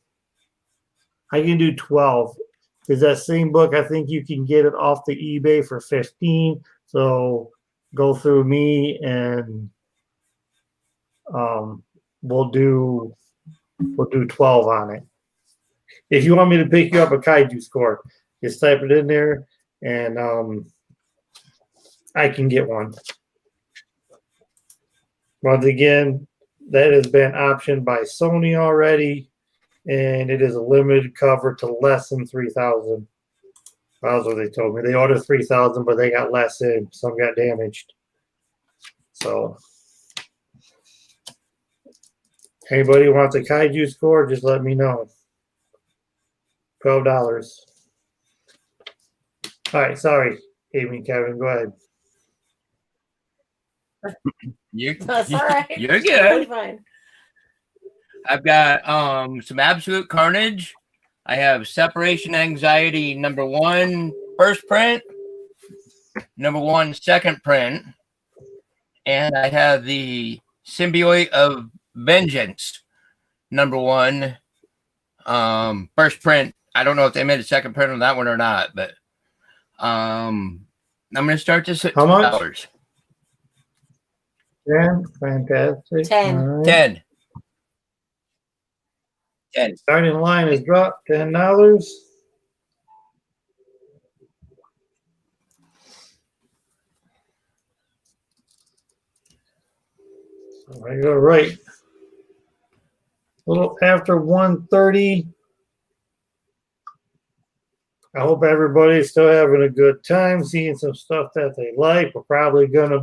12 because that same book, I think you can get it off the eBay for 15. So go through me and we'll do 12 on it. If you want me to pick you up a kaiju score, just type it in there and I can get one. Once again, that has been optioned by Sony already, and it is a limited cover to less than 3,000. That's what they told me. They ordered 3,000, but they got less in. Some got damaged. So, anybody wants a kaiju score, just let me know. $12. All right, sorry, Amie, Kevin, go ahead. That's all right. You're It's totally good. fine. I've got some Absolute Carnage. I have Separation Anxiety #1 first print, #1 second print, and I have the Symbiote of Vengeance #1 first print. I don't know if they made a second print on that one or not, but I'm gonna start this at How much? $2. 10, fantastic. 10. All right. 10. 10. Starting line is dropped $10. I go right. A little after 1:30. I hope everybody's still having a good time, seeing some stuff that they like. We're probably gonna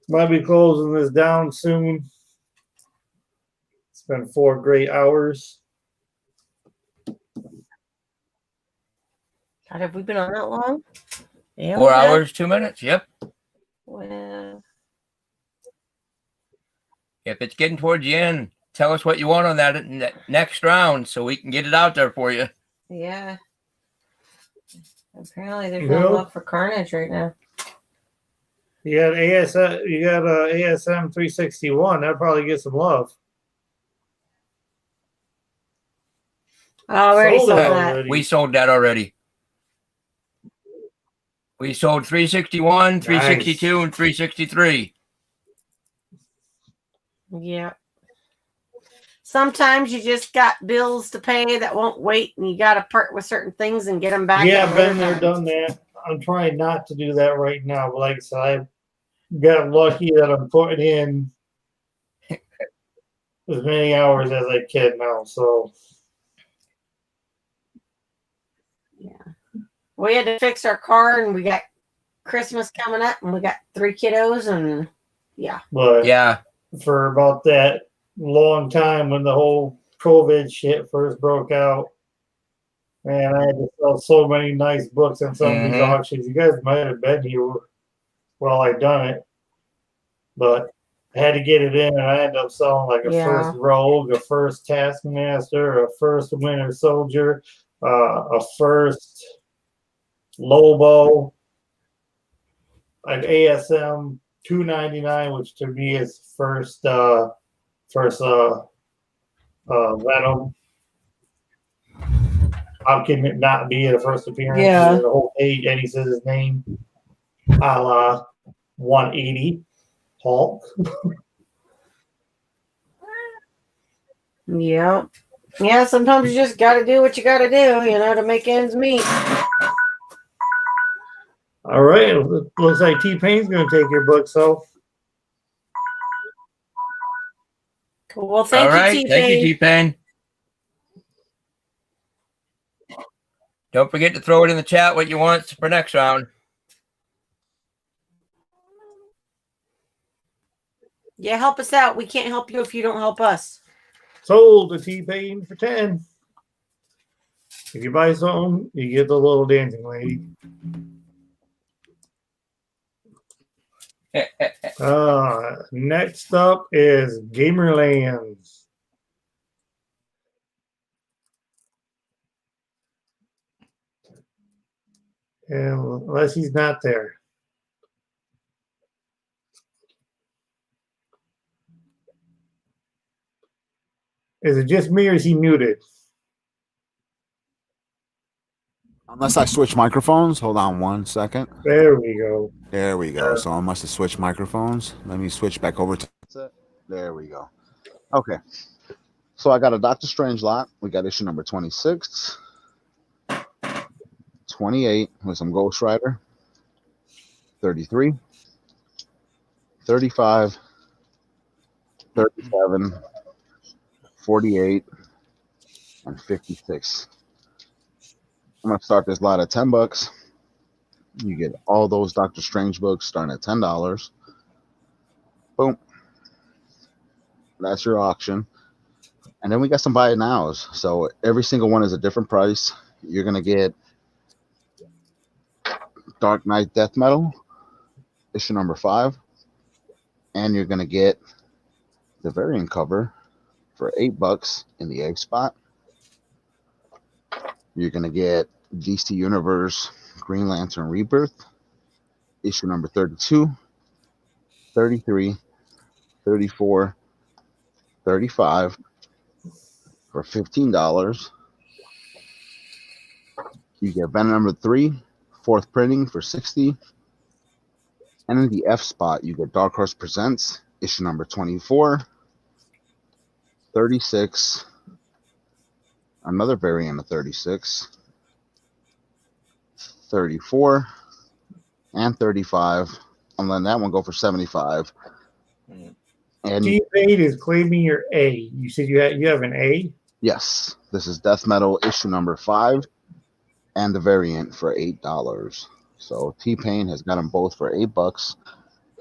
might be closing this down soon. It's been 4 great hours. God, have we been on that long? Yeah, 4 we have. hours, 2 minutes. Yep. Well, If it's getting towards the end, tell us what you want on that next round so we can get it out there for you. yeah. Apparently, there's Yep. not enough for Carnage right now. You got ASM 361. That'll probably get some love. Oh, I already Sold sold it that. already. We sold that already. We sold 361, 362, and 363. Yeah. Sometimes you just got bills to pay that won't wait, and you got to part with certain things and get them back. Yeah, at I've another been there, time. done that. I'm trying not to do that right now, but like I said, I've got lucky that I'm putting in as many hours as I can now. So We had to fix our car, and we got Christmas coming up, and we got 3 kiddos, and yeah. but Yeah. for about that long time when the whole COVID shit first broke out, man, I had to sell so many nice books in some of these Mhm. auctions. You guys might have been here while I done it, but I had to get it in, and I ended up selling like a Yeah. first Rogue, a first Taskmaster, a first Winter Soldier, a first Lobo, an ASM 299, which to me is first Venom. How can it not be a first appearance? Yeah. The whole page, and he says his name, a la 180 Hulk. Yeah. Yeah, sometimes you just got to do what you got to do, to make ends meet. All right, it looks like T-Pain's going to take your book, so. Cool. Well, thank All right. you, T-Pain. Thank you, T-Pain. Don't forget to throw it in the chat what you want for next round. Yeah, help us out. We can't help you if you don't help us. Sold to T-Pain for 10. If you buy something, you get the little dancing lady. Next up is Gamerland. Unless he's not there. Is it just me or is he muted? Unless I switch microphones. Hold on 1 second. There we go. There we go. So I must have switched microphones. Let me switch back over to. There we go. Okay. So I got a Doctor Strange lot. We got issue number 26, 28 with some Ghost Rider, 33, 35, 37, 48, and 56. I'm going to start this lot at $10. You get all those Doctor Strange books starting at $10. Boom. That's your auction. And then we got some buy it nows. So every single one is a different price. You're going to get Dark Knight Death Metal, issue number 5. And you're going to get the variant cover for $8 in the egg spot. You're going to get DC Universe Green Lantern Rebirth, issue number 32, 33, 34, 35 for $15. You get Venom number 3, 4th printing for $60. And in the F spot, you get Dark Horse Presents, issue number 24, 36, another variant of 36, 34, and 35. I'm letting that one go for 75. And T-Pain is claiming your A. You said you have an A? yes, this is Death Metal issue number 5 and the variant for $8. So T-Pain has got them both for $8.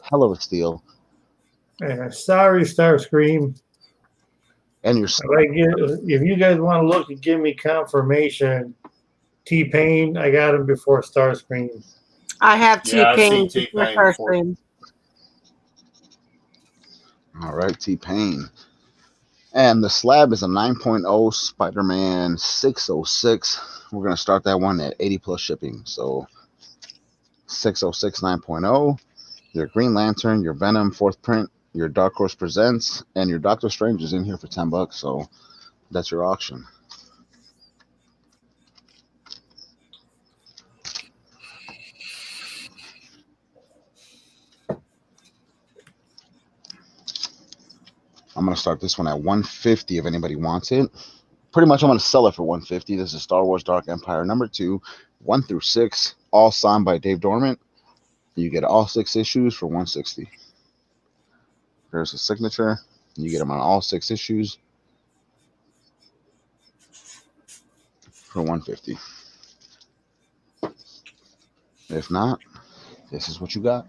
Hell of a steal. Sorry, Starscream. And you're if you guys want to look and give me confirmation, T-Pain, I got him before Starscream. I have Yeah, I've T-Pain seen before T-Pain before. Starscream. all right, T-Pain. And the slab is a 9.0 Spider-Man 606. We're going to start that one at 80 plus shipping. So 606 9.0, your Green Lantern, your Venom 4th print, your Dark Horse Presents, and your Doctor Strange is in here for $10. So that's your auction. I'm going to start this one at $150 if anybody wants it. Pretty much I'm going to sell it for $150. This is Star Wars Dark Empire number 2, 1 through 6, all signed by Dave Dormant. You get all 6 issues for $160. There's a signature. You get them on all 6 issues for $150. If not, this is what you got.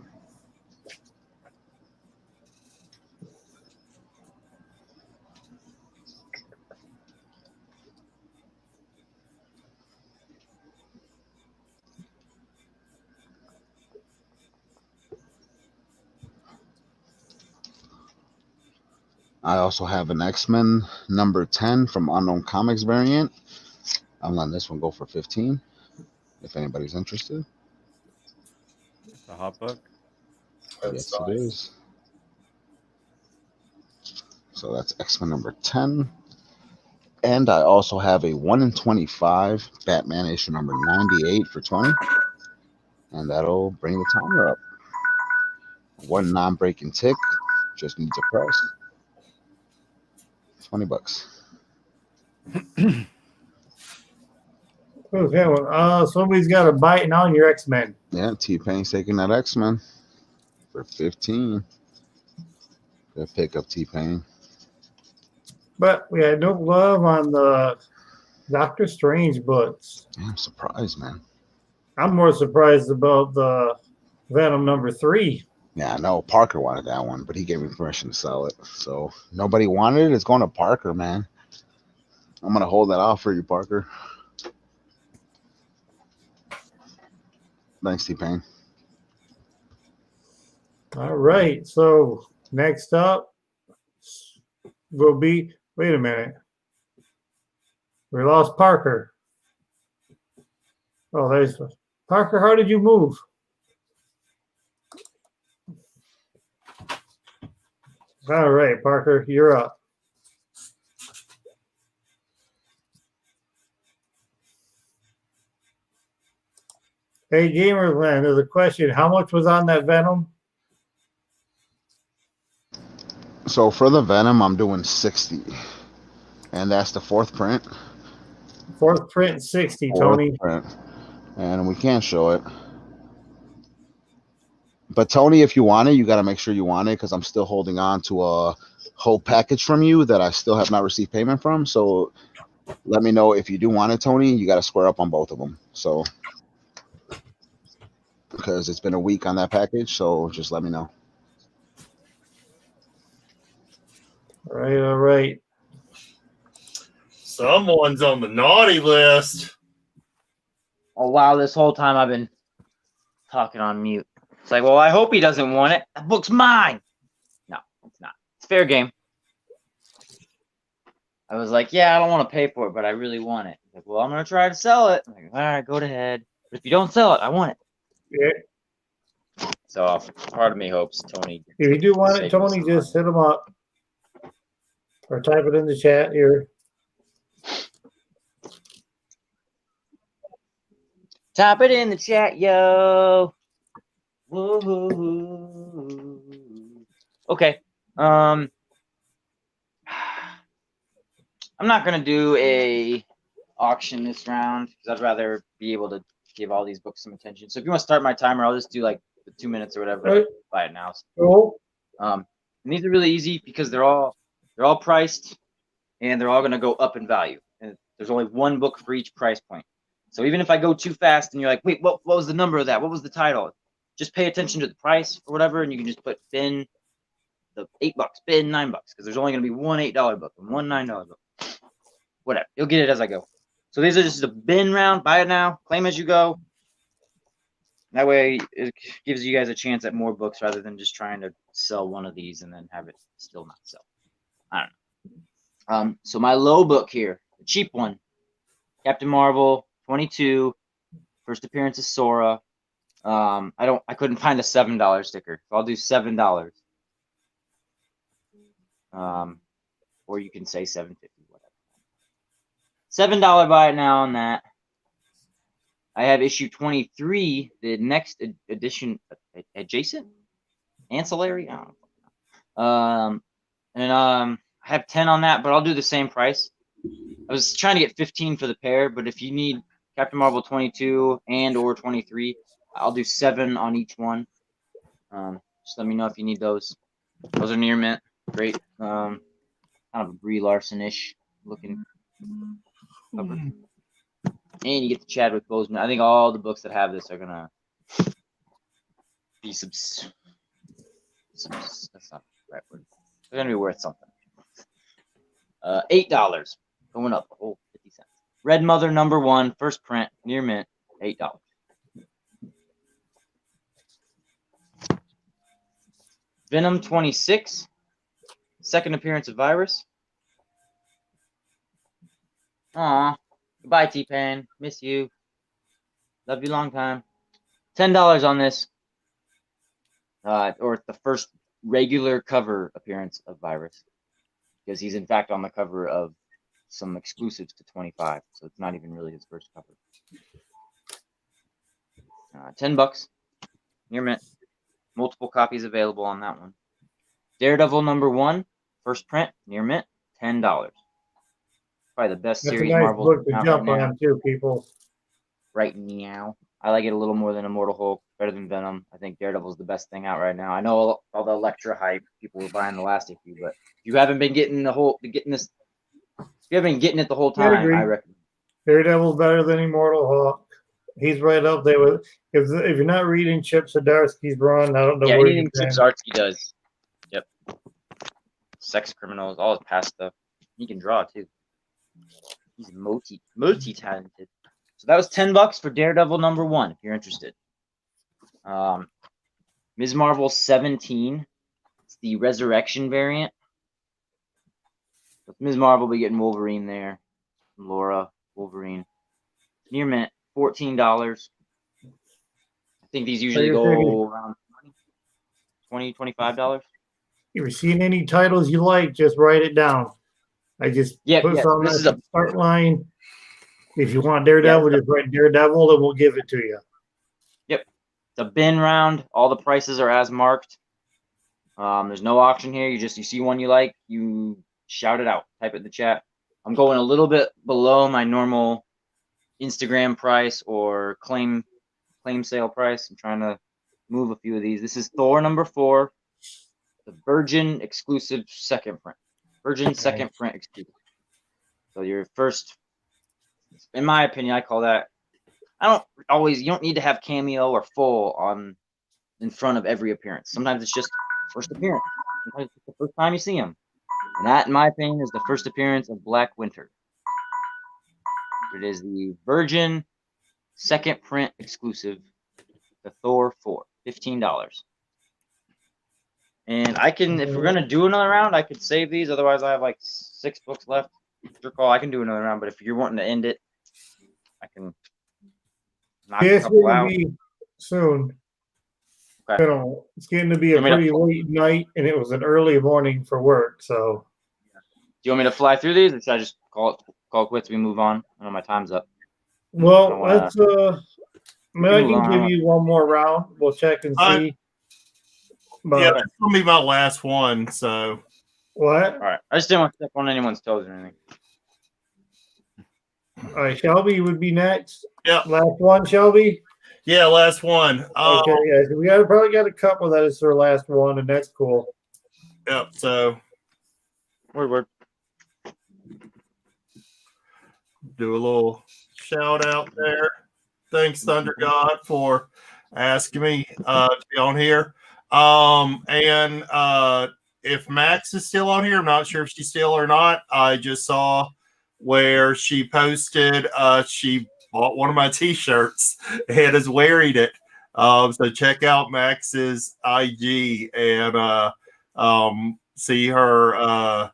I also have an X-Men number 10 from Unknown Comics variant. I'm letting this one go for $15 if anybody's interested. It's a hot book. Yes, it is. So that's X-Men number 10. And I also have a 1 in 25 Batman issue number 98 for $20. And that'll bring the timer up. One non-breaking tick. Just needs a press. $20. Okay, well, somebody's got a bite on your X-Men. Yeah, T-Pain's taking that X-Men for $15. Good pick up, T-Pain. But we had no love on the Doctor Strange books. Yeah, I'm surprised, man. I'm more surprised about the Venom #3. Yeah, I know Parker wanted that one, but he gave me permission to sell it. So nobody wanted it. It's going to Parker, man. I'm gonna hold that off for you, Parker. Thanks, T-Pain. All right. So next up will be. Wait a minute. We lost Parker. Oh, there's Parker. How did you move? All right, Parker, you're up. Hey, Gamerland, there's a question. How much was on that Venom? So for the Venom, I'm doing 60. And that's the fourth print. Fourth print, 60, Fourth Tony. print. And we can't show it. But Tony, if you want it, you got to make sure you want it because I'm still holding on to a whole package from you that I still have not received payment from. So let me know if you do want it, Tony. You got to square up on both of them. So because it's been a week on that package, so just let me know. All right, all right. Someone's on the naughty list. Oh wow, this whole time I've been talking on mute. It's like, well, I hope he doesn't want it. That book's mine. No, it's not. It's fair game. I was like, yeah, I don't want to pay for it, but I really want it. He's like, well, I'm gonna try to sell it. I'm like, all right, go ahead. But if you don't sell it, I want it. Yeah. So part of me hopes Tony. If you do want it, Tony, just hit him up or type it in the chat here. Type it in the chat, yo. Woo-hoo-hoo. Okay. I'm not gonna do a auction this round because I'd rather be able to give all these books some attention. So if you want to start my timer, I'll just do like the 2 minutes or whatever. Right. Buy it now. Cool. And these are really easy because they're all priced and they're all gonna go up in value. And there's only one book for each price point. So even if I go too fast and you're like, wait, what was the number of that? What was the title? Just pay attention to the price or whatever, and you can just put bin the $8, bin $9, because there's only going to be one $8 book and one $9 book. Whatever, you'll get it as I go. So these are just a bin round. Buy it now, claim as you go. That way, it gives you guys a chance at more books rather than just trying to sell one of these and then have it still not sell. I don't know. So my low book here, the cheap one, Captain Marvel 22, first appearance of Sora. I couldn't find a $7 sticker, so I'll do $7. Or you can say $7.50, whatever. $7 buy it now on that. I have issue 23, the next edition, adjacent, ancillary. I don't know. I have 10 on that, but I'll do the same price. I was trying to get 15 for the pair, but if you need Captain Marvel 22 and or 23. I'll do 7 on each one. Just let me know if you need those. Those are near mint. Great. Kind of a Brie Larson-ish looking cover. And you get the Chadwick Boseman. I think all the books that have this are gonna be that's not the right word. They're gonna be worth something. $8 going up a whole 50 cents. Red Mother #1, first print, near mint, $8. Venom 26, second appearance of Virus. Aw, goodbye T-Pain, miss you. Love you long time. $10 on this. Or the first regular cover appearance of Virus. Because he's in fact on the cover of some exclusives to 25, so it's not even really his first cover. $10, near mint. Multiple copies available on that one. Daredevil #1, first print, near mint, $10. Probably the best That's series a nice Marvel book to out jump right now. on too, people. Right now, I like it a little more than Immortal Hulk, better than Venom. I think Daredevil's the best thing out right now. I know all the Elektra hype, people were buying the last issue, but if you haven't been getting it the whole time, I recommend. Daredevil's better than Immortal Hawk. He's right up there with. If you're not reading Chip Zdarsky's run, I don't know Yeah, where anything you Chip can. Zdarsky does. Yep. Sex Criminals, all his past stuff. He can draw too. He's multi-talented. So that was $10 for Daredevil #1, if you're interested. Ms. Marvel 17. It's the Resurrection variant. With Ms. Marvel, we getting Wolverine there. Laura, Wolverine. Near mint, $14. I think these usually go around $20, $25. If you're seeing any titles you like, just write it down. I just put some this at is the start line. If you want Daredevil, just write Daredevil and we'll give it to you. Yep. It's a bin round. All the prices are as marked. There's no auction here. You see one you like, you shout it out. Type it in the chat. I'm going a little bit below my normal Instagram price or claim sale price. I'm trying to move a few of these. This is Thor #4, the Virgin exclusive second print. Virgin second print exclusive. So your first, in my opinion, I call that. You don't need to have cameo or full in front of every appearance. Sometimes it's just first appearance. Sometimes it's the first time you see him. And that, in my opinion, is the first appearance of Black Winter. It is the Virgin second print exclusive, the Thor 4, $15. And I can, if we're gonna do another round, I could save these. Otherwise, I have like 6 books left. It's your call. I can do another round, but if you're wanting to end it, I can knock a It's couple going to out. be soon. Okay. It's getting to be a pretty late night, and it was an early morning for work. So, do you want me to fly through these, or should I just call it quits? We move on. I know my time's up. well, let's. I can give you one more round. We'll check and see. But, yeah, that's gonna be my last one. So what? All right. I just didn't want to step on anyone's toes or anything. All right, Shelby would be next. Yeah. Last one, Shelby. Yeah, last one. Okay, yeah, so we probably got a couple that is their last one, and that's cool. Yep. So, word. Do a little shout out there. Thanks, Thunder God, for asking me to be on here. And if Max is still on here, I'm not sure if she's still or not. I just saw where she posted she bought one of my t-shirts and is wearing it. So check out Max's IG and see her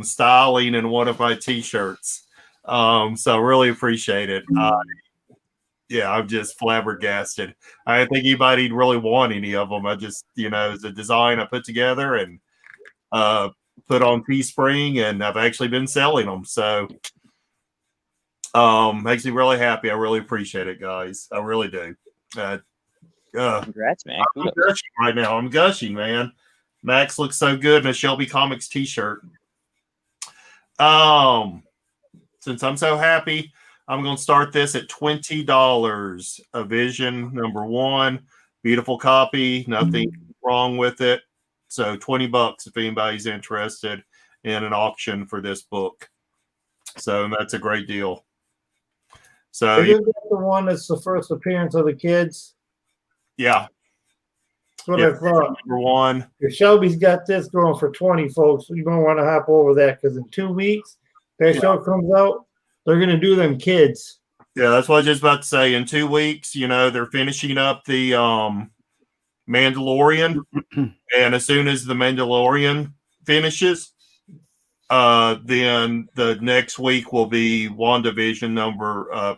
styling in one of my t-shirts. So really appreciate it. Yeah, I'm just flabbergasted. I didn't think anybody'd really want any of them. I just, it's a design I put together and put on Teespring, and I've actually been selling them. So makes me really happy. I really appreciate it, guys. I really do. Congrats, man. I'm gushing right now. I'm gushing, man. Max looks so good in a Shelby Comics t-shirt. Since I'm so happy, I'm going to start this at $20. A Vision #1, beautiful copy, nothing wrong with it. So $20 if anybody's interested in an auction for this book. So that's a great deal. So Isn't that the one that's the first appearance of the kids? Yeah. That's what I thought. #1. If Shelby's got this going for 20, folks, you're going to want to hop over that because in 2 weeks, that show comes out, they're going to do them kids. Yeah, that's what I was just about to say. In 2 weeks, they're finishing up the Mandalorian. And as soon as the Mandalorian finishes, then the next week will be WandaVision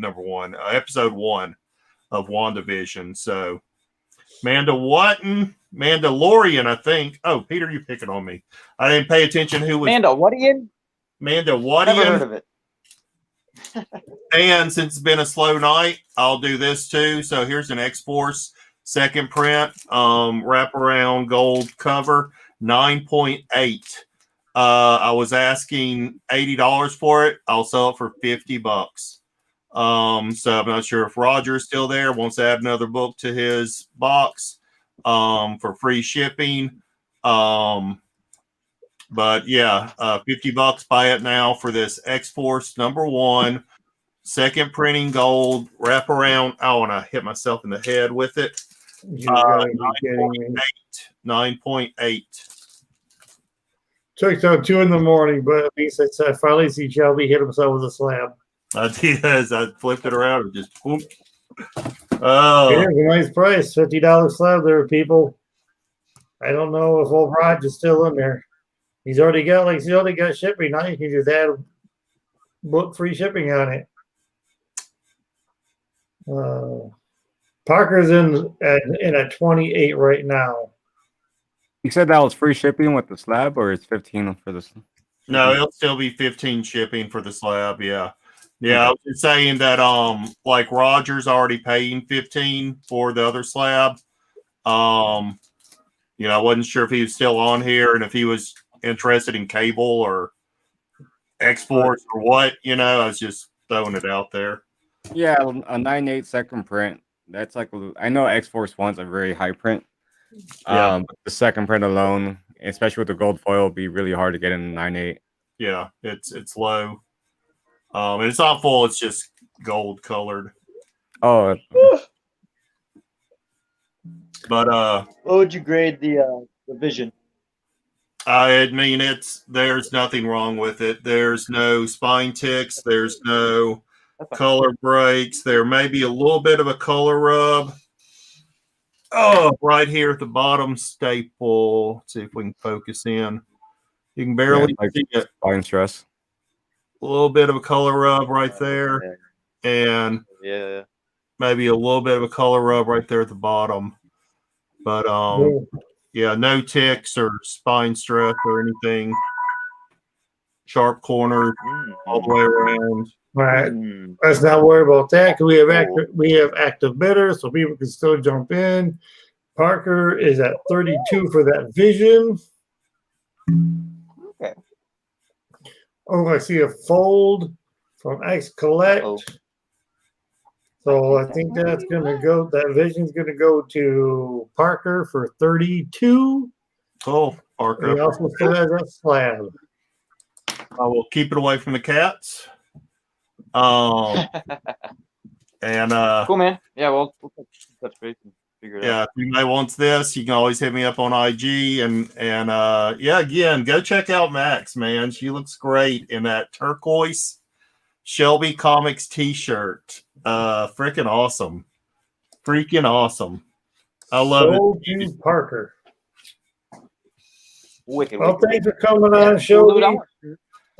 #1, episode 1 of WandaVision. So Mandalorian, I think. Oh, Peter, you're picking on me. I didn't pay attention who was Mandalorian? Mandalorian. Never heard of it. And since it's been a slow night, I'll do this too. So here's an X-Force second print, wraparound gold cover, 9.8. I was asking $80 for it. I'll sell it for $50. So I'm not sure if Roger's still there, wants to add another book to his box for free shipping. But yeah, $50 buy it now for this X-Force #1, second printing gold, wrap around. Oh, and I hit myself in the head with it. You gotta be kidding me. 9.8. Took till 2 in the morning, but at least I finally see Shelby hit himself with a slab. I did as I flipped it around and just whoop. It Oh, is a nice price, $50 slab there, people. I don't know if old Raj is still in there. He's already got shipping. Now you can just add book free shipping on it. Parker's in at 28 right now. You said that was free shipping with the slab, or it's 15 for this? no, it'll still be 15 shipping for the slab. Yeah. Yeah, I was just saying that like Roger's already paying 15 for the other slab. I wasn't sure if he was still on here and if he was interested in cable or exports or what, I was just throwing it out there. Yeah, a 9.8 second print. That's like, I know X-Force wants a very high print. Yeah. But the second print alone, especially with the gold foil, will be really hard to get in 9.8. Yeah, it's low. And it's not full, it's just gold colored. Oh, but what would you grade the Vision? I mean, there's nothing wrong with it. There's no spine ticks, there's no color breaks. There may be a little bit of a color rub. Oh, right here at the bottom staple. Let's see if we can focus in. You can barely see it. Spine stress. A little bit of a color rub right there, and maybe a little bit of a color rub right there at the bottom. But yeah, no ticks or spine stress or anything. Sharp corners all the way around. All right, let's not worry about that because we have active bidders, so people can still jump in. Parker is at 32 for that Vision. Okay. Oh, I see a fold from X Collect. So I think that's gonna go. That Vision's gonna go to Parker for 32. Cool, Parker. He also still has that slab. I will keep it away from the cats. And Cool, man. Yeah, we'll touch base and figure it out. yeah, if anybody wants this, you can always hit me up on IG and yeah, again, go check out Max, man. She looks great in that turquoise Shelby Comics t-shirt. Freaking awesome. I love it. Parker. Wicked. Well, thanks for coming on, Shelby.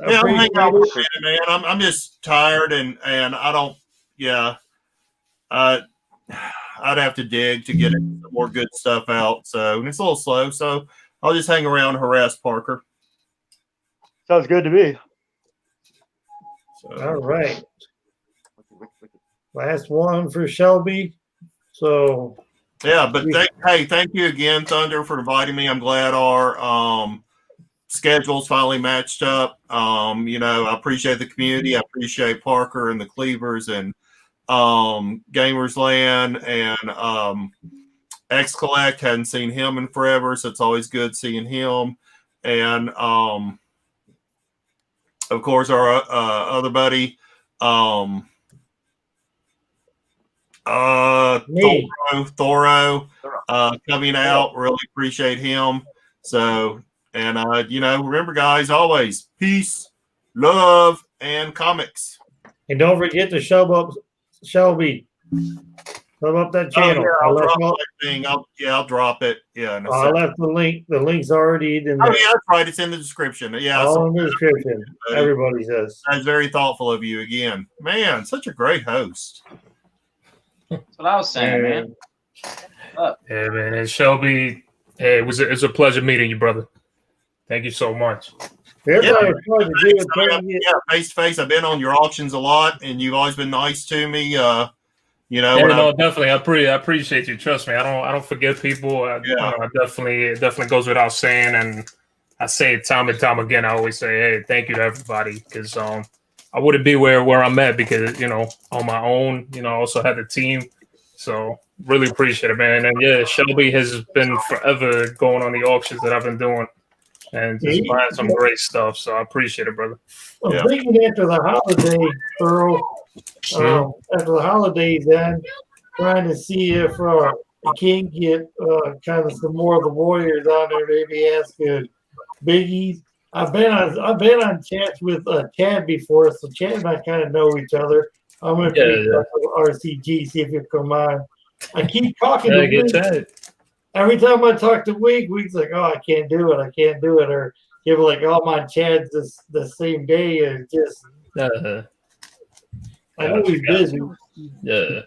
Yeah, I'm hanging out with it, man. I'm just tired and I don't. Yeah, I'd have to dig to get some more good stuff out. So and it's a little slow. So I'll just hang around and harass Parker. Sounds good to me. So, All right. Last one for Shelby. So yeah, but thank you again, Thunder, for inviting me. I'm glad our schedules finally matched up. I appreciate the community. I appreciate Parker and the Cleavers and GAMERZLAND and X Collect. Hadn't seen him in forever, so it's always good seeing him. And of course, our other buddy, Thoro, coming out. Really appreciate him. So, and remember, guys, always peace, love, and comics. And don't forget to shove up Shelby. Shove up that channel. I'll drop that thing. I'll drop it. Yeah. I left the link. The link's already in there. Oh yeah, that's right. It's in the description. Yeah, all in the description. Everybody says. That's very thoughtful of you again, man. Such a great host. That's what I was saying, man. Yeah, man. And Shelby, hey, it was a pleasure meeting you, brother. Thank you so much. Yeah, face to face. I've been on your auctions a lot, and you've always been nice to me. Definitely. I appreciate you. Trust me. I don't forget people. I definitely, it definitely goes without saying, and I say it time and time again. I always say, hey, thank you to everybody, because I wouldn't be where I'm at because on my own. I also had the team, so really appreciate it, man. And yeah, Shelby has been forever going on the auctions that I've been doing. and just buying some great stuff. So I appreciate it, brother. I'm thinking after the holiday, Earl, after the holidays, then trying to see if I can get kind of some more of the Warriors on there. Maybe ask Biggie. I've been on chats with Chad before, so Chad and I kind of know each other. I'm gonna RCG, see if he'll come on. I keep talking to Wig. Every time I talk to Wig's like, "Oh, I can't do it," or he'll be like, "Oh, my Chad's the same day," and just. I know he's busy. Yeah.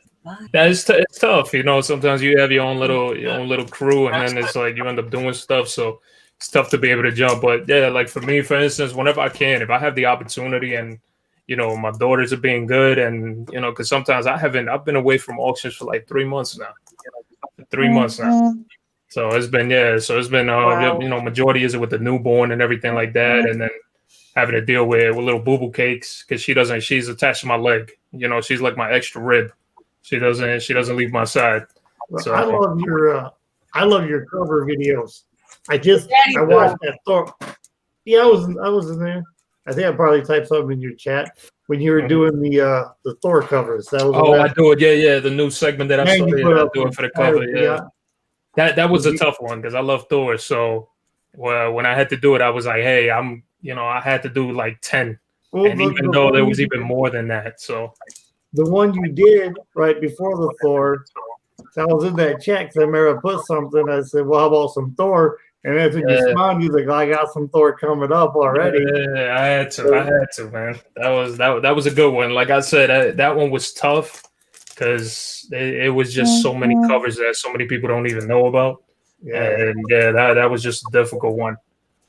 It's tough, you know. Sometimes you have your own little crew, and then it's like you end up doing stuff. So it's tough to be able to jump. But yeah, like for me, for instance, whenever I can, if I have the opportunity, and you know, my daughters are being good, and you know, because sometimes I've been away from auctions for like 3 months now. 3 months now. So it's been Wow. you know, majority is it with the newborn and everything like that, and then having to deal with little boo-boo cakes because she's attached to my leg. You know, she's like my extra rib. She doesn't leave my side. So I love your cover videos. I watched that Thor. Yeah, I was in there. I think I probably typed something in your chat when you were doing the Thor covers. That was I do it. Yeah. The new segment that I started, I do it for the cover. Yeah. That was a tough one because I love Thor. So when I had to do it, I was like, hey, I had to do like 10. Well, and even though there was even more than that. So the one you did right before the Thor, I was in that chat because I remember I put something. I said, well, how about some Thor? And that's when you smiled, you was like, I got some Thor coming up already. Yeah, I had to, man. That was a good one. Like I said, that one was tough because it was just so many covers that so many people don't even know about. Yeah. And that was just a difficult one.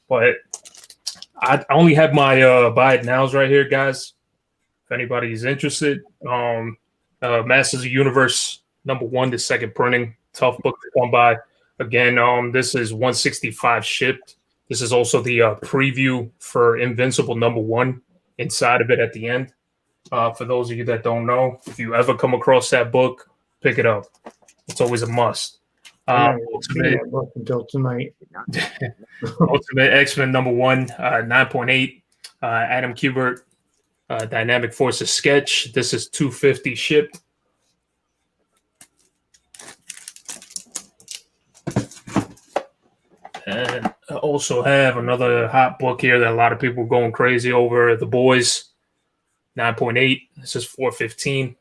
But I only have my buy it nows right here, guys. If anybody's interested, Masters of the Universe #1, the second printing, tough book to come by. Again, this is 165 shipped. This is also the preview for Invincible #1 inside of it at the end. For those of you that don't know, if you ever come across that book, pick it up. It's always a must. Ultimate, that book until tonight. Ultimate X-Men #1, 9.8. Adam Kubert, Dynamic Forces sketch. This is 250 shipped. And I also have another hot book here that a lot of people are going crazy over. The Boys, 9.8. This is 415.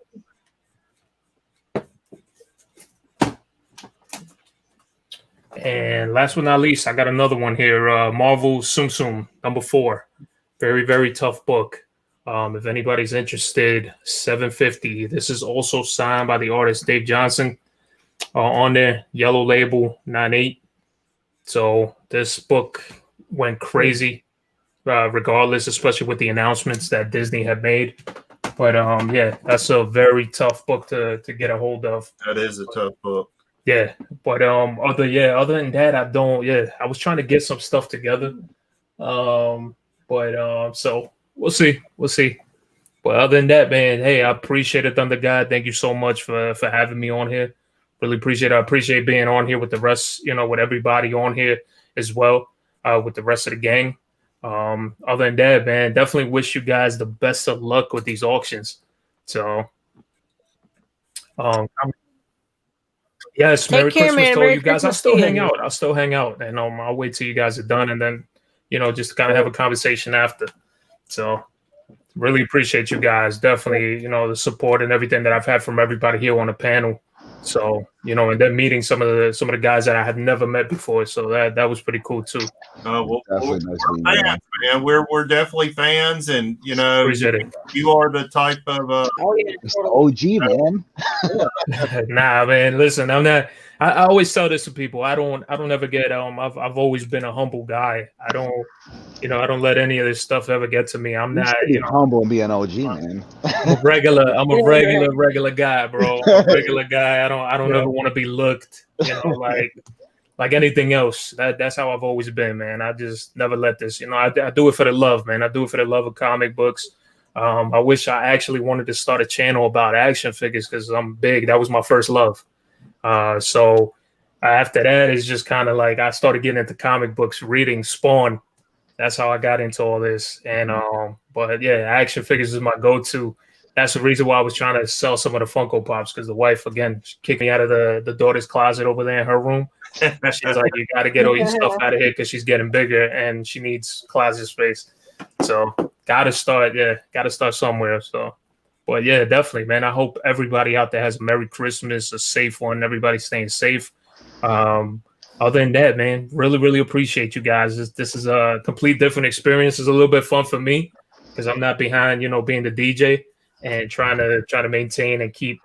And last but not least, I got another one here. Marvel Tsum Tsum, #4. Very, very tough book. If anybody's interested, 750. This is also signed by the artist Dave Johnson. On there, yellow label, 9.8. So this book went crazy, regardless, especially with the announcements that Disney had made. But yeah, that's a very tough book to get a hold of. That is a tough book. Yeah, but other than that, I was trying to get some stuff together. So we'll see. But other than that, man, hey, I appreciate it, Thunder God. Thank you so much for having me on here. Really appreciate it. I appreciate being on here with the rest, with everybody on here as well, with the rest of the gang. Other than that, man, definitely wish you guys the best of luck with these auctions. So, yes, Merry Christmas to all you guys. I'll still hang out, and I'll wait till you guys are done, and then, just kind of have a conversation after. So, really appreciate you guys. Definitely, the support and everything that I've had from everybody here on the panel. So, and then meeting some of the guys that I have never met before. So that was pretty cool too. We're fans, man. We're definitely fans, and appreciate it. You are the type of OG, man. Nah, man. Listen, I'm not. I always tell this to people. I don't ever get. I've always been a humble guy. I don't let any of this stuff ever get to me. I'm not. Humble and be an OG, man. I'm a regular guy, bro. I'm a regular guy. I don't ever want to be looked, like anything else. That's how I've always been, man. I just never let this. I do it for the love, man. I do it for the love of comic books. I wish I actually wanted to start a channel about action figures because I'm big. That was my first love. So After that, it's just kind of like I started getting into comic books, reading Spawn. That's how I got into all this. And but yeah, action figures is my go-to. That's the reason why I was trying to sell some of the Funko Pops, because the wife, again, kicked me out of the daughter's closet over there in her room. She's like, you got to get all your stuff out of here because she's getting bigger and she needs closet space. So got to start somewhere. So, but yeah, definitely, man. I hope everybody out there has a Merry Christmas, a safe one. Everybody's staying safe. Other than that, man, really, really appreciate you guys. This is a complete different experience. It's a little bit fun for me because I'm not behind, being the DJ and trying to maintain and keep,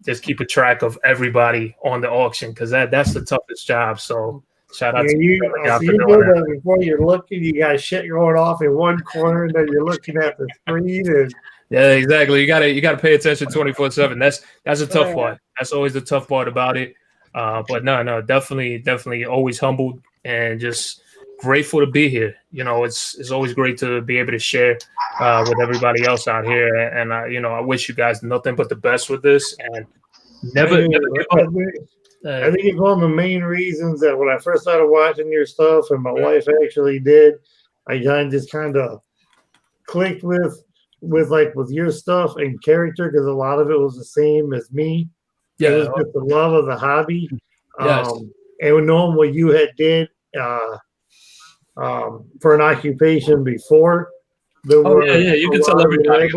just keep a track of everybody on the auction, because that's the toughest job. So shout out to you guys for doing that. Before you're looking, you got shit going off in one corner, and then you're looking at the screen. And yeah, exactly. You gotta pay attention 24/7. That's a tough part. That's always the tough part about it. But no, definitely always humbled and just grateful to be here. It's always great to be able to share with everybody else out here. And I wish you guys nothing but the best with this, and never give up. I think it's one of the main reasons that when I first started watching your stuff, and my wife actually did, I just kind of clicked with your stuff and character, because a lot of it was the same as me. Yeah, it was just the love of the hobby. Yes. And knowing what you had did for an occupation before. Yeah, you can tell everybody.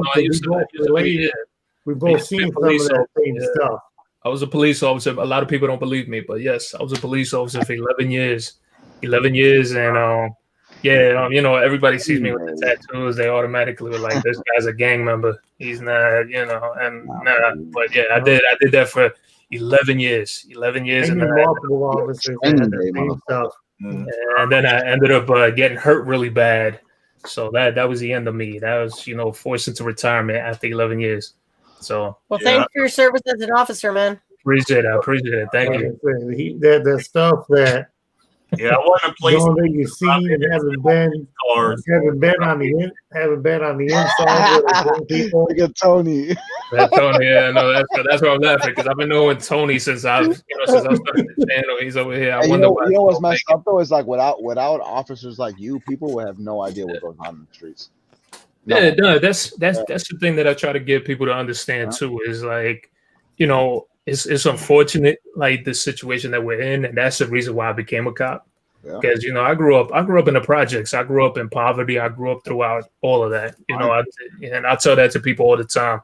We both seen some of that same stuff. I was a police officer. A lot of people don't believe me, but yes, I was a police officer for 11 years. 11 years, and everybody sees me with the tattoos. They automatically were like, "This guy's a gang member. He's not, But yeah, I did that for 11 years. 11 years, and multiple officers had the same stuff. And then I ended up getting hurt really bad. So that was the end of me. That was, forced into retirement after 11 years. So thanks for your service as an officer, man. Appreciate it. Thank you. The stuff that I wasn't a police. That you've seen and haven't been on the inside with people. Look at Tony. Tony, yeah, no, that's why I'm laughing, because I've been knowing Tony since I started the channel. He's over here. I wonder why. What's messed up though is like without officers like you, people would have no idea what goes on in the streets. No. Yeah, no, that's the thing that I try to get people to understand too. Is like, it's unfortunate, like the situation that we're in, and that's the reason why I became a cop. Because I grew up in the projects. I grew up in poverty. I grew up throughout all of that. And I tell that to people all the time.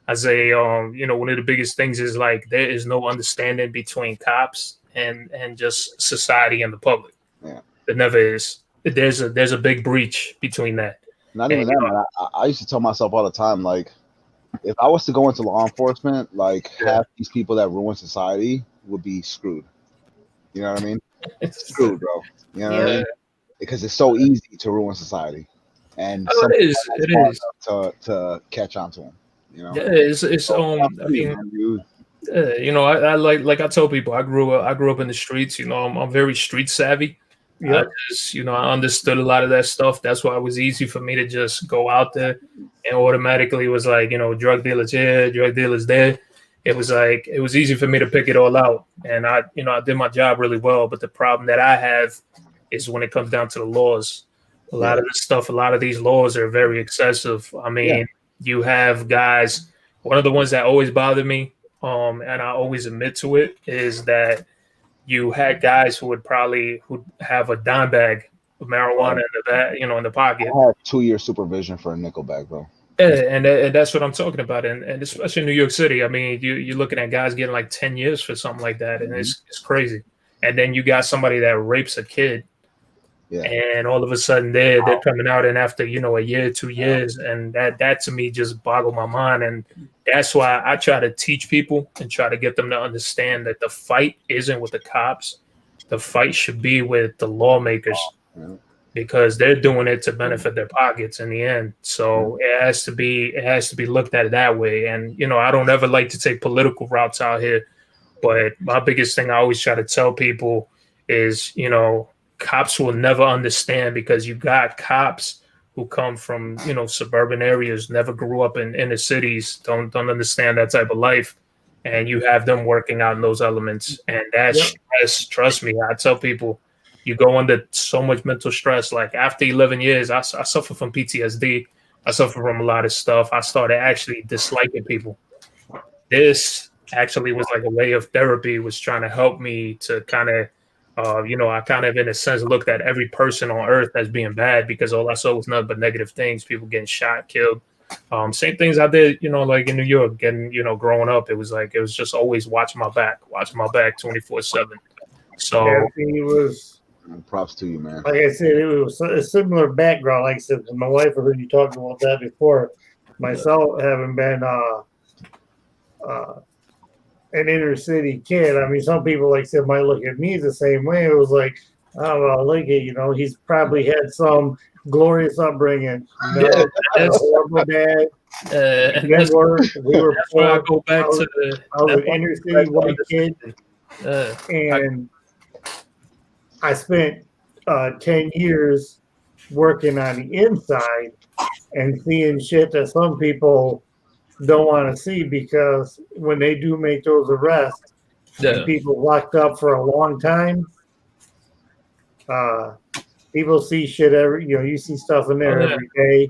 I say, one of the biggest things is like there is no understanding between cops and just society and the public. Yeah. There never is. There's a big breach between that. Not even that, man. I used to tell myself all the time, like, if I was to go into law enforcement, like half these people that ruin society would be screwed. You know what I mean? Screwed, bro. You know what I mean? Because it's so easy to ruin society, and it is to catch on to them. Yeah, it's I mean, I like I tell people, I grew up in the streets. I'm very street savvy. Yeah, I understood a lot of that stuff. That's why it was easy for me to just go out there and automatically was like, drug dealers here, drug dealers there. It was like, it was easy for me to pick it all out. And I did my job really well. But the problem that I have is when it comes down to the laws. A lot of this stuff, a lot of these laws are very excessive. I mean, you have guys, one of the ones that always bothered me, and I always admit to it, is that you had guys who would have a dime bag of marijuana in the pocket. I had 2-year supervision for a nickel bag, bro. Yeah, and that's what I'm talking about, and especially in New York City. I mean, you're looking at guys getting like 10 years for something like that, and it's crazy. And then you got somebody that rapes a kid, and all of a sudden they're coming out, and after a year, 2 years, and that to me just boggled my mind. And that's why I try to teach people and try to get them to understand that the fight isn't with the cops. The fight should be with the lawmakers, because they're doing it to benefit their pockets in the end. So it has to be looked at that way. And, I don't ever like to take political routes out here, but my biggest thing I always try to tell people is, cops will never understand, because you got cops who come from, suburban areas, never grew up in inner cities, don't understand that type of life. and you have them working out in those elements, and that stress. Trust me, I tell people, you go under so much mental stress. Like after 11 years, I suffer from PTSD. I suffer from a lot of stuff. I started actually disliking people. This actually was like a way of therapy, was trying to help me to kind of, I kind of, in a sense, looked at every person on earth as being bad because all I saw was nothing but negative things, people getting shot, killed. Same things I did, like in New York, getting, growing up. It was just always watching my back 24/7. So Yeah, he was. Props to you, man. Like I said, it was a similar background. Like I said, my wife, I heard you talking about that before. Myself, having been an inner city kid, I mean, some people, like I said, might look at me the same way. It was like, oh, well, look at, he's probably had some glorious upbringing. Horrible dad. And that's we were that's where I go back to I was an inner city white kid, and I spent 10 years working on the inside and seeing shit that some people don't want to see, because when they do make those arrests and people locked up for a long time, people see shit you see stuff in there every day.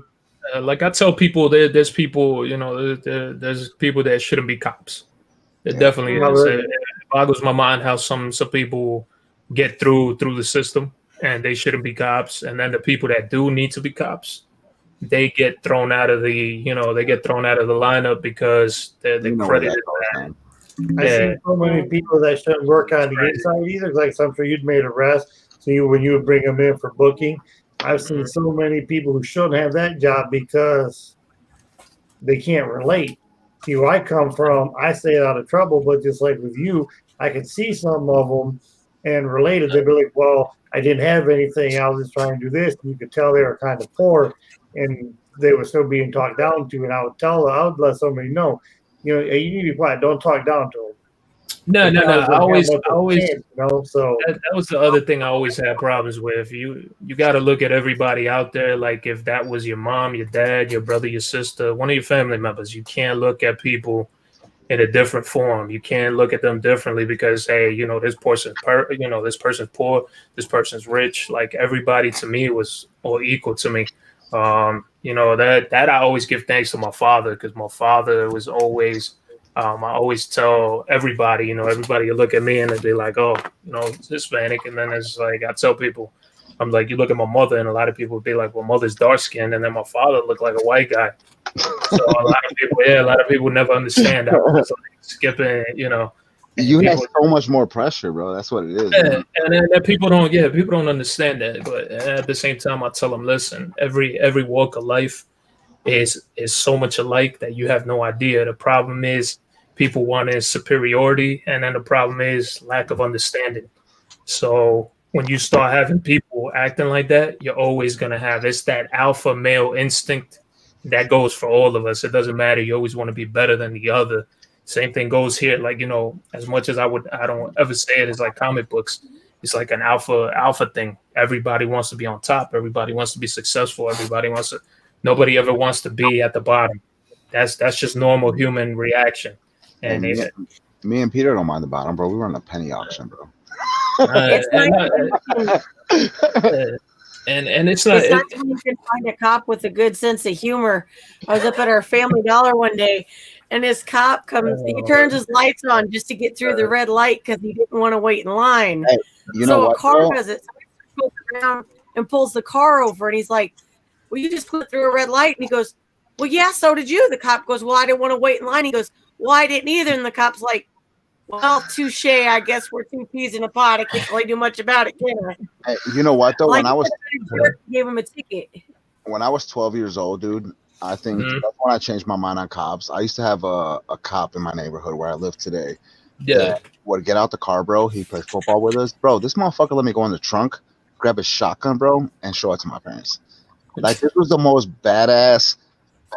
Like I tell people, there's people, there's people that shouldn't be cops. It definitely is. It boggles my mind how some people get through the system and they shouldn't be cops, and then the people that do need to be cops, they get thrown out of the lineup because they're credited. I see so many people that shouldn't work on the inside either. Like I'm sure you'd made arrests, so when you would bring them in for booking, I've seen so many people who shouldn't have that job because they can't relate. See, where I come from, I stay out of trouble, but just like with you, I could see some of them and related. They'd be like, well, I didn't have anything. I was just trying to do this. And you could tell they were kind of poor and they were still being talked down to. And I would let somebody know, you need to be quiet. Don't talk down to them. No. I always, so that was the other thing I always had problems with. You got to look at everybody out there. Like if that was your mom, your dad, your brother, your sister, one of your family members, you can't look at people in a different form. You can't look at them differently because, hey, this person's poor, this person's rich. Like everybody to me was all equal to me. That I always give thanks to my father, because my father was always. I always tell everybody, everybody you look at me and they'd be like, oh, it's Hispanic. And then it's like, I tell people, I'm like, you look at my mother, and a lot of people would be like, well, mother's dark skinned, and then my father looked like a white guy. So a lot of people never understand that. Like skipping, You have so much more pressure, bro. That's what it is. Yeah, and then people don't understand that. But at the same time, I tell them, listen, every walk of life is so much alike that you have no idea. The problem is people want superiority, and then the problem is lack of understanding. So when you start having people acting like that, you're always going to have that alpha male instinct that goes for all of us. It doesn't matter. You always want to be better than the other. Same thing goes here. Like, as much as I don't ever say it as like comic books, it's like an alpha thing. Everybody wants to be on top. Everybody wants to be successful. Nobody ever wants to be at the bottom. That's just normal human reaction. And me and Peter don't mind the bottom, bro. We run a penny auction, bro. And it's not when you can find a cop with a good sense of humor. I was up at our Family Dollar one day, and this cop comes. He turns his lights on just to get through the red light because he didn't want to wait in line. Hey, so a car does it. So he goes around and pulls the car over, and he's like, well, you just put through a red light. And he goes, well, yeah, so did you. The cop goes, well, I didn't want to wait in line. He goes, well, I didn't either. And the cop's like, well, touche. I guess we're two peas in a pod. I can't really do much about it, can I? Hey, you know what, though? Like gave him a ticket. When I was 12 years old, dude, I think that's when I changed my mind on cops. I used to have a cop in my neighborhood where I live today. Yeah. Would get out the car, bro. He played football with us. Bro, this motherfucker let me go in the trunk, grab his shotgun, bro, and show it to my parents. Like, this was the most badass.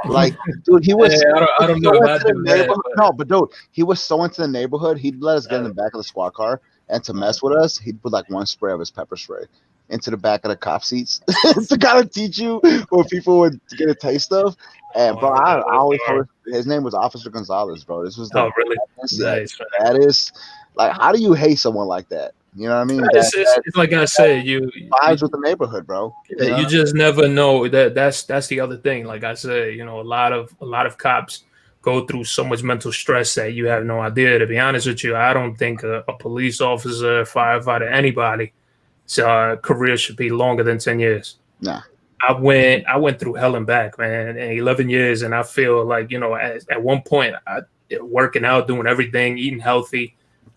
Like, dude, he was. Yeah, I don't know about that. No, but dude, he was so into the neighborhood. He'd let us get in the back of the squad car, and to mess with us, he'd put like one spray of his pepper spray. into the back of the cop seats to kind of teach you what people would get a taste of. And bro, I always told his name was Officer Gonzalez, bro. This was the really nice. Like, how do you hate someone like that? You know what I mean? It's like I said, you vibes with the neighborhood, bro. You just never know. That's the other thing. Like I said, you know, a lot of cops go through so much mental stress that you have no idea. To be honest with you, I don't think a police officer, firefighter, anybody's career should be longer than 10 years. Nah. I went through hell and back, man, in 11 years, and I feel like, you know, at one point, working out, doing everything, eating healthy,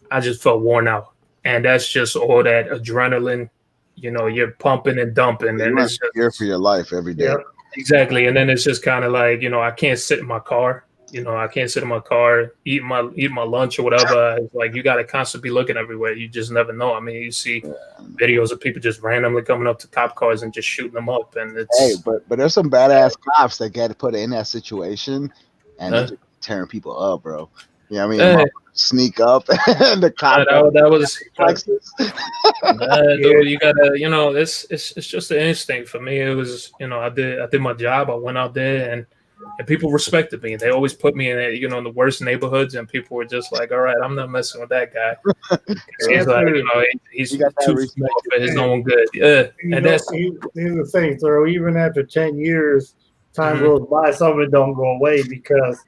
I just felt worn out, and that's just all that adrenaline. You know, you're pumping and dumping, and it's just here for your life every day. Yeah, exactly, and then it's just kind of like, you know, I can't sit in my car. You know, I can't sit in my car, eat my lunch or whatever. It's like you got to constantly be looking everywhere. You just never know. I mean, you see videos of people just randomly coming up to cop cars and just shooting them up, and it's but there's some badass cops that get put in that situation and they're just tearing people up, bro. You know what I mean? Sneak up and the cop that was dude, you gotta, you know, it's just an instinct for me. It was, you know, I did my job. I went out there and people respected me. They always put me in, you know, in the worst neighborhoods, and people were just like, "All right, I'm not messing with that guy." He's like, you know, he's too small for his own good. Yeah, and that's here's the thing, though. Even after 10 years, time goes by, some of it don't go away because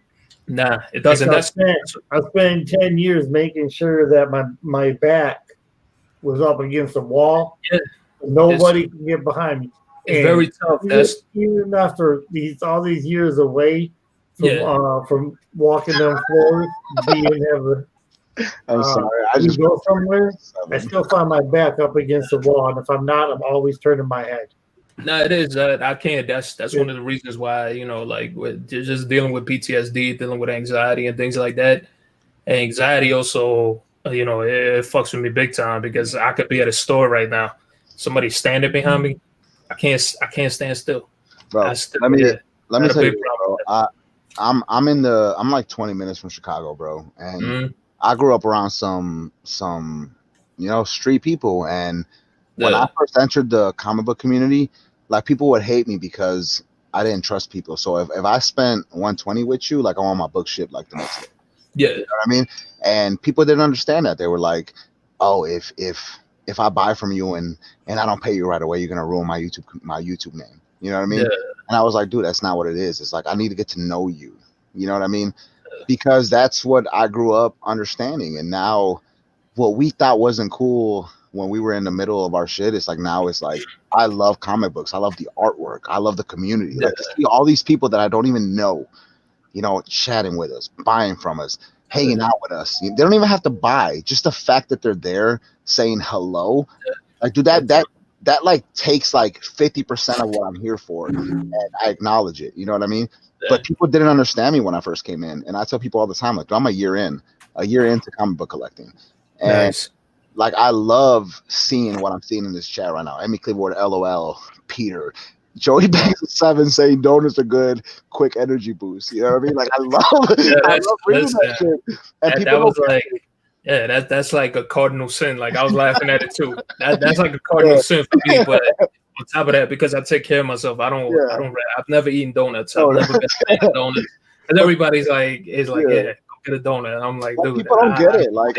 it doesn't. I spent 10 years making sure that my back was up against the wall. Yeah. Nobody can get behind me. It's very tough. Even after all these years away from walking them floors, I'm sorry. I just go somewhere. I still find my back up against the wall, and if I'm not, I'm always turning my head. No, it is. I can't. That's one of the reasons why, you know, like just dealing with PTSD, dealing with anxiety and things like that. And anxiety also, you know, it fucks with me big time because I could be at a store right now, somebody standing behind me. I can't stand still. Bro, let me tell you, bro. I'm like 20 minutes from Chicago, bro, and I grew up around some you know, street people, and when I first entered the comic book community, like, people would hate me because I didn't trust people. So if I spent 120 with you, like, I want my book shipped like the next day. Yeah, you know what I mean? And people didn't understand that. They were like, "Oh, if I buy from you and I don't pay you right away, you're gonna ruin my YouTube name." You know what I mean? Yeah. And I was like, dude, that's not what it is. It's like, I need to get to know you. You know what I mean? Because that's what I grew up understanding. And now what we thought wasn't cool when we were in the middle of our shit, it's like, now it's like, I love comic books. I love the artwork. I love the community. Like, to see all these people that I don't even know, you know, chatting with us, buying from us, hanging out with us. They don't even have to buy. Just the fact that they're there saying hello, like, dude, that like takes like 50% of what I'm here for, and I acknowledge it. You know what I mean? But people didn't understand me when I first came in, and I tell people all the time, like, I'm a year into comic book collecting, and like, I love seeing what I'm seeing in this chat right now. Amie Cleaver, LOL, Peter, Joey Banks 7 saying donuts are good, quick energy boost. You know what I mean? Like, I love reading that shit. And people was like, that's like a cardinal sin. Like, I was laughing at it too. That's like a cardinal sin for me. But on top of that, because I take care of myself, I've never eaten donuts. I've never been eating donuts. And everybody's like, yeah, go get a donut. And I'm like, dude, people don't get it. Like,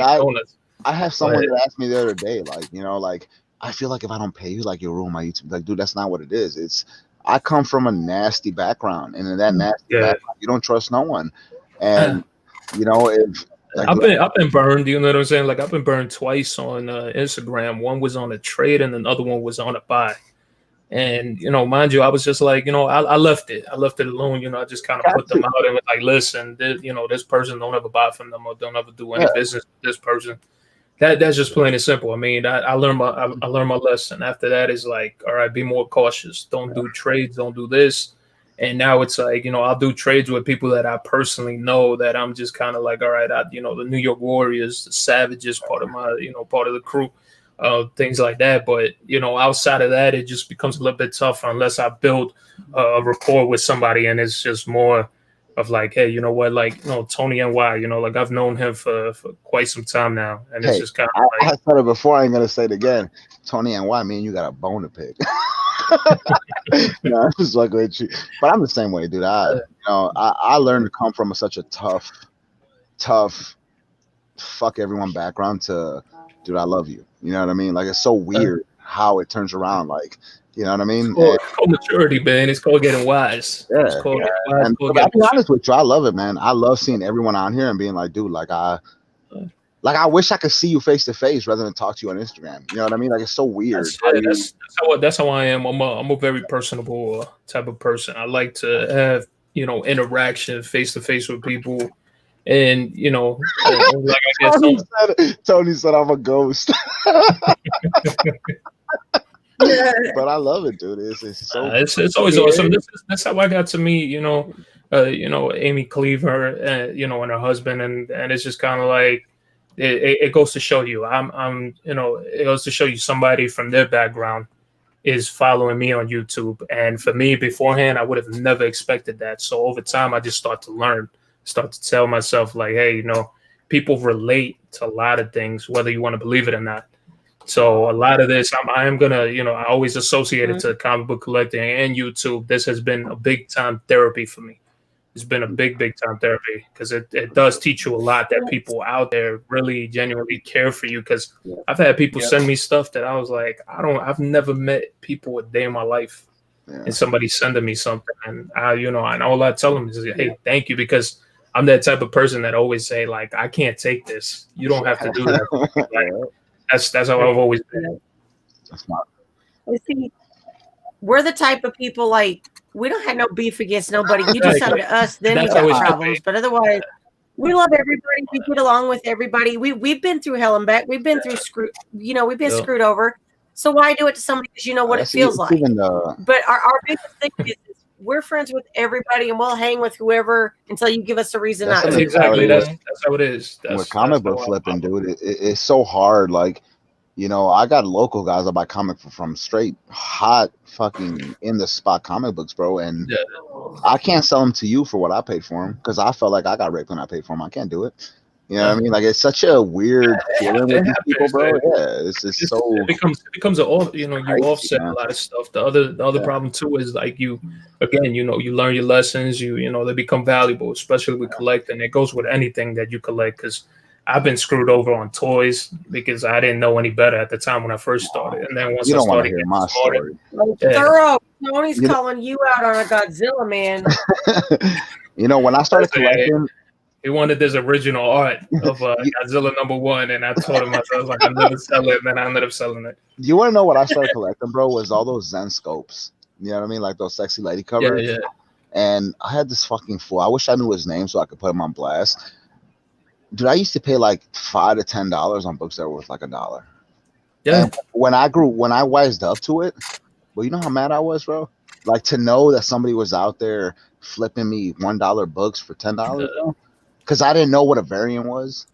I have someone that asked me the other day, like, you know, like, I feel like if I don't pay you, like, you'll ruin my YouTube. Like, dude, that's not what it is. It's, I come from a nasty background, and in that nasty background, you don't trust no one. And you know, if like, I've been burned, you know what I'm saying? Like, I've been burned twice on Instagram. One was on a trade, and another one was on a buy. And, you know, mind you, I was just like, you know, I left it alone. You know, I just kind of put them out and was like, listen, you know, this person, don't ever buy from them, or don't ever do any business with this person. That's just plain and simple. I mean, I learned my lesson. After that, is like, all right, be more cautious. Don't do trades. Don't do this. And now it's like, you know, I'll do trades with people that I personally know, that I'm just kind of like, all right, you know, the New York Warriors, the Savages, part of the crew, things like that. But, you know, outside of that, it just becomes a little bit tougher unless I build a rapport with somebody, and it's just more, of like, hey, you know what, like, you know, Tony NY, you know, like I've known him for quite some time now, and it's just kind of I said it before. I ain't gonna say it again. Tony NY, me and you got a bone to pick. No, I'm just like with you, but I'm the same way, dude. I learned to come from such a tough fuck everyone background to, dude, I love you. You know what I mean? Like, it's so weird how it turns around. Like, you know what I mean? It's called maturity, man. It's called getting wise. Yeah. It's called getting wise. And I'll be honest with you, I love it, man. I love seeing everyone on here and being like, dude, like I wish I could see you face to face rather than talk to you on Instagram. You know what I mean? Like, it's so weird. That's how I am. I'm a very personable type of person. I like to have, you know, interaction face to face with people, and you know, like I guess Tony said I'm a ghost. But I love it, dude. It's so it's always awesome. That's how I got to meet, you know, Amie Cleaver, you know, and her husband, and it's just kind of like it goes to show you, I'm you know, it goes to show you somebody from their background is following me on YouTube, and for me beforehand, I would have never expected that. So over time, I just start to learn, start to tell myself like, hey, you know, people relate to a lot of things, whether you want to believe it or not. So a lot of this, I am gonna, you know, I always associate it to comic book collecting and YouTube. This has been a big time therapy for me. It's been a big time therapy because it does teach you a lot that people out there really genuinely care for you. Because I've had people send me stuff that I was like, I've never met people a day in my life, and somebody sending me something, and and all I tell them is, hey, thank you, because I'm that type of person that always say like, I can't take this. You don't have to do that. Like, that's how I've always been. That's not. See, we're the type of people, like, we don't have no beef against nobody. You do something to us, then you got problems. But otherwise, we love everybody. We get along with everybody. We've been through hell and back. We've been through we've been screwed over. So why do it to somebody? Because you know what it feels like. But our biggest thing is we're friends with everybody, and we'll hang with whoever until you give us a reason not to. Exactly. That's how it is. With comic book flipping, dude, it's so hard. Like, you know, I got local guys I buy comic from straight hot fucking in the spot comic books, bro. And I can't sell them to you for what I paid for them because I felt like I got raped when I paid for them. I can't do it. You know what I mean? Like, it's such a weird feeling with these people, bro. Yeah, it's just so. It becomes you offset a lot of stuff. The other problem too is like you learn your lessons. They become valuable, especially with collecting. It goes with anything that you collect, because I've been screwed over on toys because I didn't know any better at the time when I first started. And then once you don't I started want to hear my story. Thorough. Tony's calling you out on a Godzilla, man. You know, when I started collecting, he wanted this original art of Godzilla #1, and I told him, I was like, I'll never sell it, and then I ended up selling it. You want to know what I started collecting, bro? Was all those Zen scopes. You know what I mean? Like those sexy lady covers. Yeah. And I had this fucking fool. I wish I knew his name so I could put him on blast. Dude, I used to pay like $5 to $10 on books that were worth like $1. Yeah. And when I wised up to it, well, you know how mad I was, bro? Like, to know that somebody was out there flipping me $1 books for $10, bro? Because I didn't know what a variant was.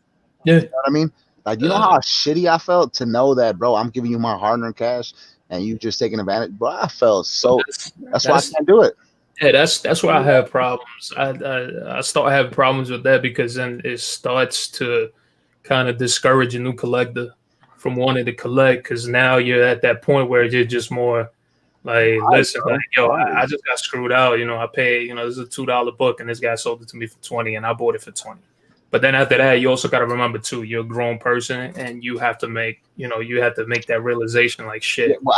Yeah. You know what I mean? Like, you know how shitty I felt to know that, bro, I'm giving you my hard-earned cash and you just taking advantage. Bro, I felt so. That's why I can't do it. Yeah, that's where I have problems. I start having problems with that, because then it starts to kind of discourage a new collector from wanting to collect, because now you're at that point where you're just more like, listen, like, yo, I just got screwed out. I paid, this is a $2 book, and this guy sold it to me for $20, and I bought it for $20. But then after that, you also got to remember too, you're a grown person, and you have to make that realization, like, shit. Yeah, well,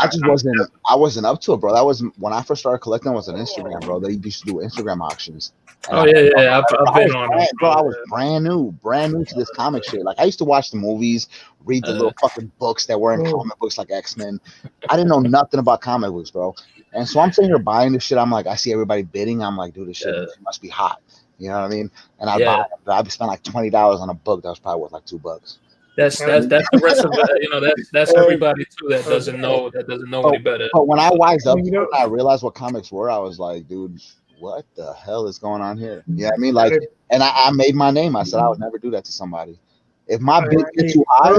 I wasn't up to it, bro. That was when I first started collecting. Was on Instagram, bro. They used to do Instagram auctions. And I've been on it, bro. I was brand new to this comic shit. Like, I used to watch the movies, read the little fucking books that were in comic books, like X-Men. I didn't know nothing about comic books, bro. And so I'm sitting here buying this shit. I'm like, I see everybody bidding. I'm like, dude, this shit must be hot. You know what I mean? And I spent like $20 on a book that was probably worth like $2. That's the rest of it. That's everybody too that doesn't know any better. But when I wised up, I realized what comics were. I was like, dude, what the hell is going on here? You know what I mean? Like, and I made my name. I said I would never do that to somebody. If my bid gets too high,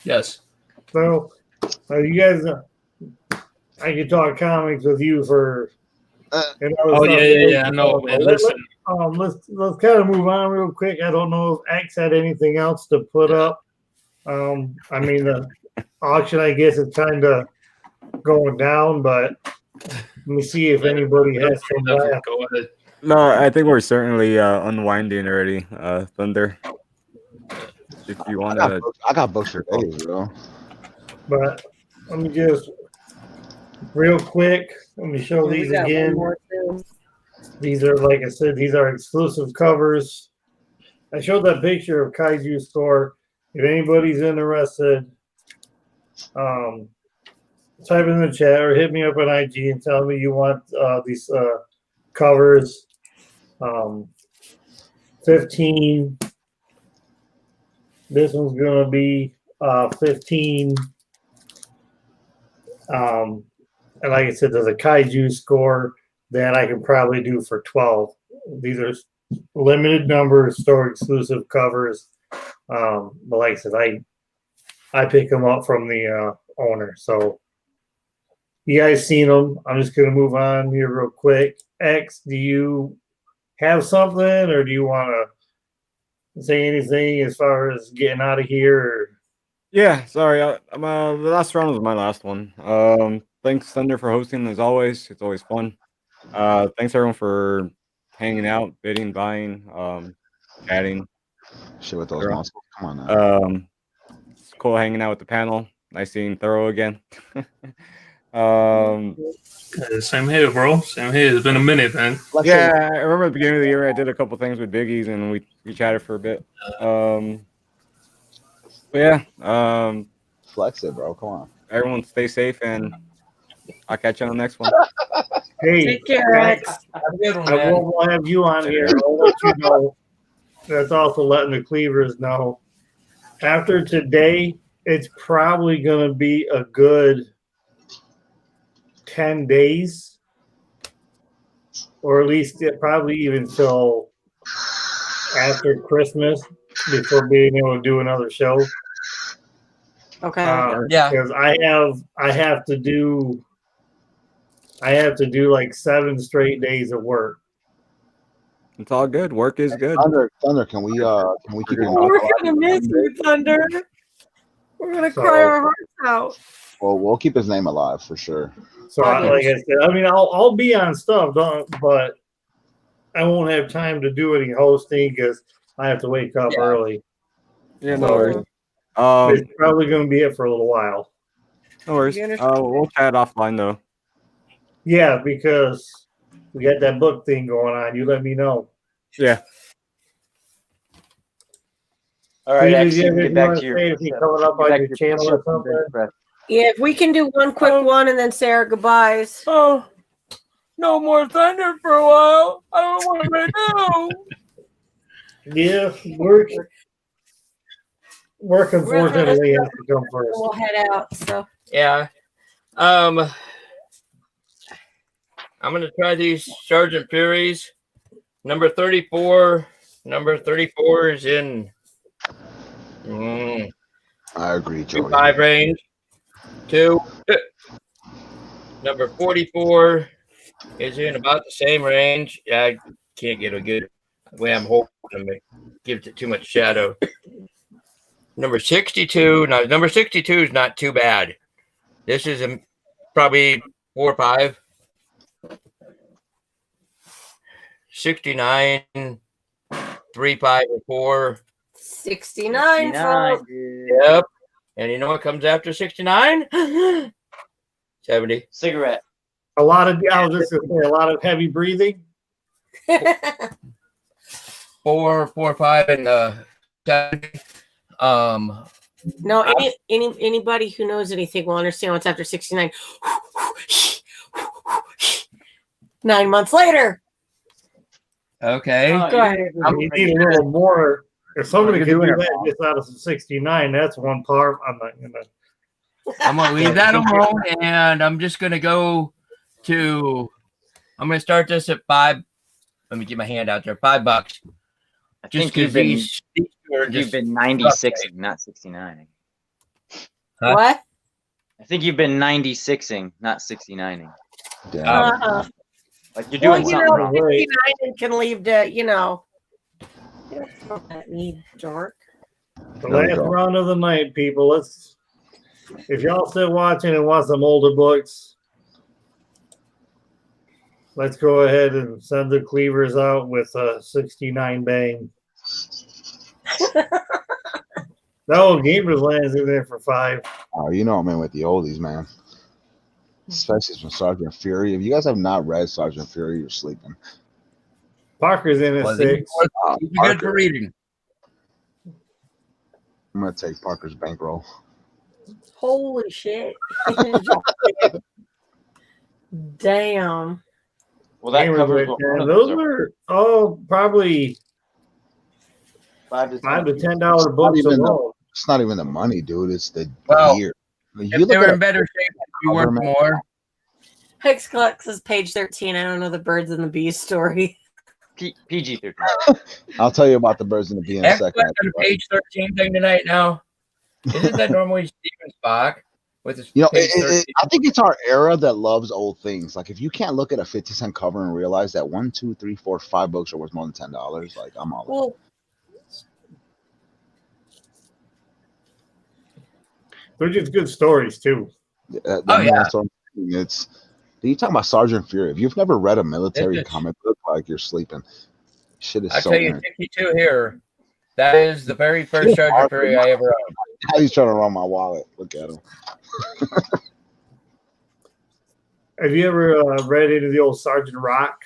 yes. So, you guys, I could talk comics with you for Oh yeah. I know, man. Listen. Let's kind of move on real quick. I don't know if X had anything else to put up. I mean, the auction, I guess, is kind of going down, but let me see if anybody has some left. Go ahead. No, I think we're certainly unwinding already. Thunder. If you want to, I got books for days, bro. But let me just real quick. Let me show these again. These are, like I said, these are exclusive covers. I showed that picture of Kaiju Store. If anybody's interested, type in the chat or hit me up on IG and tell me you want these covers. 15. This one's gonna be 15. And like I said, there's a Kaiju score that I can probably do for 12. These are limited number store exclusive covers. But like I said, I pick them up from the owner. So you guys seen them. I'm just gonna move on here real quick. X, do you have something, or do you want to say anything as far as getting out of here? Or? Yeah, sorry. The last round was my last one. Thanks, Thunder, for hosting as always. It's always fun. Thanks everyone for hanging out, bidding, buying, chatting. Shit with those muscles. Come on now. It's cool hanging out with the panel. Nice seeing Thorough again. Same here, bro. Same here. It's been a minute, man. Yeah, I remember at the beginning of the year I did a couple things with Biggies and we chatted for a bit. But yeah, flex it, bro. Come on. Everyone stay safe and I'll catch you on the next one. Hey, take care, X. I won't have you on here. I'll let you know. That's also letting the Cleavers know. After today, it's probably going to be a good 10 days, or at least probably even till after Christmas before being able to do another show. Okay. Yeah. Because I have to do like 7 straight days of work. It's all good. Work is good. Thunder, can we keep your We're gonna miss you, Thunder. We're gonna cry our hearts out. Well, we'll keep his name alive for sure. So, like I said, I mean, I'll be on stuff, but I won't have time to do any hosting because I have to wake up early. Yeah, no worries. It's probably going to be it for a little while. No worries. We'll chat offline though. Yeah, because we got that book thing going on. You let me know. Yeah. All right, Please, X, get back to if you coming up on your channel or something. Yeah, if we can do one quick one and then say our goodbyes. Oh, no more Thunder for a while. I don't want to right now. Yeah, work unfortunately has to come first. We'll head out. So yeah, I'm gonna try these Sergeant Furies. Number 34. Number 34 is in. I agree, Joey. 5 range. 2. Number 44 is in about the same range. I can't get a good way I'm hoping to give it too much shadow. Number 62. Now, number 62 is not too bad. This is probably 4 or 5. 69, 3, 5, or 4. 69, folks. Yep. And you know what comes after 69? 70. Cigarette. I was just going to say, a lot of heavy breathing. 4, 5, and 70. No, anybody who knows anything will understand what's after 69. 9 months later. Okay. Go ahead. You need a little more. If somebody could do that just out of some 69, that's one part. I'm gonna leave that alone, and I'm just gonna go to. I'm gonna start this at 5. Let me get my hand out there. $5. I think you've been 96ing, not 69ing. Huh? What? I think you've been 96ing, not 69ing. Damn. Like you're doing something know, wrong. 59 and can leave to, you know. That's not that need dark. The last round of the night, people. Let's. If y'all still watching and want some older books, let's go ahead and send the cleavers out with a 69 bang. No, GAMERZLAND's in there for 5. Oh, you know I'm in with the oldies, man. Especially from Sergeant Fury. If you guys have not read Sergeant Fury, you're sleeping. Parker's in at 6. Good for reading. I'm gonna take Parker's bankroll. Holy shit. Damn. Well, that covers those are all probably $5 to $10 books alone. It's not even the money, dude. It's the year. If they were in better shape, you worth more. Hex Collects is page 13. I don't know the Birds and the Bees story. PG-13. I'll tell you about the Birds and the Bee in a second. On page 13 thing tonight now. Isn't that normally Steven Spock with his You know, page 13? I think it's our era that loves old things. Like if you can't look at a 50-cent cover and realize that 1, 2, 3, 4, 5 books are worth more than $10, like I'm all in. Well, they're just good stories too. That's what I'm saying. It's you talking about Sergeant Fury. If you've never read a military comic book, like you're sleeping. Shit is I so tell you, entertaining. 62 here. That is the very first Sergeant Fury I ever owned. Now he's trying to run my wallet. Look at him. Have you ever read into the old Sergeant Rock?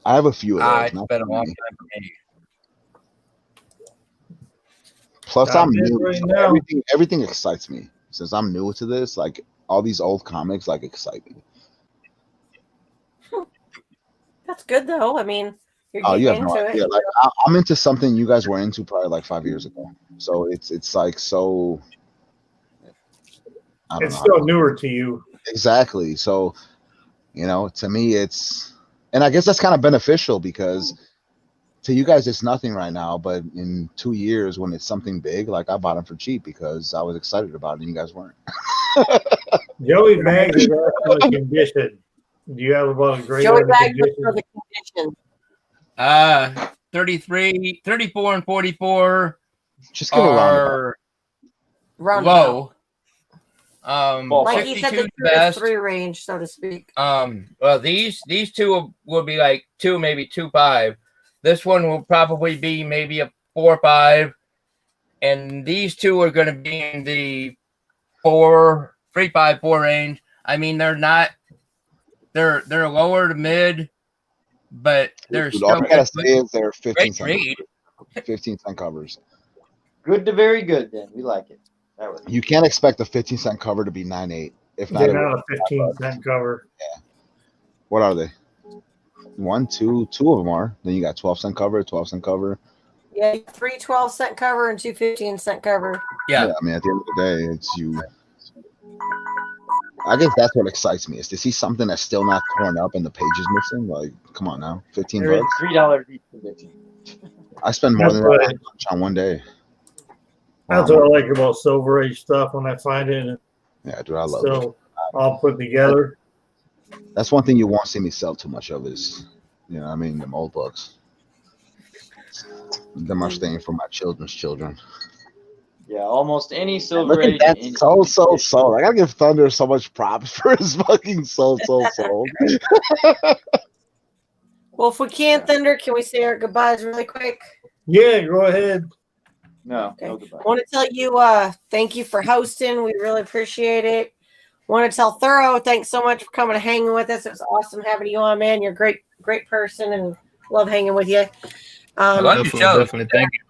I have a few of those. It's been a long time for me. Plus, I'm new. So everything excites me. Since I'm new to this, like all these old comics, like excite me. that's good though. I mean, you're Oh, you have getting no into idea. it. Like I'm into something you guys were into probably like 5 years ago. So it's like so. I don't It's know still newer to you. Exactly. So, you know, to me, it's, and I guess that's kind of beneficial because to you guys, it's nothing right now. But in 2 years, when it's something big, like I bought them for cheap because I was excited about it and you guys weren't. Joey Bags is for the condition. Do you have about a grade Joey on the Bags condition? for the condition. 33, 34, and 44 Just give a are low. Like he said, 62 the is best. 3 range, so to speak. Well, these two will be like 2, maybe 2.5. This one will probably be maybe a 4.5, and these two are going to be in the 3.5, 4 range. I mean, they're not. They're lower to mid, but they're Dude, still. all I gotta say is they're 15 great cent read. 15-cent covers. Good to very good. Then we like it. That was You can't expect a 15-cent cover to be 9.8. If not, They're not a 15-cent cover. Yeah. What are they? 1, 2 of them are. Then you got 12-cent cover, 12-cent cover. Yeah, 3 12-cent cover and 2 15-cent cover. Yeah. I mean, at the end of the day, it's you. I guess that's what excites me is to see something that's still not torn up and the pages missing. Like, come on now, 15 They're bucks. $3 each for 15. I spend more than that on one day. That's what I like about Silver Age stuff when I find it. And Yeah, dude, I love still it. all put together. That's one thing you won't see me sell too much of is, you know, what I mean, them old books. Them are staying for my children's children. Yeah, almost any Silver Look at Age. that, any- sold. I gotta give Thunder so much props for his fucking sold. Well, if we can, Thunder, can we say our goodbyes really quick? Yeah, go ahead. No, Okay. no goodbye. I want to tell you, thank you for hosting. We really appreciate it. Want to tell Thorough, thanks so much for coming and hanging with us. It was awesome having you on, man. You're a great person and love hanging with you. Definitely. Thank you.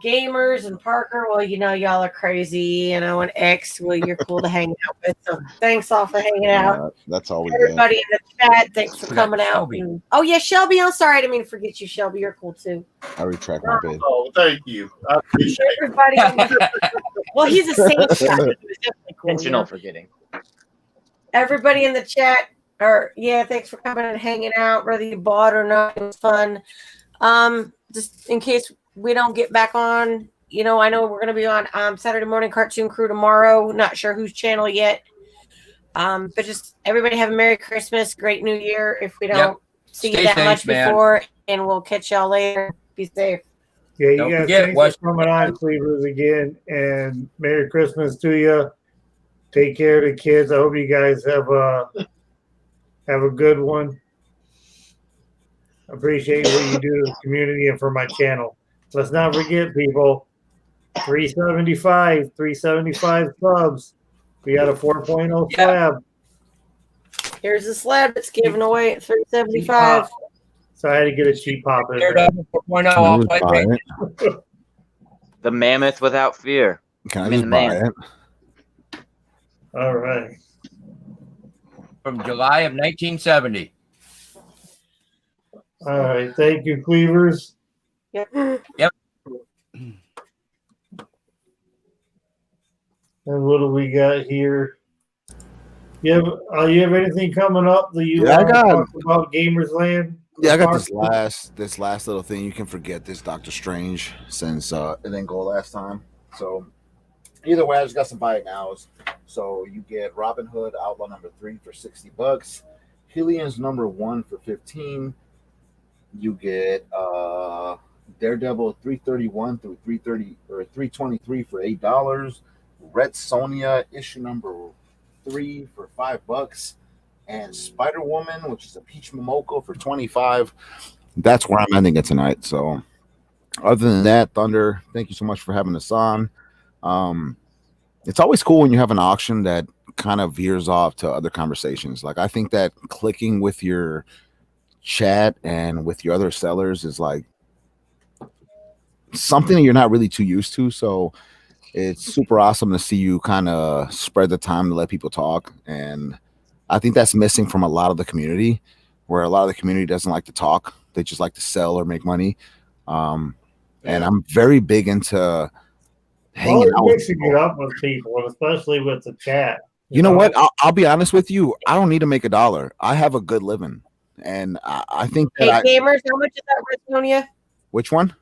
Gamers and Parker, well, you know, y'all are crazy, and X, well, you're cool to hang out with. So thanks all for hanging out. That's all we Everybody in the chat, thanks for coming out. Shelby. And, oh, yeah, Shelby, I'm sorry. I didn't mean to forget you, Shelby. You're cool too. I retract my bid. Oh, thank you. I appreciate it. Everybody. Well, he's a Saints guy. He was definitely cool. Intentional forgetting. Everybody in the chat, thanks for coming and hanging out, whether you bought or not. It was fun. Just in case we don't get back on, you know, I know we're going to be on Saturday Morning Cartoon Crew tomorrow. Not sure whose channel yet. But just everybody have a Merry Christmas, great New Year. If we don't Yep. see Stay you that safe, much man. before, and we'll catch y'all later. Be safe. Yeah, you Don't guys, forget, thanks watch- for coming on, Cleavers, again, and Merry Christmas to you. Take care of the kids. I hope you guys have a good one. Appreciate what you do to the community and for my channel. Let's not forget, people, 375 subs. We got a 4.0 slab. Here's the slab that's given away at 375. So I had to get a cheap pop in Here, there. 4.0, I'll play Buy it. it. The mammoth without fear. Can I mean, just the buy man. it? All right. From July of 1970. All right. Thank you, Cleavers. Yep. And what do we got here? You have anything coming up that you Yeah, I want to got- talk about GAMERZLAND? Yeah, I got this last little thing. You can forget this Doctor Strange since it didn't go last time. So either way, I just got some buy it nows. So you get Robin Hood Outlaw number 3 for $60. Hillian's number 1 for 15. You get Daredevil 331 through 330 or 323 for $8. Red Sonja issue number 3 for $5. And Spider Woman, which is a Peach Momoko, for 25. That's where I'm ending it tonight. So other than that, Thunder, thank you so much for having us on. It's always cool when you have an auction that kind of veers off to other conversations. Like, I think that clicking with your chat and with your other sellers is like something that you're not really too used to. So it's super awesome to see you kind of spread the time to let people talk. And I think that's missing from a lot of the community, where a lot of the community doesn't like to talk. They just like to sell or make money. And I'm very big into hanging out with mixing it up with people, and especially with the chat. You know what? I'll be honest with you. I don't need to make $1. I have a good living. And I think Hey, that gamers, how much is that Red Sonja? which one?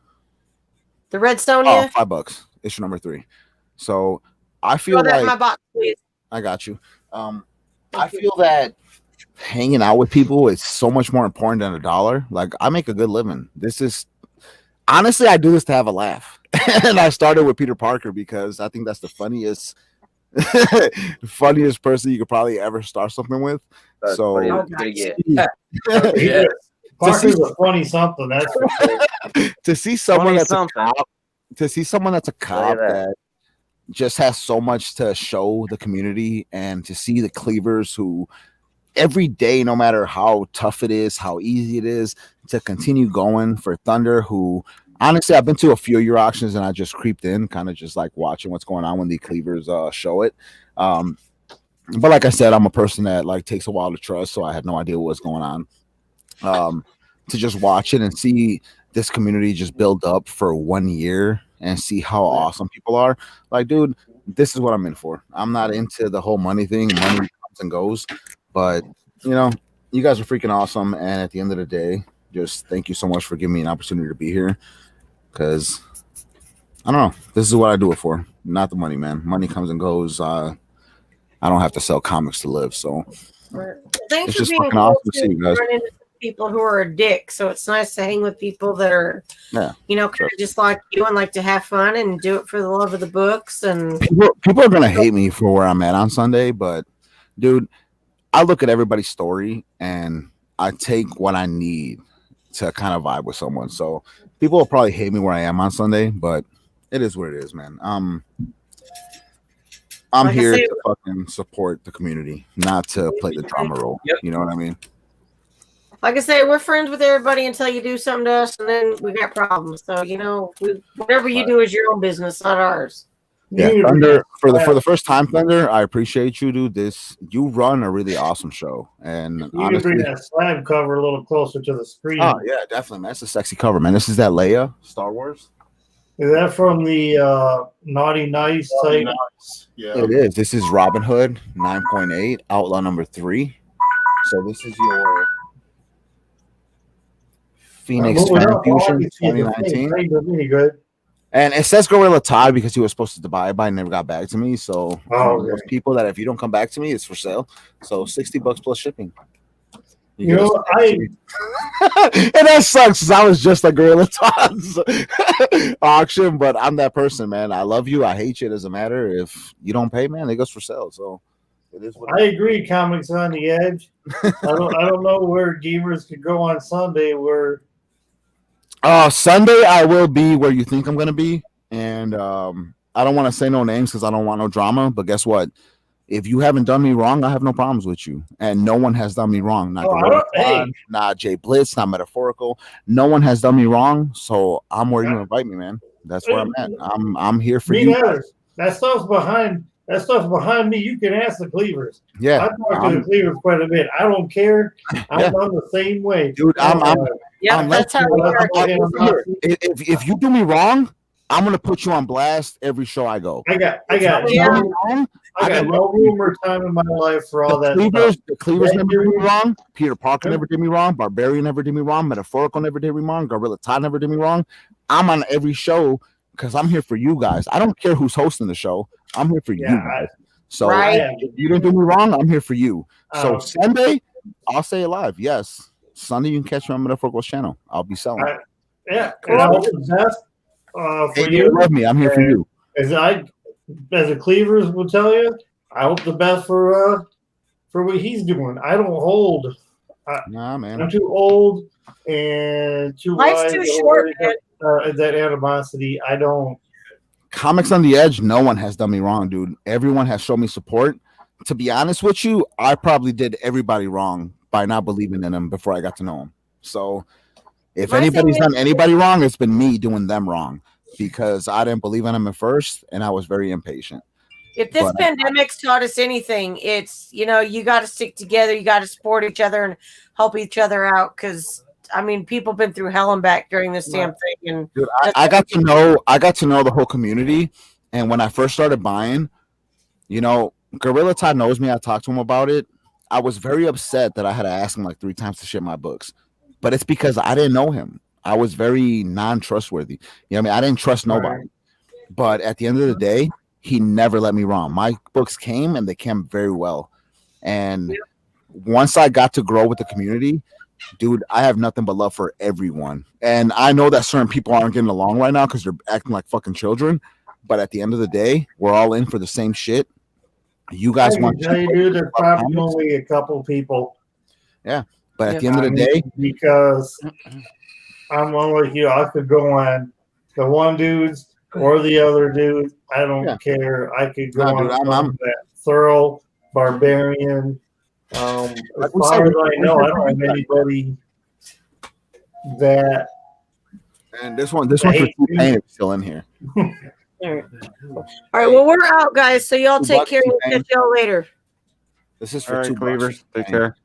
The Red Oh, Sonja? $5. Issue number 3. So I feel Throw that like in my box, please. I got you. I feel that hanging out with people is so much more important than $1. Like, I make a good living. This is honestly, I do this to have a laugh. And I started with Peter Parker because I think that's the funniest person you could probably ever start something with. That's So funny as it's gonna get. Yeah. Parker's a funny something. That's for sure. to see someone that's a 20-something. cop, to see someone that's a cop that. that just has so much to show the community, and to see the Cleavers who every day, no matter how tough it is, how easy it is, to continue going for Thunder, who honestly, I've been to a few of your auctions and I just creeped in, kind of just like watching what's going on when the Cleavers show it. But like I said, I'm a person that like takes a while to trust, so I had no idea what was going on. To just watch it and see this community just build up for 1 year and see how awesome people are. Like, dude, this is what I'm in for. I'm not into the whole money thing. Money comes and goes, but you know, you guys are freaking awesome. And at the end of the day, just thank you so much for giving me an opportunity to be here. Because I don't know, this is what I do it for. Not the money, man. Money comes and goes. I don't have to sell comics to live. So Thanks it's for just being fucking cool awesome to see you guys. run into people who are a dick. So it's nice to hang with people that are, Yeah, you know, kind of just like you and like to have fun and do it for the love of the books. And people are gonna hate me for where I'm at on Sunday, but dude, I look at everybody's story and I take what I need to kind of vibe with someone. So people will probably hate me where I am on Sunday, but it is what it is, man. I'm Like I here say- to fucking support the community, not to play the drama role. Yep. You know what I mean? like I say, we're friends with everybody until you do something to us, and then we got problems. So you know, whatever you do is your own business, not ours. Yeah, You- Thunder, for the first time, Thunder, I appreciate you, dude. You run a really awesome show, and You need to honestly, bring that slab cover a little closer to the screen. oh yeah, definitely, man. That's a sexy cover, man. This is that Leia Star Wars. Is that from the Naughty Nice type? Yeah. It is. This is Robin Hood 9.8, Outlaw number 3. So this is your Phoenix Well, Fan all Fusion you see is the thing, 2019. right? Really good. And it says Gorilla Todd because he was supposed to buy it, but never got back to me. So those people that if you don't come back to me, it's for sale. So $60 plus shipping. You know, and that sucks because I was just like Gorilla Todd's auction, but I'm that person, man. I love you. I hate you. It doesn't matter. If you don't pay, man, it goes for sale. So it is what I agree. Comics on the edge. I don't know where gamers could go on Sunday. Where Sunday I will be where you think I'm gonna be, and I don't want to say no names because I don't want no drama. But guess what? If you haven't done me wrong, I have no problems with you. And no one has done me wrong. Not Jay Blitz, not Metaphorical. No one has done me wrong. So I'm where you invite me, man. That's where I'm at. I'm here for you. That stuff's behind me. You can ask the Cleavers. Yeah. I talk to the Cleavers quite a bit. I don't care. I'm on the same way. Dude, that's how we are. If you do me wrong, I'm gonna put you on blast every show I go. I got no room or time in my life for all that. The Cleavers never did me wrong. Peter Parker never did me wrong. Barbarian never did me wrong. Metaphorical never did me wrong. Gorilla Todd never did me wrong. I'm on every show because I'm here for you guys. I don't care who's hosting the show. I'm here for you guys. So if you don't do me wrong, I'm here for you. So Sunday, I'll say it live. Yes, Sunday you can catch me on Metaphorical's channel. I'll be selling. And I hope the best for you. Love me. I'm here for you. As the Cleavers will tell you, I hope the best for what he's doing. I don't hold. Nah, man. I'm too old and too Life's too short, man. That animosity. I don't. Comics on the Edge, no one has done me wrong, dude. Everyone has shown me support. To be honest with you, I probably did everybody wrong by not believing in them before I got to know them. So if anybody's done anybody wrong, it's been me doing them wrong because I didn't believe in them at first and I was very impatient. If this pandemic's taught us anything, it's, you got to stick together. You got to support each other and help each other out because, I mean, people been through hell and back during this damn thing. And dude, I got to know the whole community. And when I first started buying, Gorilla Todd knows me. I talked to him about it. I was very upset that I had to ask him like 3 times to ship my books. But it's because I didn't know him. I was very non-trustworthy. I didn't trust nobody. But at the end of the day, he never let me wrong. My books came and they came very well. And once I got to grow with the community, dude, I have nothing but love for everyone. And I know that certain people aren't getting along right now because they're acting like fucking children. But at the end of the day, we're all in for the same shit. You guys want to do there's probably only a couple people. Yeah. But at the end of the day, because I'm like you, I could go on the one dudes or the other dudes. I don't care. I could go on that Thorough, Barbarian. As far as I know, I don't have anybody that. And this one's for T-Pain is still in here. All right. Well, we're out, guys. So y'all take care. We'll catch y'all later. This is for 2 Cleavers. Take care.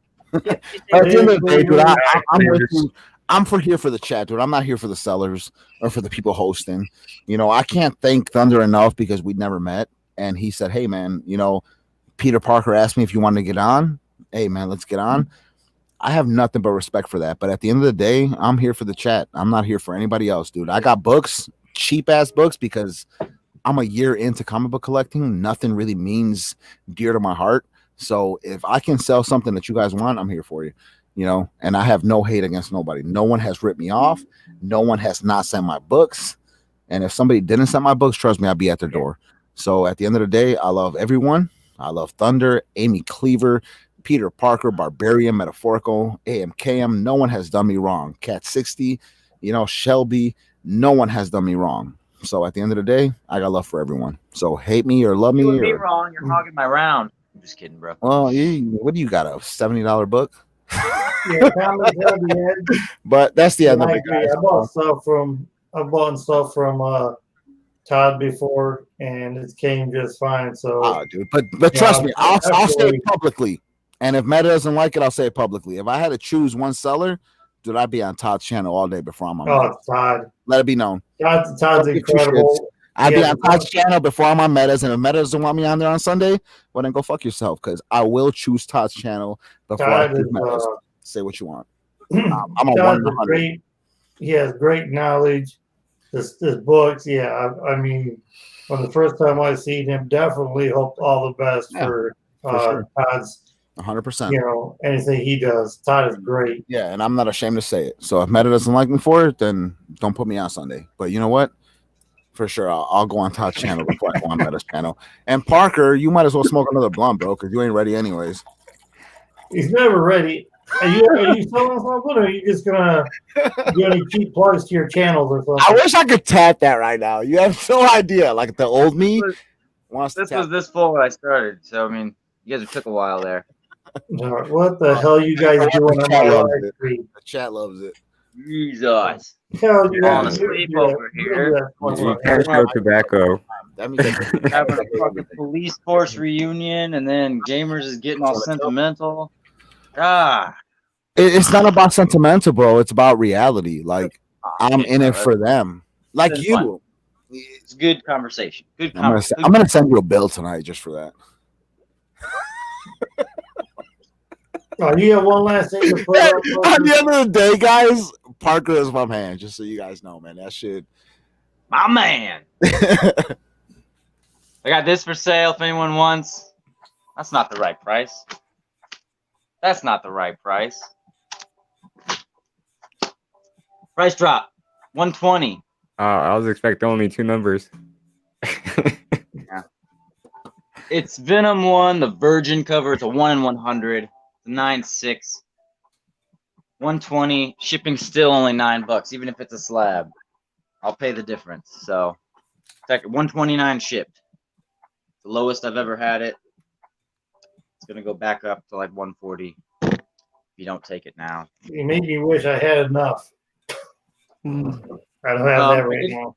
I'm here for the chat, dude. I'm not here for the sellers or for the people hosting. I can't thank Thunder enough because we'd never met. And he said, hey, man, Peter Parker asked me if you wanted to get on. Hey, man, let's get on. I have nothing but respect for that. But at the end of the day, I'm here for the chat. I'm not here for anybody else, dude. I got books, cheap-ass books, because I'm a year into comic book collecting. Nothing really means dear to my heart. So if I can sell something that you guys want, I'm here for you, and I have no hate against nobody. No one has ripped me off. No one has not sent my books. And if somebody didn't send my books, trust me, I'll be at their door. So at the end of the day, I love everyone. I love Thunder, Amie Cleaver, Peter Parker, Barbarian, Metaphorical, AMKM. No one has done me wrong. Cat 60, Shelby. No one has done me wrong. So at the end of the day, I got love for everyone. So hate me or love me. You would be wrong. You're hogging my round. I'm just kidding, bro. Well, what do you got? A $70 book? But that's the end of it, guys. I bought stuff from Todd before, and it came just fine. So, dude, but trust me, I'll say it publicly. And if Meta doesn't like it, I'll say it publicly. If I had to choose one seller, dude, I'd be on Todd's channel all day before I'm on. Todd. Let it be known. Todd's incredible. I'd be on Todd's channel before I'm on Meta's, and if Meta doesn't want me on there on Sunday, well, then go fuck yourself, because I will choose Todd's channel before I choose Meta's. Say what you want. I'm a 100. He has great knowledge. This books, yeah. I mean, from the first time I seen him, definitely hope all the best for sure. Todd's. 100%. You know, anything he does, Todd is great. Yeah, and I'm not ashamed to say it. So if Meta doesn't like me for it, then don't put me on Sunday. But you know what? For sure, I'll go on Todd's channel before I go on Meta's channel. And Parker, you might as well smoke another blunt, bro, because you ain't ready anyways. He's never ready. Are you selling something, or are you just gonna keep plugs to your channels or something? I wish I could tap that right now. You have no idea. Like the old me wants to This tap. was this full when I started, so I mean, you guys took a while there. What the hell you guys doing on my live stream? The chat loves it. Jesus. Hell Falling asleep over here. Extra tobacco. That means having a fucking police force reunion, and then Gamers is getting all sentimental. Ah. It's not about sentimental, bro. It's about reality. Like I'm in it for them. Like It's you. fun. It's good conversation. Good I'm conversation. gonna send you a bill tonight just for that. Oh, you got one last thing to put up? At the end of the day, guys, Parker is my man. Just so you guys know, man. That shit. My man. I got this for sale if anyone wants. That's not the right price. That's not the right price. Price drop. 120. I was expecting only 2 numbers. Yeah. It's Venom 1, the Virgin cover. It's a 1 in 100. 9.6. 120. Shipping still only $9, even if it's a slab. I'll pay the difference. So, 129 shipped. The lowest I've ever had it. It's gonna go back up to like 140 if you don't take it now. You made me wish I had enough. I don't have that right now.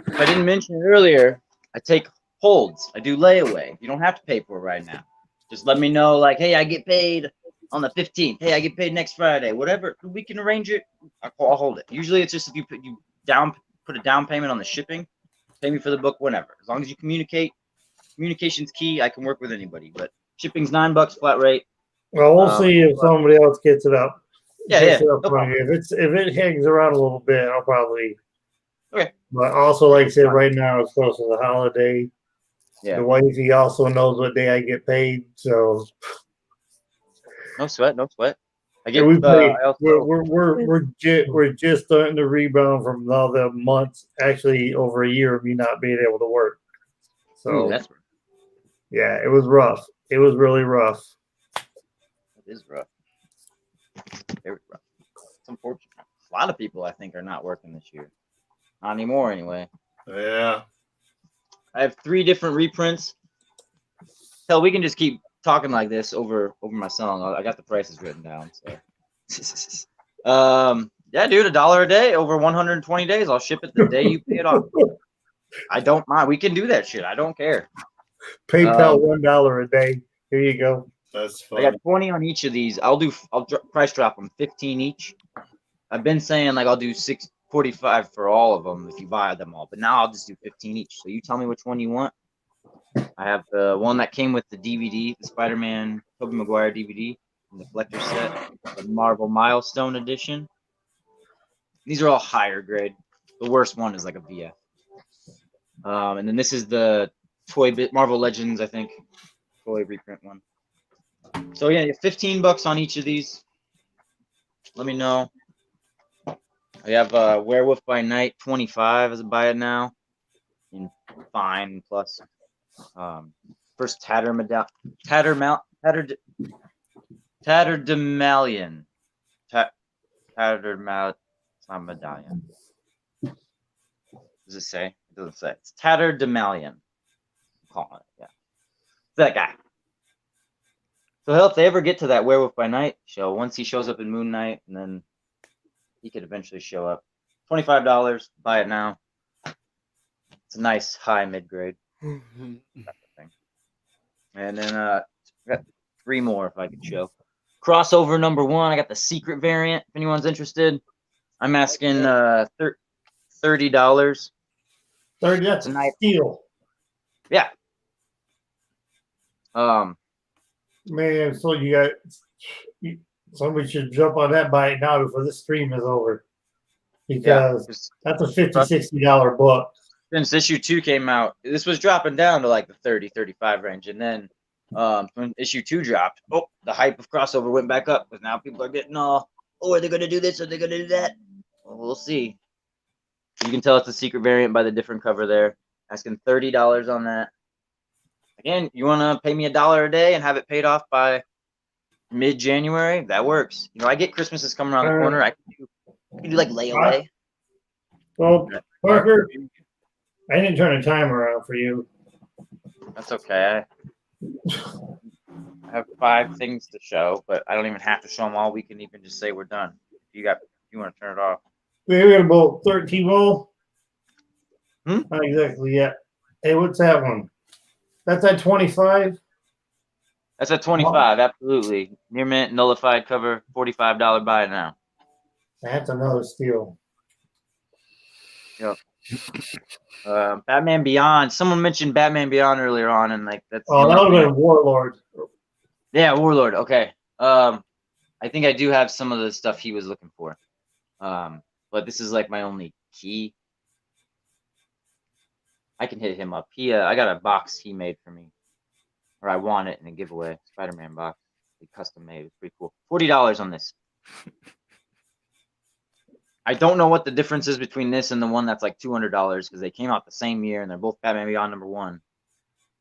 If I didn't mention it earlier, I take holds. I do layaway. You don't have to pay for it right now. Just let me know, like, hey, I get paid on the 15th. Hey, I get paid next Friday. Whatever, we can arrange it. I'll hold it. Usually, it's just if you put a down payment on the shipping, pay me for the book whenever. As long as you communicate. Communication's key. I can work with anybody, but shipping's $9 flat rate. Well, we'll see if somebody else gets it up. Yeah. No if it hangs around a little bit, I'll probably. Okay. But also, like I said, right now it's close to the holiday. Yeah. The wifey also knows what day I get paid, so. No sweat. I get. We're just starting to rebound from all the months, actually over a year of me not being able to work. So that's rough. Yeah, it was rough. It was really rough. It is rough. Very rough. It's unfortunate. A lot of people, I think, are not working this year. Not anymore, anyway. Yeah. I have 3 different reprints. Hell, we can just keep talking like this over my song. I got the prices written down. So, yeah, dude, $1 a day over 120 days. I'll ship it the day you pay it off. I don't mind. We can do that shit. I don't care. PayPal $1 a day. Here you go. That's fun. I got 20 on each of these. I'll price drop them 15 each. I've been saying like I'll do $6.45 for all of them if you buy them all, but now I'll just do 15 each. So you tell me which one you want. I have the one that came with the DVD, the Spider-Man Tobey Maguire DVD in the collector set, the Marvel Milestone edition. These are all higher grade. The worst one is like a VF. And then this is the Marvel Legends, I think, toy reprint one. So yeah, $15 on each of these. Let me know. I have Werewolf by Night 25 as a buy it now. And fine plus. First Tatterdemalion. Tatterdemalion. It's not medallion. Does it say? It doesn't say. It's Tatterdemalion. Call it, yeah. It's that guy. So hell, if they ever get to that Werewolf by Night show, once he shows up in Moon Knight, and then he could eventually show up. $25, buy it now. It's a nice high mid grade. And then I got 3 more if I could show. Crossover number 1. I got the secret variant. If anyone's interested, I'm asking $30. 30. That's a nice steal. Yeah. Man, so somebody should jump on that buy it now before this stream is over. because that's a $50, $60 book. Since issue 2 came out, this was dropping down to like the 30, 35 range. And then when issue 2 dropped, the hype of crossover went back up because now people are getting all, are they going to do this? Are they going to do that? Well, we'll see. You can tell it's a secret variant by the different cover there. Asking $30 on that. Again, you want to pay me $1 a day and have it paid off by mid-January? That works. You know, I get Christmas is coming around the corner. I can do like layaway. Well, Parker, I didn't turn a timer around for you. That's okay. I have 5 things to show, but I don't even have to show them all. We can even just say we're done. If you want to turn it off. We got about 13 roll. Not exactly yet. Hey, what's that one? That's at 25. That's at 25. Absolutely. Near mint, nullified cover, $45 buy now. That's another steal. Yep. Batman Beyond. Someone mentioned Batman Beyond earlier on, and like that's. Oh, that would have been Warlord. Yeah, Warlord. Okay. I think I do have some of the stuff he was looking for. But this is like my only key. I can hit him up. I got a box he made for me, or I won it in a giveaway. Spider-Man box, he custom made. It's pretty cool. $40 on this. I don't know what the difference is between this and the one that's like $200 because they came out the same year and they're both Batman Beyond #1.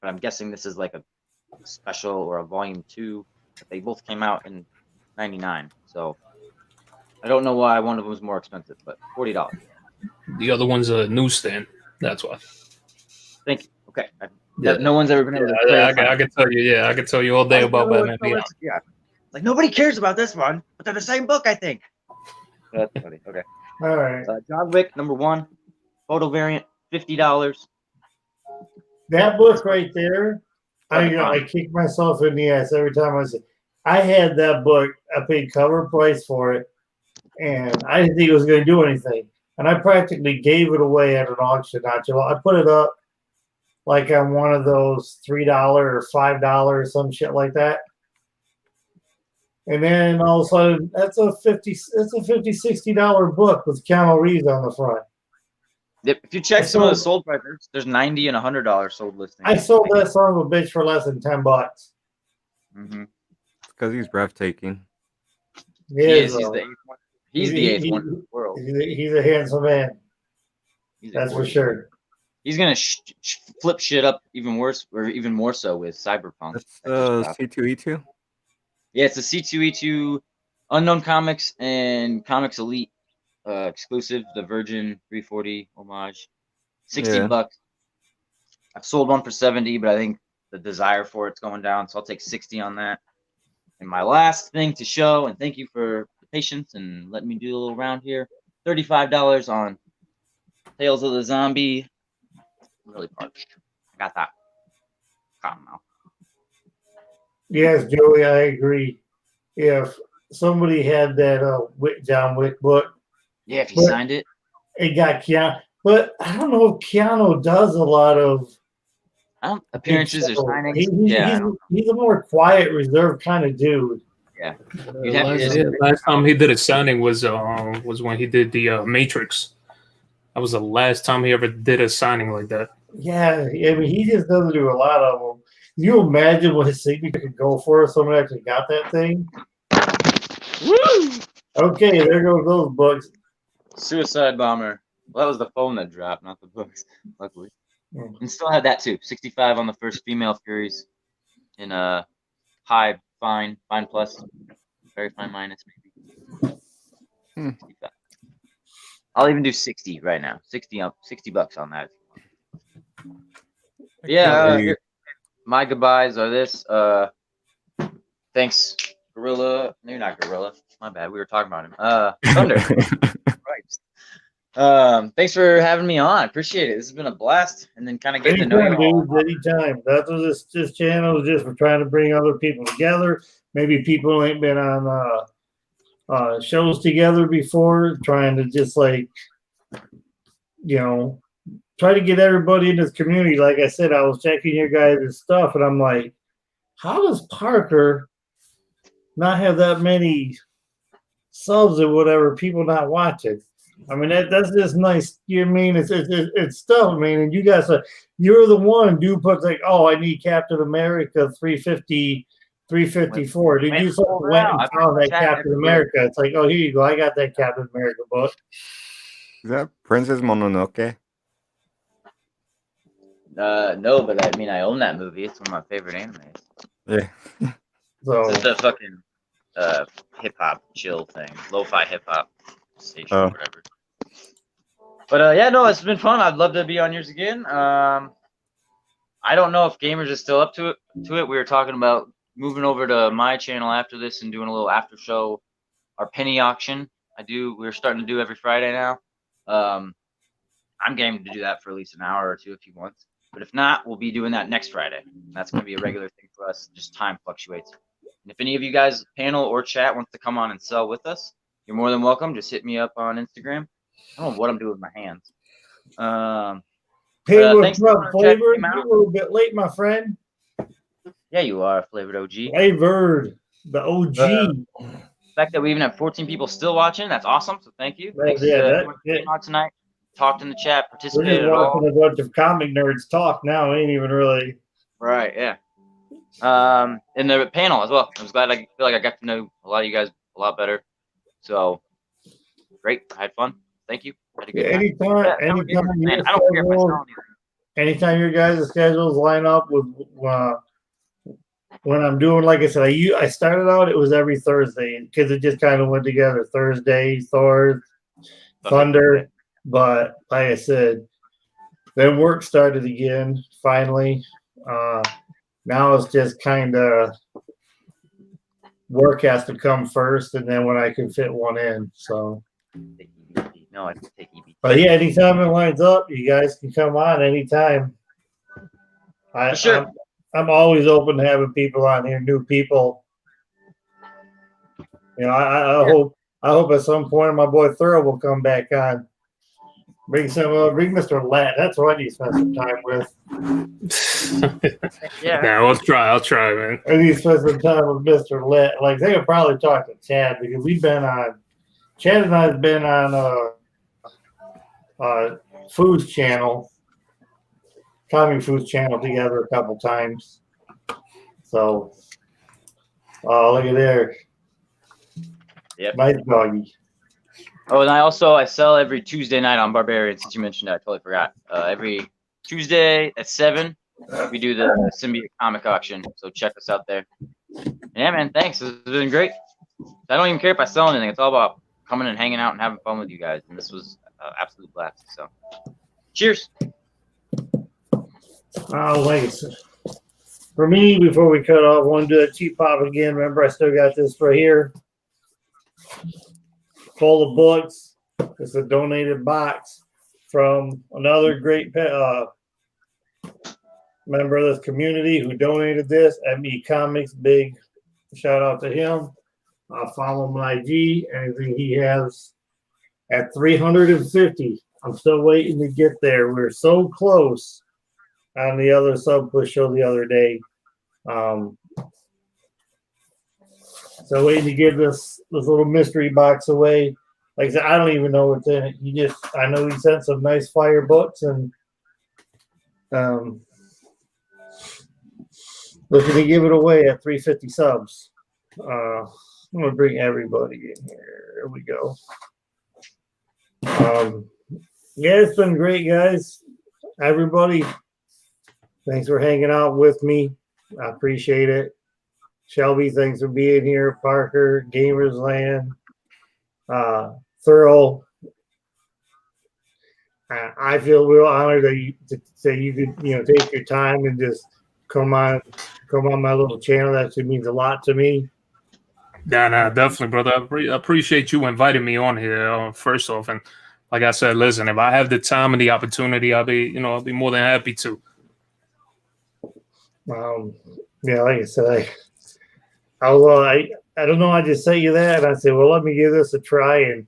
But I'm guessing this is like a special or a volume 2. But they both came out in '99, so I don't know why one of them was more expensive, but $40. The other one's a newsstand. That's why. Thank you. Okay. No one's ever been able to play. I can tell you. Yeah, I can tell you all day about Batman Beyond. Yeah. Like nobody cares about this one, but they're the same book, I think. That's funny. Okay. All right. John Wick #1, photo variant, $50. That book right there, I kick myself in the ass every time I say, I had that book. I paid cover price for it, and I didn't think it was going to do anything. And I practically gave it away at an auction not too long. I put it up like on one of those $3 or $5 or some shit like that. And then all of a sudden, that's a $50, $60 book with Keanu Reeves on the front. Yep. If you check some of the sold prices, there's $90 and $100 sold listings. I sold that son of a bitch for less than $10. Mm-hmm. Because he's breathtaking. He's the eighth one in the world. He's a handsome man. That's for sure. He's gonna flip shit up even worse, or even more so with Cyberpunk. That's C2E2. Yeah, it's a C2E2 Unknown Comics and Comics Elite exclusive. The Virgin 340 homage, $60. I've sold one for 70, but I think the desire for it's going down, so I'll take 60 on that. And my last thing to show, and thank you for the patience and letting me do a little round here. $35 on Tales of the Zombie. I'm really parched. I got that. Cotton mouth. Yes, Joey, I agree. If somebody had that John Wick book. Yeah, if he signed it. It got Keanu. But I don't know if Keanu does a lot of appearances or signings. He's a more quiet, reserved kind of dude. Yeah. Last time he did a signing was when he did the Matrix. That was the last time he ever did a signing like that. Yeah, I mean, he just doesn't do a lot of them. Can you imagine what his signature could go for if someone actually got that thing? Woo! Okay, there goes those books. Suicide Bomber. Well, that was the phone that dropped, not the books, luckily. And still had that too. 65 on the first Female Furies in a high, fine plus, very fine minus maybe. 65. I'll even do 60 right now. $60 on that. Yeah, my goodbyes are this. Thanks, Gorilla. No, you're not Gorilla. My bad. We were talking about him. Thunder. Right. Thanks for having me on. Appreciate it. This has been a blast. And then kind of getting to know you all. Anytime. That's what this channel is just for trying to bring other people together. Maybe people ain't been on shows together before, trying to just try to get everybody in this community. Like I said, I was checking your guys' stuff, and I'm like, how does Parker not have that many subs or whatever, people not watching? I mean, that's just nice. You know what I mean? It's stuff, man. And you guys, you're the one who puts like, oh, I need Captain America 350, 354. Did you went and found that Captain America? It's like, oh, here you go. I got that Captain America book. Is that Princess Mononoke? No, but I mean, I own that movie. It's one of my favorite animes. Yeah. So it's the fucking hip hop chill thing, lo-fi hip hop station, or whatever. But yeah, no, it's been fun. I'd love to be on yours again. I don't know if Gamers is still up to it. We were talking about moving over to my channel after this and doing a little after show, our penny auction. We're starting to do every Friday now. I'm game to do that for at least an hour or two if he wants. But if not, we'll be doing that next Friday. That's going to be a regular thing for us. Just time fluctuates. And if any of you guys, panel or chat, wants to come on and sell with us, you're more than welcome. Just hit me up on Instagram. I don't know what I'm doing with my hands. Thanks for Flavored. You're a little bit late, my friend. Yeah, you are, Flavored OG. Flavored, the OG. The fact that we even have 14 people still watching, that's awesome. So thank you. Thanks for being on tonight. Talked in the chat, participated. We're just watching a bunch of comic nerds talk now. Ain't even really. Right, yeah. In the panel as well. I was glad. I feel like I got to know a lot of you guys a lot better. So great. I had fun. Thank you. Had a good anytime your guys' schedules line up with when I'm doing, like I said, I started out, it was every Thursday because it just kind of went together. Thursday, Thor, Thunder. But like I said, then work started again finally. Now it's just kind of work has to come first, and then when I can fit one in. So, no, I can take EBT. But yeah, anytime it lines up, you guys can come on anytime. I'm always open to having people on here, new people. You know, I hope at some point my boy Thurl will come back on. Bring Mr. Lat. That's what I need to spend some time with. Yeah, I'll try, man. I need to spend some time with Mr. Lat. Like they could probably talk to Chad because Chad and I have been on Food's channel, Coming Food's channel together a couple times. So, look at there. Yep. Nice doggy. Oh, and I sell every Tuesday night on Barbarian. Since you mentioned that, I totally forgot. Every Tuesday at 7, we do the Symbiote comic auction. So check us out there. Yeah, man. Thanks. This has been great. I don't even care if I sell anything. It's all about coming and hanging out and having fun with you guys. And this was an absolute blast. So, cheers. Oh, wait. For me, before we cut off, I want to do that cheap pop again. Remember, I still got this right here. Full of books. It's a donated box from another great member of this community who donated this. Amie Comics, big shout out to him. Follow him on IG. Anything he has at 350. I'm still waiting to get there. We're so close on the other sub push show the other day. So waiting to give this little mystery box away. Like I said, I don't even know what's in it. I know he sent some nice fire books and looking to give it away at 350 subs. I'm gonna bring everybody in here. There we go. Yeah, it's been great, guys. Everybody, thanks for hanging out with me. I appreciate it. Shelby, thanks for being here. Parker, GAMERZLAND, Thurl. I feel real honored that you could, take your time and just come on my little channel. That actually means a lot to me. Nah, definitely, brother. I appreciate you inviting me on here. First off, and like I said, listen, if I have the time and the opportunity, I'll be more than happy to. Yeah, like I said, I don't know. I just say you that, and I said, well, let me give this a try. And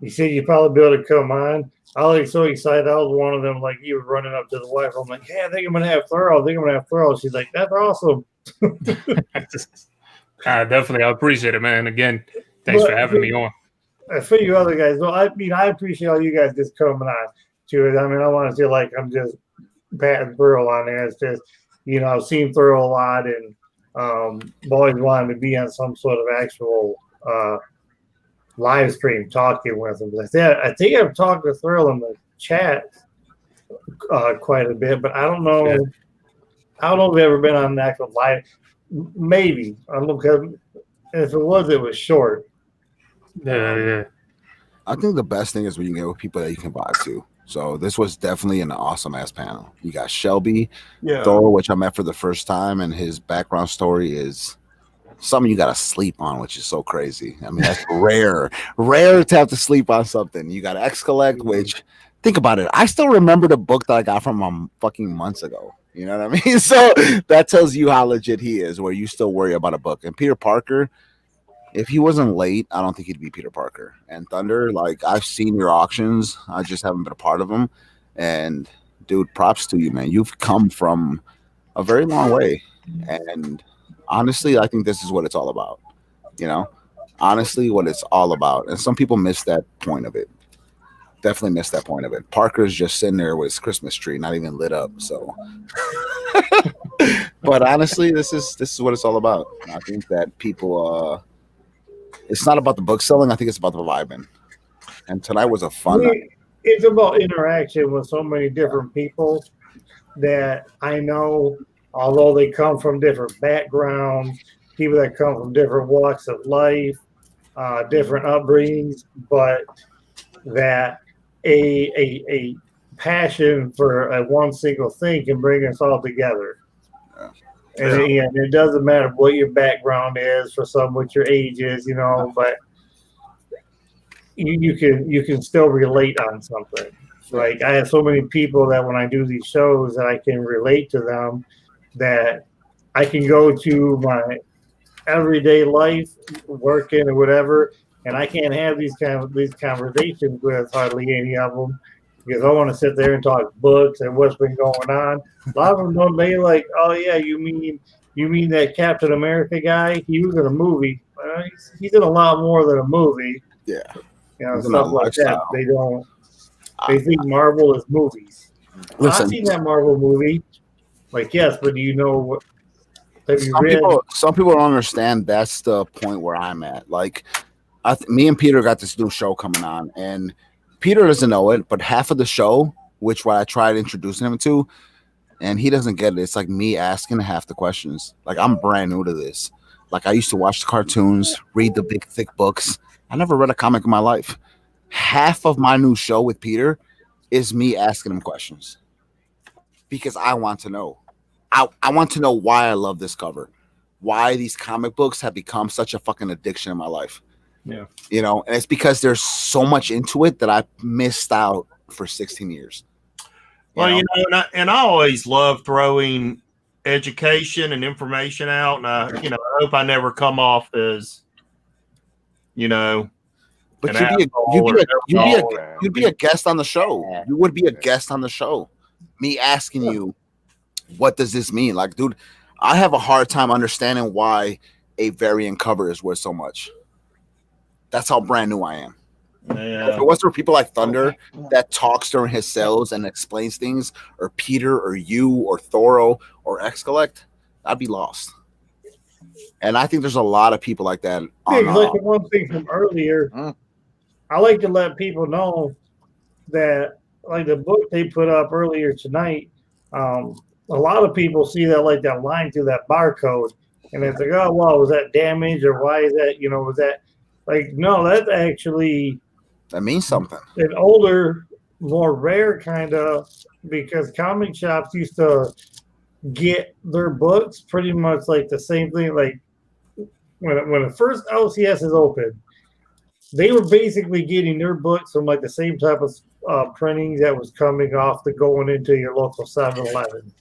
you said you'd probably be able to come on. I was so excited. I was one of them. Like, you were running up to the wife. I'm like, hey, I think I'm gonna have Thurl. She's like, that's awesome. Definitely, I appreciate it, man. Again, thanks for having me on. for you other guys, well, I mean, I appreciate all you guys just coming on to it. I mean, I want to feel like I'm just patting Thurl on there. It's just, you know, I've seen Thurl a lot, and always wanted to be on some sort of actual live stream talking with him. I think I've talked to Thurl in the chat quite a bit, but I don't know. Yeah. I don't know if I've ever been on an actual live. Maybe. I don't know, because if it was short. Yeah. I think the best thing is when you get with people that you can vibe to. So this was definitely an awesome ass panel. You got Shelby, Thor, which I met for the first time, and his background story is something you got to sleep on, which is so crazy. I mean, that's rare to have to sleep on something. You got X Collect, which, think about it, I still remember the book that I got from him fucking months ago. You know what I mean? So that tells you how legit he is, where you still worry about a book. And Peter Parker, if he wasn't late, I don't think he'd be Peter Parker. And Thunder, like, I've seen your auctions, I just haven't been a part of them. And dude, props to you, man. You've come from a very long way. And honestly, I think this is what it's all about. You know, honestly, what it's all about. And some people miss that point of it. Definitely missed that point of it. Parker's just sitting there with his Christmas tree, not even lit up. So, but honestly, this is what it's all about. I think that people, it's not about the book selling. I think it's about the vibing. And tonight was a fun night. It's about interaction with so many different people that I know, although they come from different backgrounds, people that come from different walks of life, different upbringings, but that a passion for one single thing can bring us all together. And it doesn't matter what your background is, for some what your age is, you know, but you can still relate on something. Like, I have so many people that when I do these shows that I can relate to them, that I can go to my everyday life, working or whatever, and I can't have these conversations with hardly any of them, because I want to sit there and talk books and what's been going on. A lot of them don't. They like, oh yeah, you mean that Captain America guy? He was in a movie. He's in a lot more than a movie. Yeah, you know, stuff like that. They don't. They think Marvel is movies. Listen, I've seen that Marvel movie. Like, yes, but do you know what? Some people don't understand. That's the point where I'm at. Like, me and Peter got this new show coming on, and Peter doesn't know it, but half of the show, which what I tried introducing him to, and he doesn't get it. It's like me asking half the questions. Like, I'm brand new to this. Like, I used to watch the cartoons, read the big thick books. I never read a comic in my life. Half of my new show with Peter is me asking him questions, because I want to know. I want to know why I love this cover, why these comic books have become such a fucking addiction in my life. Yeah. You know, and it's because there's so much into it that I missed out for 16 years. Well, you know, and I always love throwing education and information out, and I hope I never come off as, you know, but you'd be a guest on the show. You would be a guest on the show. Me asking you, what does this mean? Like, dude, I have a hard time understanding why a variant cover is worth so much. That's how brand new I am. Yeah. If it was for people like Thunder that talks during his sales and explains things, or Peter or you or Thoro or X Collect, I'd be lost. And I think there's a lot of people like that. Like the one thing from earlier, I like to let people know that, like, the book they put up earlier tonight, a lot of people see that, like, that line through that barcode, and it's like, oh, well, was that damaged, or why is that, you know, was that, like, no, that's actually, that means something. An older, more rare kind of, because comic shops used to get their books pretty much like the same thing. Like, when the first LCS is open, they were basically getting their books from like the same type of printing that was coming off the going into your local 7-Eleven.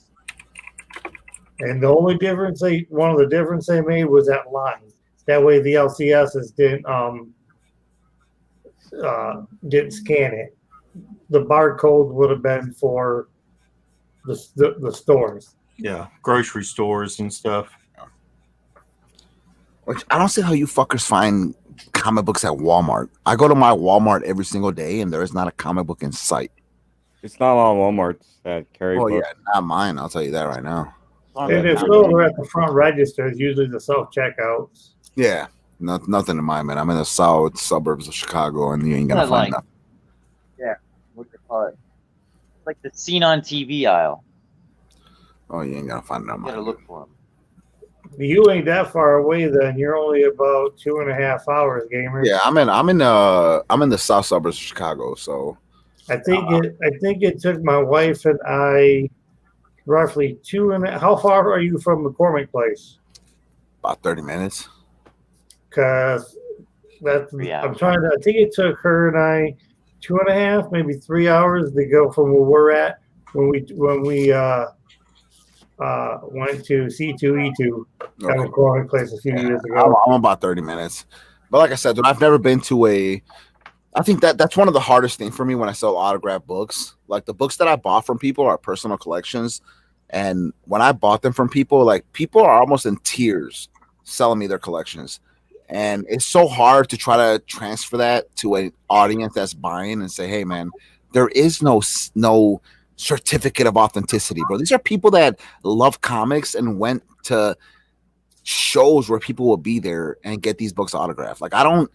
And the only difference one of the difference they made was that line. That way the LCSs didn't scan it. The barcode would have been for the stores. Yeah, grocery stores and stuff. Which I don't see how you fuckers find comic books at Walmart. I go to my Walmart every single day, and there is not a comic book in sight. It's not all Walmarts that carry Oh books. yeah, not mine. I'll tell you that right now. And if so, they're at the front register. It's usually the self checkouts. Yeah, nothing in mine, man. I'm in the south suburbs of Chicago, and you ain't gonna find nothing. Yeah, what do you call it? Like the scene on TV aisle. Oh, you ain't gonna find them. You gotta look for them. You ain't that far away then. You're only about 2.5 hours, gamer. Yeah, I'm in the south suburbs of Chicago, so I think it took my wife and I roughly 2.5. How far are you from McCormick Place? about 30 minutes. Because that's I think it took her and I 2.5, maybe 3 hours to go from where we're at when we went to C2E2 at McCormick Place a few years ago. I'm about 30 minutes. But like I said, dude, I've never been to I think that's one of the hardest things for me when I sell autographed books. Like the books that I bought from people are personal collections. And when I bought them from people, like people are almost in tears selling me their collections. And it's so hard to try to transfer that to an audience that's buying and say, hey, man, there is no certificate of authenticity, bro. These are people that love comics and went to shows where people will be there and get these books autographed. Like I'm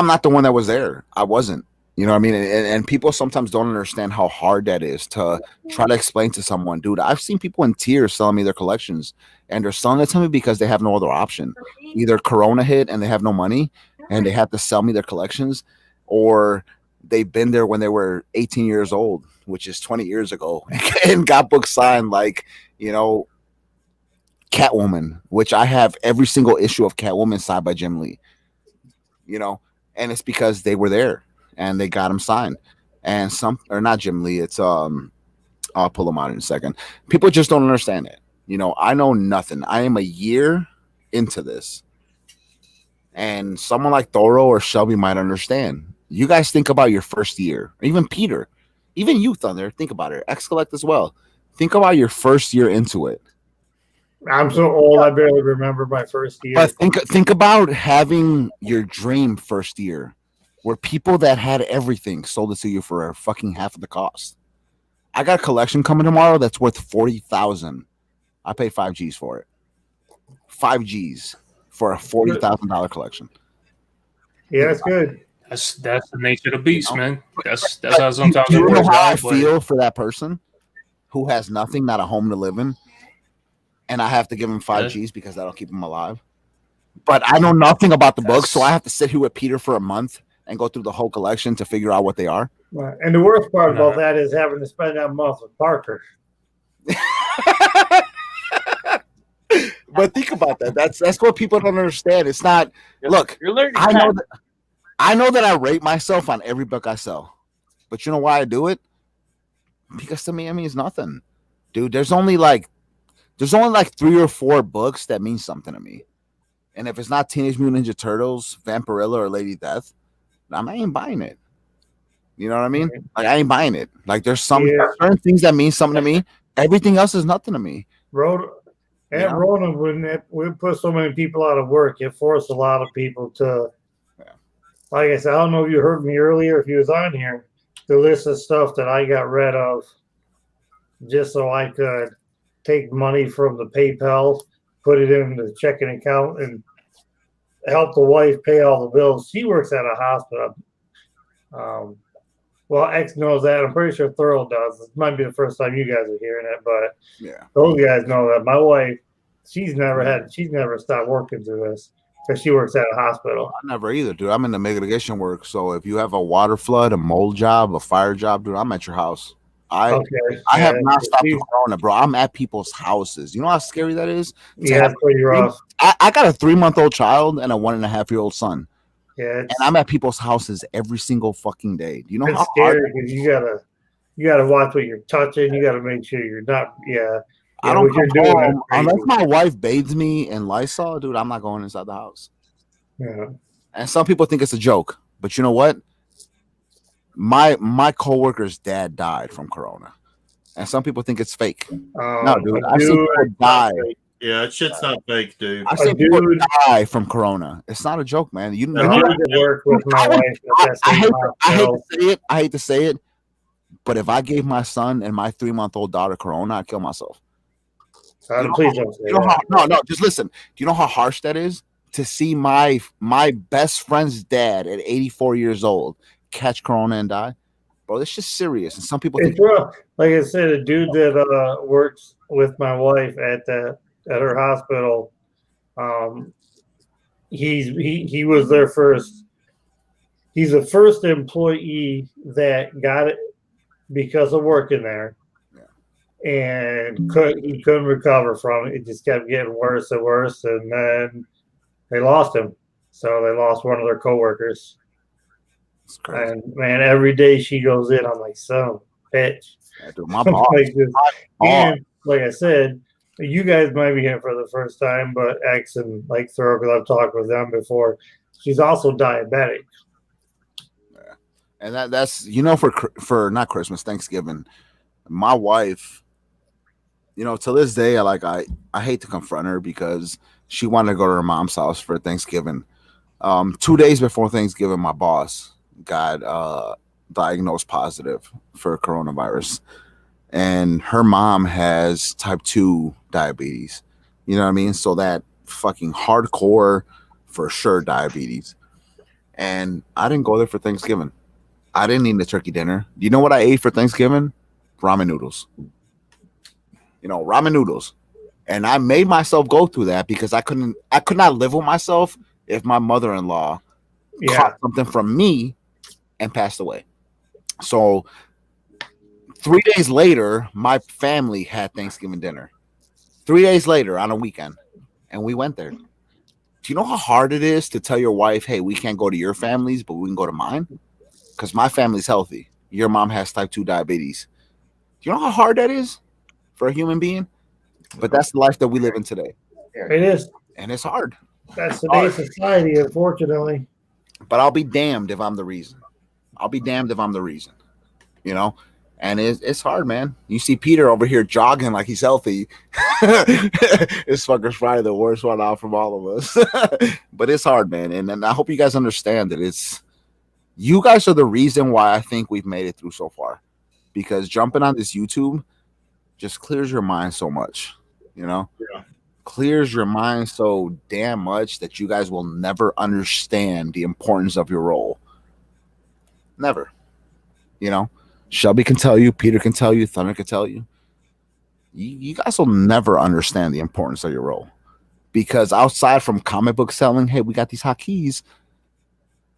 not the one that was there. I wasn't. You know what I mean? And people sometimes don't understand how hard that is to try to explain to someone, dude. I've seen people in tears selling me their collections, and they're selling it to me because they have no other option. Either Corona hit and they have no money and they have to sell me their collections, or they've been there when they were 18 years old, which is 20 years ago, and got books signed like, you know, Catwoman, which I have every single issue of Catwoman signed by Jim Lee, you know, and it's because they were there and they got them signed. And not Jim Lee, it's I'll pull them out in a second. People just don't understand it. You know, I know nothing. I am a year into this, and someone like Thoro or Shelby might understand. You guys think about your first year, or even Peter, even you, Thunder, think about it. X-Collect as well. Think about your first year into it. I'm so old, I barely remember my first year. But think about having your dream first year, where people that had everything sold it to you for fucking half of the cost. I got a collection coming tomorrow that's worth $40,000. I paid 5 G's for it. 5 G's for a $40,000 collection. Yeah, that's good. That's the nature of the beast, man. That's how sometimes you it know works. how I feel for that person who has nothing, not a home to live in, and I have to give him 5 G's because that'll keep him alive. But I know nothing about the books, so I have to sit here with Peter for a month and go through the whole collection to figure out what they are. Right. And the worst part about that is having to spend that month with Parker. But think about that. That's what people don't understand. It's not. Look, I know that I rate myself on every book I sell, but you know why I do it? Because to me, it means nothing, dude. There's only like 3 or 4 books that mean something to me, and if it's not Teenage Mutant Ninja Turtles, Vampirella, or Lady Death, I ain't buying it. You know what I mean? Like I ain't buying it. Like there's certain things that mean something to me. Everything else is nothing to me. Rona, when we put so many people out of work, it forced a lot of people to, like I said, I don't know if you heard me earlier, if you was on here, the list of stuff that I got rid of just so I could take money from the PayPal, put it in the checking account, and help the wife pay all the bills. She works at a hospital. Well, X knows that. I'm pretty sure Thorough does. It might be the first time you guys are hearing it, but those guys know that. My wife, she's never stopped working through this because she works at a hospital. I never either, dude. I'm in the mitigation work. So if you have a water flood, a mold job, a fire job, dude, I'm at your house. I have not stopped the corona, bro. I'm at people's houses. You know how scary that is? Yeah, pretty rough. I got a 3-month-old child and a 1.5-year-old son. Yeah, and I'm at people's houses every single fucking day. Do you know how scary? Because you gotta watch what you're touching. You gotta make sure you're not. I don't come home unless my wife bathes me in Lysol, dude. I'm not going inside the house. Yeah. And some people think it's a joke, but you know what? My coworker's dad died from corona, and some people think it's fake. No, dude, I've seen people die Yeah, that shit's not fake, dude. I've seen people die from corona. It's not a joke, man. You know, work with my wife at that I same hate to say it, but if I gave my son and my 3-month-old daughter corona, I'd kill myself. Please don't say that. No, just listen. Do you know how harsh that is to see my best friend's dad at 84 years old catch corona and die? Bro, this shit's serious. And some people think, rough. Like I said, a dude that works with my wife at her hospital, he was their first. He's the first employee that got it because of working there, and he couldn't recover from it. It just kept getting worse and worse, and then they lost him. So they lost one of their coworkers. And man, every day she goes in, I'm like, son of a bitch. My boss. And like I said, you guys might be here for the first time, but X and like Throw, because I've talked with them before, she's also diabetic. Yeah. And that's, you know, for not Christmas, Thanksgiving, my wife, you know, to this day, I hate to confront her because she wanted to go to her mom's house for Thanksgiving. 2 days before Thanksgiving, my boss got diagnosed positive for coronavirus, and her mom has type 2 diabetes. You know what I mean? So that fucking hardcore for sure diabetes. And I didn't go there for Thanksgiving. I didn't eat the turkey dinner. You know what I ate for Thanksgiving? Ramen noodles. You know, ramen noodles. And I made myself go through that because I could not live with myself if my mother-in-law caught something from me and passed away. So 3 days later, my family had Thanksgiving dinner. 3 days later on a weekend, and we went there. Do you know how hard it is to tell your wife, hey, we can't go to your families, but we can go to mine? Because my family's healthy. Your mom has type 2 diabetes. Do you know how hard that is for a human being? But that's the life that we live in today. It is. And it's hard. That's today's society, unfortunately. But I'll be damned if I'm the reason. I'll be damned if I'm the reason. You know? And it's hard, man. You see Peter over here jogging like he's healthy. This fucker's probably the worst one out from all of us. But it's hard, man. And I hope you guys understand that you guys are the reason why I think we've made it through so far. Because jumping on this YouTube just clears your mind so much, you know? Yeah. Clears your mind so damn much that you guys will never understand the importance of your role. Never. You know? Shelby can tell you, Peter can tell you, Thunder can tell you. You guys will never understand the importance of your role. Because outside from comic book selling, hey, we got these hotkeys,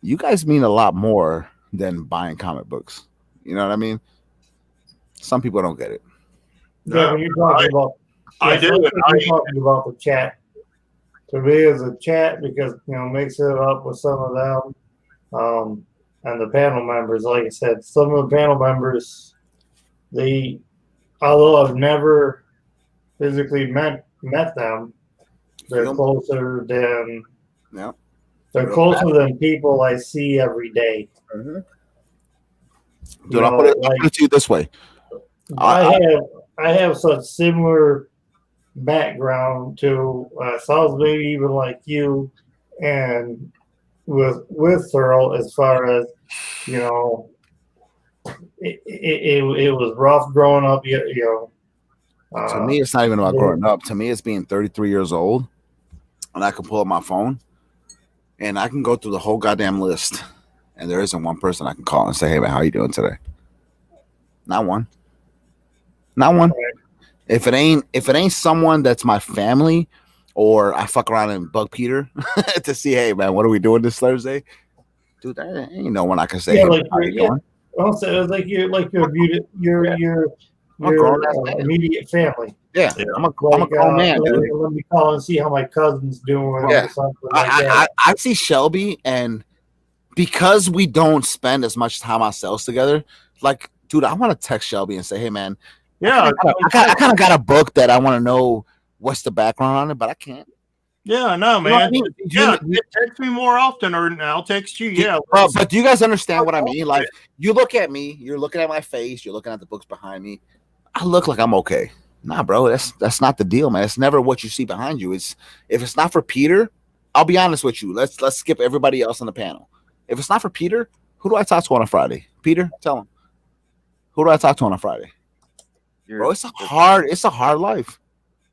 you guys mean a lot more than buying comic books. You know what I mean? Some people don't get it. Yeah, when you're talking about, I do. I'm talking about the chat. To me, it's a chat because, you know, mix it up with some of them. And the panel members, like I said, some of the panel members, although I've never physically met them, they're closer than they're closer than people I see every day. Mm-hmm. Dude, I'll put it to you this way. I have such similar background to sounds maybe even like you, and with Thurl, as far as, you know, it was rough growing up. You know, to me, it's not even about growing up. To me, it's being 33 years old, and I can pull up my phone, and I can go through the whole goddamn list, and there isn't one person I can call and say, "Hey man, how you doing today?" Not one. Not one. If it ain't someone that's my family, or I fuck around and bug Peter to see, hey man, what are we doing this Thursday? Dude, there ain't no one I can say. Yeah, hey, like how you doing? Also, like your immediate family. Yeah, I'm a grown man, dude. Let me call and see how my cousin's doing. Yeah. Or something like that. I see Shelby, and because we don't spend as much time ourselves together, like, dude, I want to text Shelby and say, hey man, yeah, I kind of got a book that I want to know what's the background on it, but I can't. Yeah, I know, man. You know what I mean? Text me more often, or I'll text you. Yeah, but do you guys understand what I mean? Like, you look at me, you're looking at my face, you're looking at the books behind me. I look like I'm okay. Nah, bro, that's not the deal, man. It's never what you see behind you. It's if it's not for Peter, I'll be honest with you. Let's skip everybody else on the panel. If it's not for Peter, who do I talk to on a Friday? Peter, tell him. Who do I talk to on a Friday? Bro, it's a hard life.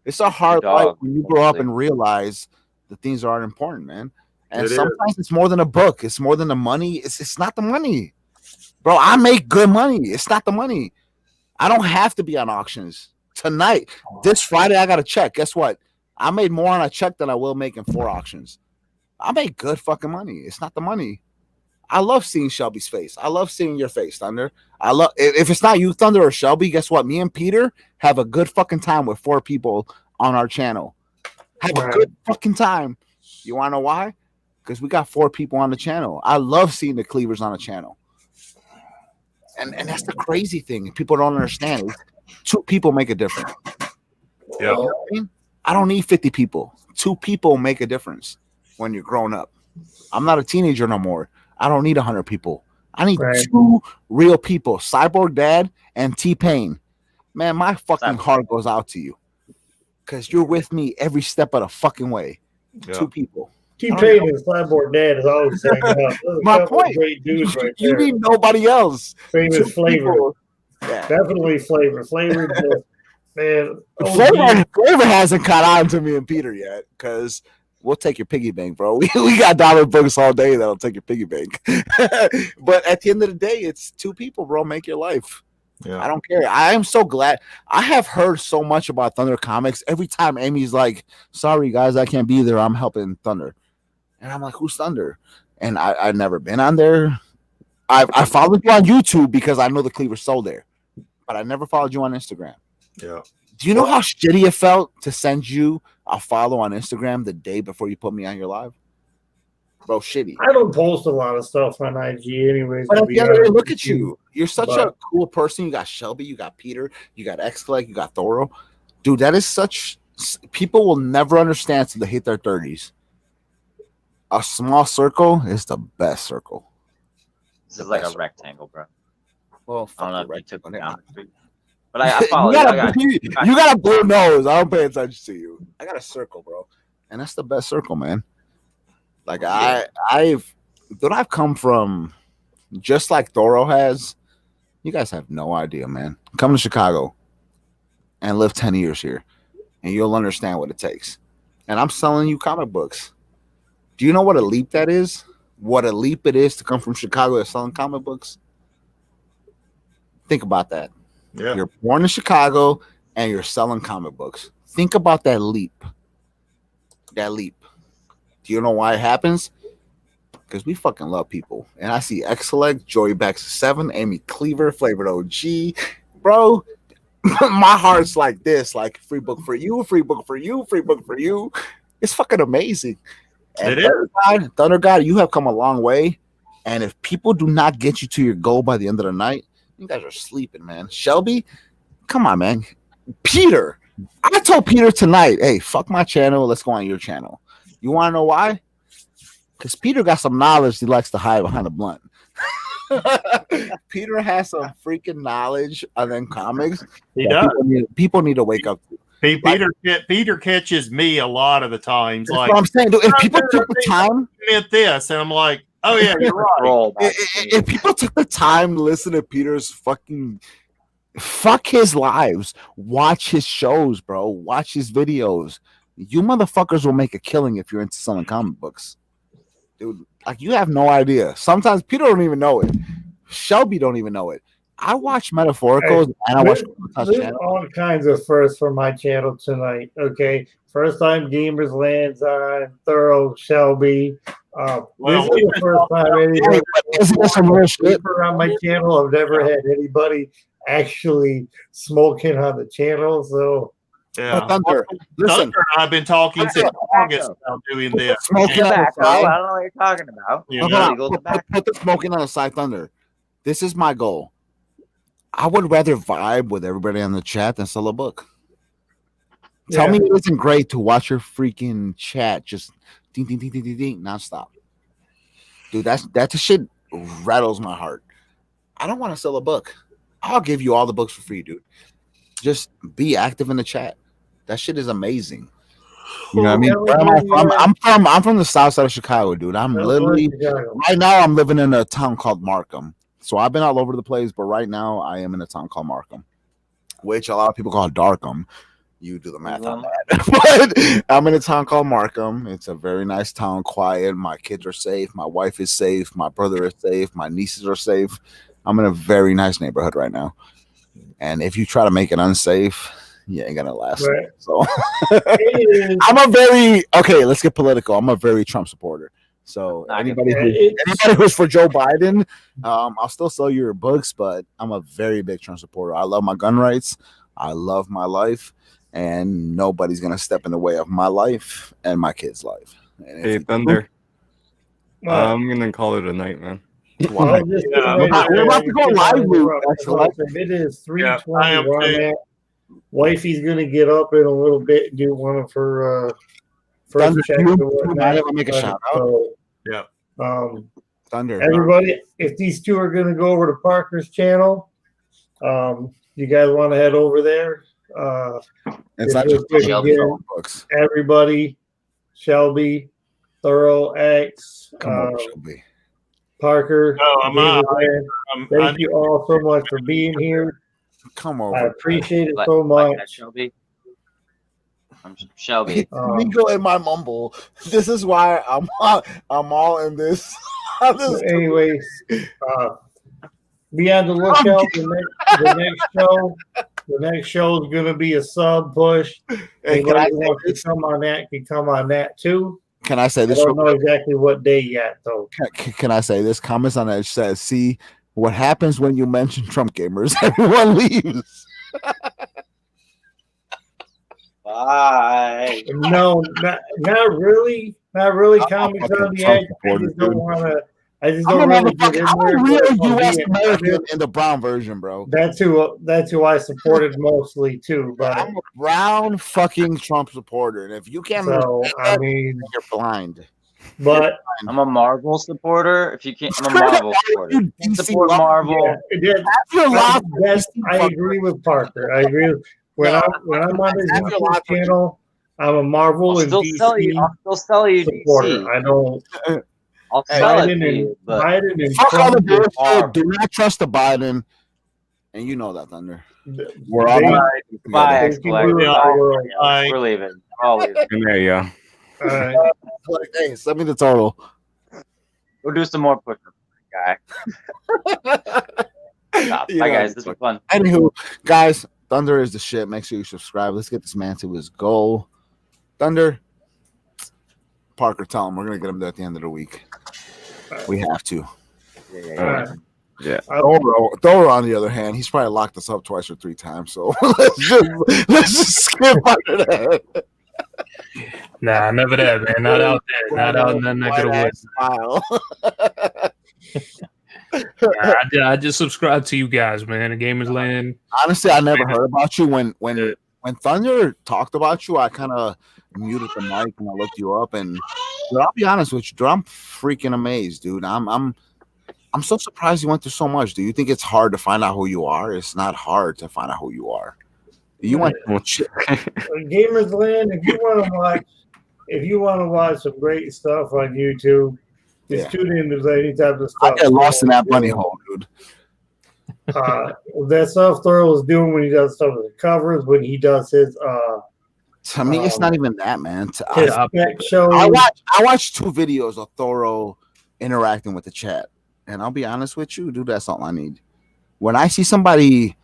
It's a hard life when you grow up and realize that things aren't important, man. And sometimes it's more than a book. It's more than the money. It's not the money. Bro, I make good money. It's not the money. I don't have to be on auctions. Tonight, this Friday, I got a check. Guess what? I made more on a check than I will make in 4 auctions. I make good fucking money. It's not the money. I love seeing Shelby's face. I love seeing your face, Thunder. I love if it's not you, Thunder, or Shelby, guess what? Me and Peter have a good fucking time with 4 people on our channel. Have a good fucking time. You want to know why? Because we got 4 people on the channel. I love seeing the Cleavers on the channel. And that's the crazy thing. People don't understand. 2 people make a difference. Yeah. You know what I mean? I don't need 50 people. 2 people make a difference when you're grown up. I'm not a teenager no more. I don't need 100 people. I need 2 real people, Cyborg Dad and T-Pain. Man, my fucking heart goes out to you because you're with me every step of the fucking way. 2 people. T-Pain and Cyborg Dad is always hanging out. My point. Great dudes right you there. need nobody else. Famous Flavor. Yeah. Definitely Flavor. Flavor just, man. Flavor hasn't caught on to me and Peter yet because we'll take your piggy bank, bro. We got dollar books all day that'll take your piggy bank. But at the end of the day, it's 2 people, bro. Make your life. Yeah. I don't care. I am so glad. I have heard so much about Thunder Comics. Every time Amy's like, sorry, guys, I can't be there. I'm helping Thunder. And I'm like, who's Thunder? And I've never been on there. I followed you on YouTube because I know the Cleaver sold there. But I never followed you on Instagram. Yeah. Do you know how shitty it felt to send you a follow on Instagram the day before you put me on your live? Bro, shitty. I don't post a lot of stuff on IG anyways. But at the end of the day, look at you. You're such a cool person. You got Shelby, you got Peter, you got X-Leg, you got Thoro. Dude, that is such... People will never understand until they hit their 30s. A small circle is the best circle. This is like a rectangle, bro. Well, I don't know if you took the geometry. But I follow you. You got a blue nose. I don't pay attention to you. I got a circle, bro. And that's the best circle, man. Like I've come from just like Thoro has. You guys have no idea, man. Come to Chicago and live 10 years here, and you'll understand what it takes. And I'm selling you comic books. Do you know what a leap that is? What a leap it is to come from Chicago to selling comic books? Think about that. Yeah. You're born in Chicago and you're selling comic books. Think about that leap. That leap. Do you know why it happens? Because we fucking love people. And I see X-Select, Joey Baxter 7, Amie Cleaver, Flavored OG. Bro, my heart's like this. Like, free book for you, free book for you, free book for you. It's fucking amazing. And Thunder God, you have come a long way. And if people do not get you to your goal by the end of the night, you guys are sleeping, man. Shelby, come on, man. Peter, I told Peter tonight, hey, fuck my channel. Let's go on your channel. You want to know why? Because Peter got some knowledge he likes to hide behind a blunt. Peter has some freaking knowledge on them comics. He does. People need to wake up to. Peter catches me a lot of the times. That's like what I'm saying. Dude, if people took the time, admit this, and I'm like, oh yeah, you're right. If people took the time to listen to Peter's fucking fuck his lives, watch his shows, bro, watch his videos, you motherfuckers will make a killing if you're into selling comic books, dude. Like, you have no idea. Sometimes Peter don't even know it. Shelby don't even know it. I watch Metaphoricals and I watch there's all kinds of firsts for my channel tonight. Okay, first time GAMERZLAND's on, Thorough, Shelby. This is the first time anybody around my channel. I've never had anybody actually smoking on the channel. So yeah, Thunder, listen, Thunder and I've been talking since August about doing this. Smoking on the I side. don't know what you're talking about. You know? Put the smoking on the side, Thunder. This is my goal. I would rather vibe with everybody on the chat than sell a book. Tell me it isn't great to watch your freaking chat just ding ding ding ding ding ding nonstop. Dude, that shit rattles my heart. I don't want to sell a book. I'll give you all the books for free, dude. just be active in the chat. That shit is amazing. You know what I mean? Where am I from? I'm from the south side of Chicago, dude. I'm literally right now. I'm living in a town called Markham. So I've been all over the place, but right now I am in a town called Markham, which a lot of people call Darkham. You do the math on that. But I'm in a town called Markham. It's a very nice town, quiet. My kids are safe. My wife is safe. My brother is safe. My nieces are safe. I'm in a very nice neighborhood right now. And if you try to make it unsafe, you ain't gonna last. Right. So let's get political. I'm a very Trump supporter. So anybody who's for Joe Biden, I'll still sell your books, but I'm a very big Trump supporter. I love my gun rights. I love my life, and nobody's gonna step in the way of my life and my kids' life. Hey, Thunder. I'm gonna call it a night, man. We're about to go live. It is 3:20. Wifey's gonna get up in a little bit and do one of her first checks. Make a shout out. Thunder. Everybody, if these two are gonna go over to Parker's channel, you guys want to head over there? It's not just books. Everybody, Shelby, Thorough X, Shelby. Parker. Thank you all so much for being here. Come over. I appreciate it so much. Shelby. I'm Shelby. Legal in my mumble. This is why I'm all in this. Anyways, be on the lookout. The next show is gonna be a sub push. Anybody who wants to come on that can come on that too. Can I say this? I don't know exactly what day yet, though. Can I say this? Comments on that says, "See what happens when you mention Trump gamers? Everyone leaves." Bye. No, not really. Not really. Comments on the edge. I just don't want to. I just don't really get in there. I'm a real U.S. American in the brown version, bro. That's who I supported mostly too. But I'm a brown fucking Trump supporter, and if you can't, I mean, you're blind. But I'm a Marvel supporter. If you can't, I'm a Marvel supporter. You support Marvel. I agree with Parker. I agree. When I'm on his YouTube channel, I'm a Marvel and DC I'll still sell you supporter. DC. I don't. I'll sell Biden and Trump. Do not trust the Biden, and you know that, Thunder. We're all right. Bye, we're leaving. I'll leave. There you go. All right. Hey, send me the total. We'll do some more push-ups, guy. Bye, guys. This was fun. Anywho, guys, Thunder is the shit. Make sure you subscribe. Let's get this man to his goal. Thunder. Parker, tell him we're gonna get him there at the end of the week. We have to. Yeah. Thorough, on the other hand, he's probably locked us up twice or three times. So let's just skip under that. Nah, never that, man. Not out there. Not out in that neck of the woods. I just subscribe to you guys, man. The GAMERZLAND. Honestly, I never heard about you. When Thunder talked about you, I kind of muted the mic and I looked you up. And dude, I'll be honest with you, dude, I'm freaking amazed, dude. I'm so surprised you went through so much. Do you think it's hard to find out who you are? It's not hard to find out who you are. You went GAMERZLAND. If you want to watch some great stuff on YouTube, just tune in to any type of stuff. I get lost in that bunny hole, dude. That stuff Thorough is doing when he does stuff with the covers, when he does his to me, it's not even that, man. I watched 2 videos of Thorough interacting with the chat, and I'll be honest with you, dude, that's all I need. When I see somebody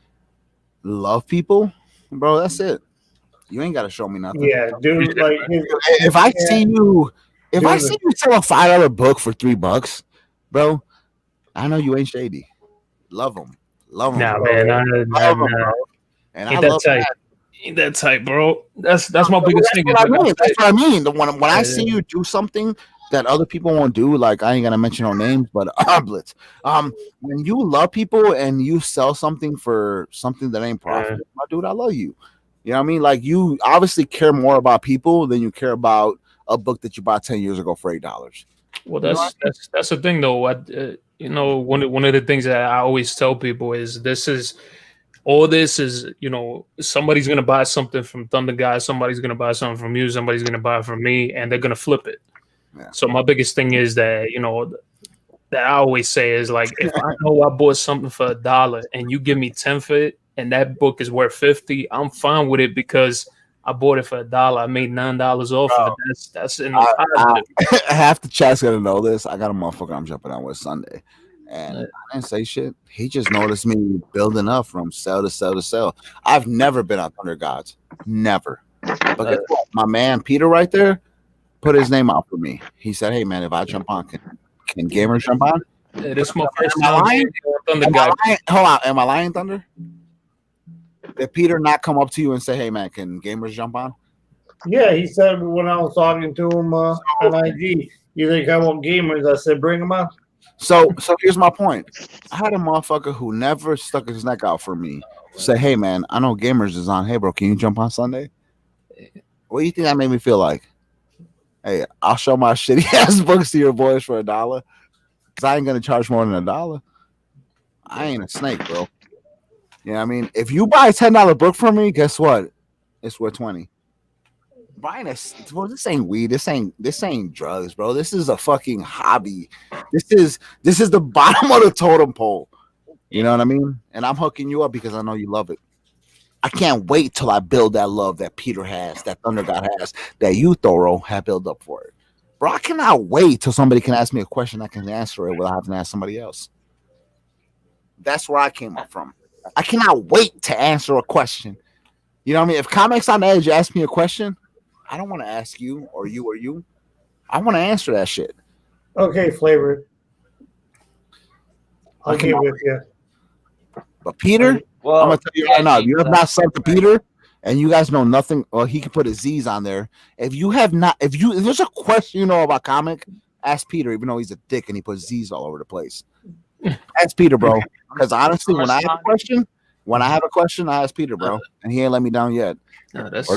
love people, bro, that's it. You ain't got to show me nothing. Yeah, dude. Like, if I see you sell a $5 book for $3, bro, I know you ain't shady. Love them. Nah, man, and I love that. Ain't that tight, bro? That's my biggest thing. That's what I mean. When I see you do something that other people won't do, like I ain't gonna mention no names, but Blitz. When you love people and you sell something for something that ain't profitable, my dude, I love you. You know what I mean? Like you obviously care more about people than you care about a book that you bought 10 years ago for $8. Well, that's the thing, though. One of the things that I always tell people is all this is, somebody's gonna buy something from Thunder Guy, somebody's gonna buy something from you, somebody's gonna buy it from me, and they're gonna flip it. Yeah. So my biggest thing is that, that I always say is like, if I know I bought something for $1 and you give me 10 for it, and that book is worth 50, I'm fine with it because I bought it for $1. I made $9 off of it. That's in the positive. Half the chat's gonna know this. I got a motherfucker I'm jumping on with Sunday, and I didn't say shit. He just noticed me building up from cell to cell to cell. I've never been on Thunder Gods, never. But guess what? My man Peter right there put his name out for me. He said, "Hey man, if I jump on, can gamers jump on?" Yeah, this is my first Am I time. lying? Thunder Am Guy. I lying? Hold on, am I lying, Thunder? Did Peter not come up to you and say, "Hey man, can gamers jump on"? Yeah, he said when I was talking to him on IG, you think I want gamers? I said, bring them on. So here's my point. I had a motherfucker who never stuck his neck out for me say, "Hey man, I know gamers is on. Hey bro, can you jump on Sunday?" What do you think that made me feel like? Hey, I'll show my shitty ass books to your boys for $1, because I ain't gonna charge more than $1. I ain't a snake, bro. You know what I mean? If you buy a $10 book from me, guess what? It's worth 20. Buying bro, this ain't weed. This ain't drugs, bro. This is a fucking hobby. This is the bottom of the totem pole. You know what I mean? And I'm hooking you up because I know you love it. I can't wait till I build that love that Peter has, that Thunder God has, that you, Thoro, have built up for it. Bro, I cannot wait till somebody can ask me a question I can answer it without having to ask somebody else. That's where I came up from. I cannot wait to answer a question. You know what I mean? If Comics on Edge ask me a question, I don't want to ask you or you or you. I want to answer that shit. Okay, Flavor. I'll get with you. But Peter, Well, I'm gonna tell you right now, you have not subbed to Peter, and you guys know nothing. Well, he can put his Z's on there. If there's a question you know about comic, ask Peter. Even though he's a dick and he puts Z's all over the place, ask Peter, bro. Because honestly, when I have a question, I ask Peter, bro, and he ain't let me down yet. That's Hey,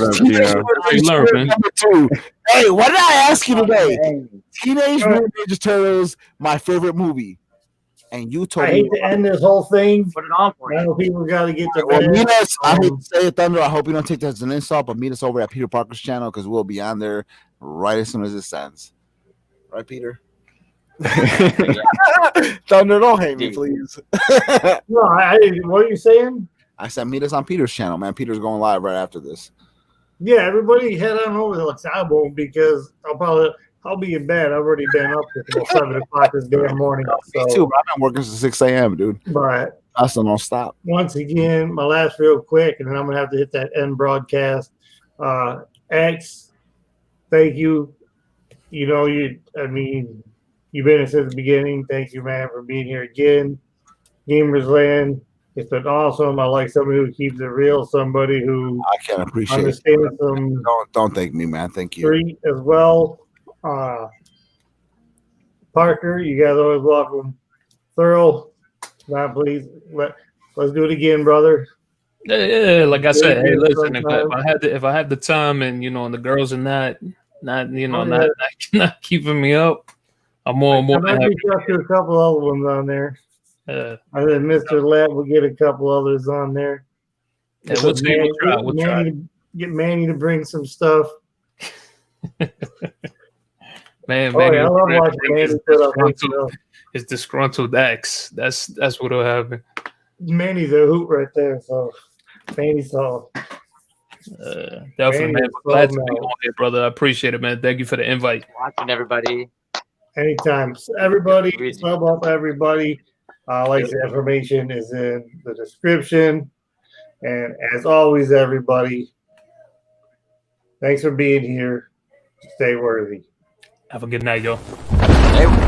what did I ask you today? Teenage Mutant Ninja Turtles, my favorite movie. And you told I me hate to end this whole thing. Put it on for I you. know people got to get to well, bed. meet us. I hate to say it, Thunder. I hope you don't take that as an insult, but meet us over at Peter Parker's channel because we'll be on there right as soon as it sends. Right, Peter? Thunder, don't hate me, please. No, what are you saying? I said meet us on Peter's channel, man. Peter's going live right after this. Yeah, everybody head on over there. I won't because I'll be in bed. I've already been up until 7 o'clock this damn morning. Me too, but I've been working since 6 a.m., dude. But I still don't stop. once again, my last real quick, and then I'm gonna have to hit that end broadcast. X, thank you. You know, you've been here since the beginning. Thank you, man, for being here again. GAMERZLAND, it's been awesome. I like somebody who keeps it real, somebody who I can appreciate understands some don't thank me, man. Thank you. street as well. Parker, you guys always welcome. Thorough, now please let's do it again, brother. Yeah, like I said, hey, listen, if I had the time and and the girls are not keeping me up, I'm more than happy. To a couple other ones on there. I think Mr. Lab will get a couple others on there. Yeah, we'll try. Get Manny to bring some stuff. Man, I love watching Manny put up his disgruntled X. That's what'll happen. Manny's a hoot right there. So Manny's all. Definitely, man. Glad to be on here, brother. I appreciate it, man. Thank you for the invite. Watching everybody. Anytime. Everybody, sub up everybody. Like the information is in the description. And as always, everybody, thanks for being here. Stay worthy. Have a good night, yo. Hey.